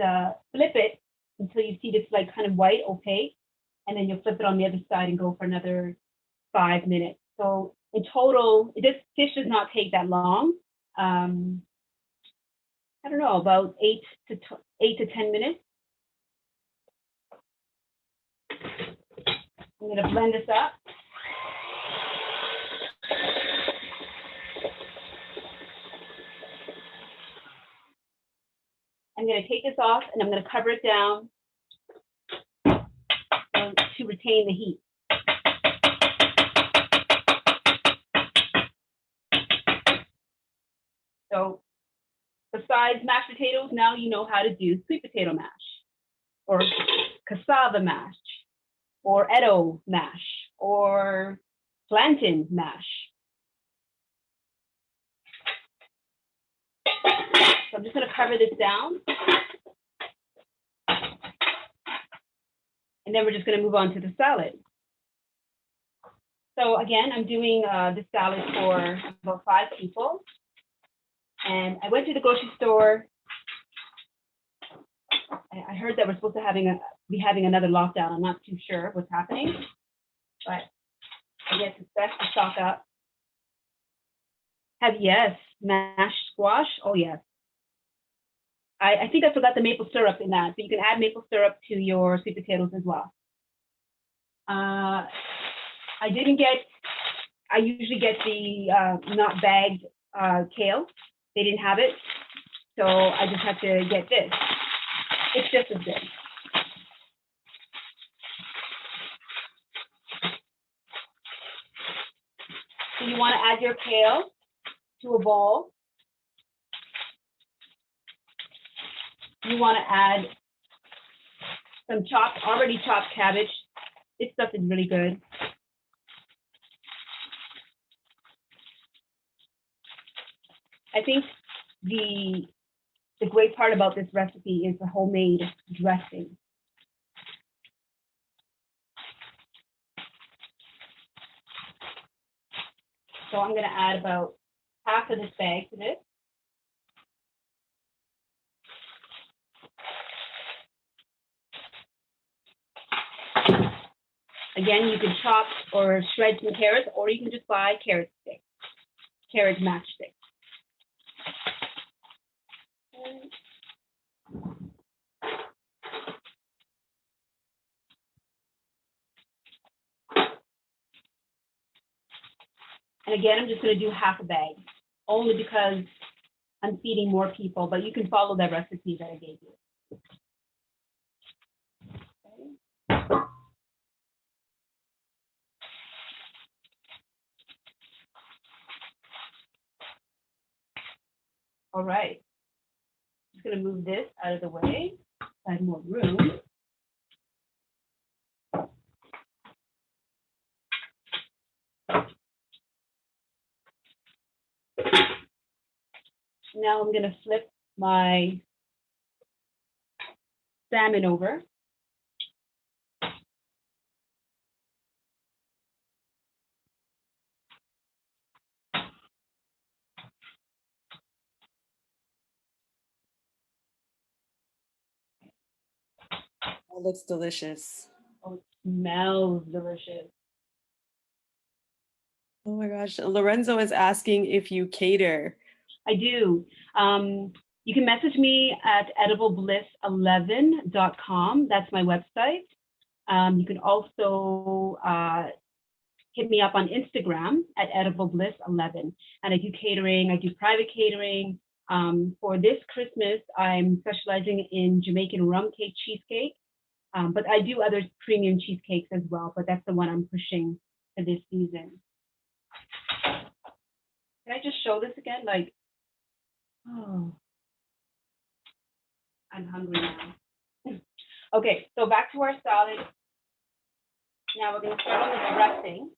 flip it until you see this like kind of white, opaque, and then you'll flip it on the other side and go for another 5 minutes. So in total, fish does not take that long. I don't know, about 8 to 10 minutes. I'm going to blend this up. I'm going to take this off and I'm going to cover it down to retain the heat. So besides mashed potatoes, now you know how to do sweet potato mash, or cassava mash, or Edo mash, or plantain mash. So I'm just going to cover this down. And then we're just going to move on to the salad. So again, I'm doing this salad for about 5 people. And I went to the grocery store. I heard that we're supposed to be having another lockdown. I'm not too sure what's happening, but I guess it's best to stock up. Yes, mashed squash. Oh yes. I think I forgot the maple syrup in that. So you can add maple syrup to your sweet potatoes as well. I usually get the not bagged kale. They didn't have it. So I just have to get this. It's just as good. So you want to add your kale to a bowl. You want to add some already chopped cabbage. This stuff is really good. I think the great part about this recipe is the homemade dressing. So I'm going to add about half of this bag to this. Again, you can chop or shred some carrots, or you can just buy carrot sticks, carrot matchsticks. And again, I'm just going to do half a bag, only because I'm feeding more people, but you can follow that recipe that I gave you. Okay. All right. Just going to move this out of the way. I have more room. Now I'm going to flip my salmon over. It looks delicious. Oh, it smells delicious. Oh my gosh. Lorenzo is asking if you cater. I do. You can message me at ediblebliss11.com. That's my website. You can also hit me up on Instagram at ediblebliss11. And I do catering, I do private catering. For this Christmas, I'm specializing in Jamaican rum cake cheesecake. But I do other premium cheesecakes as well, but that's the one I'm pushing for this season. Can I just show this again? Like, oh, I'm hungry now. Okay, so back to our salad. Now we're going to start on the dressing.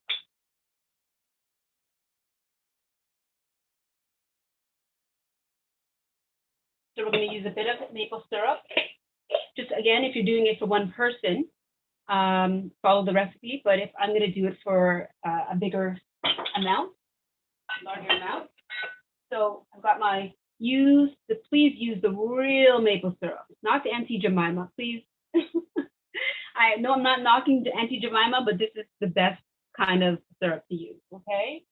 So we're going to use a bit of maple syrup. Just again, if you're doing it for one person, follow the recipe. But if I'm going to do it for a bigger amount, larger amount. So I've got my please use the real maple syrup, not the Auntie Jemima, please. I know I'm not knocking the Auntie Jemima, but this is the best kind of syrup to use, okay?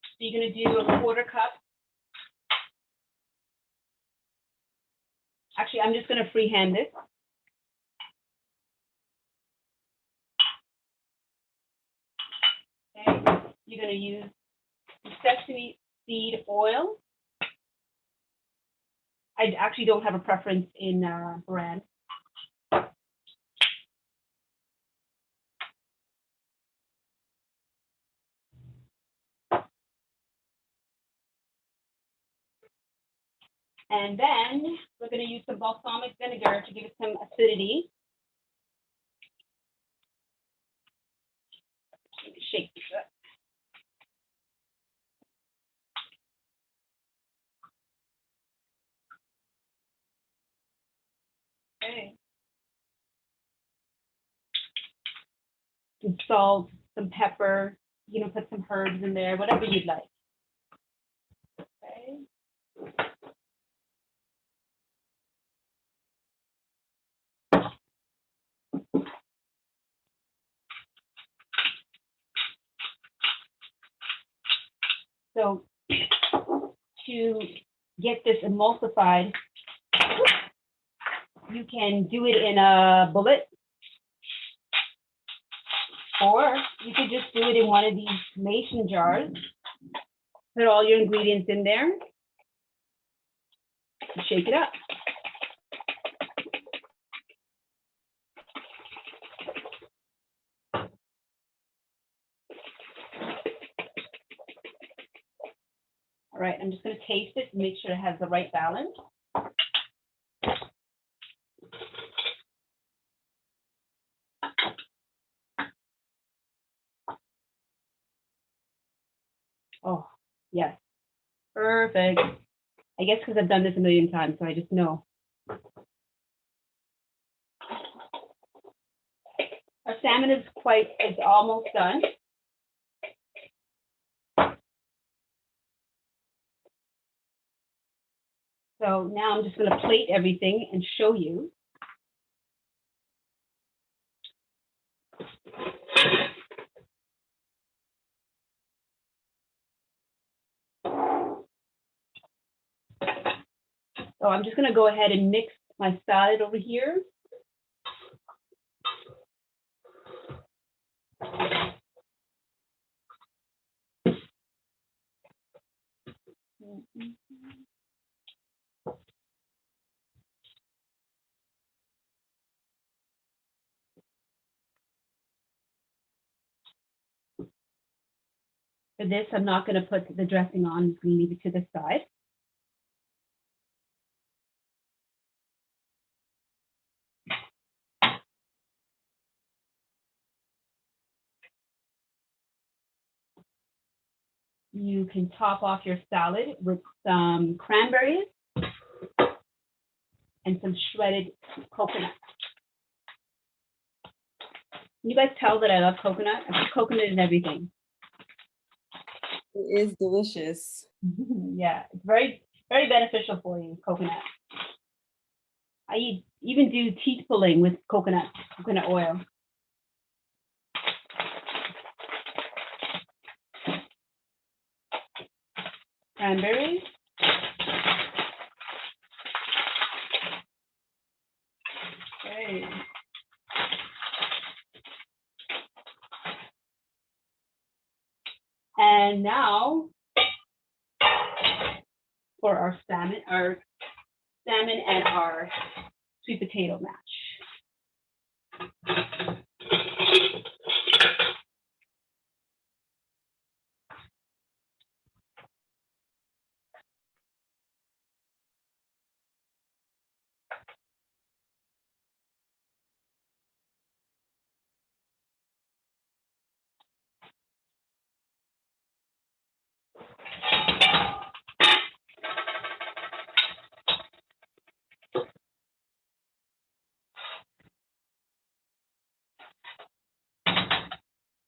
So you're going to do a 1/4 cup. Actually, I'm just going to freehand this. Okay, you're going to use sesame seed oil. I actually don't have a preference in brand. And then we're going to use some balsamic vinegar to give it some acidity. Shake this up. Okay. Some salt, some pepper, you know, put some herbs in there, whatever you'd like. Okay. So to get this emulsified, you can do it in a bullet, or you could just do it in one of these mason jars. Put all your ingredients in there, and shake it up. All right, I'm just going to taste it and make sure it has the right balance. Oh, yes, perfect. I guess because I've done this a million times, so I just know. Our salmon is almost done. So now I'm just going to plate everything and show you. So I'm just going to go ahead and mix my salad over here. For this, I'm not going to put the dressing on. I'm going to leave it to the side. You can top off your salad with some cranberries and some shredded coconut. You guys tell that I love coconut. I put coconut in everything. It is delicious. Yeah, it's very, very beneficial for you, coconut. I even do teeth pulling with coconut oil. Cranberries. Okay. And now for our salmon and our sweet potato mash.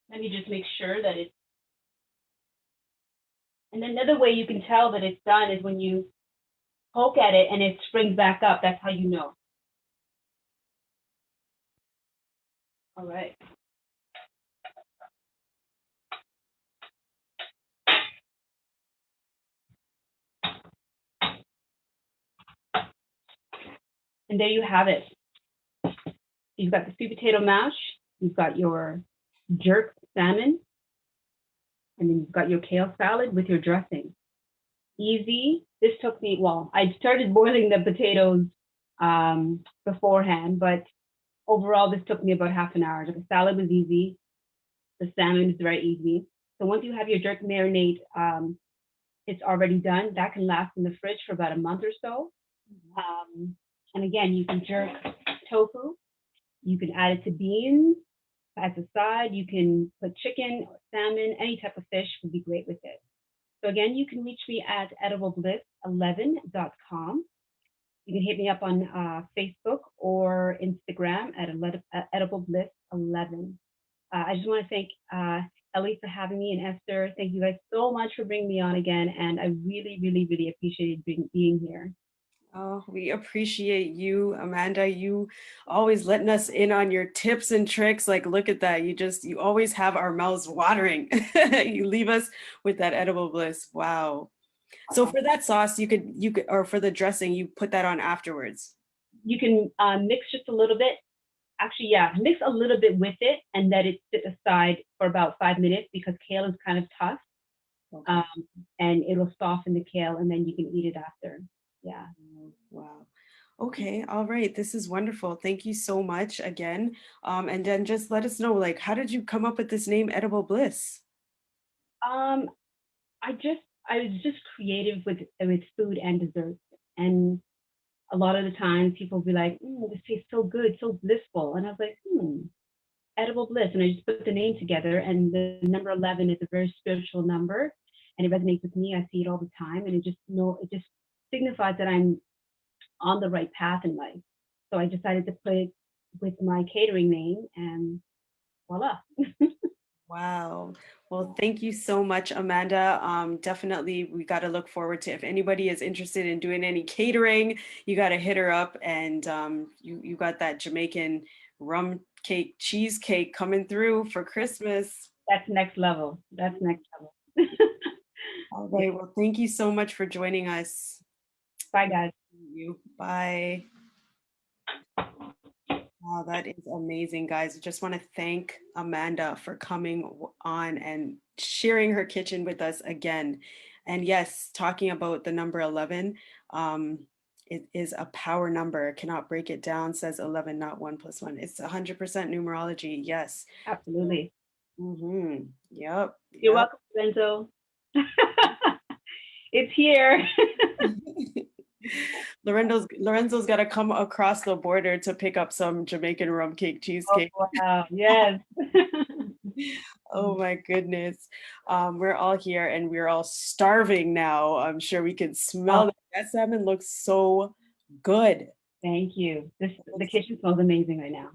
Let me just make sure that it's, and another way you can tell that it's done is when you poke at it and it springs back up. That's how you know. All right. And there you have it. You've got the sweet potato mash, you've got your jerk salmon, and then you've got your kale salad with your dressing. Easy. This took me, well, I started boiling the potatoes beforehand, but overall this took me about half an hour. The salad was easy. The salmon is very easy. So once you have your jerk marinade, it's already done. That can last in the fridge for about a month or so. And again, you can jerk tofu. You can add it to beans as a side. You can put chicken, or salmon, any type of fish would be great with it. So again, you can reach me at ediblebliss11.com. You can hit me up on Facebook or Instagram at ediblebliss11. I just want to thank Ellie for having me, and Esther. Thank you guys so much for bringing me on again. And I really, really, really appreciated being here. Oh, we appreciate you, Amanda. You always letting us in on your tips and tricks. Like, look at that. You always have our mouths watering. You leave us with that edible bliss. Wow. So for that sauce, you could, or for the dressing, you put that on afterwards. You can mix just a little bit. Actually, yeah, mix a little bit with it and let it sit aside for about 5 minutes because kale is kind of tough. Okay. And it'll soften the kale and then you can eat it after. Yeah. Wow. Okay. All right. This is wonderful. Thank you so much again. And then just let us know, like, how did you come up with this name, Edible Bliss? I was just creative with food and desserts. And a lot of the times people will be like, this tastes so good, so blissful. And I was like, edible bliss. And I just put the name together. And the number 11 is a very spiritual number. And it resonates with me. I see it all the time. And it just signifies that I'm on the right path in life. So I decided to put it with my catering name and voila. Wow. Well, thank you so much, Amanda. Definitely, we got to look forward to, if anybody is interested in doing any catering, you got to hit her up. And you got that Jamaican rum cake, cheesecake coming through for Christmas. That's next level. That's next level. All right. Well, thank you so much for joining us. Bye, guys. Bye. Wow, that is amazing, guys. I just want to thank Amanda for coming on and sharing her kitchen with us again. And yes, talking about the number 11, it is a power number. Cannot break it down, says 11, not 1 plus 1. It's 100% numerology. Yes. Absolutely. Mm-hmm. Yep. You're Yep. welcome, Lorenzo. It's here. Lorenzo's got to come across the border to pick up some Jamaican rum cake cheesecake. Oh, wow. Yes. Oh my goodness. We're all here and we're all starving now. I'm sure we can smell it. That salmon looks so good. Thank you. The kitchen smells amazing right now.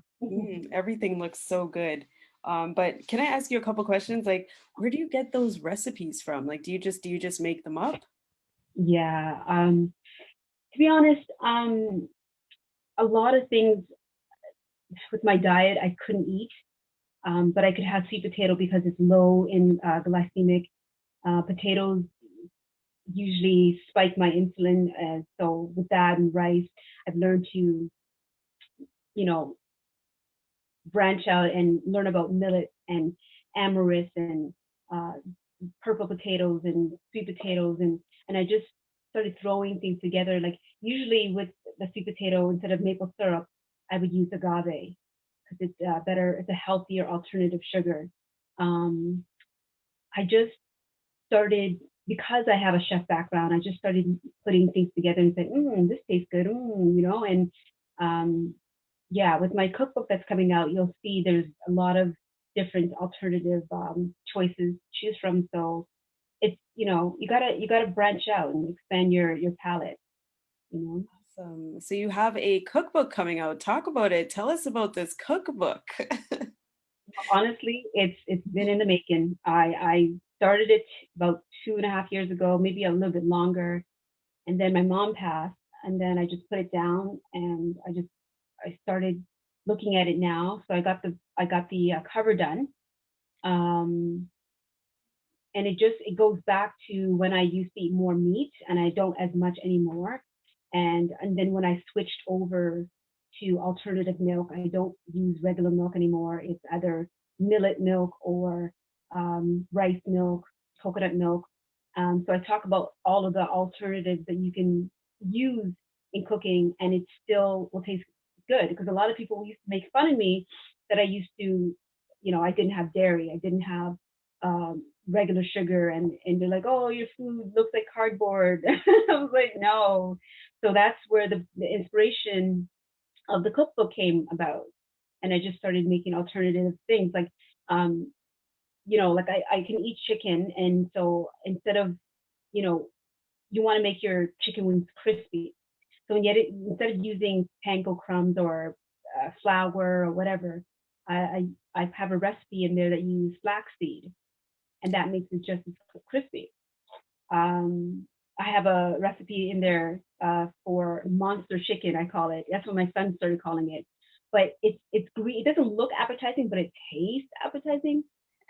Everything looks so good. But can I ask you a couple questions? Like, where do you get those recipes from? Like, do you just make them up? Yeah. To be honest, a lot of things with my diet I couldn't eat, but I could have sweet potato because it's low in glycemic. Potatoes usually spike my insulin, so with that and rice, I've learned to, you know, branch out and learn about millet and amaranth and uh, purple potatoes and sweet potatoes, and I just started throwing things together. Like usually with the sweet potato, instead of maple syrup, I would use agave because it's better. It's a healthier alternative sugar. Um, I just started because I have a chef background. I just started putting things together and saying, "This tastes good," you know. And yeah, with my cookbook that's coming out, you'll see there's a lot of different alternative choices to choose from. So it's, you know, you gotta branch out and expand your palette. You know. Awesome. So you have a cookbook coming out. Talk about it. Tell us about this cookbook. Honestly, it's been in the making. I started it about 2.5 years ago, maybe a little bit longer, and then my mom passed, and then I just put it down, and I started looking at it now. So I got the cover done, um, and it goes back to when I used to eat more meat, and I don't as much anymore. And then when I switched over to alternative milk, I don't use regular milk anymore. It's either millet milk or rice milk, coconut milk. So I talk about all of the alternatives that you can use in cooking, and it still will taste good. Because a lot of people used to make fun of me that I used to, you know, I didn't have dairy, I didn't have regular sugar, and they're like, "Oh, your food looks like cardboard." I was like, "No." So that's where the inspiration of the cookbook came about, and I just started making alternative things like, um, you know, like I can eat chicken, and so instead of, you know, you want to make your chicken wings crispy, so instead of using panko crumbs or flour or whatever, I have a recipe in there that you use flaxseed, and that makes it just as crispy. Um, I have a recipe in there for monster chicken, I call it. That's what my son started calling it. But it's green. It doesn't look appetizing, but it tastes appetizing.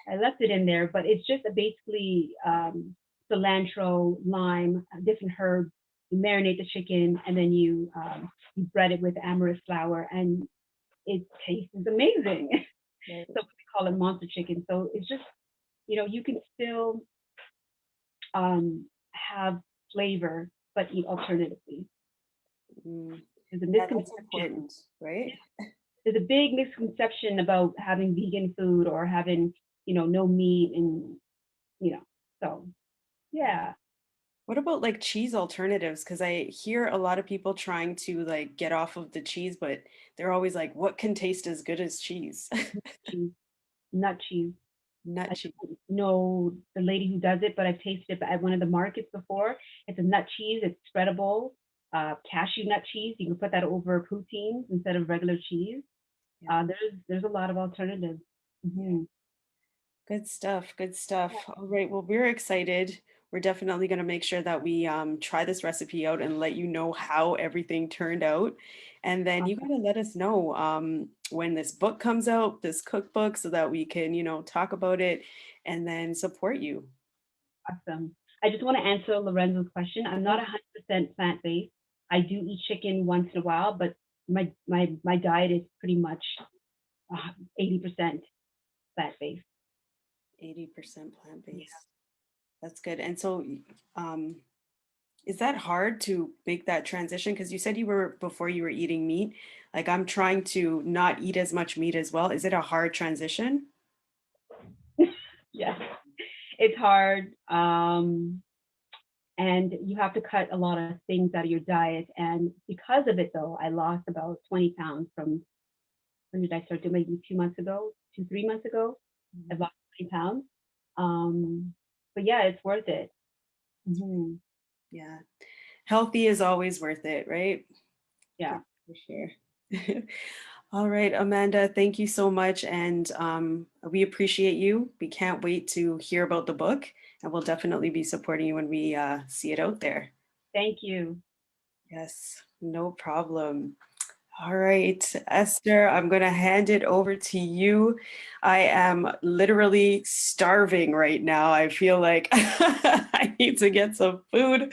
I left it in there, but it's just basically cilantro, lime, different herbs. You marinate the chicken, and then you bread it with amaranth flour, and it tastes amazing. Right. So we call it monster chicken. So it's just, you know, you can still have flavor, but eat alternatively. There's a Yeah, that's misconception. important, right? There's a big misconception about having vegan food or having, you know, no meat, and you know, so yeah. What about like cheese alternatives? Because I hear a lot of people trying to like get off of the cheese, but they're always like, what can taste as good as cheese? Cheese, nut cheese. Nut I cheese. don't know the lady who does it, but I've tasted it at one of the markets before. It's a nut cheese. It's spreadable. Cashew nut cheese. You can put that over poutines instead of regular cheese. There's a lot of alternatives. Mm-hmm. Good stuff. Good stuff. All right. Well, we're excited. We're definitely going to make sure that we try this recipe out and let you know how everything turned out. And then you got to let us know when this book comes out, this cookbook, so that we can, you know, talk about it and then support you. Awesome. I just want to answer Lorenzo's question. I'm not 100% plant-based. I do eat chicken once in a while, but my diet is pretty much 80% plant-based. 80% plant-based. That's good. And so, is that hard to make that transition? Because you said you were before you were eating meat. Like I'm trying to not eat as much meat as well. Is it a hard transition? Yes, it's hard. And you have to cut a lot of things out of your diet. And because of it, though, I lost about 20 pounds from when did I start doing? Maybe 2 months ago, 3 months ago. I've lost 20 pounds. But yeah, it's worth it. Mm-hmm. Yeah. Healthy is always worth it, right? Yeah. For sure. All right, Amanda, thank you so much. And we appreciate you. We can't wait to hear about the book, and we'll definitely be supporting you when we see it out there. Thank you. Yes, no problem. All right, Esther, I'm going to hand it over to you. I am literally starving right now. I feel like I need to get some food.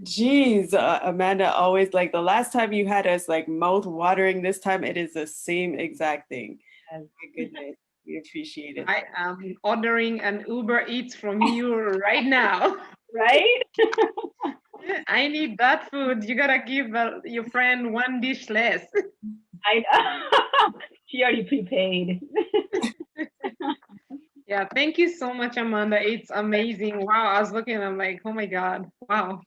Jeez, Amanda, always like the last time you had us like mouth watering, this time it is the same exact thing. Yes. My goodness, we appreciate it. I am ordering an Uber Eats from you right now. Right? I need that food. You gotta give your friend one dish less. She already prepaid. Yeah, thank you so much, Amanda. It's amazing. Wow, I was looking, I'm like, oh my God, wow.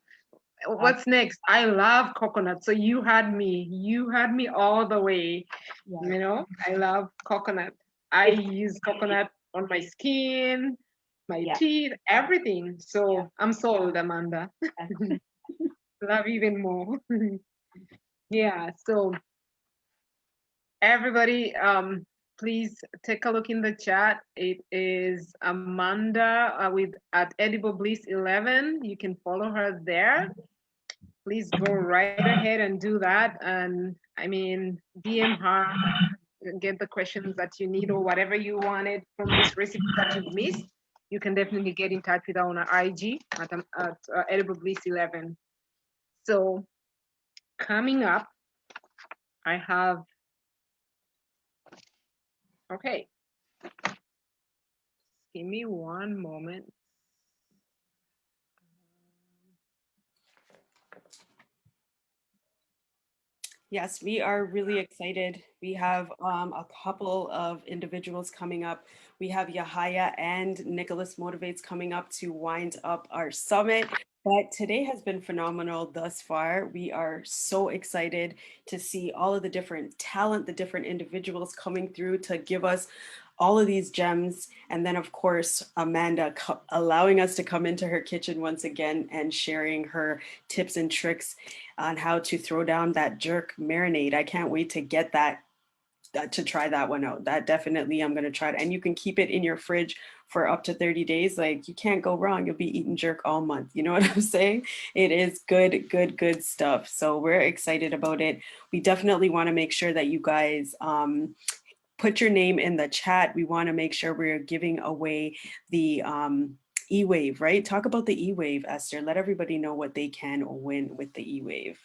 What's next? I love coconut. So you had me all the way. Yes. You know, I love coconut. I use coconut on my skin, my teeth, everything. So I'm sold, Amanda. Love even more. Yeah, so everybody, please take a look in the chat. It is Amanda with at Edible Bliss 11. You can follow her there. Please go right ahead and do that. And I mean, DM her, get the questions that you need or whatever you wanted from this recipe that you've missed. You can definitely get in touch with her on our IG at Edible Bliss 11. So coming up, I have, okay, give me one moment. Yes, we are really excited. We have a couple of individuals coming up. We have Yahaya and Nicholas Motivates coming up to wind up our summit. But today has been phenomenal thus far. We are so excited to see all of the different talent, the different individuals coming through to give us all of these gems. And then, of course, Amanda allowing us to come into her kitchen once again and sharing her tips and tricks on how to throw down that jerk marinade. I can't wait to get that to try that one out. That definitely I'm going to try it. And you can keep it in your fridge for up to 30 days. Like you can't go wrong. You'll be eating jerk all month. You know what I'm saying? It is good, good, good stuff. So we're excited about it. We definitely want to make sure that you guys put your name in the chat. We want to make sure we're giving away the e-wave, right? Talk about the e-wave, Esther. Let everybody know what they can win with the e-wave.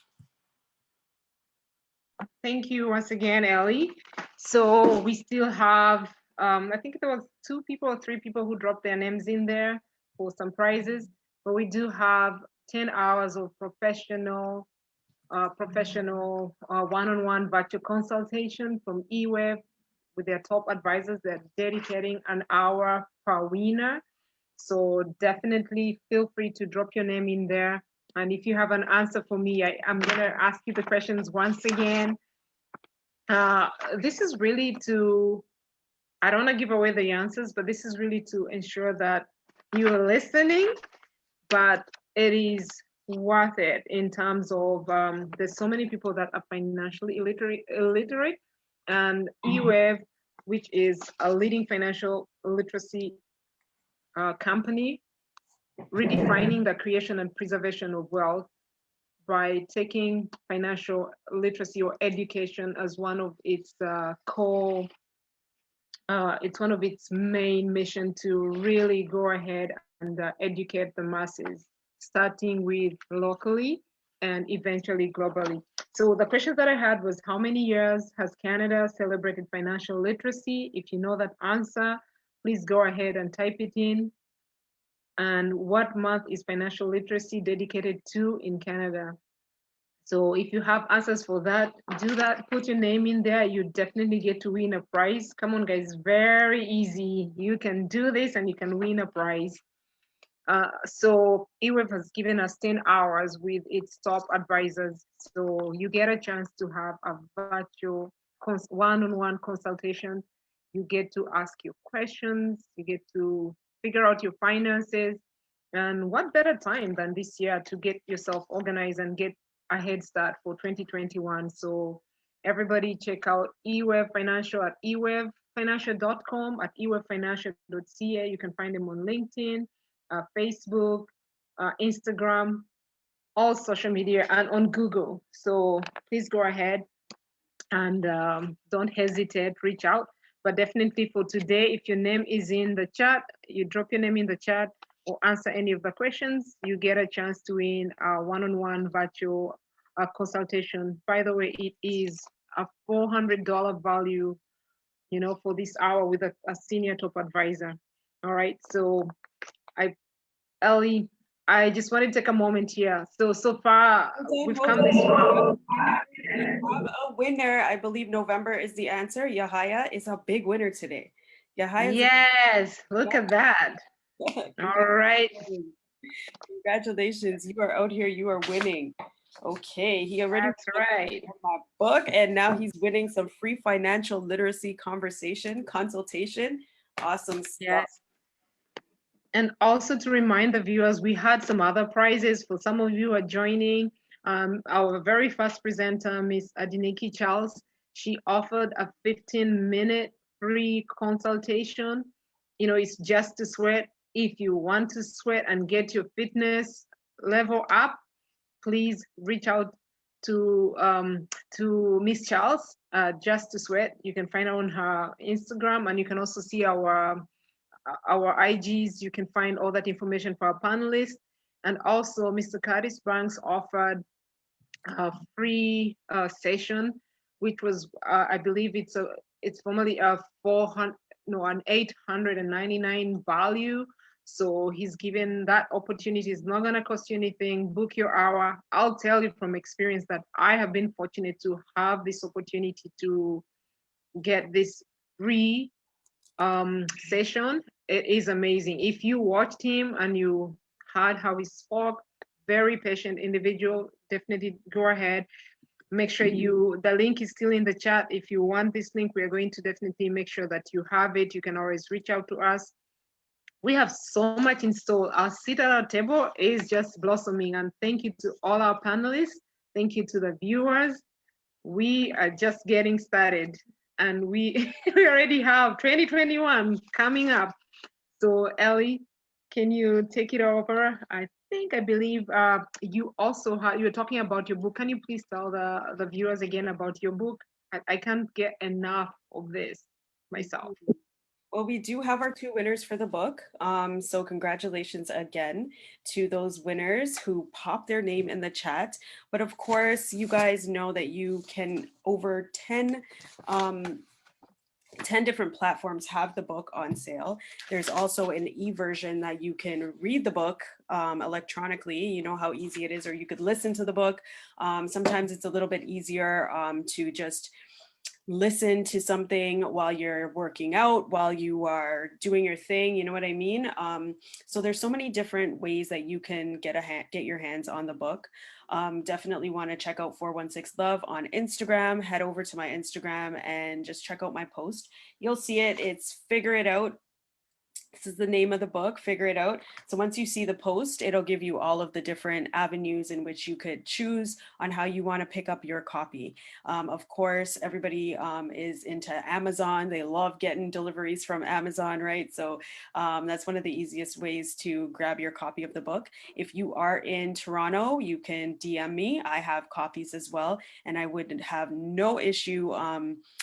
Thank you once again, Ellie. So we still have, I think there was 2 people or 3 people who dropped their names in there for some prizes, but we do have 10 hours of professional one-on-one virtual consultation from eWave with their top advisors. They're dedicating an hour per winner. So definitely feel free to drop your name in there. And if you have an answer for me, I'm gonna ask you the questions once again. This is really to, I don't wanna give away the answers, but this is really to ensure that you're listening, but it is worth it in terms of, there's so many people that are financially illiterate, and eWave, which is a leading financial literacy company, redefining the creation and preservation of wealth by taking financial literacy or education as one of its core, it's one of its main mission to really go ahead and educate the masses, starting with locally and eventually globally. So the question that I had was, how many years has Canada celebrated financial literacy? If you know that answer, please go ahead and type it in. and what month is financial literacy dedicated to in Canada. So if you have answers for that, do that, put your name in there. You definitely get to win a prize. Come on, guys, very easy. You can do this and you can win a prize. So EWEB has given us 10 hours with its top advisors. So you get a chance to have a virtual one-on-one consultation. You get to ask your questions. You get to figure out your finances. And what better time than this year to get yourself organized and get a head start for 2021. So everybody check out eWeb Financial at ewebfinancial.com, at ewebfinancial.ca. You can find them on LinkedIn, Facebook, Instagram, all social media, and on Google. So please go ahead and don't hesitate, reach out. But definitely for today, if your name is in the chat, you drop your name in the chat or answer any of the questions, you get a chance to win a one-on-one virtual consultation. By the way, it is a $400 value, for this hour with a senior top advisor. All right, so Ellie, I just want to take a moment here. So far, we've come this far. We have a winner. I believe November is the answer. Yahaya is a big winner today. Yahaya. Yes, look at that. All right. Congratulations. You are out here. You are winning. Okay. He already That's right. my book, and now he's winning some free financial literacy consultation. Awesome stuff. Yes. And also to remind the viewers, we had some other prizes for some of you who are joining. Our very first presenter, Miss Adiniki Charles, she offered a 15-minute free consultation. It's just to sweat. If you want to sweat and get your fitness level up, please reach out to Miss Charles, just to sweat. You can find her on her Instagram, and you can also see our IGs. You can find all that information for our panelists. And also Mr. Curtis Banks offered a free session, which was, I believe it's formally an 899 value. So he's given that opportunity. It's not going to cost you anything. Book your hour. I'll tell you from experience that I have been fortunate to have this opportunity to get this free session. It is amazing. If you watched him and you heard how he spoke, very patient individual, definitely go ahead. Make sure the link is still in the chat. If you want this link, we are going to definitely make sure that you have it. You can always reach out to us. We have so much in store. Our seat at our table is just blossoming. And thank you to all our panelists. Thank you to the viewers. We are just getting started, and we already have 2021 coming up. So Ellie, can you take it over? I believe you also you were talking about your book. Can you please tell the viewers again about your book? I can't get enough of this myself. Well, we do have our 2 winners for the book. So congratulations again to those winners who popped their name in the chat. But of course, you guys know that you can, over 10 different platforms have the book on sale. There's also an e-version that you can read the book electronically. You know how easy it is, or you could listen to the book. Sometimes it's a little bit easier to just listen to something while you're working out, while you are doing your thing, you know what I mean? So there's so many different ways that you can get your hands on the book. Definitely want to check out 416 Love on Instagram. Head over to my Instagram and just check out my post. You'll see it. It's Figure It Out. This is the name of the book, Figure It Out. So once you see the post, it'll give you all of the different avenues in which you could choose on how you want to pick up your copy. Of course, everybody is into Amazon. They love getting deliveries from Amazon, right? So that's one of the easiest ways to grab your copy of the book. If you are in Toronto, you can DM me. I have copies as well, and I would have no issue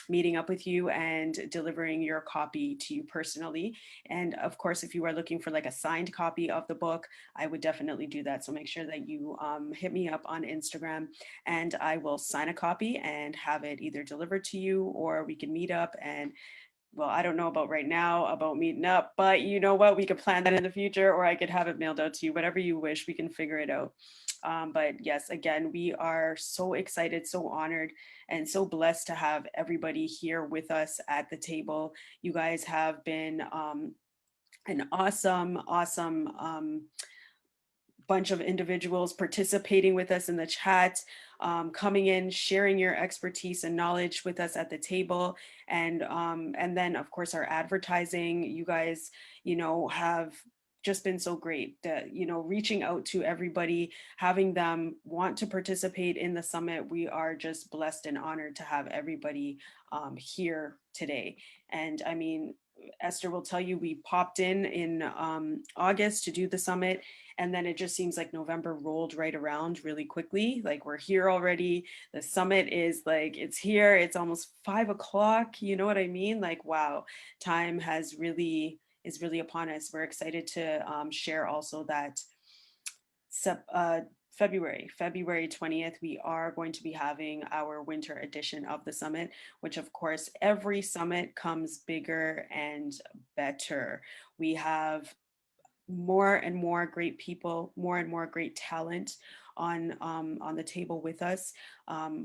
meeting up with you and delivering your copy to you personally. And of course, if you are looking for like a signed copy of the book, I would definitely do that. So make sure that you hit me up on Instagram, and I will sign a copy and have it either delivered to you, or we can meet up and well, I don't know about right now about meeting up, but you know what? We could plan that in the future, or I could have it mailed out to you, whatever you wish. We can figure it out. But yes, again, we are so excited, so honored, and so blessed to have everybody here with us at the table. You guys have been an awesome bunch of individuals participating with us in the chat, coming in, sharing your expertise and knowledge with us at the table, and then of course our advertising. You guys, have just been so great that reaching out to everybody, having them want to participate in the summit. We are just blessed and honored to have everybody here today. And I mean, Esther will tell you, we popped in August to do the summit, and then it just seems like November rolled right around really quickly. Like, we're here already. The summit is like, it's here. It's almost 5 o'clock. You know what I mean? Like, wow, time is really upon us. We're excited to share also that February 20th, we are going to be having our winter edition of the summit, which of course, every summit comes bigger and better. We have more and more great people, more and more great talent on the table with us,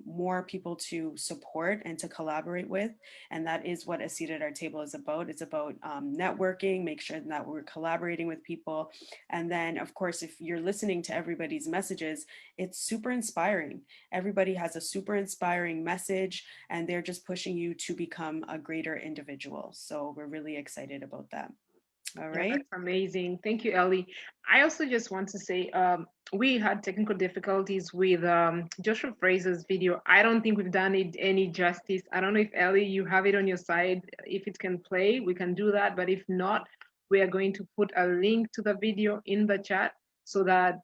more people to support and to collaborate with. And that is what A Seat at Our Table is about. It's about networking, make sure that we're collaborating with people. And then, of course, if you're listening to everybody's messages, it's super inspiring. Everybody has a super inspiring message, and they're just pushing you to become a greater individual. So we're really excited about that. All Yeah, right. that's amazing. Thank you, Ellie. I also just want to say we had technical difficulties with Joshua Fraser's video. I don't think we've done it any justice. I don't know if Ellie, you have it on your side. If it can play, we can do that. But if not, we are going to put a link to the video in the chat so that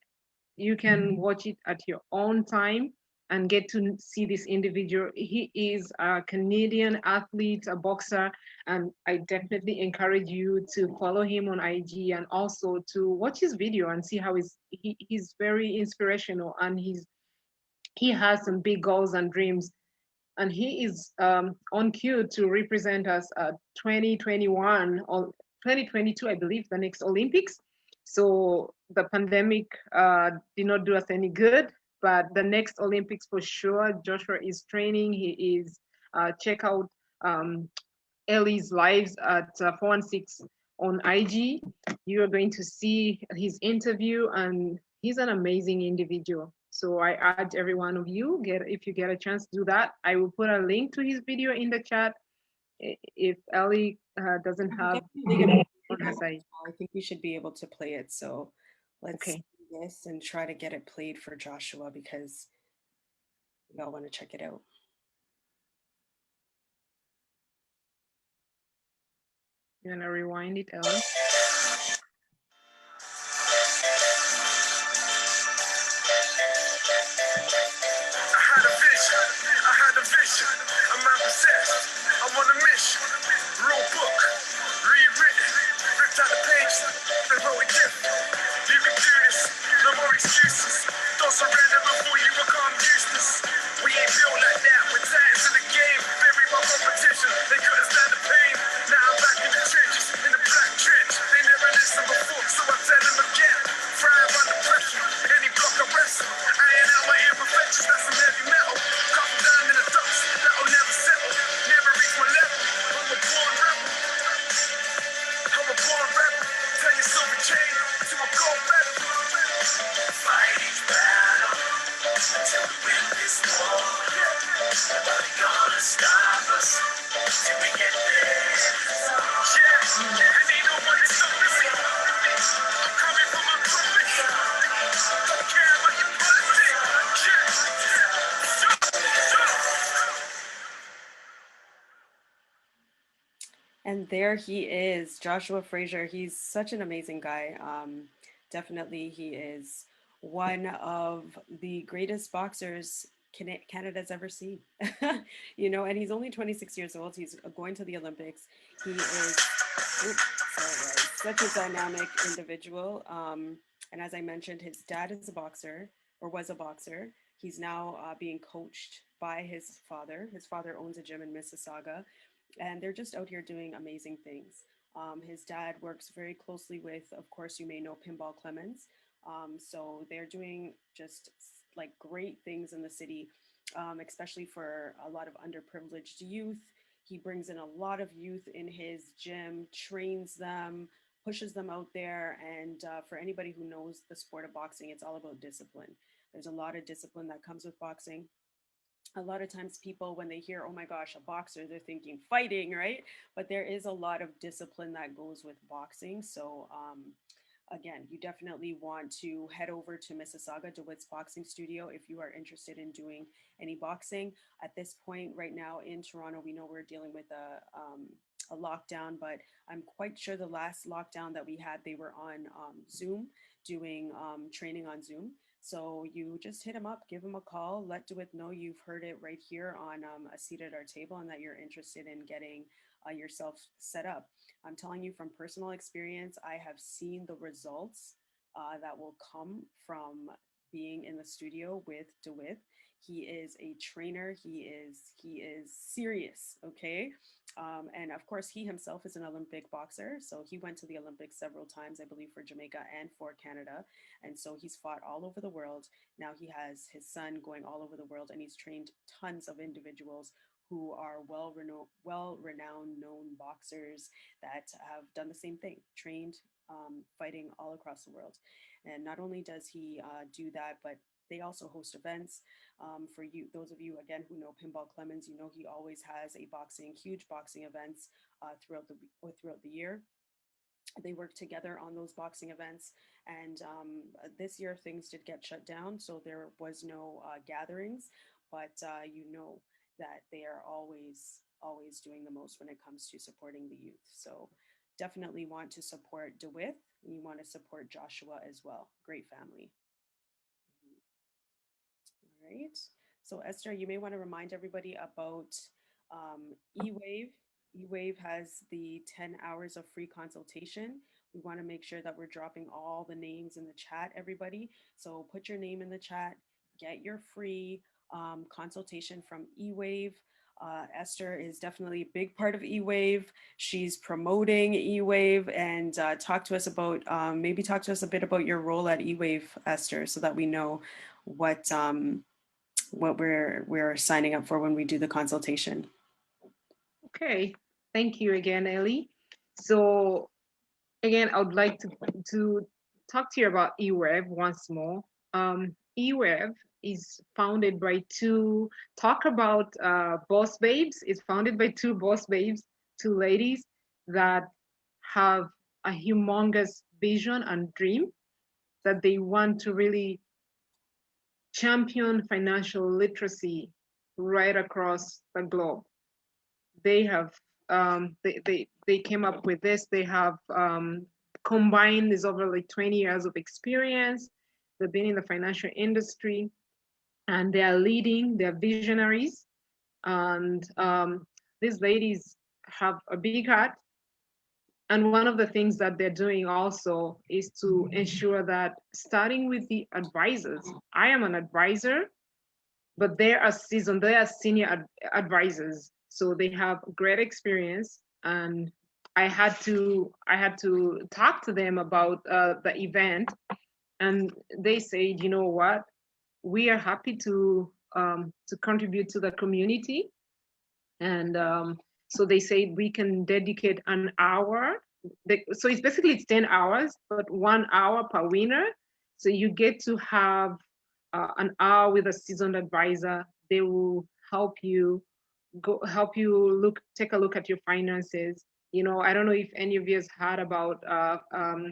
you can watch it at your own time and get to see this individual. He is a Canadian athlete, a boxer, and I definitely encourage you to follow him on IG and also to watch his video and see how he's very inspirational, and he has some big goals and dreams, and he is on cue to represent us at 2021 or 2022, I believe, the next Olympics. So the pandemic did not do us any good, but the next Olympics for sure, Joshua is training. He is check out Ellie's lives at 416 on IG. You are going to see his interview, and he's an amazing individual. So I urge every one of you, if you get a chance to do that. I will put a link to his video in the chat if Ellie doesn't have on her side. I think we should be able to play it. So let's Okay. do this and try to get it played for Joshua, because we all want to check it out. You want to rewind it, Ellie? I had a vision, I'm not possessed, I'm on a mission, wrote book, rewritten, ripped out the pages, and wrote it different. You can do this, no more excuses, don't surrender before you become useless. We ain't built like that, we're tied to the game, bury my competition, they couldn't stand the pain. Now I'm back in the trenches, in the black trench, they never listened before, so I tell them again. Thrive under pressure, any block I wrestle, iron out my imperfections, that's some heavy metal. Come down in the dust, that'll never settle, never reach my level. I'm a born rebel, I'm a born rebel. Tell your silver chain to a gold medal. Fight each battle until we win this war. Nobody gonna stop us till we get there. Yeah, and ain't nobody stopping me. I'm coming for my profit. Don't care about your politics. And there he is, Joshua Fraser. He's such an amazing guy. Definitely, he is one of the greatest boxers Canada's ever seen. And he's only 26 years old. He's going to the Olympics. He is such a dynamic individual. And as I mentioned, his dad is a boxer, or was a boxer. He's now being coached by his father. His father owns a gym in Mississauga. and they're just out here doing amazing things. His dad works very closely with, of course, you may know Pinball Clemens. So they're doing just like great things in the city, especially for a lot of underprivileged youth. He brings in a lot of youth in his gym, trains them, pushes them out there. And for anybody who knows the sport of boxing, it's all about discipline. There's a lot of discipline that comes with boxing. A lot of times people, when they hear, oh my gosh, a boxer, they're thinking fighting, right? But there is a lot of discipline that goes with boxing. So again, you definitely want to head over to Mississauga DeWitt's Boxing Studio if you are interested in doing any boxing. At this point, right now in Toronto, we know we're dealing with a lockdown, but I'm quite sure the last lockdown that we had, they were on Zoom doing training on Zoom. So you just hit him up, give him a call, let DeWitt know you've heard it right here on A Seat at Our Table and that you're interested in getting yourself set up. I'm telling you from personal experience, I have seen the results that will come from being in the studio with DeWitt. He is a trainer. He is serious. Okay. And of course, he himself is an Olympic boxer. So he went to the Olympics several times, I believe, for Jamaica and for Canada. And so he's fought all over the world. Now he has his son going all over the world, and he's trained tons of individuals who are well-renowned, known boxers that have done the same thing, trained, fighting all across the world. And not only does he do that, but they also host events for you. Those of you again who know Pinball Clemens, you know he always has huge boxing events throughout the year. They work together on those boxing events, and this year things did get shut down, so there was no gatherings. But you know that they are always doing the most when it comes to supporting the youth. So definitely want to support DeWitt. You want to support Joshua as well. Great family. All right. So Esther, you may want to remind everybody about eWave. eWave has the 10 hours of free consultation. We want to make sure that we're dropping all the names in the chat, everybody. So put your name in the chat, get your free consultation from eWave. Esther is definitely a big part of eWave. She's promoting eWave, and talk to us about maybe talk to us a bit about your role at eWave, Esther, so that we know what we're signing up for when we do the consultation. Okay, thank you again, Ellie. So again, I would like to talk to you about eWeb once more. eWeb is founded by talk about boss babes. It's founded by two boss babes, two ladies that have a humongous vision and dream that they want to really champion financial literacy right across the globe. They have they came up with this. They have combined this over like 20 years of experience. They've been in the financial industry, and they are leading. They're visionaries, and these ladies have a big heart. And one of the things that they're doing also is to ensure that, starting with the advisors. I am an advisor, but they are seasoned, they are senior advisors. So they have great experience, and I had to talk to them about the event, and they said, you know what, we are happy to contribute to the community, and so they said we can dedicate an hour. So it's basically it's 10 hours, but 1 hour per winner. So you get to have an hour with a seasoned advisor. They will help you take a look at your finances. You know, I don't know if any of you has heard about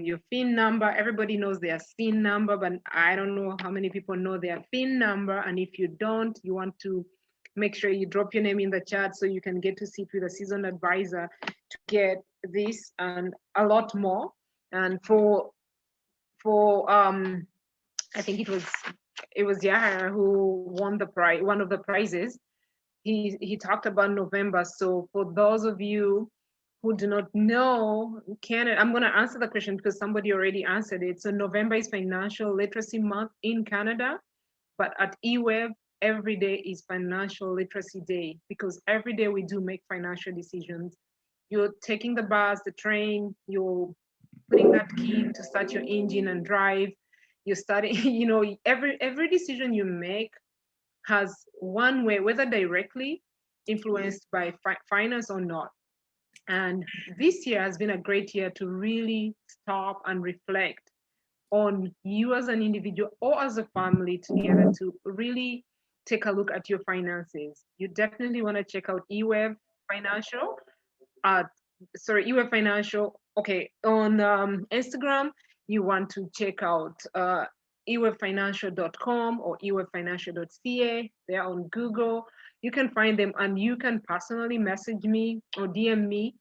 your FIN number. Everybody knows their SIN number, but I don't know how many people know their FIN number. And if you don't, you want to make sure you drop your name in the chat so you can get to sit with a seasoned advisor to get this and a lot more. And for I think it was Yahya who won the prize, one of the prizes. He talked about November. So for those of you who do not know Canada, I'm going to answer the question because somebody already answered it. So November is Financial Literacy Month in Canada, but at eWeb, every day is financial literacy day, because every day we do make financial decisions. You're taking the bus, the train, you're putting that key to start your engine and drive. You're starting, every decision you make has one way, whether directly influenced by finance or not. And this year has been a great year to really stop and reflect on you as an individual or as a family together to really take a look at your finances. You definitely want to check out eWeb Financial. Uh, eWeb Financial. Okay, on Instagram, you want to check out ewebfinancial.com or ewebfinancial.ca. They're on Google. You can find them, and you can personally message me or DM me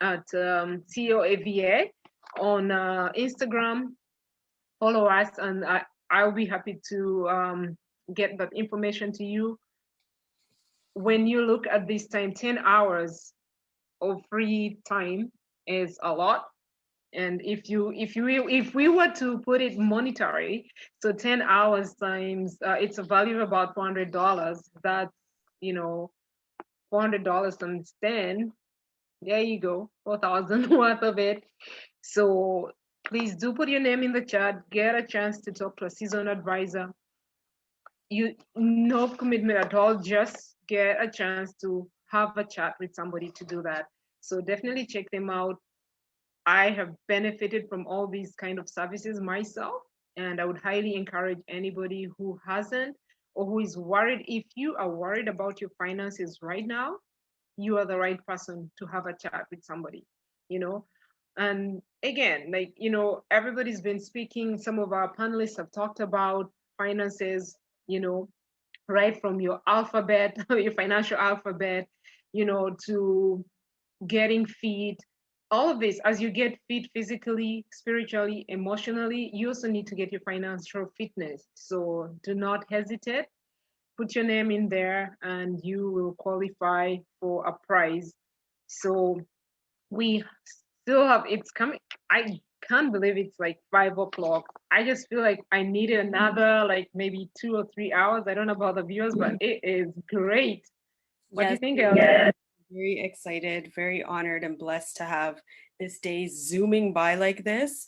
at COAVA on Instagram. Follow us, and I'll be happy to get that information to you. When you look at this time, 10 hours of free time is a lot. And if we were to put it monetary, so 10 hours times it's a value of about $400. That's $400 times 10. There you go, 4,000 worth of it. So please do put your name in the chat. Get a chance to talk to a seasoned advisor. No commitment at all. Just get a chance to have a chat with somebody to do that. So definitely check them out. I have benefited from all these kind of services myself, and I would highly encourage anybody who hasn't or who is worried. If you are worried about your finances right now, you are the right person to have a chat with somebody, And again, everybody's been speaking. Some of our panelists have talked about finances, right from your alphabet, your financial alphabet, to getting fit. All of this, as you get fit physically, spiritually, emotionally, you also need to get your financial fitness. So do not hesitate. Put your name in there and you will qualify for a prize. So we still have, it's coming. I can't believe it's like 5 o'clock. I just feel like I needed another, like maybe 2 or 3 hours. I don't know about the viewers, but it is great. What do you think, Ella? Very excited, very honored and blessed to have this day zooming by like this.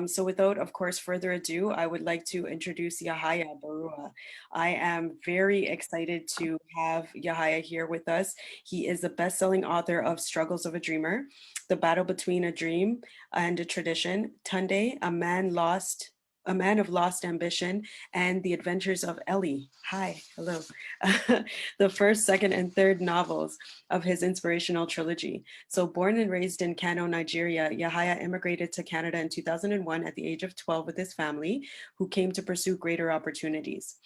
So without, of course, further ado, I would like to introduce Yahaya Barua. I am very excited to have Yahaya here with us. He is the best-selling author of Struggles of a Dreamer, The Battle Between a Dream and a Tradition, Tunde, A Man of Lost Ambition, and The Adventures of Ellie. Hi, hello. The first, second, and third novels of his inspirational trilogy. So born and raised in Kano, Nigeria, Yahaya immigrated to Canada in 2001 at the age of 12 with his family, who came to pursue greater opportunities.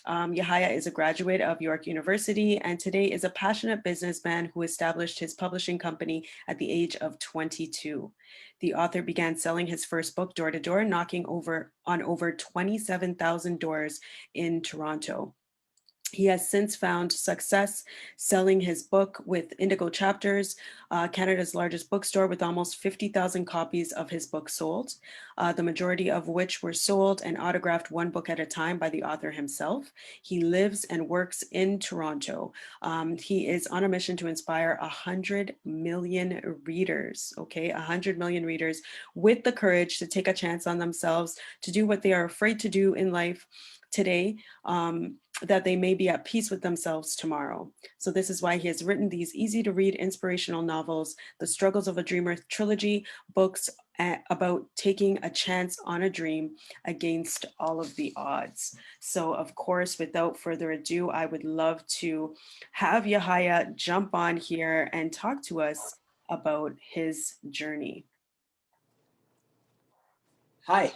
Yahaya is a graduate of York University and today is a passionate businessman who established his publishing company at the age of 22. The author began selling his first book door to door, knocking on over 27,000 doors in Toronto. He has since found success selling his book with Indigo Chapters, Canada's largest bookstore, with almost 50,000 copies of his book sold, the majority of which were sold and autographed one book at a time by the author himself. He lives and works in Toronto. He is on a mission to inspire 100 million readers, 100 million readers with the courage to take a chance on themselves, to do what they are afraid to do in life today, that they may be at peace with themselves tomorrow. So this is why he has written these easy to read inspirational novels, the Struggles of a Dreamer trilogy, books about taking a chance on a dream against all of the odds. So of course, without further ado, I would love to have Yahaya jump on here and talk to us about his journey. Hi.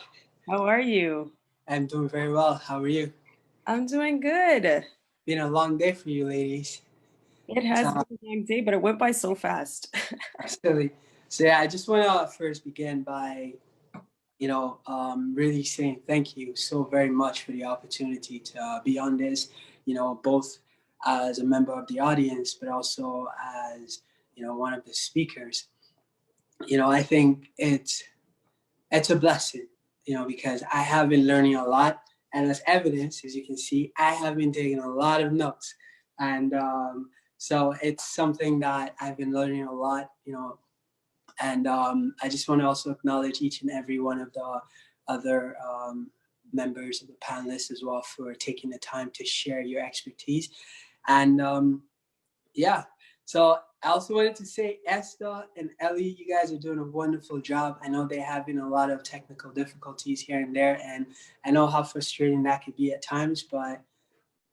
How are you? I'm doing very well. How are you? I'm doing good. Been a long day for you ladies. It has been a long day, but it went by so fast. Silly. So yeah, I just want to first begin by, really saying thank you so very much for the opportunity to be on this, both as a member of the audience, but also as, one of the speakers. I think it's a blessing, because I have been learning a lot And as evidence, as you can see, I have been taking a lot of notes. And so it's something that I've been learning a lot, and I just want to also acknowledge each and every one of the other members of the panelists as well for taking the time to share your expertise. And yeah, so I also wanted to say, Esther and Ellie, you guys are doing a wonderful job. I know they're having a lot of technical difficulties here and there, and I know how frustrating that could be at times, but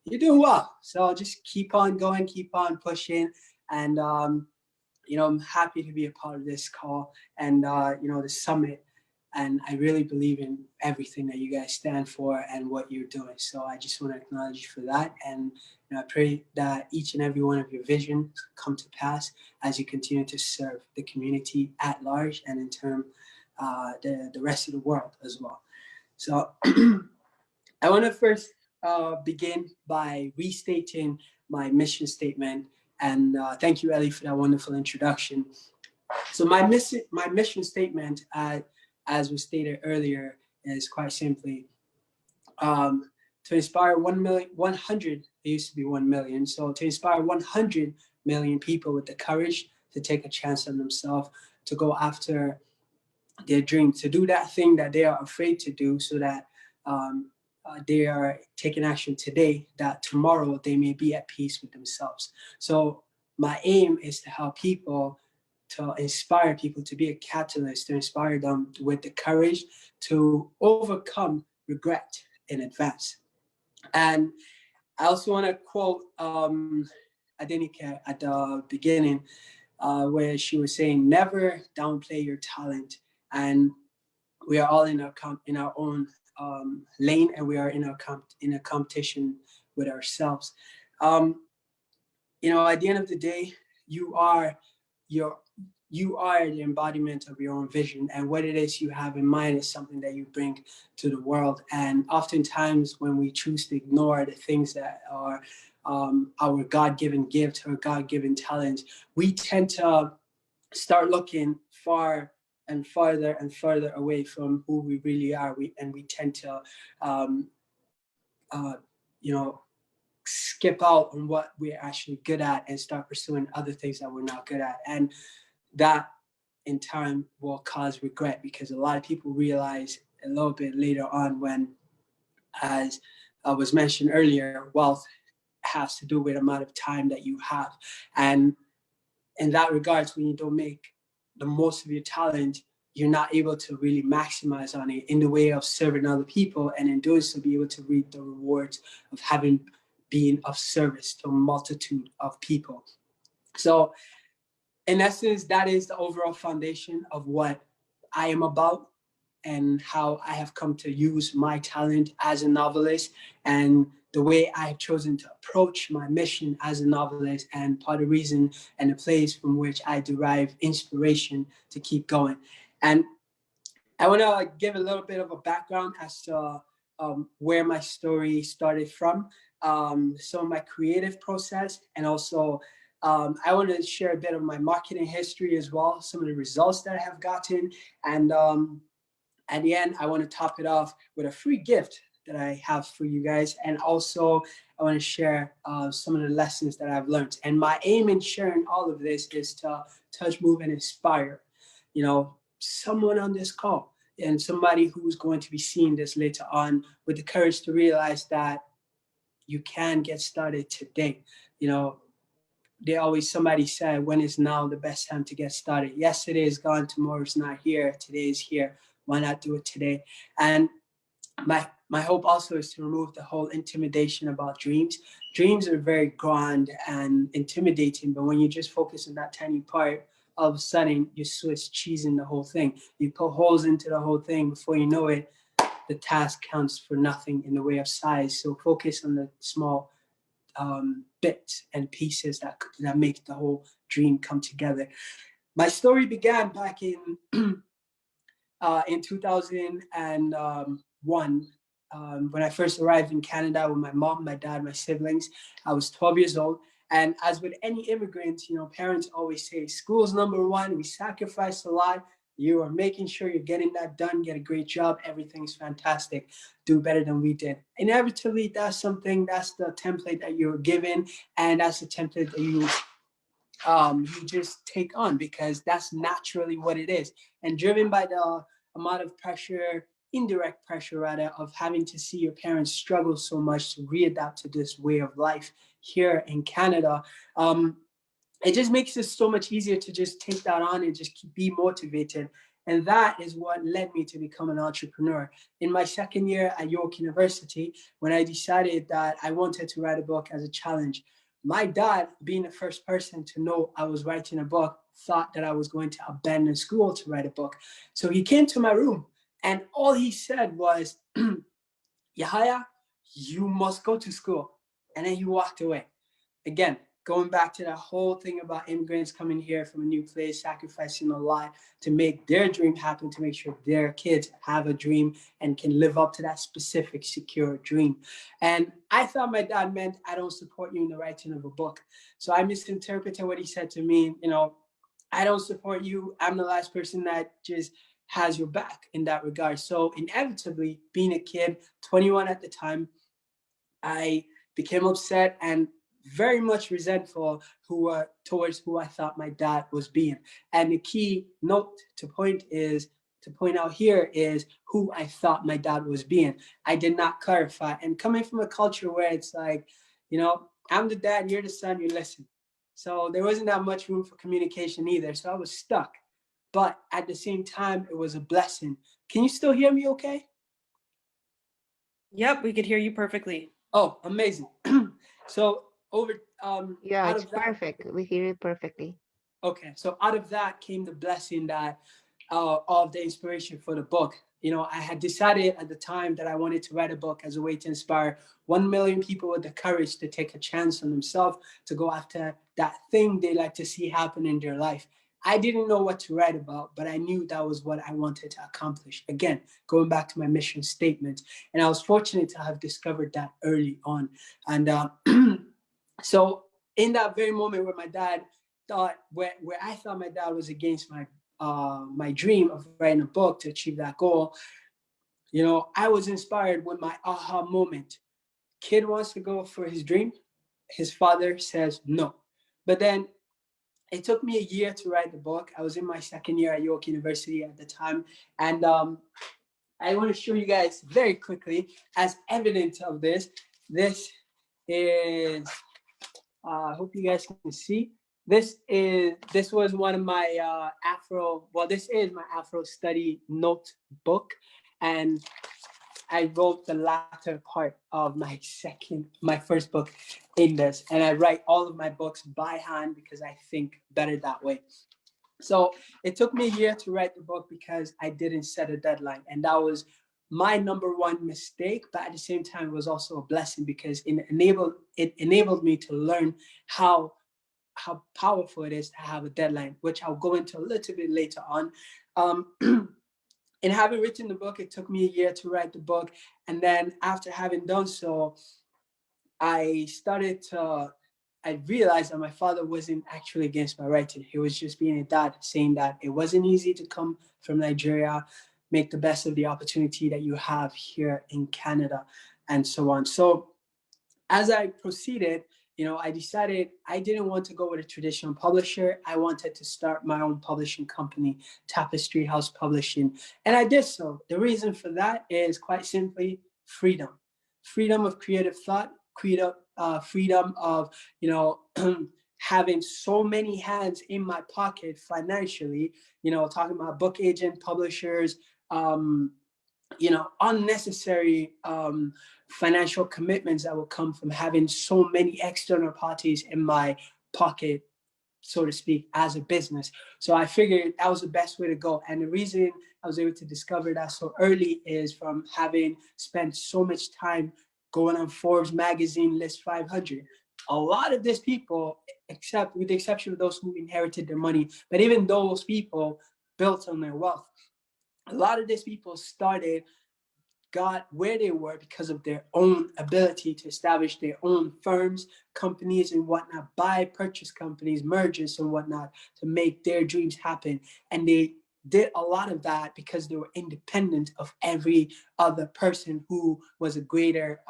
you're doing well. So just keep on going, keep on pushing. And, I'm happy to be a part of this call and, the summit. And I really believe in everything that you guys stand for and what you're doing. So I just want to acknowledge you for that. And I pray that each and every one of your visions come to pass as you continue to serve the community at large and in turn the rest of the world as well. So I want to first begin by restating my mission statement. And thank you, Ellie, for that wonderful introduction. So my mission statement, as was stated earlier, is quite simply to inspire 100, it used to be 1 million. So to inspire 100 million people with the courage to take a chance on themselves, to go after their dream, to do that thing that they are afraid to do so that they are taking action today, that tomorrow they may be at peace with themselves. So my aim is to help people, to inspire people, to be a catalyst, to inspire them with the courage to overcome regret in advance. And I also want to quote Adenike at the beginning, where she was saying, never downplay your talent. And we are all in our own lane, and we are in a competition with ourselves. At the end of the day, you are the embodiment of your own vision, and what it is you have in mind is something that you bring to the world. And oftentimes when we choose to ignore the things that are our God-given gift or God-given talent, we tend to start looking far and farther and further away from who we really are. We tend to skip out on what we're actually good at and start pursuing other things that we're not good at. And that in time will cause regret, because a lot of people realize a little bit later on when, as was mentioned earlier, wealth has to do with the amount of time that you have. And in that regards, when you don't make the most of your talent, you're not able to really maximize on it in the way of serving other people, and in doing so be able to reap the rewards of being of service to a multitude of people. So in essence, that is the overall foundation of what I am about and how I have come to use my talent as a novelist, and the way I have chosen to approach my mission as a novelist, and part of the reason and the place from which I derive inspiration to keep going. And I want to give a little bit of a background as to where my story started from, some of my creative process, and also I want to share a bit of my marketing history as well, some of the results that I have gotten, and at the end, I want to top it off with a free gift that I have for you guys. And also, I want to share some of the lessons that I've learned. And my aim in sharing all of this is to touch, move, and inspire, someone on this call and somebody who's going to be seeing this later on with the courage to realize that you can get started today. Somebody said, when is now the best time to get started? Yesterday is gone, tomorrow's not here, today is here. Why not do it today? And my hope also is to remove the whole intimidation about dreams. Dreams are very grand and intimidating, but when you just focus on that tiny part, all of a sudden you Swiss cheesing the whole thing. You put holes into the whole thing. Before you know it, the task counts for nothing in the way of size. So focus on the small bits and pieces that make the whole dream come together. My story began back in 2001 when I first arrived in Canada with my mom, my dad, my siblings. I was 12 years old. And as with any immigrant, parents always say, school's number one, we sacrificed a lot. You are making sure you're getting that done, get a great job, everything's fantastic, do better than we did. Inevitably, that's the template that you're given, and that's the template that you just take on, because that's naturally what it is. And driven by the amount of pressure, indirect pressure rather, of having to see your parents struggle so much to readapt to this way of life here in Canada, it just makes it so much easier to just take that on and just be motivated. And that is what led me to become an entrepreneur. In my second year at York University, when I decided that I wanted to write a book as a challenge, my dad, being the first person to know I was writing a book, thought that I was going to abandon school to write a book. So he came to my room and all he said was, Yahaya, you must go to school. And then he walked away. Again, going back to that whole thing about immigrants coming here from a new place, sacrificing a lot to make their dream happen, to make sure their kids have a dream and can live up to that specific, secure dream. And I thought my dad meant, I don't support you in the writing of a book. So I misinterpreted what he said to mean, I don't support you. I'm the last person that just has your back in that regard. So inevitably, being a kid, 21 at the time, I became upset and very much resentful towards who I thought my dad was being. And the key note to point out here is who I thought my dad was being. I did not clarify. And coming from a culture where it's like, I'm the dad, you're the son, you listen. So there wasn't that much room for communication either. So I was stuck. But at the same time, it was a blessing. Can you still hear me okay? Yep, we could hear you perfectly. Oh, amazing. So yeah, out it's of that, perfect. We hear it perfectly. okay, so out of that came the blessing that of the inspiration for the book. I had decided at the time that I wanted to write a book as a way to inspire 1 million people with the courage to take a chance on themselves, to go after that thing they like to see happen in their life. I didn't know what to write about, but I knew that was what I wanted to accomplish. Again, going back to my mission statement. And I was fortunate to have discovered that early on. And so in that very moment where my dad thought, where I thought my dad was against my dream of writing a book to achieve that goal, I was inspired with my aha moment. Kid wants to go for his dream. His father says no. But then it took me a year to write the book. I was in my second year at York University at the time. And I want to show you guys very quickly, as evidence of this. This is, I hope you guys can see. This was one of my this is my Afro study notebook. And I wrote the latter part of my first book in this. And I write all of my books by hand because I think better that way. So it took me a year to write the book because I didn't set a deadline. And that was my number one mistake, but at the same time, it was also a blessing because it enabled me to learn how powerful it is to have a deadline, which I'll go into a little bit later on. And having written the book, it took me a year to write the book. And then after having done so, I realized that my father wasn't actually against my writing. He was just being a dad, saying that it wasn't easy to come from Nigeria, make the best of the opportunity that you have here in Canada, and so on. So as I proceeded, I decided I didn't want to go with a traditional publisher. I wanted to start my own publishing company, Tapestry House Publishing. And I did so. The reason for that is quite simply freedom. Freedom of creative thought, freedom of, having so many hands in my pocket financially, talking about book agent, publishers, unnecessary financial commitments that will come from having so many external parties in my pocket, so to speak, as a business. So I figured that was the best way to go. And the reason I was able to discover that so early is from having spent so much time going on Forbes magazine list 500. A lot of these people, except with the exception of those who inherited their money, but even those people built on their wealth. A lot of these people got where they were because of their own ability to establish their own firms, companies, and whatnot, purchase companies, mergers, and whatnot to make their dreams happen. And they did a lot of that because they were independent of every other person who was a greater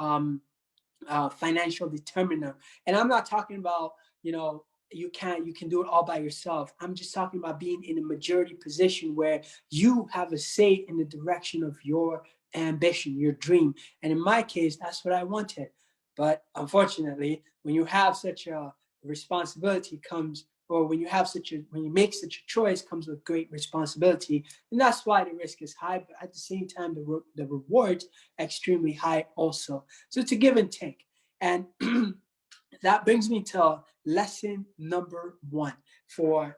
financial determiner. And I'm not talking about, you can do it all by yourself. I'm just talking about being in a majority position where you have a say in the direction of your ambition, your dream. And in my case, that's what I wanted. But unfortunately, when you have such a responsibility comes, or when you make such a choice comes with great responsibility. And that's why the risk is high, but at the same time, the rewards extremely high also. So it's a give and take. And that brings me to lesson number 1 for,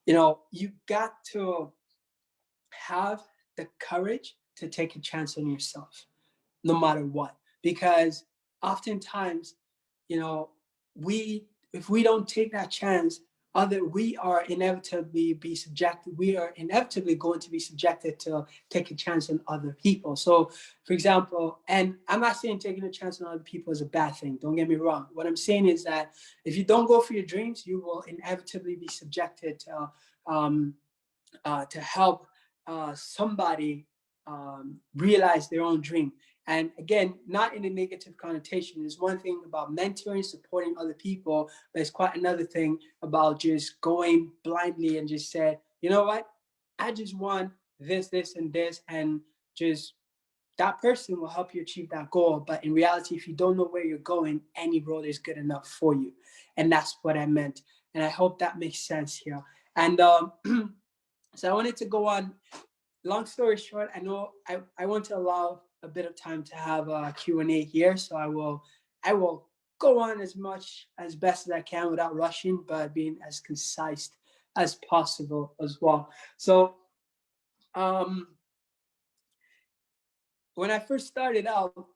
you got to have the courage to take a chance on yourself, no matter what. Because oftentimes, if we don't take that chance, we are inevitably going to be subjected to take a chance on other people. So, for example, and I'm not saying taking a chance on other people is a bad thing. Don't get me wrong. What I'm saying is that if you don't go for your dreams, you will inevitably be subjected to help somebody realize their own dream. And again, not in a negative connotation. There's one thing about mentoring, supporting other people, but it's quite another thing about just going blindly and just say, you know what, I just want this, and this, and just that person will help you achieve that goal. But in reality, if you don't know where you're going, any road is good enough for you. And that's what I meant. And I hope that makes sense here. And so I wanted to go on. Long story short, I know I want to allow a bit of time to have a Q&A here. So I will go on as best as I can without rushing, but being as concise as possible as well. So when I first started out,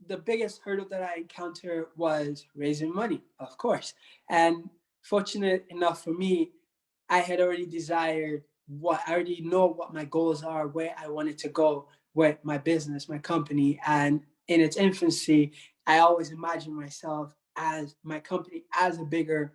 the biggest hurdle that I encountered was raising money, of course. And fortunate enough for me, I had already I already know what my goals are, where I wanted to go with my business, my company. And in its infancy, I always imagined myself as my company as a bigger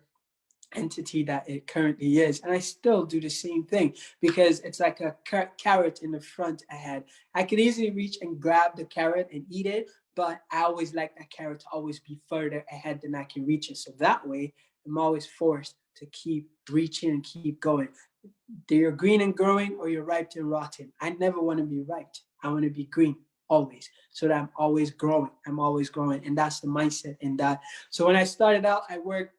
entity that it currently is. And I still do the same thing because it's like a carrot in the front ahead. I could easily reach and grab the carrot and eat it, but I always like that carrot to always be further ahead than I can reach it. So that way, I'm always forced to keep reaching and keep going. You're green and growing, or you're ripe and rotten. I never want to be ripe. I want to be green always, so that I'm always growing. And that's the mindset in that. So when I started out, I worked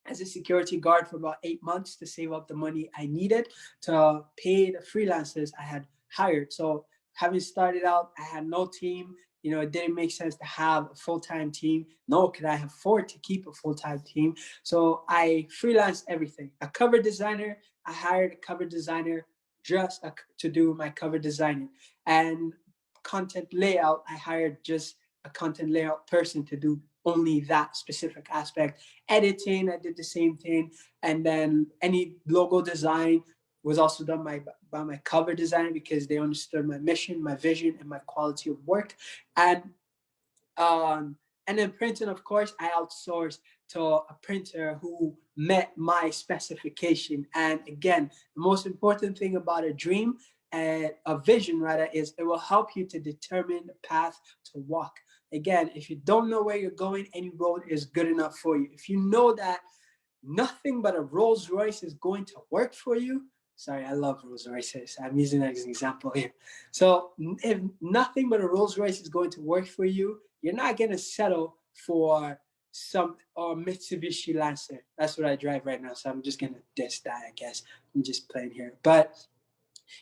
as a security guard for about 8 months to save up the money I needed to pay the freelancers I had hired. So having started out, I had no team. It didn't make sense to have a full-time team, nor could I afford to keep a full-time team. So I freelanced everything. A cover designer, I hired a cover designer just to do my cover designing. And content layout, I hired just a content layout person to do only that specific aspect. Editing, I did the same thing. And then any logo design was also done by my cover designer because they understood my mission, my vision, and my quality of work. And then printing, of course, I outsourced to a printer who met my specification. And again, the most important thing about a dream, a vision rather, is it will help you to determine the path to walk. Again, if you don't know where you're going, any road is good enough for you. If you know that nothing but a Rolls Royce is going to work for you, sorry, I love Rolls Royces. I'm using that as an example here. So if nothing but a Rolls Royce is going to work for you, you're not going to settle for or Mitsubishi Lancer. That's what I drive right now. So I'm just going to diss that, I guess. I'm just playing here. But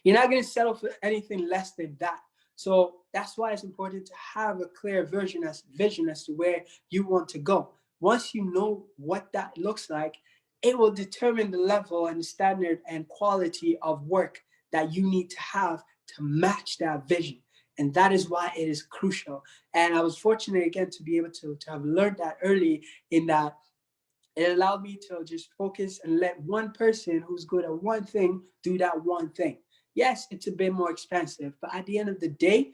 you're not going to settle for anything less than that. So that's why it's important to have a clear vision as to where you want to go. Once you know what that looks like, it will determine the level and the standard and quality of work that you need to have to match that vision. And that is why it is crucial. And I was fortunate, again, to be able to have learned that early, in that it allowed me to just focus and let one person who's good at one thing do that one thing. Yes, it's a bit more expensive, but at the end of the day,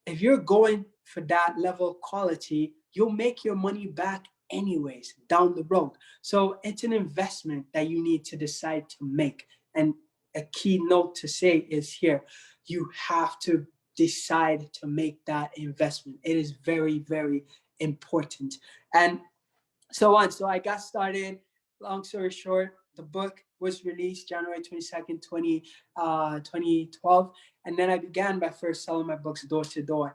if you're going for that level of quality, you'll make your money back anyways down the road. So it's an investment that you need to decide to make. And a key note to say is here, you have to decide to make that investment. It is very, very important. And so on. So I got started. Long story short, the book was released January 22nd, 2012. And then I began by first selling my books door to door.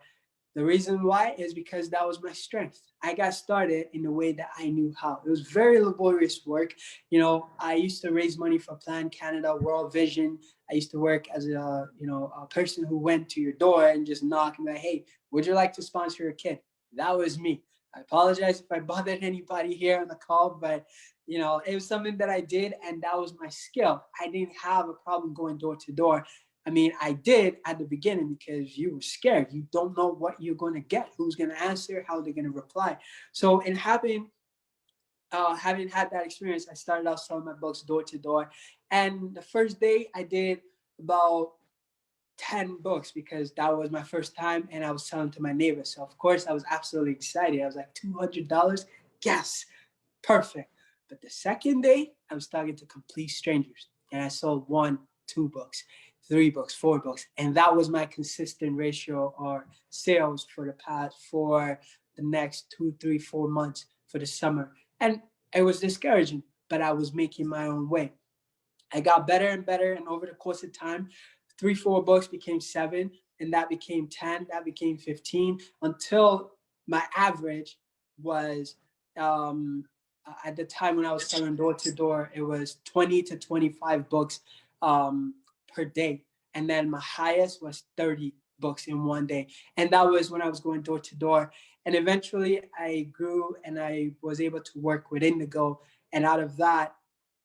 The reason why is because that was my strength. I got started in the way that I knew how. It was very laborious work. You know, I used to raise money for Plan Canada, World Vision. I used to work as a, a person who went to your door and just knock and be like, hey, would you like to sponsor a kid? That was me. I apologize if I bothered anybody here on the call, but it was something that I did, and that was my skill. I didn't have a problem going door to door. I mean, I did at the beginning because you were scared. You don't know what you're going to get, who's going to answer, how they're going to reply. So in having had that experience, I started out selling my books door to door. And the first day I did about 10 books because that was my first time, and I was selling to my neighbors. So of course I was absolutely excited. I was like, $200? Yes, perfect. But the second day I was talking to complete strangers, and I sold 1, 2 books, 3 books, 4 books. And that was my consistent ratio or sales for the next 2, 3, 4 months for the summer. And it was discouraging, but I was making my own way. I got better and better, and over the course of time, 3, 4 books became 7, and that became 10, that became 15, until my average was, at the time when I was selling door to door, it was 20 to 25 books per day. And then my highest was 30 books in one day. And that was when I was going door to door. And eventually I grew and I was able to work with Indigo. And out of that,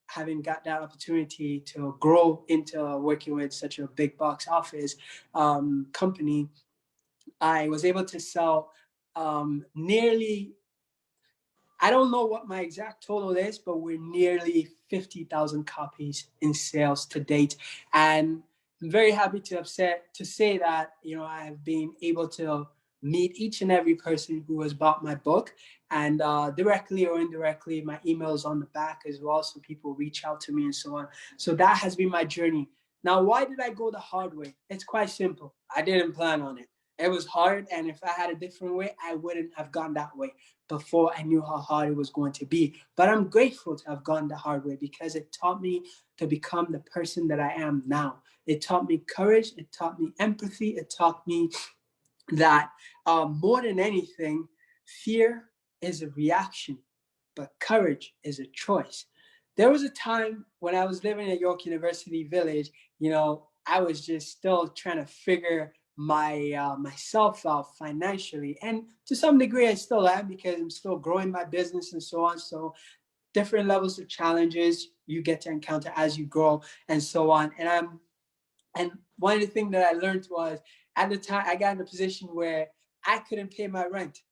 having got that opportunity to grow into working with such a big box office company, I was able to sell nearly, I don't know what my exact total is, but we're nearly 50,000 copies in sales to date. And I'm very happy to say that, I have been able to meet each and every person who has bought my book, and directly or indirectly, my email's on the back as well. So people reach out to me and so on. So that has been my journey. Now, why did I go the hard way? It's quite simple. I didn't plan on it. It was hard, and if I had a different way, I wouldn't have gone that way before I knew how hard it was going to be. But I'm grateful to have gone the hard way because it taught me to become the person that I am now. It taught me courage. It taught me empathy. It taught me that more than anything, fear is a reaction, but courage is a choice. There was a time when I was living at York University Village, I was just still trying to figure myself out financially, and to some degree I still am because I'm still growing my business and so on. So different levels of challenges you get to encounter as you grow and so on. And one of the things that I learned was, at the time I got in a position where I couldn't pay my rent,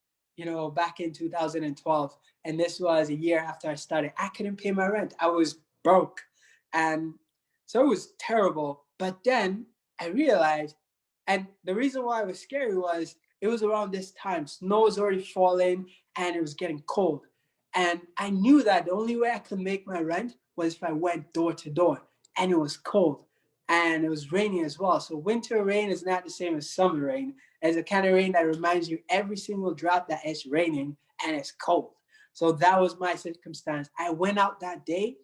back in 2012. And this was a year after I started. I couldn't pay my rent. I was broke. And so it was terrible. But then I realized, and the reason why it was scary was it was around this time. Snow was already falling and it was getting cold. And I knew that the only way I could make my rent was if I went door to door. And it was cold. And it was raining as well. So winter rain is not the same as summer rain. It's a kind of rain that reminds you every single drop that it's raining and it's cold. So that was my circumstance. I went out that day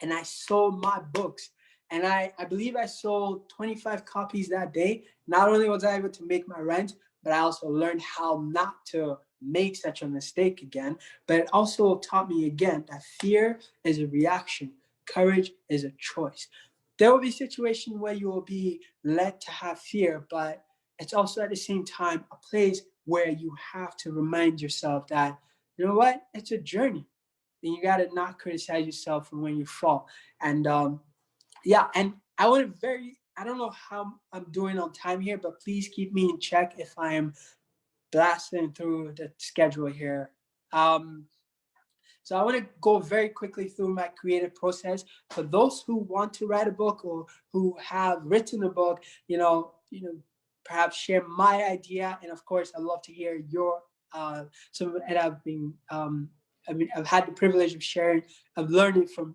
and I sold my books. And I believe I sold 25 copies that day. Not only was I able to make my rent, but I also learned how not to make such a mistake again. But it also taught me again that fear is a reaction. Courage is a choice. There will be situations where you will be led to have fear, but it's also at the same time a place where you have to remind yourself that, you know what, it's a journey. And you got to not criticize yourself from when you fall. And yeah, and I don't know how I'm doing on time here, but please keep me in check if I am blasting through the schedule here. So I want to go very quickly through my creative process. For those who want to write a book or who have written a book, perhaps share my idea. And of course, I'd love to hear your some that have been I mean, I've had the privilege of sharing, of learning from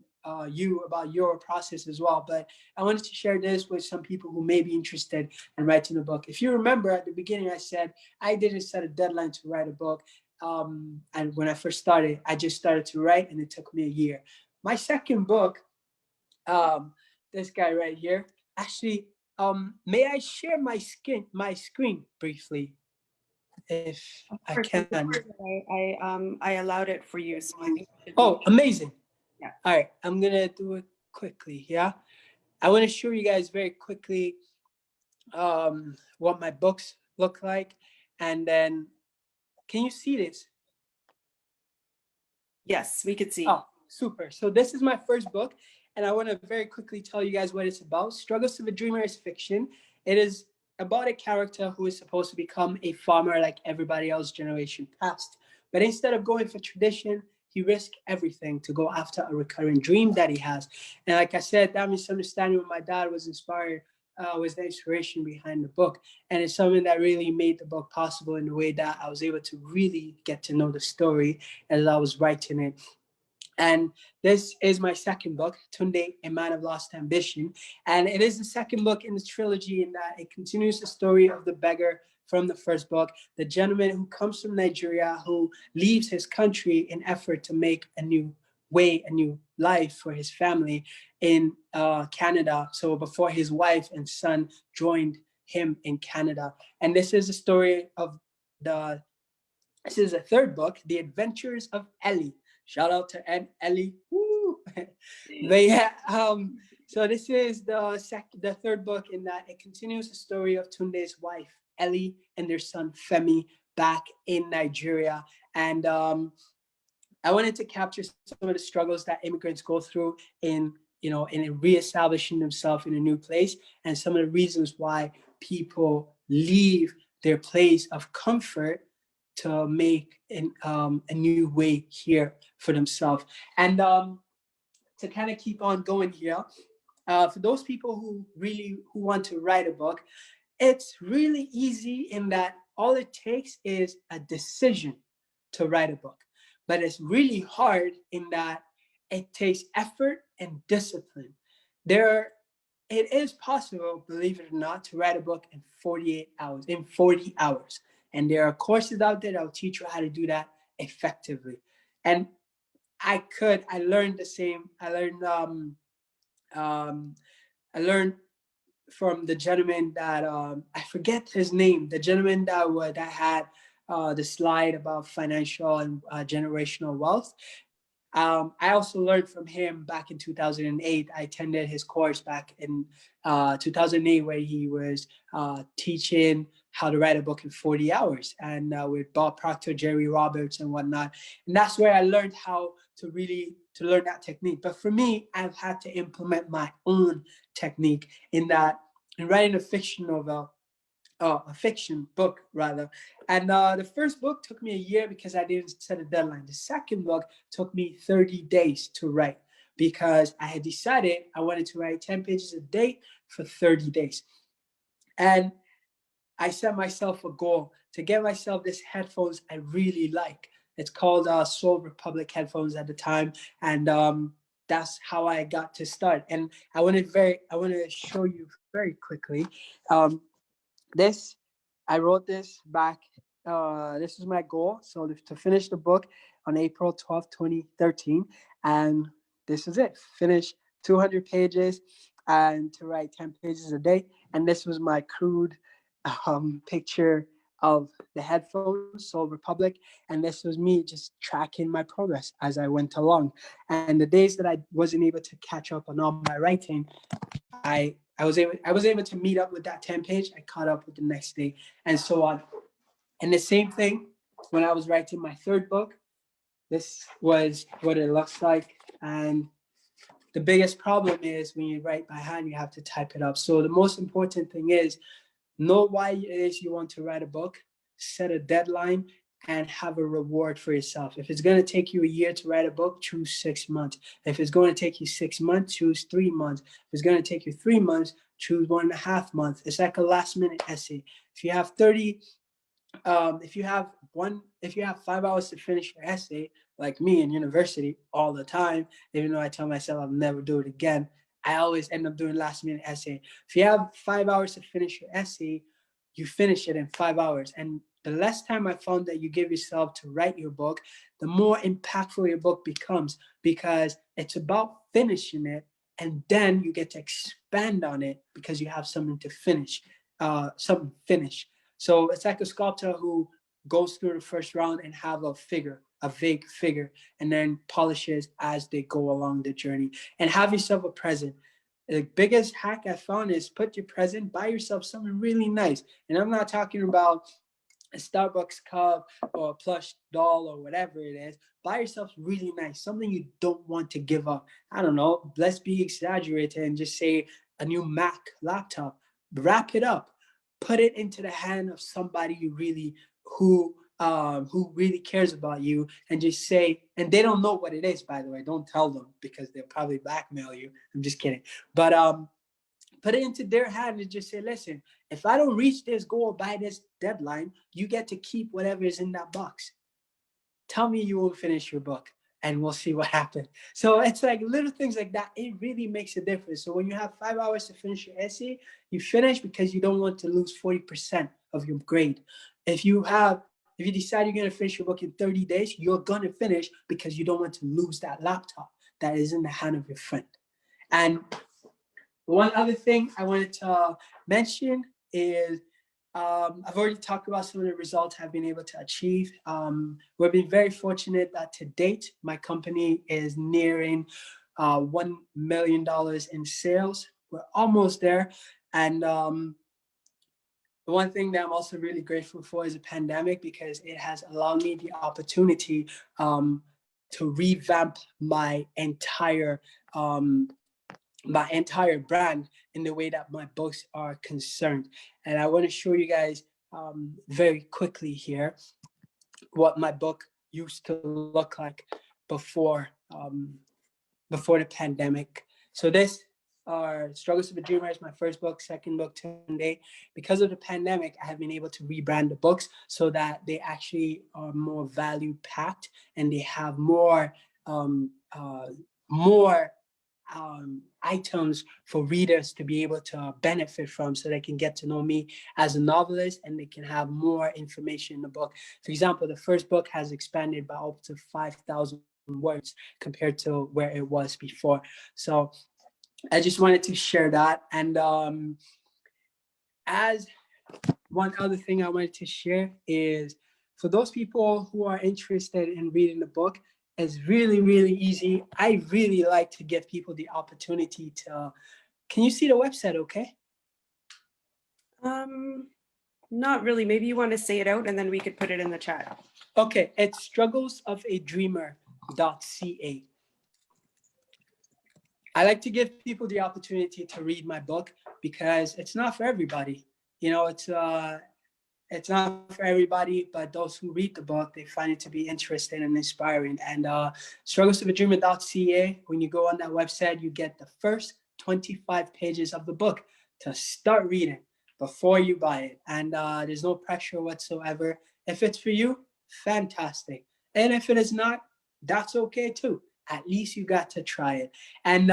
you about your process as well. But I wanted to share this with some people who may be interested in writing a book. If you remember at the beginning, I said I didn't set a deadline to write a book. And when I first started, I just started to write, and it took me a year. My second book, this guy right here, actually, may I share my screen briefly, if I can? I allowed it for you, so I think. Oh, amazing! Yeah. All right, I'm gonna do it quickly. Yeah, I want to show you guys very quickly what my books look like, and then can you see this? Yes, we could see. Oh, super. So this is my first book, and I want to very quickly tell you guys what it's about. Struggles of a Dreamer is fiction. It is about a character who is supposed to become a farmer like everybody else generation past. But instead of going for tradition, he risked everything to go after a recurring dream that he has. And like I said, that misunderstanding with my dad was inspired, was the inspiration behind the book. And it's something that really made the book possible in the way that I was able to really get to know the story as I was writing it. And this is my second book, Tunde, A Man of Lost Ambition. And it is the second book in the trilogy in that it continues the story of the beggar from the first book, the gentleman who comes from Nigeria, who leaves his country in effort to make a new way, a new life for his family in Canada. So before his wife and son joined him in Canada. And this is the story of this is a third book, The Adventures of Ellie. Shout out to Ellie. Woo! But yeah, so this is the third book in that it continues the story of Tunde's wife, Ellie, and their son, Femi, back in Nigeria. And I wanted to capture some of the struggles that immigrants go through in reestablishing themselves in a new place, and some of the reasons why people leave their place of comfort to make a new way here for themselves. And to kind of keep on going here, for those people who want to write a book, it's really easy in that all it takes is a decision to write a book. But it's really hard in that it takes effort and discipline. It is possible, believe it or not, to write a book in 40 hours. And there are courses out there that will teach you how to do that effectively. And I learned the same. I learned from the gentleman that I forget his name, the gentleman that had the slide about financial and generational wealth. I also learned from him back in 2008. I attended his course back in 2008 where he was teaching how to write a book in 40 hours and with Bob Proctor, Jerry Roberts and whatnot. And that's where I learned how to learn that technique. But for me, I've had to implement my own technique in writing a fiction novel, a fiction book rather. And the first book took me a year because I didn't set a deadline. The second book took me 30 days to write because I had decided I wanted to write 10 pages a day for 30 days. And I set myself a goal to get myself this headphones I really like. It's called Soul Republic headphones at the time. And that's how I got to start. And I want to show you very quickly. I wrote this back. This was my goal. So to finish the book on April 12th, 2013. And this is it. Finish 200 pages and to write 10 pages a day. And this was my crude picture of the headphones, Soul Republic. And this was me just tracking my progress as I went along. And the days that I wasn't able to catch up on all my writing, I was able to meet up with that 10 page. I caught up with the next day and so on. And the same thing when I was writing my third book. This was what it looks like. And the biggest problem is when you write by hand, you have to type it up. So the most important thing is know why it is you want to write a book, set a deadline, and have a reward for yourself. If it's going to take you a year to write a book, choose 6 months. If it's going to take you 6 months, choose 3 months. If it's going to take you 3 months, choose 1.5 months. It's like a last minute essay. If you have if you have 5 hours to finish your essay, like me in university all the time, even though I tell myself I'll never do it again, I always end up doing last minute essay. If you have 5 hours to finish your essay, you finish it in 5 hours. And the less time I found that you give yourself to write your book, the more impactful your book becomes, because it's about finishing it, and then you get to expand on it because you have something to finish, something finished. So it's like a sculptor who goes through the first round and have a figure, a vague figure, and then polishes as they go along the journey. And have yourself a present. The biggest hack I found is put your present, buy yourself something really nice. And I'm not talking about a Starbucks cup or a plush doll or whatever it is. Buy yourself really nice, something you don't want to give up. I don't know, let's be exaggerated and just say a new Mac laptop. Wrap it up, put it into the hand of somebody you really who really cares about you, and just say, and they don't know what it is, by the way. Don't tell them because they'll probably blackmail you. I'm just kidding. But put it into their hand and just say, listen, if I don't reach this goal by this deadline, you get to keep whatever is in that box. Tell me you won't finish your book and we'll see what happens. So it's like little things like that. It really makes a difference. So when you have 5 hours to finish your essay, you finish because you don't want to lose 40% of your grade. If you decide you're going to finish your book in 30 days, you're going to finish because you don't want to lose that laptop that is in the hand of your friend. And one other thing I wanted to mention is I've already talked about some of the results I've been able to achieve. We've been very fortunate that to date, my company is nearing $1 million in sales. We're almost there. And the one thing that I'm also really grateful for is a pandemic, because it has allowed me the opportunity to revamp my entire brand in the way that my books are concerned. And I want to show you guys very quickly here what my book used to look like before the pandemic. So this are Struggles of a Dreamer is my first book, second book today. Because of the pandemic, I have been able to rebrand the books so that they actually are more value packed and they have more items for readers to be able to benefit from, so they can get to know me as a novelist and they can have more information in the book. For example, the first book has expanded by up to 5,000 words compared to where it was before. So I just wanted to share that. And as one other thing I wanted to share is, for those people who are interested in reading the book, it's really, really easy. I really like to give people the opportunity to, can you see the website okay? Not really. Maybe you want to say it out and then we could put it in the chat. Okay, it's strugglesofadreamer.ca. I like to give people the opportunity to read my book because it's not for everybody. You know, it's not for everybody, but those who read the book, they find it to be interesting and inspiring. And strugglesofadreamer.ca, when you go on that website, you get the first 25 pages of the book to start reading before you buy it. And there's no pressure whatsoever. If it's for you, fantastic. And if it is not, that's okay too. At least you got to try it. And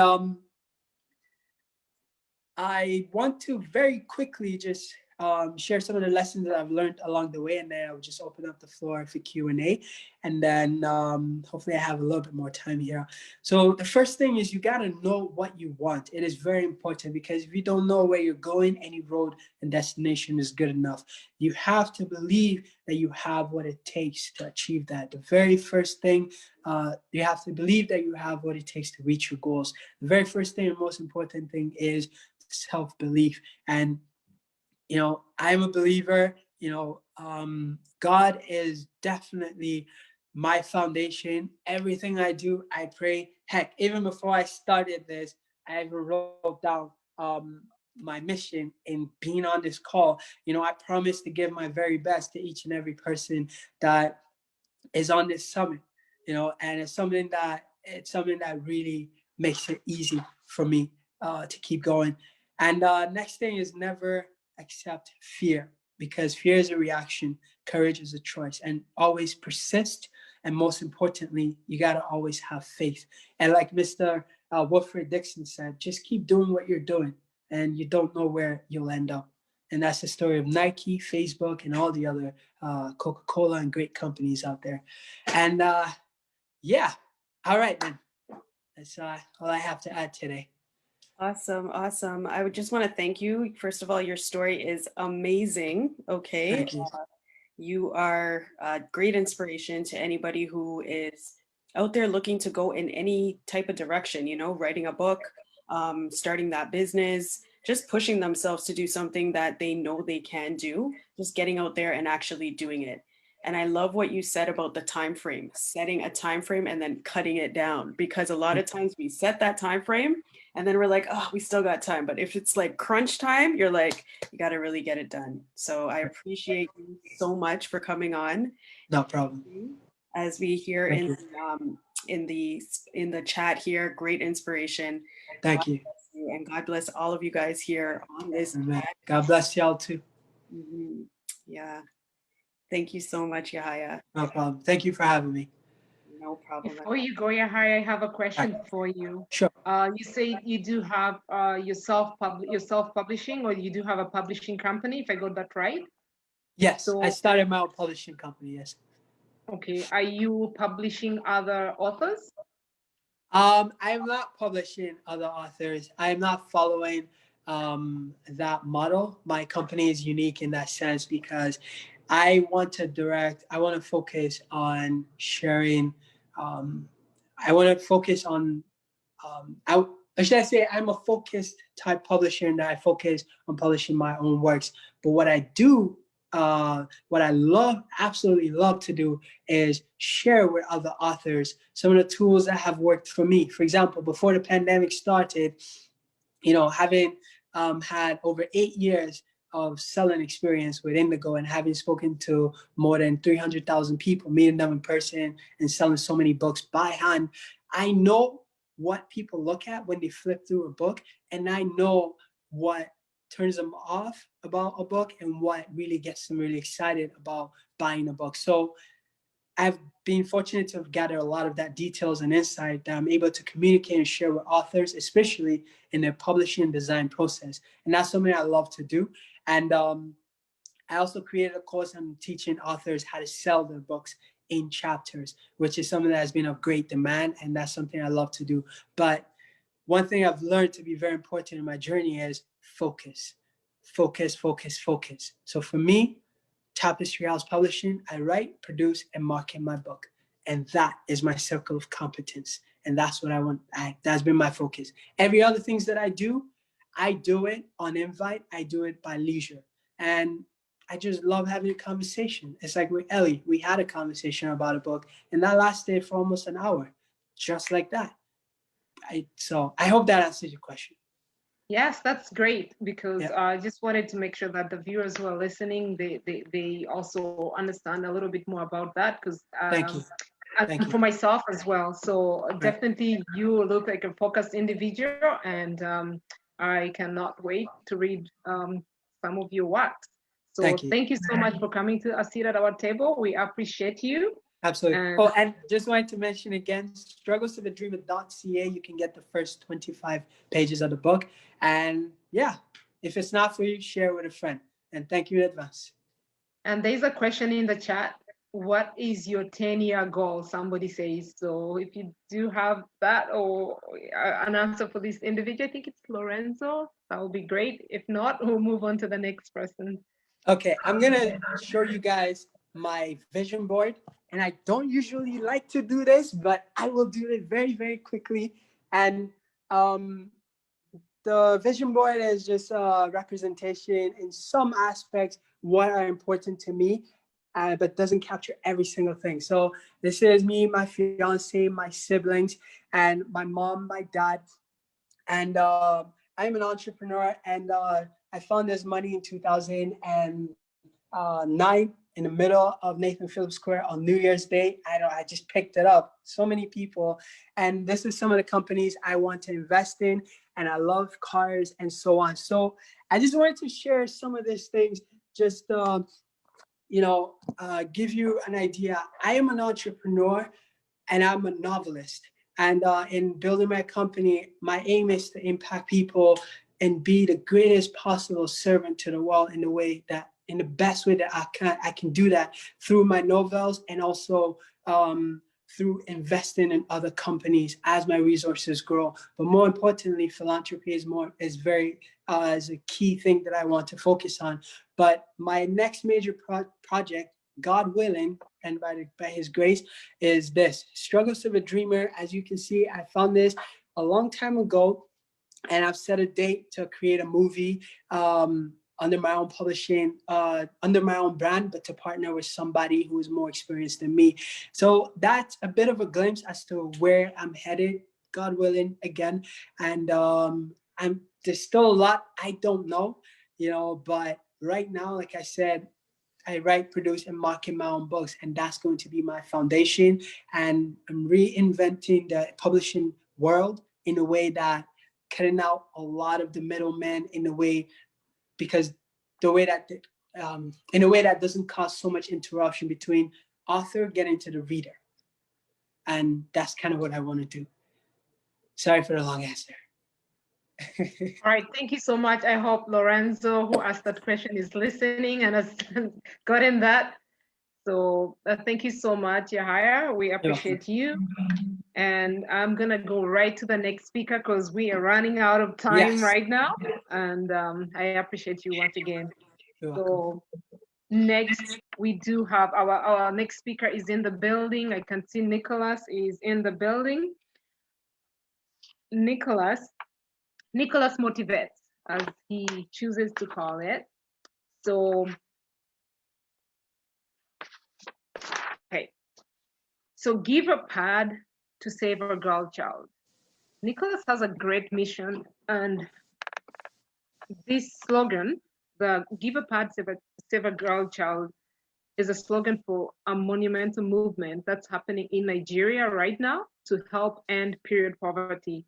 I want to very quickly just share some of the lessons that I've learned along the way, and then I'll just open up the floor for Q&A, and then hopefully I have a little bit more time here. So the first thing is, you got to know what you want. It is very important, because if you don't know where you're going, any road and destination is good enough. You have to believe that you have what it takes to achieve that. The very first thing, you have to believe that you have what it takes to reach your goals. The very first thing and most important thing is self-belief. And you know, I'm a believer, you know, God is definitely my foundation. Everything I do, I pray. Heck, even before I started this, I even wrote down my mission in being on this call. You know, I promise to give my very best to each and every person that is on this summit, you know, and it's something that really makes it easy for me to keep going. And next thing is, never accept fear. because fear is a reaction, courage is a choice, and always persist. And most importantly, you got to always have faith. And like Mr. Wilfred Dixon said, just keep doing what you're doing, and you don't know where you'll end up. And that's the story of Nike, Facebook, and all the other Coca-Cola and great companies out there. And yeah, all right, then. That's all I have to add today. Awesome, awesome. I would just want to thank you. First of all, your story is amazing. Okay. Thank you. You are a great inspiration to anybody who is out there looking to go in any type of direction, you know, writing a book, starting that business, just pushing themselves to do something that they know they can do, just getting out there and actually doing it. And I love what you said about the time frame, setting a time frame and then cutting it down, because a lot of times we set that time frame and then we're like, oh, we still got time. But if it's like crunch time, you're like, you got to really get it done. So I appreciate you so much for coming on. No problem. As we hear Thank in the chat here, great inspiration. Thank you. And God bless all of you guys here on this. Amen. God bless y'all too. Yeah. Thank you so much, Yahaya. No problem. Thank you for having me. No problem. Before you go, Yahaya, I have a question for you. Sure. You say you do have your self-publishing, or you do have a publishing company, if I got that right? Yes, So, I started my own publishing company, yes. Okay, are you publishing other authors? I'm not publishing other authors. I'm not following that model. My company is unique in that sense because I want to focus on sharing. I want to focus on, should I say, I'm a focused type publisher in that I focus on publishing my own works. But what I do, what I absolutely love to do is share with other authors some of the tools that have worked for me. For example, before the pandemic started, having had over 8 years of selling experience with Indigo and having spoken to more than 300,000 people, meeting them in person and selling so many books by hand, I know what people look at when they flip through a book, and I know what turns them off about a book and what really gets them really excited about buying a book. So I've been fortunate to have gathered a lot of that details and insight that I'm able to communicate and share with authors, especially in their publishing and design process. And that's something I love to do. And I also created a course on teaching authors how to sell their books in chapters, which is something that has been of great demand. And that's something I love to do. But one thing I've learned to be very important in my journey is focus, focus, focus, focus. So for me, Tapestry House Publishing, I write, produce, and market my book. And that is my circle of competence. And that's what I want. That's been my focus. Every other things that I do it on invite. I do it by leisure. And I just love having a conversation. It's like with Ellie, we had a conversation about a book, and that lasted for almost an hour, just like that. So I hope that answers your question. Yes, that's great, because I just wanted to make sure that the viewers who are listening, they also understand a little bit more about that, because and for myself as well. So definitely you look like a focused individual, and I cannot wait to read some of your works. So thank you so much for coming to a seat at our table. We appreciate you. Absolutely. And just wanted to mention again, strugglestothe-dreamer.ca. You can get the first 25 pages of the book. And yeah, if it's not for you, share with a friend. And thank you in advance. And there's a question in the chat. What is your 10-year goal? Somebody says. So if you do have that, or an answer for this individual, I think it's Lorenzo. That would be great. If not, we'll move on to the next person. Okay, I'm going to show you guys my vision board. And I don't usually like to do this, but I will do it very, very quickly. And the vision board is just a representation in some aspects what are important to me, but doesn't capture every single thing. So this is me, my fiance, my siblings, and my mom, my dad. And I'm an entrepreneur, and I found this money in 2009 in the middle of Nathan Phillips Square on New Year's Day. I just picked it up. So many people. And this is some of the companies I want to invest in. And I love cars and so on. So I just wanted to share some of these things just give you an idea. I am an entrepreneur and I'm a novelist. And in building my company, my aim is to impact people and be the greatest possible servant to the world in the best way that I can do that through my novels and also through investing in other companies as my resources grow. But more importantly, philanthropy is a key thing that I want to focus on. But my next major project, God willing, and by His grace, is this Struggles of a Dreamer. As you can see, I found this a long time ago, and I've set a date to create a movie under my own publishing, under my own brand, but to partner with somebody who is more experienced than me. So that's a bit of a glimpse as to where I'm headed, God willing, again. And there's still a lot I don't know, but right now, like I said, I write, produce, and market my own books, and that's going to be my foundation. And I'm reinventing the publishing world in a way that cutting out a lot of the middlemen in a way that doesn't cause so much interruption between author getting to the reader. And that's kind of what I want to do. Sorry for the long answer. All right, thank you so much. I hope Lorenzo, who asked that question, is listening and has gotten that. So thank you so much, Yahaya. We appreciate you. And I'm gonna go right to the next speaker because we are running out of time right now. And I appreciate you once again. So next, we do have our next speaker is in the building. I can see Nicholas is in the building. Nicholas motivates, as he chooses to call it. So, okay. So give a pad to save a girl child. Nicholas has a great mission, and this slogan, the Give a Pad, Save a Girl Child, is a slogan for a monumental movement that's happening in Nigeria right now to help end period poverty.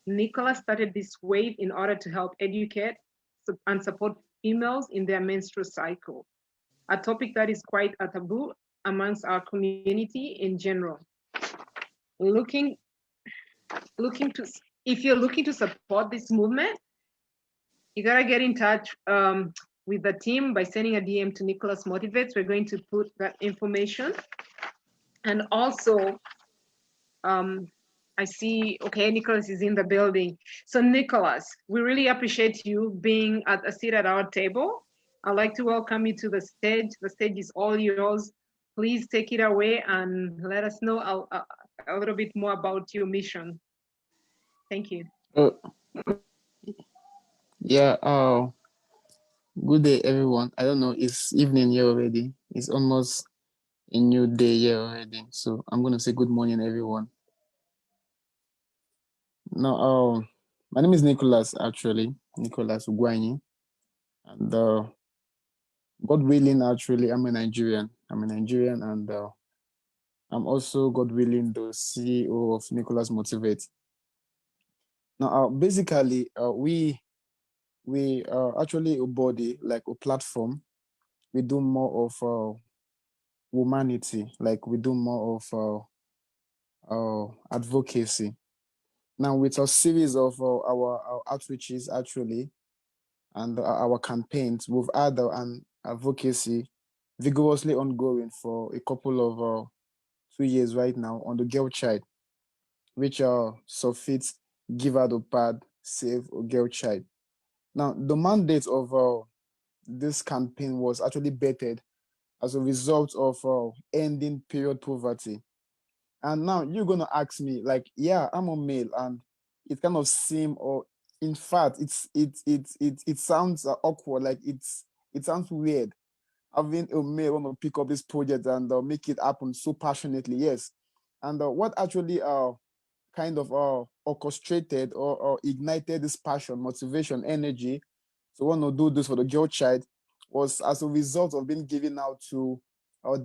Nicholas started this wave in order to help educate and support females in their menstrual cycle, a topic that is quite a taboo amongst our community in general. If you're looking to support this movement, you gotta get in touch with the team by sending a DM to Nicholas Motivates. We're going to put that information. And also, I see, okay, Nicholas is in the building. So Nicholas, we really appreciate you being at a seat at our table. I'd like to welcome you to the stage. The stage is all yours. Please take it away and let us know a little bit more about your mission. Thank you. Yeah, good day, everyone. I don't know, it's evening here already. It's almost a new day here already. So I'm going to say good morning, everyone. Now, my name is Nicholas, actually, Nicholas Ugwanyi. And God willing, actually, I'm a Nigerian. And I'm also, God willing, the CEO of Nicholas Motivate. Now, basically, we actually a body, like a platform. We do more of humanity, like we do more of advocacy. Now, with a series of our outreaches, actually, and our campaigns, we've had an advocacy vigorously ongoing for a couple of 2 years right now on the girl child, which suffits give her the pad, save a girl child. Now, the mandate of this campaign was actually bettered as a result of ending period poverty. And now you're gonna ask me, like, yeah, I'm a male, and it kind of seem, or in fact, it sounds awkward, like it sounds weird having a male want to pick up this project and make it happen so passionately. Yes, and what actually kind of orchestrated or ignited this passion, motivation, energy to want to do this for the girl child was as a result of being given out to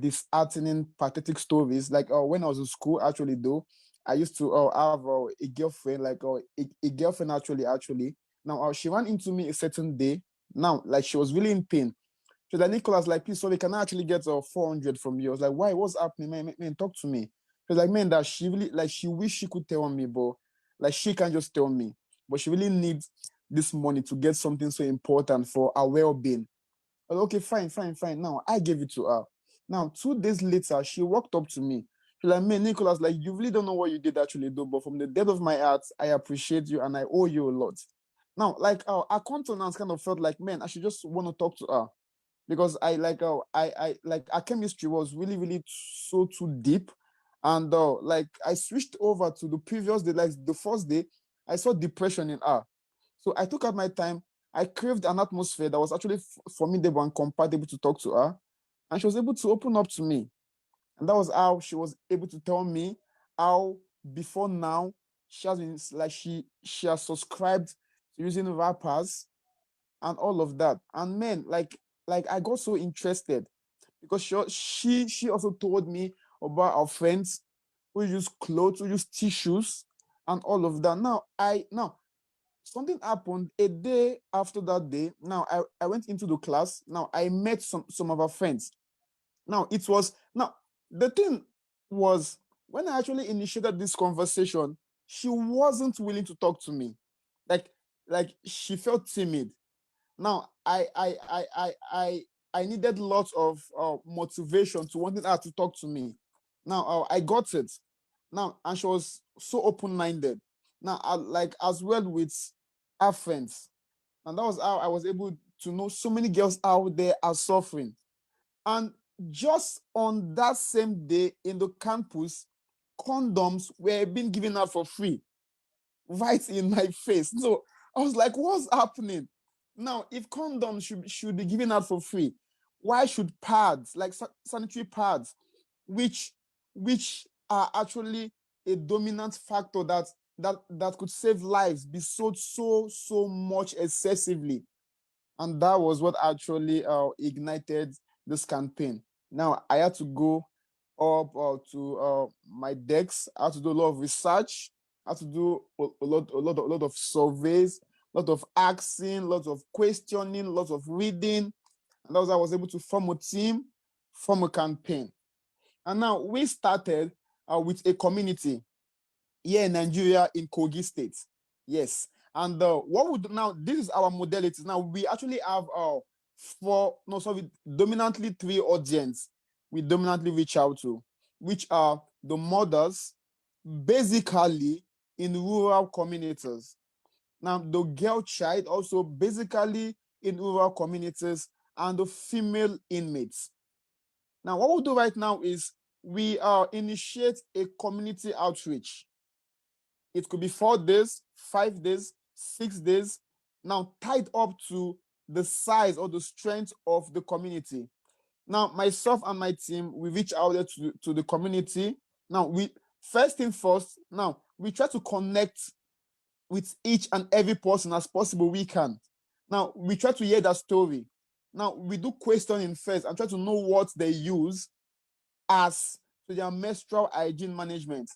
disheartening, pathetic stories. Like when I was in school, actually, though, I used to have a girlfriend, like a girlfriend actually. Now, she ran into me a certain day. Now, like she was really in pain. She's like, Nicholas, like, please, sorry, can I actually get 400 from you? I was like, why? What's happening, man? Talk to me. She was like, man, that she really, like, she wish she could tell me, but like, she can't just tell me. But she really needs this money to get something so important for our well-being. I was like, okay, fine. Now, I gave it to her. Now, 2 days later, she walked up to me. She's like, man, Nicholas, like, you really don't know what you did actually do, but from the depth of my heart, I appreciate you and I owe you a lot. Now, like, our countenance kind of felt like, man, I should just want to talk to her, because I like our chemistry was really so too deep, and like I switched over to the previous day, like the first day, I saw depression in her, so I took out my time. I craved an atmosphere that was actually formidable and compatible to talk to her, and she was able to open up to me, and that was how she was able to tell me how before now she has been like she has subscribed to using rappers and all of that. And man, like I got so interested, because she also told me about our friends who use clothes, who use tissues, and all of that. Now something happened a day after that day. Now I went into the class. Now I met some of our friends. Now the thing was, when I actually initiated this conversation, she wasn't willing to talk to me. Like she felt timid. Now I needed lots of motivation to wanting her to talk to me. Now I got it. Now, and she was so open-minded. Now like as well with her friends, and that was how I was able to know so many girls out there are suffering. And just on that same day in the campus, condoms were being given out for free right in my face. So I was like, what's happening? Now, if condoms should be given out for free, why should pads, like sanitary pads, which are actually a dominant factor that could save lives, be sold so much excessively? And that was what actually ignited this campaign. Now I had to go up to my decks. I had to do a lot of research. I had to do a lot of surveys, a lot of asking, a lot of questioning, a lot of reading, and that was how I was able to form a team, form a campaign. And now we started with a community here in Nigeria, in Kogi State. Yes. And what would now, this is our modalities. Now we actually have dominantly 3 audience we dominantly reach out to, which are the mothers, basically in rural communities. Now the girl child also basically in rural communities, and the female inmates. Now what we'll do right now is we initiate a community outreach. It could be 4 days, 5 days, 6 days, now tied up to the size or the strength of the community. Now, myself and my team, we reach out there to the community. Now, first thing first, now we try to connect with each and every person as possible we can. Now, we try to hear that story. Now, we do questioning first and try to know what they use as to their menstrual hygiene management.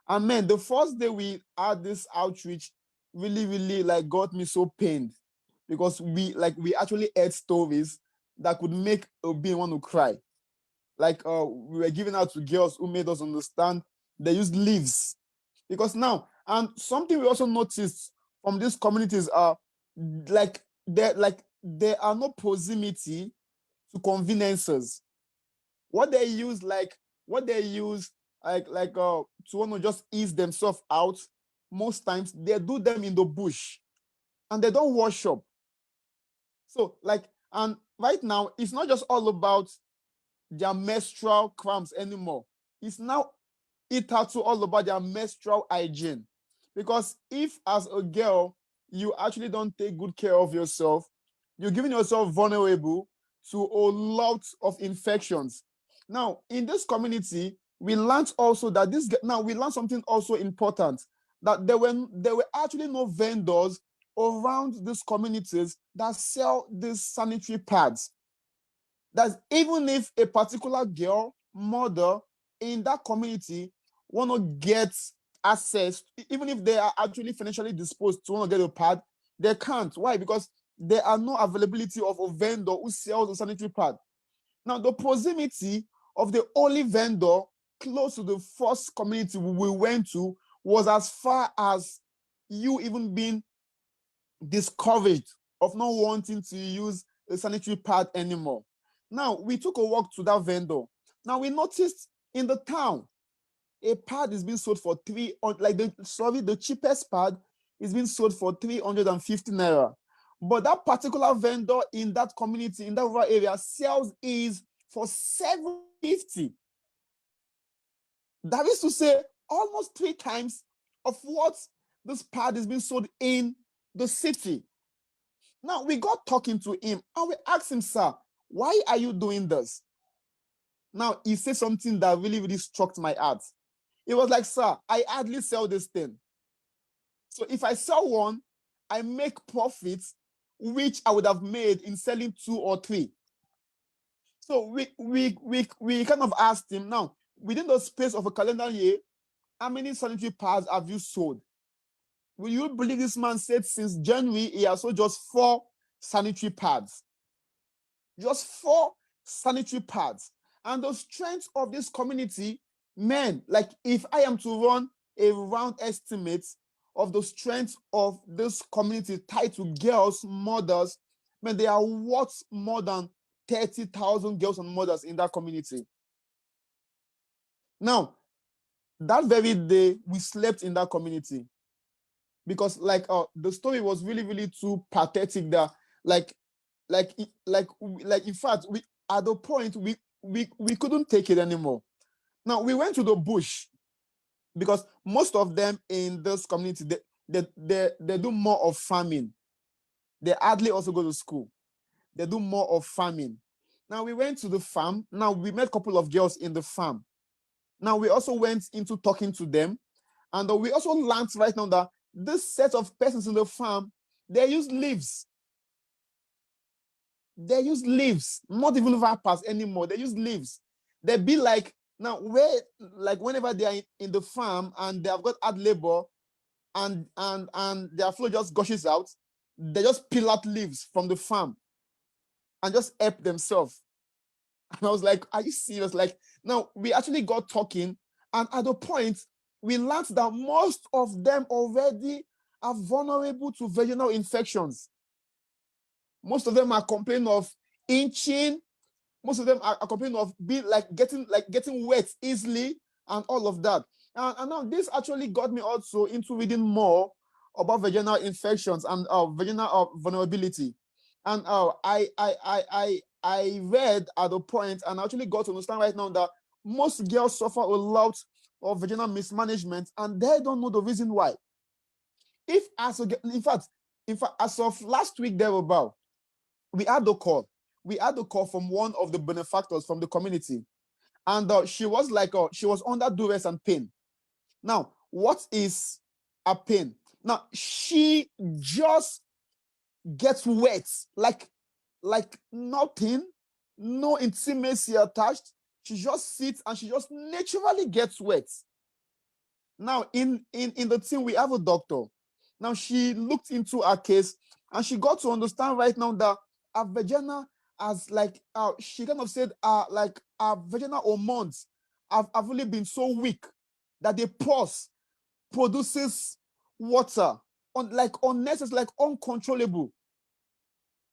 And man, the first day we had this outreach really like got me so pained, because we actually heard stories that could make a being want to cry. Like we were giving out to girls who made us understand they use leaves. Because now, and something we also noticed from these communities are there are no proximity to conveniences. What they use to want to just ease themselves out, most times they do them in the bush and they don't wash up. So and right now it's not just all about their menstrual cramps anymore. It's now also all about their menstrual hygiene. Because if as a girl you actually don't take good care of yourself, you're giving yourself vulnerable to a lot of infections. Now, in this community, we learned also that we learned something also important, that there were actually no vendors around these communities that sell these sanitary pads. That even if a particular girl, mother in that community want to get access, even if they are actually financially disposed to want to get a pad, they can't. Why? Because there are no availability of a vendor who sells a sanitary pad. Now, the proximity of the only vendor close to the first community we went to was as far as you even being discouraged of not wanting to use a sanitary pad anymore. Now, we took a walk to that vendor. Now, we noticed in the town, a pad is being sold for the cheapest pad is being sold for 350 naira. But that particular vendor in that community, in that rural area, sells is for 750. That is to say, almost 3 times of what this pad is being sold in the city. Now, we got talking to him and we asked him, sir, why are you doing this? Now, he said something that really, really struck my heart. It was like, sir, I hardly sell this thing. So if I sell one, I make profits, which I would have made in selling 2 or 3. So we kind of asked him, now, within the space of a calendar year, how many sanitary pads have you sold? Will you believe this man said since January, he has sold just 4 sanitary pads. Just 4 sanitary pads. And the strength of this community, man, like if I am to run a round estimate of the strength of this community tied to girls, mothers, man, they are worth more than 30,000 girls and mothers in that community. Now, that very day, we slept in that community because the story was really, really too pathetic that in fact, we at the point we couldn't take it anymore. Now we went to the bush because most of them in this community they do more of farming. They hardly also go to school. They do more of farming. Now we went to the farm. Now we met a couple of girls in the farm. Now we also went into talking to them, and we also learned right now that this set of persons in the farm, they use leaves. They use leaves, not even wrappers anymore. They use leaves. They be like, now whenever they are in the farm and they have got hard labor and their flow just gushes out, they just peel out leaves from the farm and just help themselves. And I was like, are you serious? Like, now we actually got talking, and at the point we learned that most of them already are vulnerable to vaginal infections. Most of them are complaining of itching. Most of them are complaining of being getting wet easily and all of that. And now this actually got me also into reading more about vaginal infections and vaginal vulnerability. And I read at a point and actually got to understand right now that most girls suffer a lot of vaginal mismanagement and they don't know the reason why. In fact, as of last week thereabout, we had a call. We had a call from one of the benefactors from the community. And she was she was under duress and pain. Now, what is a pain? Now, she just gets wet, like nothing, no intimacy attached. She just sits and she just naturally gets wet. Now, in the team, we have a doctor. Now, she looked into her case and she got to understand right now that her vagina has she kind of said her vaginal hormones have really been so weak that the pus produces water unnecessary, uncontrollable.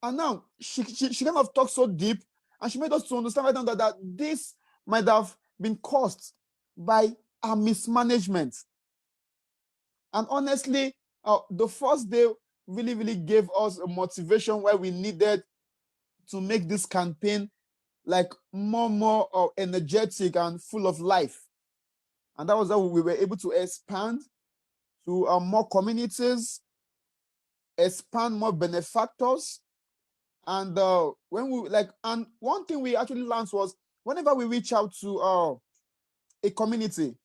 And now she kind of talked so deep and she made us to understand right now that this might have been caused by her mismanagement. And honestly, the first day really, really gave us a motivation where we needed to make this campaign more energetic and full of life. And that was how we were able to expand to more communities, expand more benefactors. And when we and one thing we actually learned was whenever we reach out to a community,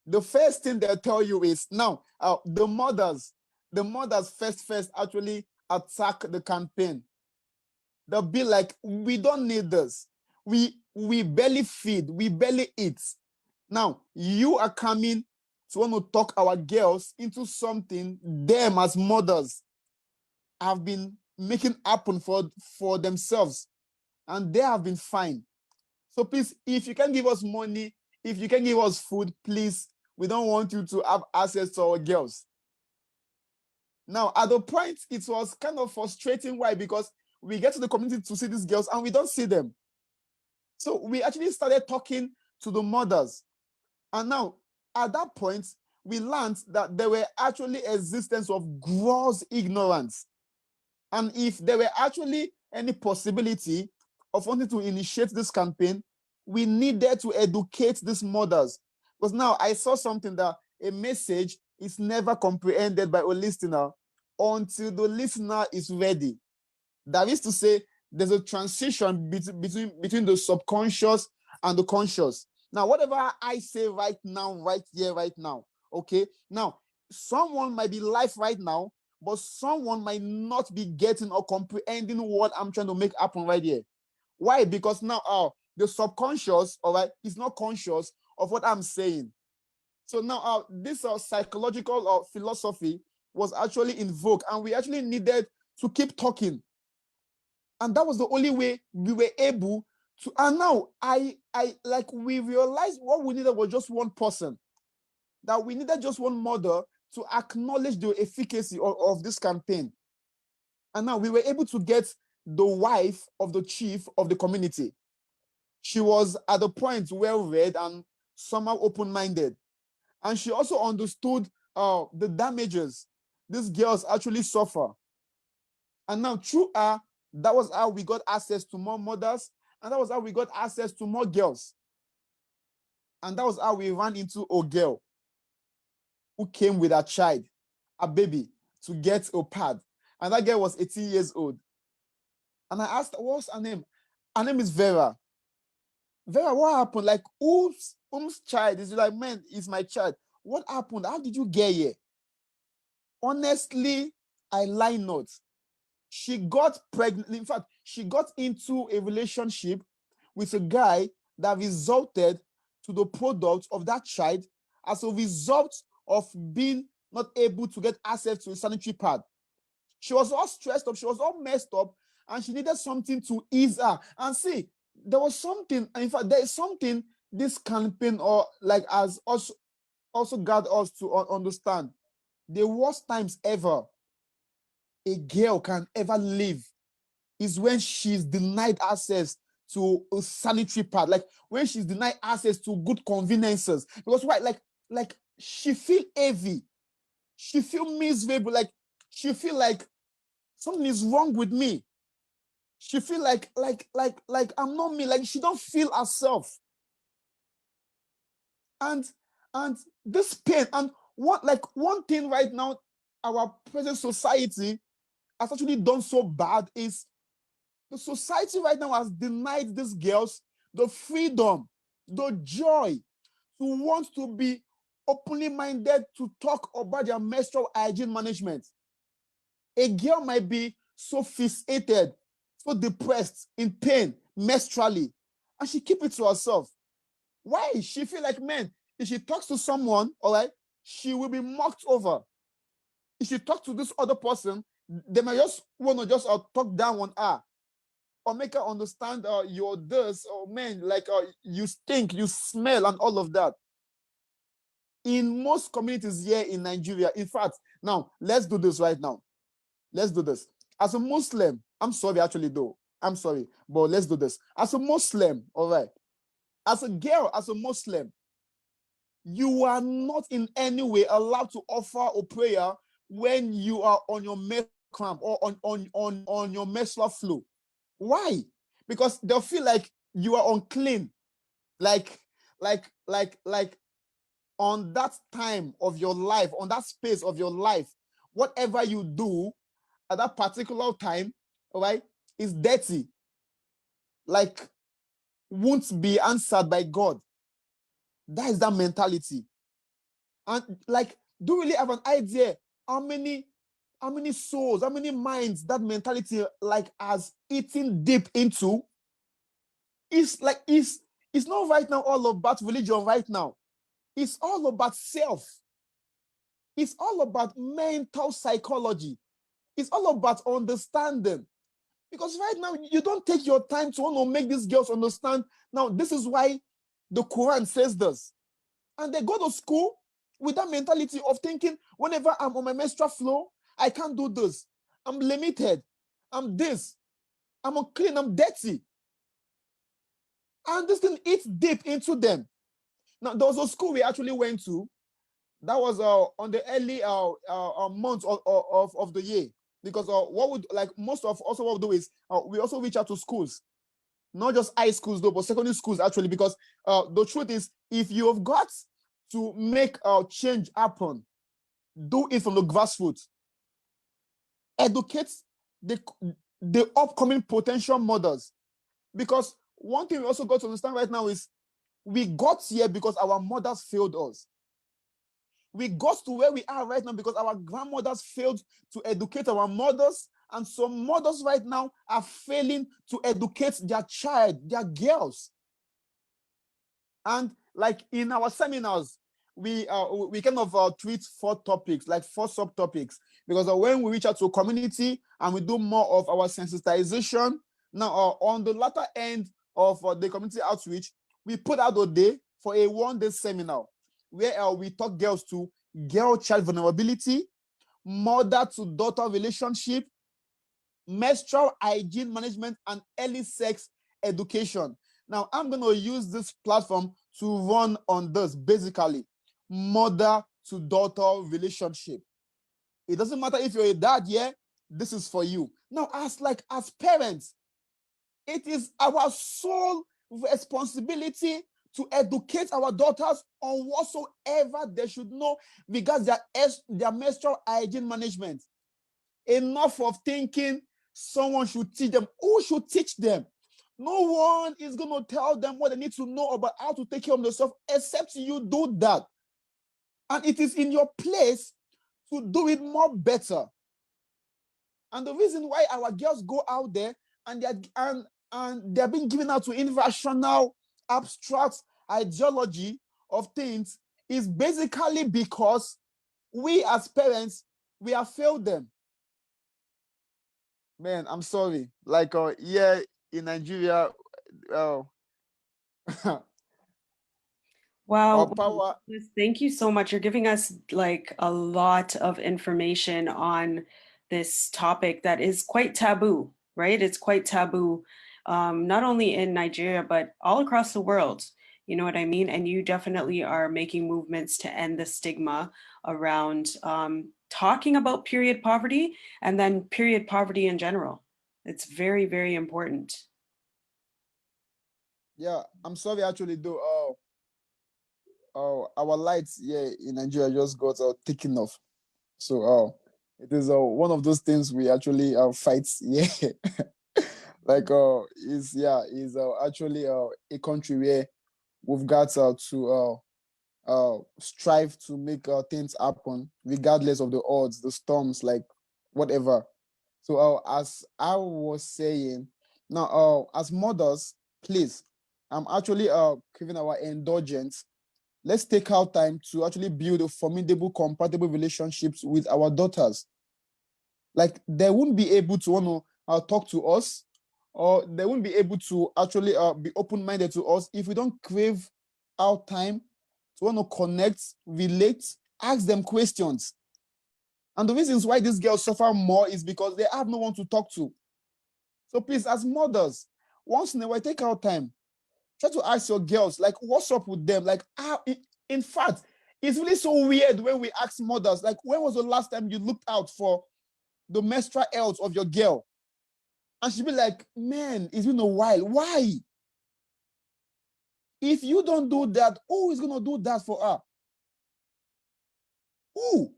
the first thing they'll tell you is now the mothers first actually attack the campaign. They'll be like, we don't need this. We barely feed, we barely eat. Now you are coming to want to talk our girls into something them as mothers have been making happen for themselves, and they have been fine. So please, if you can give us money, if you can give us food, please, we don't want you to have access to our girls. Now, at the point, it was kind of frustrating. Why? Because we get to the community to see these girls and we don't see them. So we actually started talking to the mothers. And now, at that point, we learned that there were actually existence of gross ignorance. And if there were actually any possibility of wanting to initiate this campaign, we needed to educate these mothers. Because now I saw something that a message is never comprehended by a listener until the listener is ready. That is to say, there's a transition between the subconscious and the conscious. Now, whatever I say right now, right here, right now, okay? Now, someone might be live right now, but someone might not be getting or comprehending what I'm trying to make happen right here. Why? Because now the subconscious, all right, is not conscious of what I'm saying. So now this psychological philosophy was actually invoked, and we actually needed to keep talking. And that was the only way we were able to. And now we realized what we needed was just one person. That we needed just one mother to acknowledge the efficacy of this campaign. And now we were able to get the wife of the chief of the community. She was at the point well-read and somehow open-minded. And she also understood the damages these girls actually suffer. And now through her, that was how we got access to more mothers, and that was how we got access to more girls. And that was how we ran into a girl who came with a child, a baby, to get a pad. And that girl was 18 years old. And I asked her, what's her name? Her name is Vera. Vera, what happened? Like, whose child? Is like, man, it's my child. What happened? How did you get here? Honestly, I lie not. She got pregnant. In fact, she got into a relationship with a guy that resulted to the product of that child as a result of being not able to get access to a sanitary pad. She was all stressed up. She was all messed up, and she needed something to ease her. And see, there was something. In fact, there is something this campaign has also got us to understand. The worst times ever a girl can ever live is when she's denied access to a sanitary pad, like when she's denied access to good conveniences. Because why? Like she feel heavy, she feel miserable, like she feel like something is wrong with me. She feel like I'm not me, like she don't feel herself. And this pain, and one thing right now, our present society has actually done so bad is the society right now has denied these girls the freedom, the joy to want to be openly minded to talk about their menstrual hygiene management. A girl might be so fixated, so depressed, in pain, menstrually, and she keep it to herself. Why? She feel like, man, if she talks to someone, all right, she will be mocked over. If she talks to this other person, they might just want to just talk down on her or make her understand you're this, or man, like you stink, you smell, and all of that. In most communities here in Nigeria, in fact, now let's do this right now. Let's do this. As a Muslim, I'm sorry, actually, though. I'm sorry, but let's do this. As a Muslim, all right. As a girl, as a Muslim, you are not in any way allowed to offer a prayer when you are on your menstrual cramp or on your menstrual flow. Why? Because they'll feel like you are unclean. Like on that time of your life, on that space of your life, whatever you do at that particular time, all right, is dirty. Like, won't be answered by God. That is that mentality. And like, do you really have an idea how many souls, how many minds that mentality like has eaten deep into? It's like it's not right now all about religion right now. It's all about self. It's all about mental psychology. It's all about understanding. Because right now, you don't take your time to want to make these girls understand. Now, this is why the Quran says this. And they go to school with that mentality of thinking, whenever I'm on my menstrual flow, I can't do this. I'm limited. I'm this. I'm unclean. I'm dirty. And this thing eats deep into them. Now, there was a school we actually went to that was on the early months of the year. Because what would like most of also what we do is we also reach out to schools, not just high schools though, but secondary schools actually. Because the truth is, if you have got to make change happen, do it from the grassroots. Educate the upcoming potential mothers. Because one thing we also got to understand right now is we got here because our mothers failed us. We got to where we are right now because our grandmothers failed to educate our mothers, and some mothers right now are failing to educate their child, their girls. And like in our seminars, we kind of treat 4 topics, like 4 subtopics, because when we reach out to a community and we do more of our sensitization, now on the latter end of the community outreach, we put out a day for a 1-day seminar where we talk girls to girl-child vulnerability, mother-to-daughter relationship, menstrual hygiene management, and early sex education. Now, I'm going to use this platform to run on this, basically, mother-to-daughter relationship. It doesn't matter if you're a dad, yeah, this is for you. Now, as parents, it is our sole responsibility to educate our daughters on whatsoever they should know regards their menstrual hygiene management. Enough of thinking someone should teach them. Who should teach them? No one is going to tell them what they need to know about how to take care of themselves except you do that. And it is in your place to do it more better. And the reason why our girls go out there and they're being given out to irrational, abstract ideology of things is basically because we as parents, we have failed them. Man, I'm sorry. Like, yeah, in Nigeria, Wow. power. Thank you so much. You're giving us like a lot of information on this topic that is quite taboo, right? It's quite taboo, not only in Nigeria, but all across the world. You know what I mean? And you definitely are making movements to end the stigma around talking about period poverty and then period poverty in general. It's very, very important. Yeah, I'm sorry actually though. Our lights here in Nigeria just got taken off. So it is one of those things we actually fight. Yeah. Like is actually a country where we've got to strive to make things happen regardless of the odds, the storms, like whatever. So as I was saying, now as mothers, please, I'm actually giving our indulgence. Let's take our time to actually build a formidable, compatible relationships with our daughters. Like they won't be able to want to talk to us, or they won't be able to actually be open-minded to us if we don't crave our time to want to connect, relate, ask them questions. And the reasons why these girls suffer more is because they have no one to talk to. So please, as mothers, once in a while, take our time. Try to ask your girls, like, what's up with them? Like, in fact, it's really so weird when we ask mothers, like, when was the last time you looked out for the menstrual health of your girl? And she'd be like, man, it's been a while. Why? If you don't do that, who is going to do that for her? Who?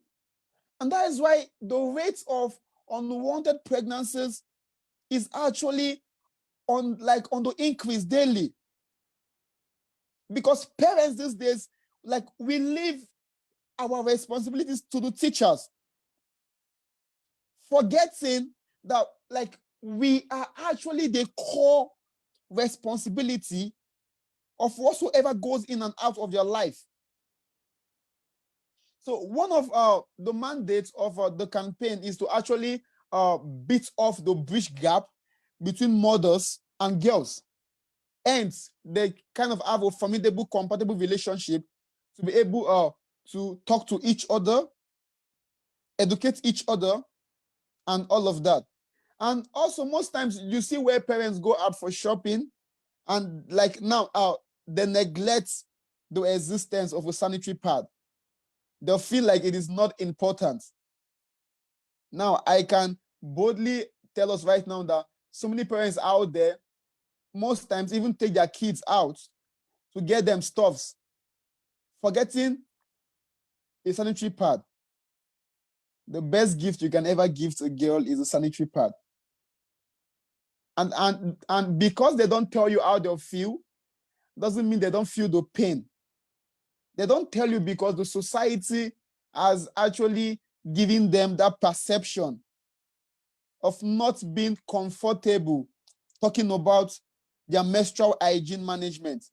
And that is why the rate of unwanted pregnancies is actually on the increase daily. Because parents these days, like, we leave our responsibilities to the teachers, forgetting that, like, we are actually the core responsibility of whatsoever goes in and out of your life. So one of the mandates of the campaign is to actually bit off the bridge gap between mothers and girls. And they kind of have a formidable, compatible relationship to be able to talk to each other, educate each other, and all of that. And also, most times you see where parents go out for shopping, and like now, they neglect the existence of a sanitary pad. They feel like it is not important. Now, I can boldly tell us right now that so many parents out there, most times even take their kids out to get them stuffs, forgetting a sanitary pad. The best gift you can ever give to a girl is a sanitary pad. And because they don't tell you how they feel, doesn't mean they don't feel the pain. They don't tell you because the society has actually given them that perception of not being comfortable talking about their menstrual hygiene management.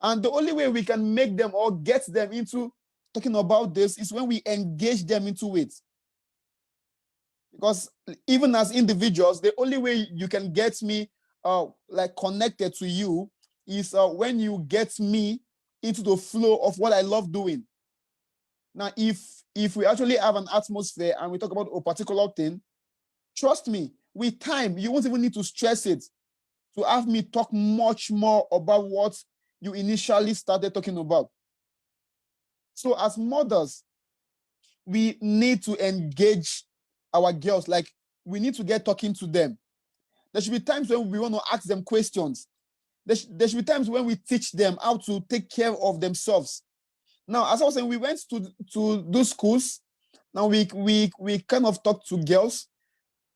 And the only way we can make them or get them into talking about this is when we engage them into it. Because even as individuals, the only way you can get me like connected to you is when you get me into the flow of what I love doing. Now, if we actually have an atmosphere and we talk about a particular thing, trust me, with time, you won't even need to stress it to have me talk much more about what you initially started talking about. So as mothers, we need to engage our girls. Like, we need to get talking to them. There should be times when we want to ask them questions. There should be times when we teach them how to take care of themselves. Now, as I was saying, we went to those schools. Now we kind of talked to girls.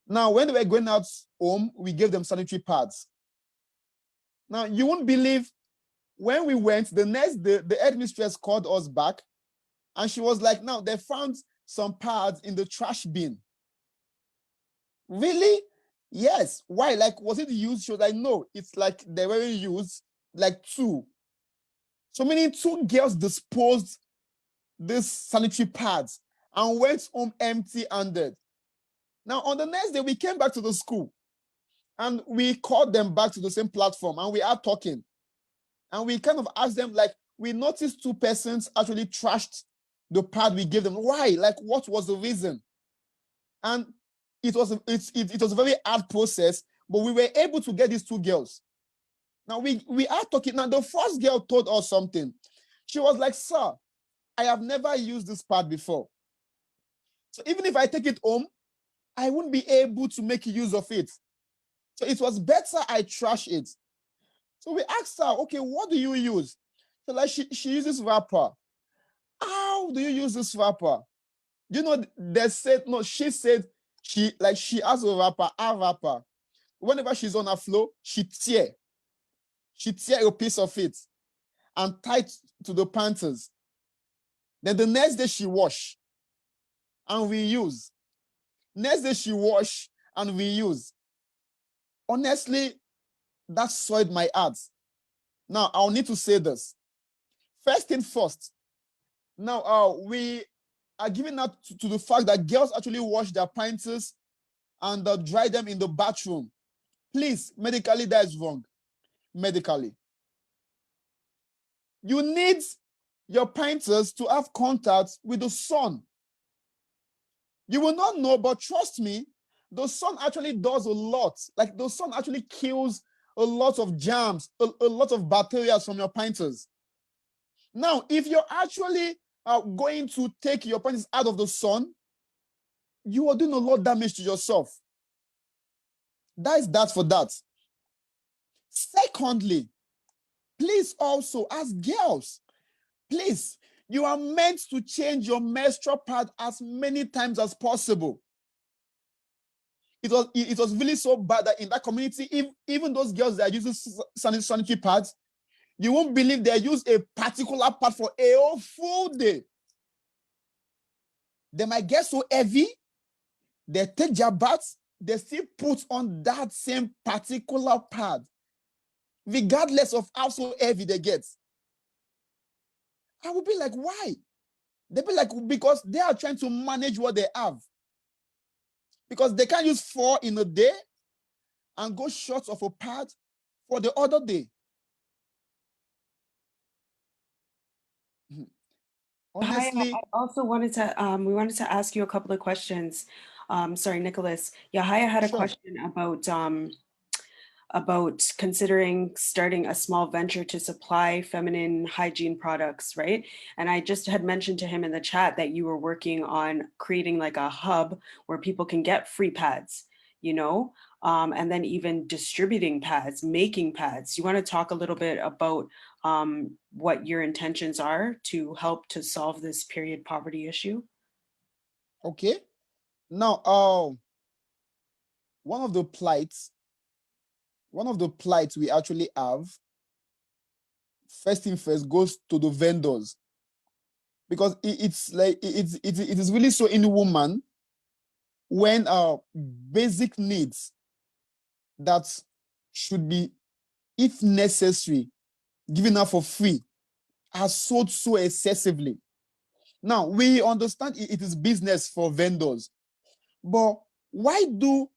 Now, when they were going out home, we gave them sanitary pads. Now, you won't believe when we went, the headmistress called us back, and she was like, now they found some pads in the trash bin. Really? Yes. Why? Like, was it used? She was like, no, it's like they weren't used, like two. So meaning two girls disposed these sanitary pads and went home empty-handed. Now, on the next day, we came back to the school and we called them back to the same platform and we are talking. And we kind of asked them, like, we noticed two persons actually trashed the pad we gave them. Why? Like, what was the reason? And it was a very hard process, but we were able to get these two girls. Now we are talking. Now the first girl told us something. She was like, sir, I have never used this pad before. So even if I take it home, I wouldn't be able to make use of it. So it was better I trash it. So we asked her, okay, what do you use? So like she uses wrapper. How do you use this wrapper? You know, they said, no, she said she has a wrapper. Whenever she's on her floor, she tear a piece of it and tie it to the panties. Then the next day she wash and reuse. Next day she wash and reuse. Honestly, that soiled my heart. Now, I'll need to say this. First thing first, now we are giving out to the fact that girls actually wash their panties and dry them in the bathroom. Please, medically, that is wrong. Medically. You need your panties to have contact with the sun. You will not know, but trust me, the sun actually does a lot. Like, the sun actually kills a lot of germs, a lot of bacteria from your panties. Now, if you're actually going to take your panties out of the sun, you are doing a lot of damage to yourself. That is that for that. Secondly, please also, as girls, please, you are meant to change your menstrual pad as many times as possible. It was really so bad that in that community, even those girls that are using sanitary pads, you won't believe they use a particular pad for a whole full day. They might get so heavy, they take their baths, they still put on that same particular pad, regardless of how so heavy they get. I would be like, why? They'd be like, because they are trying to manage what they have. because they can't use 4 in a day and go short of a pad for the other day. Honestly, I also wanted to we wanted to ask you a couple of questions. Sorry, Nicholas. Yahaya had a Sure. question about considering starting a small venture to supply feminine hygiene products, right? And I just had mentioned to him in the chat that you were working on creating like a hub where people can get free pads, you know, and then even distributing pads, making pads. You want to talk a little bit about what your intentions are to help to solve this period poverty issue? Okay. Now, one of the plights we actually have, first thing first, goes to the vendors, because it's like it is really so inhuman when basic needs that should be, if necessary, given out for free are sold so excessively. Now, we understand it is business for vendors, but why do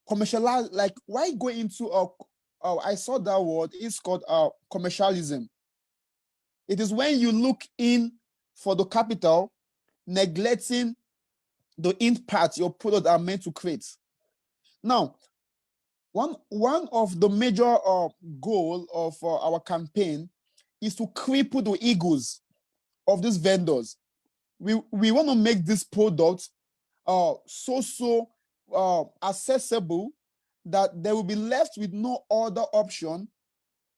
commercialize, like why go into I saw that word, it's called commercialism. It is when you look in for the capital, neglecting the impact your product are meant to create. Now, one of the major goal of our campaign is to cripple the egos of these vendors. We want to make this product so accessible that they will be left with no other option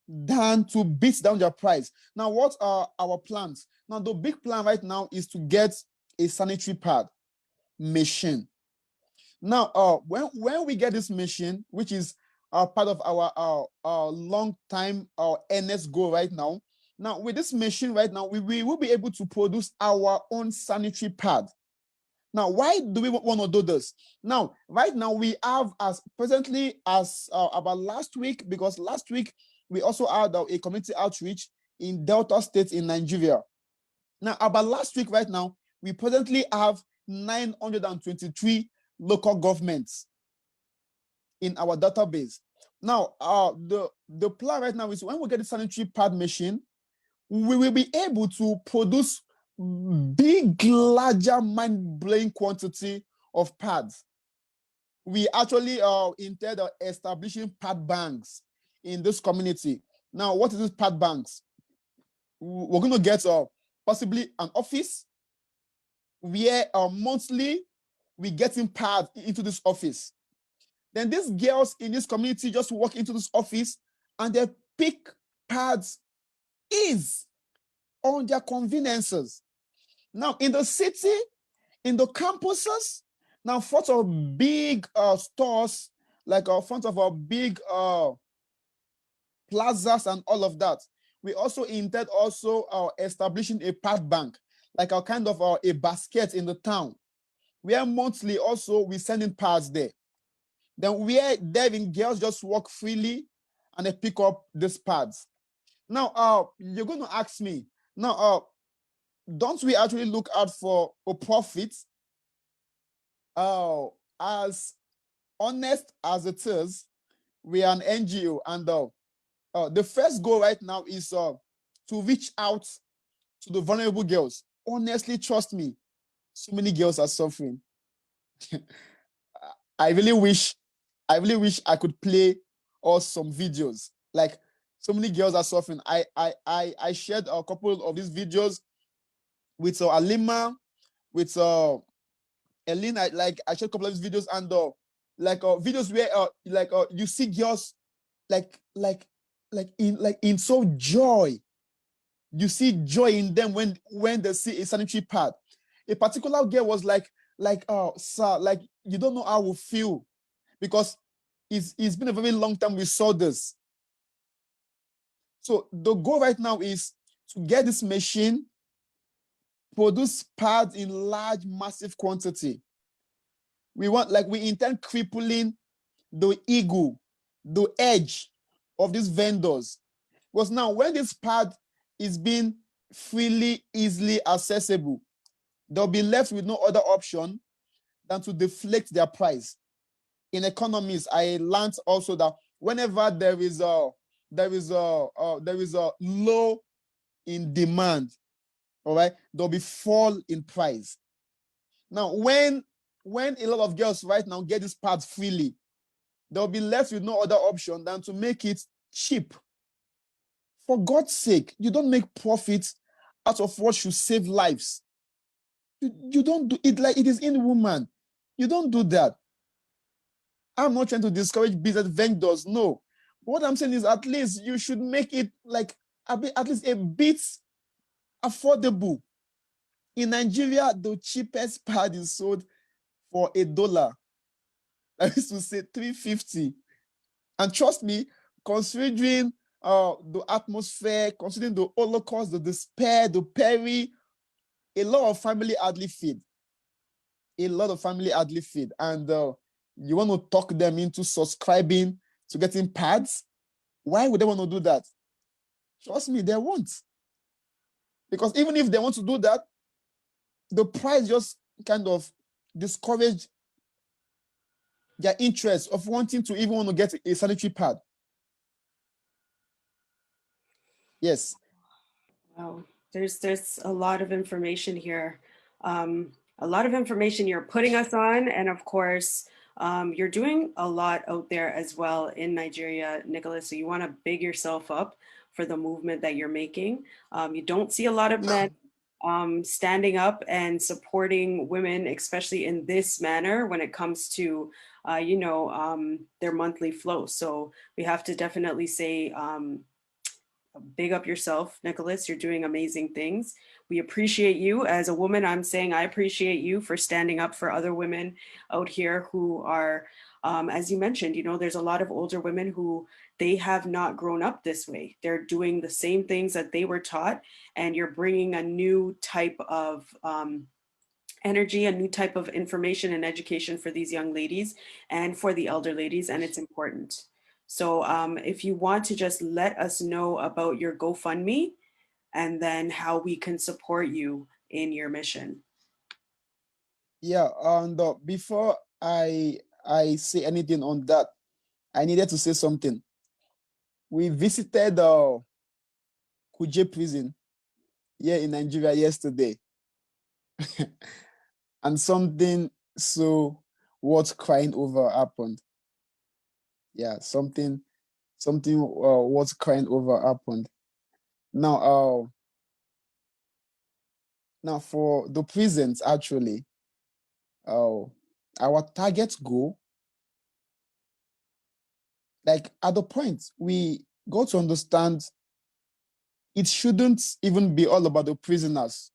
than to beat down their price. Now, what are our plans? Now, the big plan right now is to get a sanitary pad machine. Now, when we get this machine, which is part of our long time, our earnest goal right now. Now, with this machine right now, we will be able to produce our own sanitary pad. Now, why do we want to do this? Now, right now, we have about last week, because last week we also had a community outreach in Delta State in Nigeria. Now, about last week right now, we presently have 923 local governments in our database. Now, the plan right now is when we get the sanitary pad machine, we will be able to produce big, larger, mind-blowing quantity of pads. We actually intend establishing pad banks in this community. Now, what is this pad banks? We're going to get possibly an office where monthly we get in pads into this office. Then these girls in this community just walk into this office and they pick pads on their conveniences. Now, in the city, in the campuses, now front of big stores, like front of our big plazas and all of that, we also intend establishing a pad bank, like a kind of a basket in the town, where monthly also we send in pads there. Then where diving girls just walk freely and they pick up these pads. Now, you're going to ask me, now, don't we actually look out for a profit? As honest as it is, we are an NGO, and the first goal right now is to reach out to the vulnerable girls. Honestly, trust me, so many girls are suffering. I really wish I could play us some videos. Like, so many girls are suffering. I shared a couple of these videos with Alima, with Eileen. I shared a couple of these videos, and videos where you see girls in so joy. You see joy in them when they see a sanitary pad. A particular girl was like, sir, like, you don't know how we feel, because it's been a very long time we saw this. So the goal right now is to get this machine, produce pads in large, massive quantity. We intend crippling the ego, the edge of these vendors. Because now, when this pad is being freely, easily accessible, they'll be left with no other option than to deflate their price. In economies, I learned also that whenever there is a low in demand, all right, there'll be fall in price. Now, when a lot of girls right now get these pads freely, they'll be left with no other option than to make it cheap. For God's sake, you don't make profits out of what should save lives. You don't do it like it is in woman. You don't do that. I'm not trying to discourage business vendors. No. What I'm saying is at least you should make it like at least a bit affordable. In Nigeria, the cheapest pad is sold for $1. I used to say 350. And trust me, considering the atmosphere, considering the Holocaust, the despair, the peri, a lot of family hardly feed. A lot of family hardly feed. And you want to talk them into subscribing to getting pads? Why would they want to do that? Trust me, they won't. Because even if they want to do that, the price just kind of discourage their interest of wanting to even want to get a sanitary pad. Yes. Wow, there's a lot of information here. A lot of information you're putting us on, and of course, you're doing a lot out there as well in Nigeria, Nicholas. So you want to big yourself up for the movement that you're making. You don't see a lot of men standing up and supporting women, especially in this manner when it comes to, their monthly flow. So we have to definitely say, big up yourself, Nicholas. You're doing amazing things. We appreciate you. As a woman, I'm saying I appreciate you for standing up for other women out here who are, as you mentioned, there's a lot of older women who they have not grown up this way. They're doing the same things that they were taught, and you're bringing a new type of energy, a new type of information and education for these young ladies and for the elder ladies, and it's important. So if you want to just let us know about your GoFundMe and then how we can support you in your mission. Yeah, and before I say anything on that, I needed to say something. We visited Kuje prison here in Nigeria yesterday. And something so worth crying over happened. Yeah, something worth crying over happened. Now, now for the prisons, actually, our target goal, like at the point we got to understand, it shouldn't even be all about the prisoners.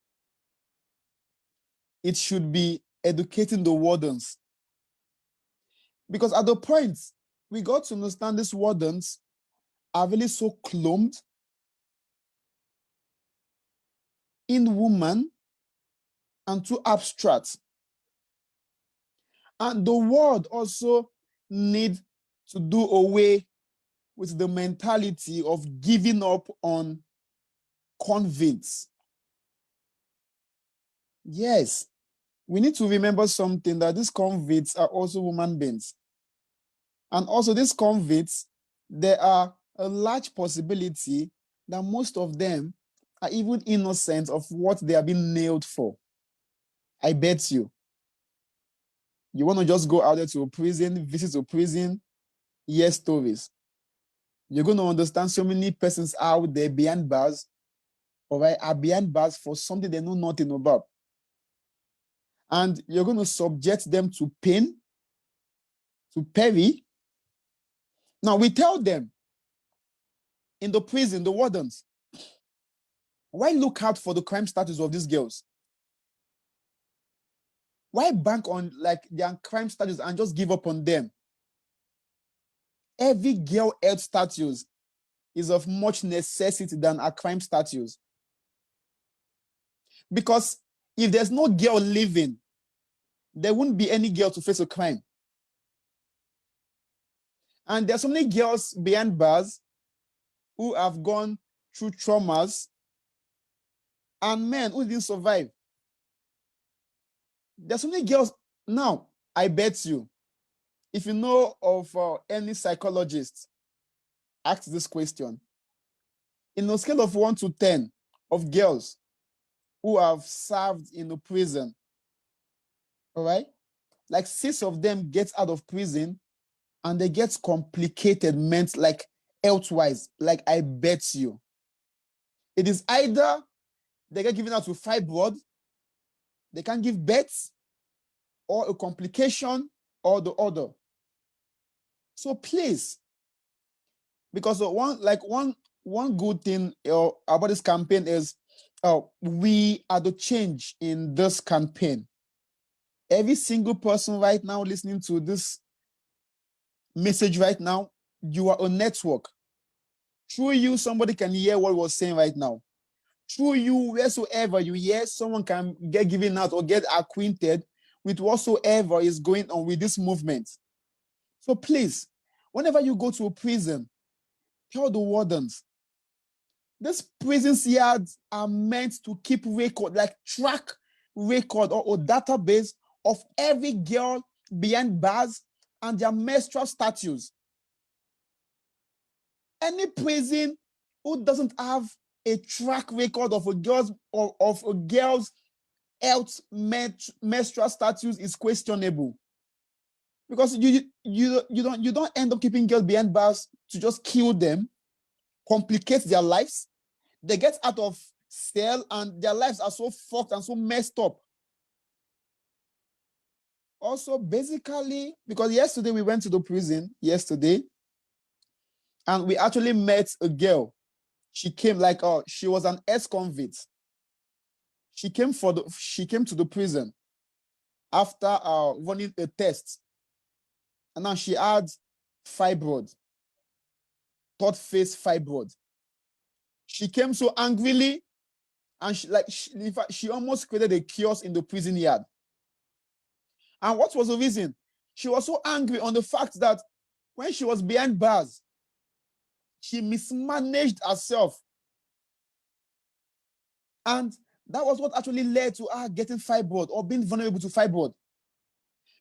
It should be educating the wardens. Because at the point we got to understand these wardens are really so clumped in woman and too abstract. And the world also needs to do away with the mentality of giving up on convicts. Yes, we need to remember something, that these convicts are also human beings. And also these convicts, there are a large possibility that most of them are even innocent of what they are being nailed for. I bet you. You want to just go out there to a prison, visit a prison, hear stories. You're going to understand so many persons out there behind bars, all right, are behind bars for something they know nothing about. And you're going to subject them to pain, to peri. Now, we tell them in the prison, the wardens, why look out for the crime status of these girls? Why bank on like their crime status and just give up on them? Every girl health status is of much necessity than a crime status. Because if there's no girl living, there wouldn't be any girl to face a crime. And there's so many girls behind bars who have gone through traumas and men who didn't survive. There's so many girls Now, I bet you, if you know of any psychologist, ask this question. In a scale of 1 to 10 of girls who have served in a prison, all right, like 6 of them get out of prison and they get complicated, meant like health-wise. Like, I bet you, it is either they get given out to fibroid, they can't give birth, or a complication, or the other. So please, because one good thing about this campaign is we are the change in this campaign. Every single person right now listening to this message right now, you are a network. Through you, somebody can hear what we're saying right now. Through you, wheresoever you hear, someone can get given out or get acquainted with whatsoever is going on with this movement. So please, whenever you go to a prison, tell the wardens, these prison yards are meant to keep record, like track record or database of every girl behind bars and their menstrual status. Any prison who doesn't have a track record of a girl's or of a girl's health menstrual status is questionable, because you don't end up keeping girls behind bars to just kill them, complicate their lives. They get out of cell and their lives are so fucked and so messed up. Also, basically, because yesterday we went to the prison and we actually met a girl. She came she was an ex-convict. She came to the prison after running a test, and now she had fibroid, third phase fibroid. She came so angrily, and in fact, she almost created a chaos in the prison yard. And what was the reason? She was so angry on the fact that when she was behind bars, she mismanaged herself. And that was what actually led to her getting fibroid or being vulnerable to fibroid.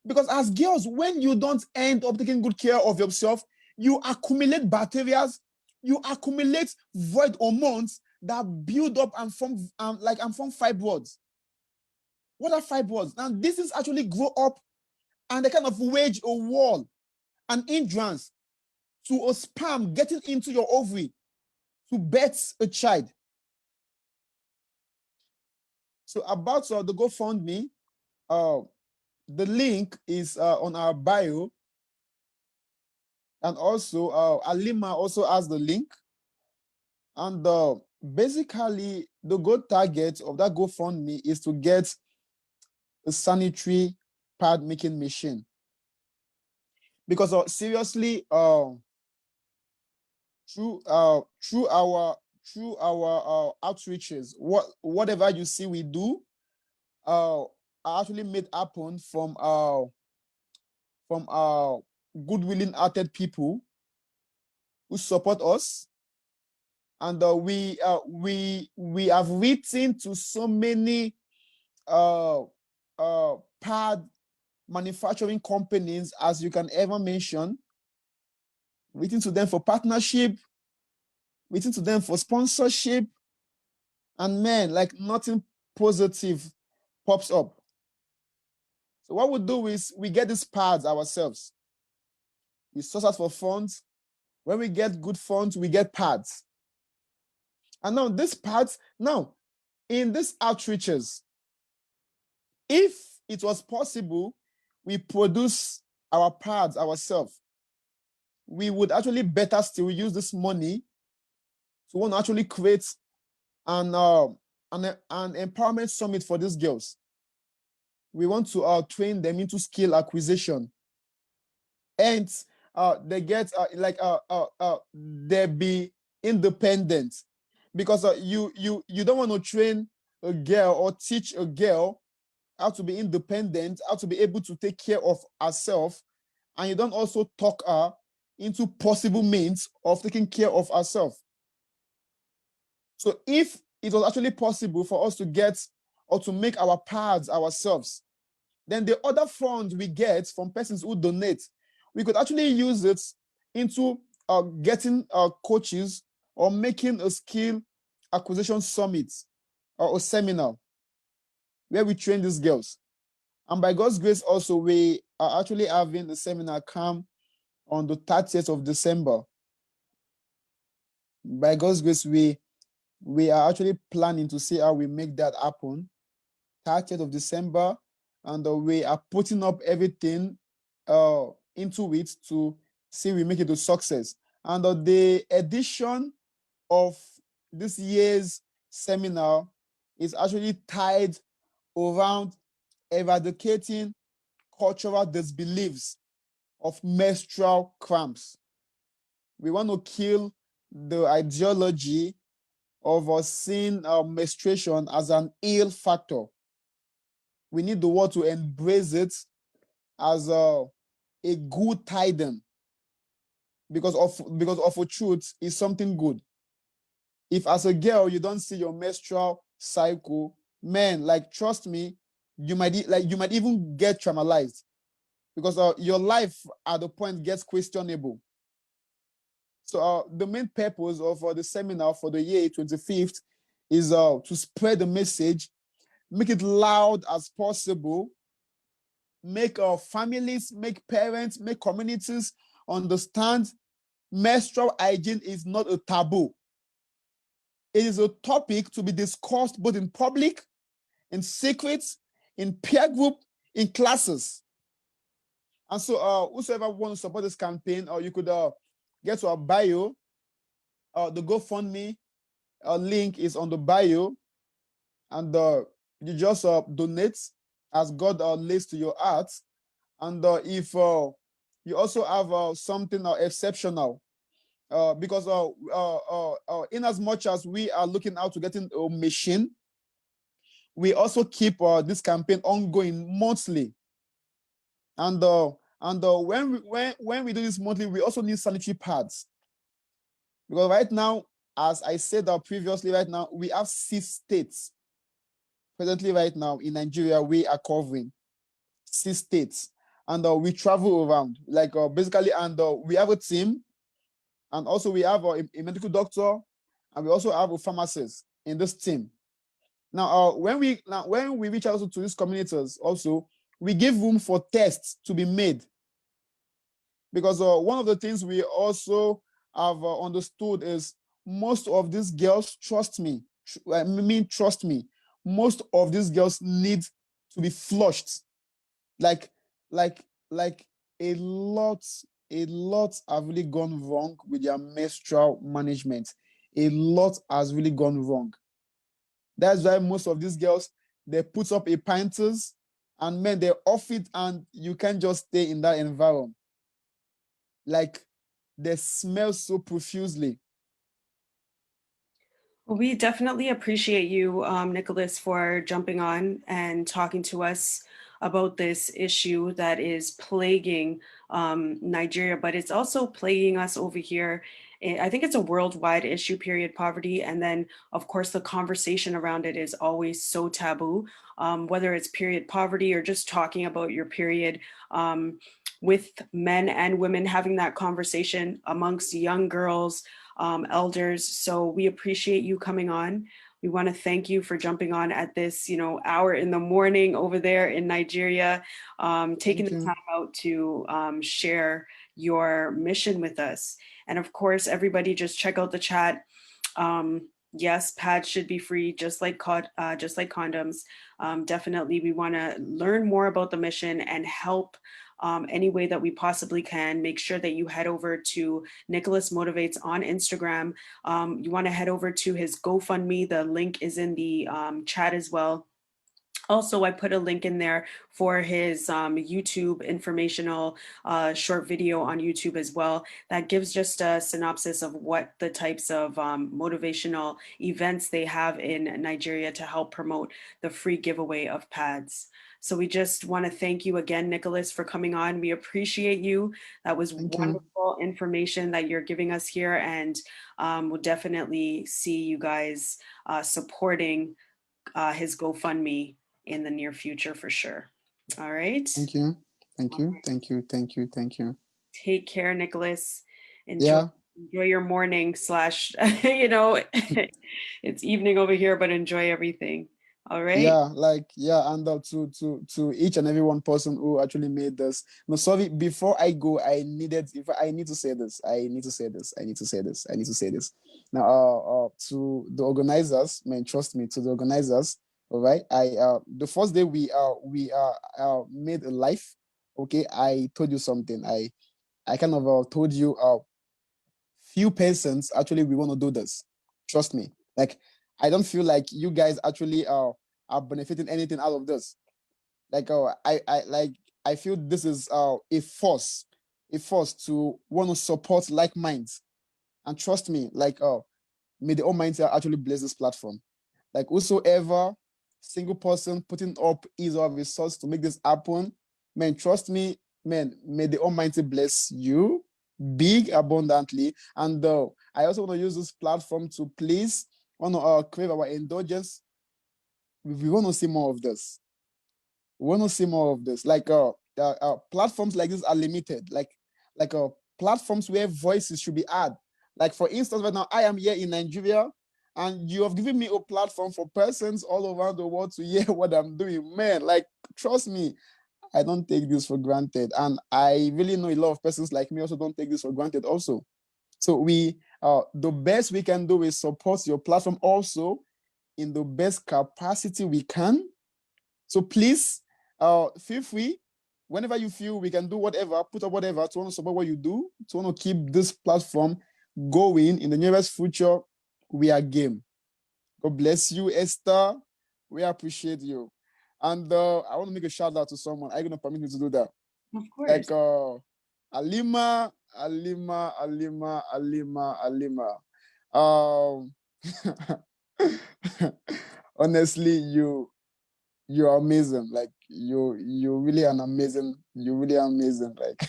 Because as girls, when you don't end up taking good care of yourself, you accumulate bacteria, you accumulate void hormones that build up and form fibroids. What are fibroids? Now, this is actually grow up and they kind of wage a wall, an hindrance to a sperm getting into your ovary to birth a child. So about the GoFundMe, the link is on our bio. And also, Alima also has the link. And basically, the goal target of that GoFundMe is to get a sanitary pad making machine. Because seriously, through our outreaches, whatever you see we do, are actually made happen from good willing hearted people who support us. And we have written to so many pad manufacturing companies as you can ever mention, written to them for partnership, written to them for sponsorship, and man, like nothing positive pops up. So what we do is we get these pads ourselves. We source out for funds. When we get good funds, we get pads. And now these pads, now in these outreaches, if it was possible, we produce our pads ourselves, we would actually better still use this money to want to actually create an empowerment summit for these girls. We want to train them into skill acquisition, and they get they be independent, because you don't want to train a girl or teach a girl how to be independent, how to be able to take care of herself, and you don't also talk her into possible means of taking care of herself. So if it was actually possible for us to get or to make our pads ourselves, then the other funds we get from persons who donate, we could actually use it into getting coaches or making a skill acquisition summit or a seminar where we train these girls. And by God's grace also, we are actually having a seminar come on the 30th of December. By God's grace, we are actually planning to see how we make that happen. 30th of December, and we are putting up everything into it to see we make it a success. And the edition of this year's seminar is actually tied around eradicating cultural disbeliefs of menstrual cramps. We want to kill the ideology of seeing menstruation as an ill factor. We need the world to embrace it as a good tiding, because of a truth is something good. If as a girl you don't see your menstrual cycle, man, like trust me, you might even get traumatized, because your life at the point gets questionable. So the main purpose of the seminar for the year 25th is to spread the message, make it loud as possible, make our families, make parents, make communities understand menstrual hygiene is not a taboo. It is a topic to be discussed both in public, in secret, in peer group, in classes. And so whosoever wants to support this campaign, or you could get to our bio. The GoFundMe link is on the bio, and you just donate as God lays to your heart. And if you also have something exceptional, because in as much as we are looking out to getting a machine, we also keep this campaign ongoing monthly. And when we do this monthly, we also need sanitary pads, because right now, as I said previously, right now we have 6 states. Presently, right now in Nigeria, we are covering 6 states, and we travel around, like basically, and we have a team, and also we have a medical doctor, and we also have a pharmacist in this team. Now, when we reach out to these communities, also we give room for tests to be made, because one of the things we also have understood is most of these girls, trust me, trust me, most of these girls need to be flushed. Like a lot have really gone wrong with their menstrual management. A lot has really gone wrong. That's why most of these girls, they put up a panties, and men, they're off it, and you can't just stay in that environment. Like, they smell so profusely. Well, we definitely appreciate you, Nicholas, for jumping on and talking to us about this issue that is plaguing Nigeria, but it's also plaguing us over here. I think it's a worldwide issue, period poverty. And then, of course, the conversation around it is always so taboo, whether it's period poverty or just talking about your period. With men and women having that conversation amongst young girls, elders. So we appreciate you coming on. We want to thank you for jumping on at this, hour in the morning over there in Nigeria, taking the time out to share your mission with us. And of course, everybody just check out the chat. Yes, pads should be free, just like condoms. Definitely, we want to learn more about the mission and help any way that we possibly can. Make sure that you head over to Nicholas Motivates on Instagram. You want to head over to his GoFundMe. The link is in the chat as well. Also, I put a link in there for his YouTube informational short video on YouTube as well. That gives just a synopsis of what the types of motivational events they have in Nigeria to help promote the free giveaway of pads. So we just want to thank you again, Nicholas, for coming on. We appreciate you. That was wonderful information that you're giving us here, and we'll definitely see you guys supporting his GoFundMe in the near future for sure. All right. Thank you. Thank you. Thank you. Thank you. Thank you. Take care, Nicholas. Yeah. Enjoy your morning slash, you know, it's evening over here, but enjoy everything. All right. Yeah, like yeah, and to each and every one person who actually made this. No, sorry, before I go, I need to say this. I need to say this. I need to say this. I need to say this. Now, to the organizers, man, trust me, to the organizers, all right. The first day we made a live. Okay, I told you something. I kind of told you few persons actually we want to do this. Trust me. Like I don't feel like you guys actually are benefiting anything out of this. Like I feel this is a force to want to support like minds. And trust me, like may the Almighty actually bless this platform. Like whosoever single person putting up his or resource to make this happen, man, trust me, man, may the Almighty bless you big abundantly. And I also want to use this platform to please want to crave our indulgence. We want to see more of this. We want to see more of this. Like platforms like this are limited. Like platforms where voices should be heard. Like for instance, right now I am here in Nigeria, and you have given me a platform for persons all around the world to hear what I'm doing. Man, like trust me, I don't take this for granted, and I really know a lot of persons like me also don't take this for granted. Also, so the best we can do is support your platform also in the best capacity we can. So please, feel free whenever you feel we can do whatever, put up whatever to want to support what you do, to want to keep this platform going in the nearest future. We are game. God bless you, Esther. We appreciate you. And I want to make a shout out to someone. Are you going to permit me to do that? Of course. Like Alima. Honestly, you're amazing. Like you're really an amazing. You're really amazing. Like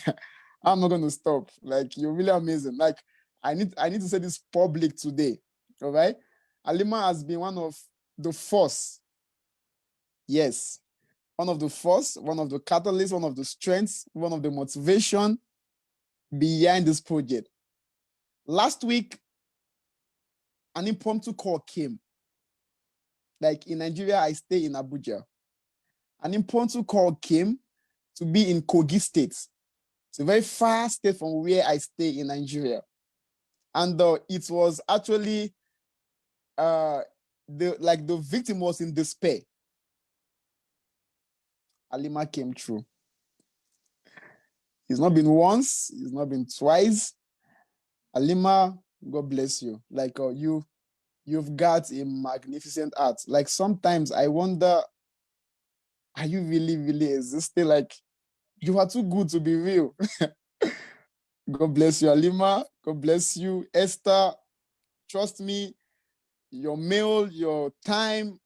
I'm not gonna stop. Like you're really amazing. Like I need to say this public today. All right. Alima has been one of the force. Yes. One of the force, one of the catalysts, one of the strengths, one of the motivation behind this project. Last week, an impromptu call came. Like in Nigeria, I stay in Abuja. An impromptu call came to be in Kogi State. It's a very far state from where I stay in Nigeria. And it was actually the victim was in despair. Alima came through. It's not been once, it's not been twice. Alima, God bless you. Like you've got a magnificent art. Like sometimes I wonder, are you really, really existing? Like you are too good to be real. God bless you, Alima. God bless you, Esther. Trust me, your mail, your time,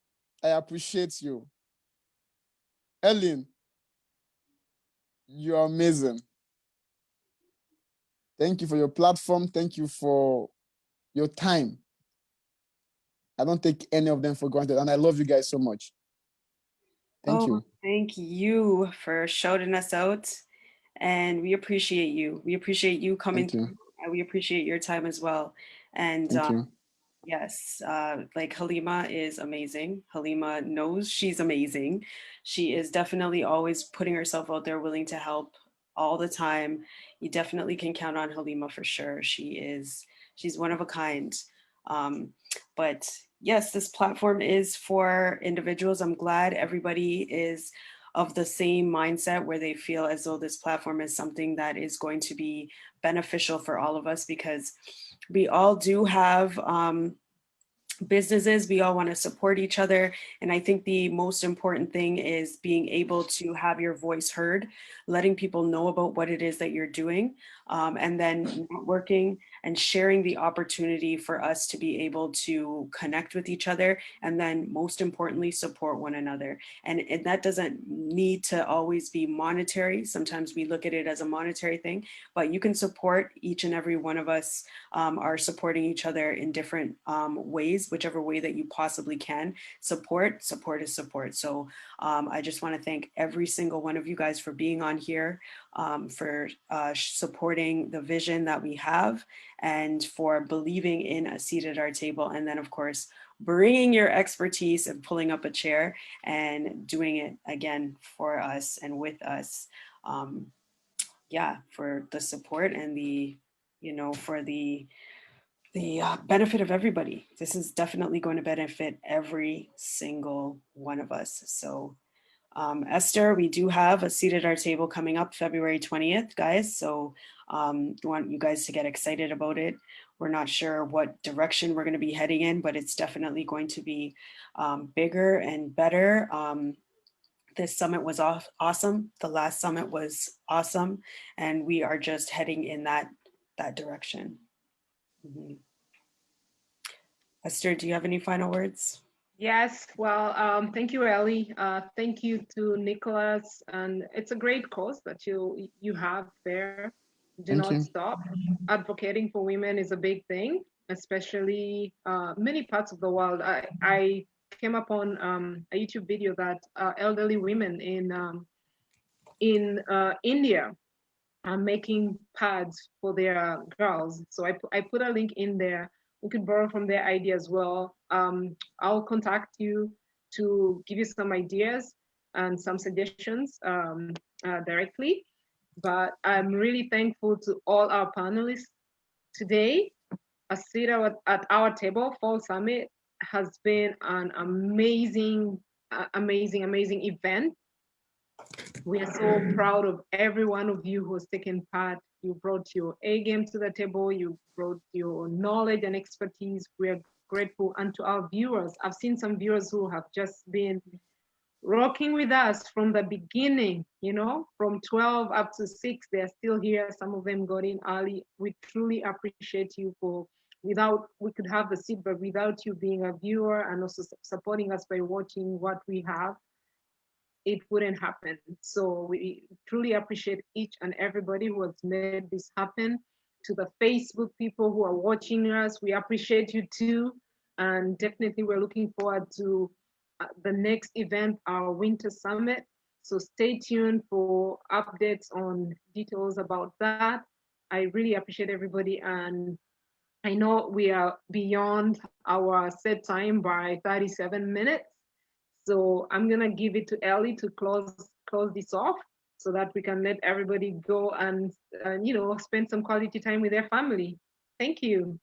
I appreciate you. Ellen, you're amazing. Thank you for your platform. Thank you for your time. I don't take any of them for granted, and I love you guys so much. Thank you. Thank you for shouting us out, and we appreciate you. We appreciate you coming through, and we appreciate your time as well. And Thank you. yes, like Halima is amazing. Halima knows she's amazing. She is definitely always putting herself out there, willing to help all the time. You definitely can count on Halima for sure. She's one of a kind. But yes, this platform is for individuals. I'm glad everybody is of the same mindset where they feel as though this platform is something that is going to be beneficial for all of us, because we all do have businesses. We all want to support each other. And I think the most important thing is being able to have your voice heard, letting people know about what it is that you're doing, and then networking and sharing the opportunity for us to be able to connect with each other. And then most importantly, support one another. And that doesn't need to always be monetary. Sometimes we look at it as a monetary thing, but you can support each and every one of us are supporting each other in different ways, whichever way that you possibly can. Support is support. So I just want to thank every single one of you guys for being on here, for supporting the vision that we have, and for believing in a seat at our table. And then, of course, bringing your expertise and pulling up a chair and doing it again for us and with us. Yeah, for the support and the, for the benefit of everybody. This is definitely going to benefit every single one of us. So Esther, we do have a seat at our table coming up February 20th, guys. So want you guys to get excited about it. We're not sure what direction we're going to be heading in, but it's definitely going to be bigger and better. This summit was awesome. The last summit was awesome. And we are just heading in that direction. Mm-hmm. Esther, do you have any final words? Yes, well, thank you, Ellie. Thank you to Nicholas, and it's a great cause that you have there. Do Thank not you. stop. Advocating for women is a big thing, especially many parts of the world. I came upon a YouTube video that elderly women in India are making pads for their girls. So I put a link in there. We could borrow from their idea as well. I'll contact you to give you some ideas and some suggestions directly. But I'm really thankful to all our panelists today. A seat at our table, Fall Summit, has been an amazing event. We are so proud of every one of you who has taken part. You brought your A game to the table. You brought your knowledge and expertise. We are grateful. And to our viewers, I've seen some viewers who have just been rocking with us from the beginning, from 12 up to 6, they're still here. Some of them got in early. We truly appreciate you we could have the seat, but without you being a viewer and also supporting us by watching what we have, it wouldn't happen. So we truly appreciate each and everybody who has made this happen. To the Facebook people who are watching us, we appreciate you too. And definitely we're looking forward to the next event, our Winter Summit. So stay tuned for updates on details about that. I really appreciate everybody. And I know we are beyond our set time by 37 minutes. So I'm gonna give it to Ellie to close this off so that we can let everybody go and spend some quality time with their family. Thank you.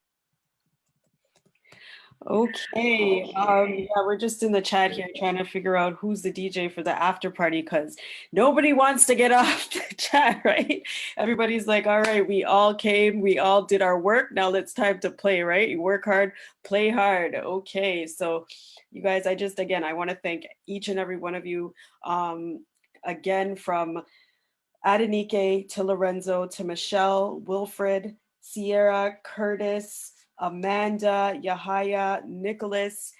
Okay. Yeah, we're just in the chat here trying to figure out who's the DJ for the after party because nobody wants to get off the chat, right? Everybody's like, all right, we all came, we all did our work. Now it's time to play, right? You work hard, play hard. Okay. So you guys, I want to thank each and every one of you. Again, from Adenike to Lorenzo to Michelle, Wilfred, Sierra, Curtis, Amanda, Yahaya, Nicholas,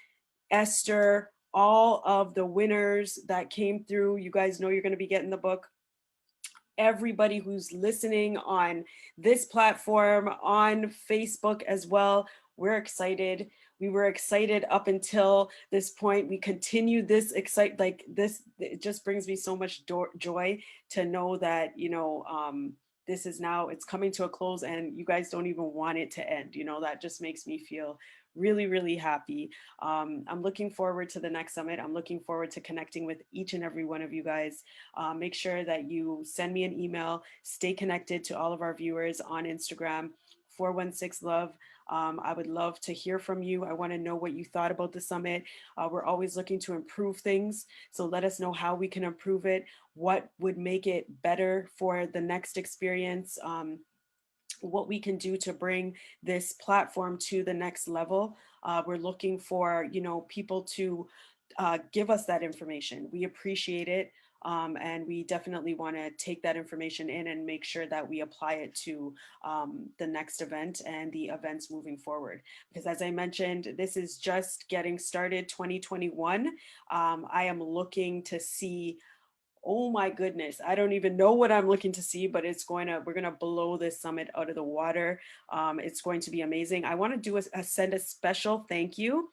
Esther, all of the winners that came through. You guys know you're going to be getting the book. Everybody who's listening on this platform, on Facebook as well, we're excited. We were excited up until this point. We continue this it just brings me so much joy to know that, this is now, it's coming to a close and you guys don't even want it to end. That just makes me feel really, really happy. I'm looking forward to the next summit. I'm looking forward to connecting with each and every one of you guys. Make sure that you send me an email, stay connected to all of our viewers on Instagram, 416 Love. I would love to hear from you. I want to know what you thought about the summit. We're always looking to improve things. So let us know how we can improve it, what would make it better for the next experience, what we can do to bring this platform to the next level. We're looking for, people to give us that information. We appreciate it. And we definitely want to take that information in and make sure that we apply it to the next event and the events moving forward. Because as I mentioned, this is just getting started, 2021. I am looking to see, oh my goodness, I don't even know what I'm looking to see, but we're going to blow this summit out of the water. It's going to be amazing. I want to send a special thank you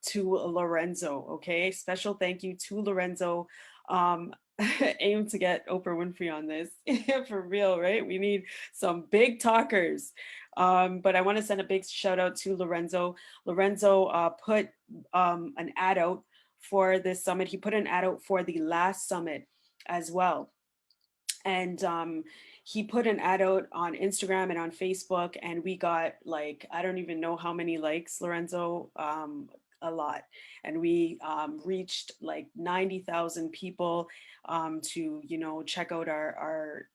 to Lorenzo, okay? Special thank you to Lorenzo. Aim to get Oprah Winfrey on this for real, right? We need some big talkers. But I want to send a big shout out to Lorenzo. Lorenzo put an ad out for this summit. He put an ad out for the last summit as well. And he put an ad out on Instagram and on Facebook, and we got like, I don't even know how many likes, Lorenzo, a lot. And we reached like 90,000 people to, you know, check out our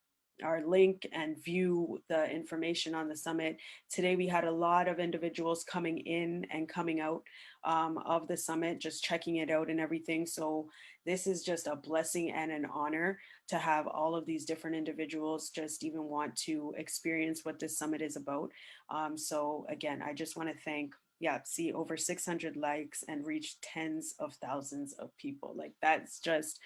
link and view the information on the summit. Today we had a lot of individuals coming in and coming out of the summit, just checking it out and everything. So this is just a blessing and an honor to have all of these different individuals just even want to experience what this summit is about. So again, I just want to thank, see over 600 likes and reach tens of thousands of people. Like that's just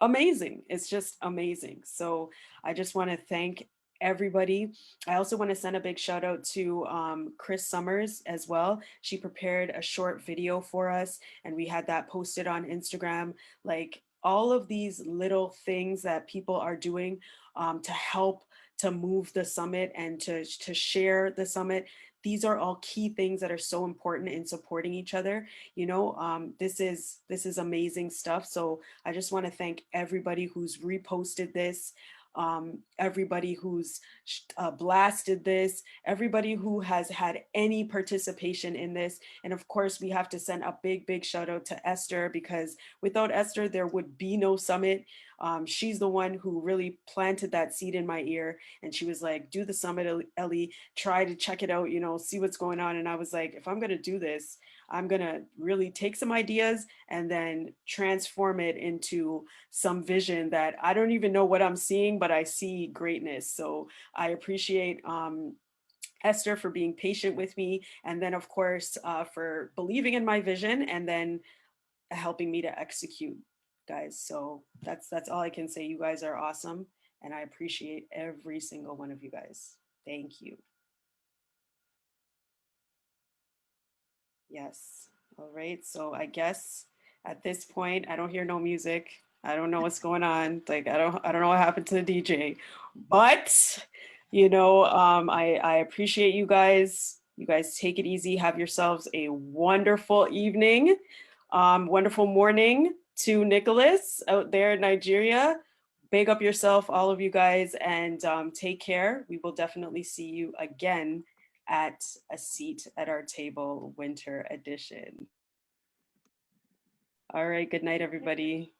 amazing. It's just amazing. So I just want to thank everybody. I also want to send a big shout out to Chris Summers as well. She prepared a short video for us and we had that posted on Instagram. Like all of these little things that people are doing to help to move the summit and to share the summit. These are all key things that are so important in supporting each other. You know, this is amazing stuff. So I just want to thank everybody who's reposted this, everybody who's blasted this, everybody who has had any participation in this. And of course, we have to send a big shout out to Esther, because without Esther, there would be no summit. She's the one who really planted that seed in my ear. And she was like, do the summit, Ellie, try to check it out, you know, see what's going on. And I was like, if I'm going to do this, I'm going to really take some ideas and then transform it into some vision that I don't even know what I'm seeing, but I see greatness. So I appreciate Esther for being patient with me. And then of course, for believing in my vision and then helping me to execute, guys. So that's all I can say. You guys are awesome. And I appreciate every single one of you guys. Thank you. Yes. All right. So I guess at this point, I don't hear no music. I don't know what's going on. Like I don't know what happened to the DJ. But you know, I appreciate you guys. You guys take it easy. Have yourselves a wonderful evening. Wonderful morning to Nicholas out there in Nigeria. Big up yourself, all of you guys, and take care. We will definitely see you again at A Seat at Our Table Winter Edition. All right, good night, everybody.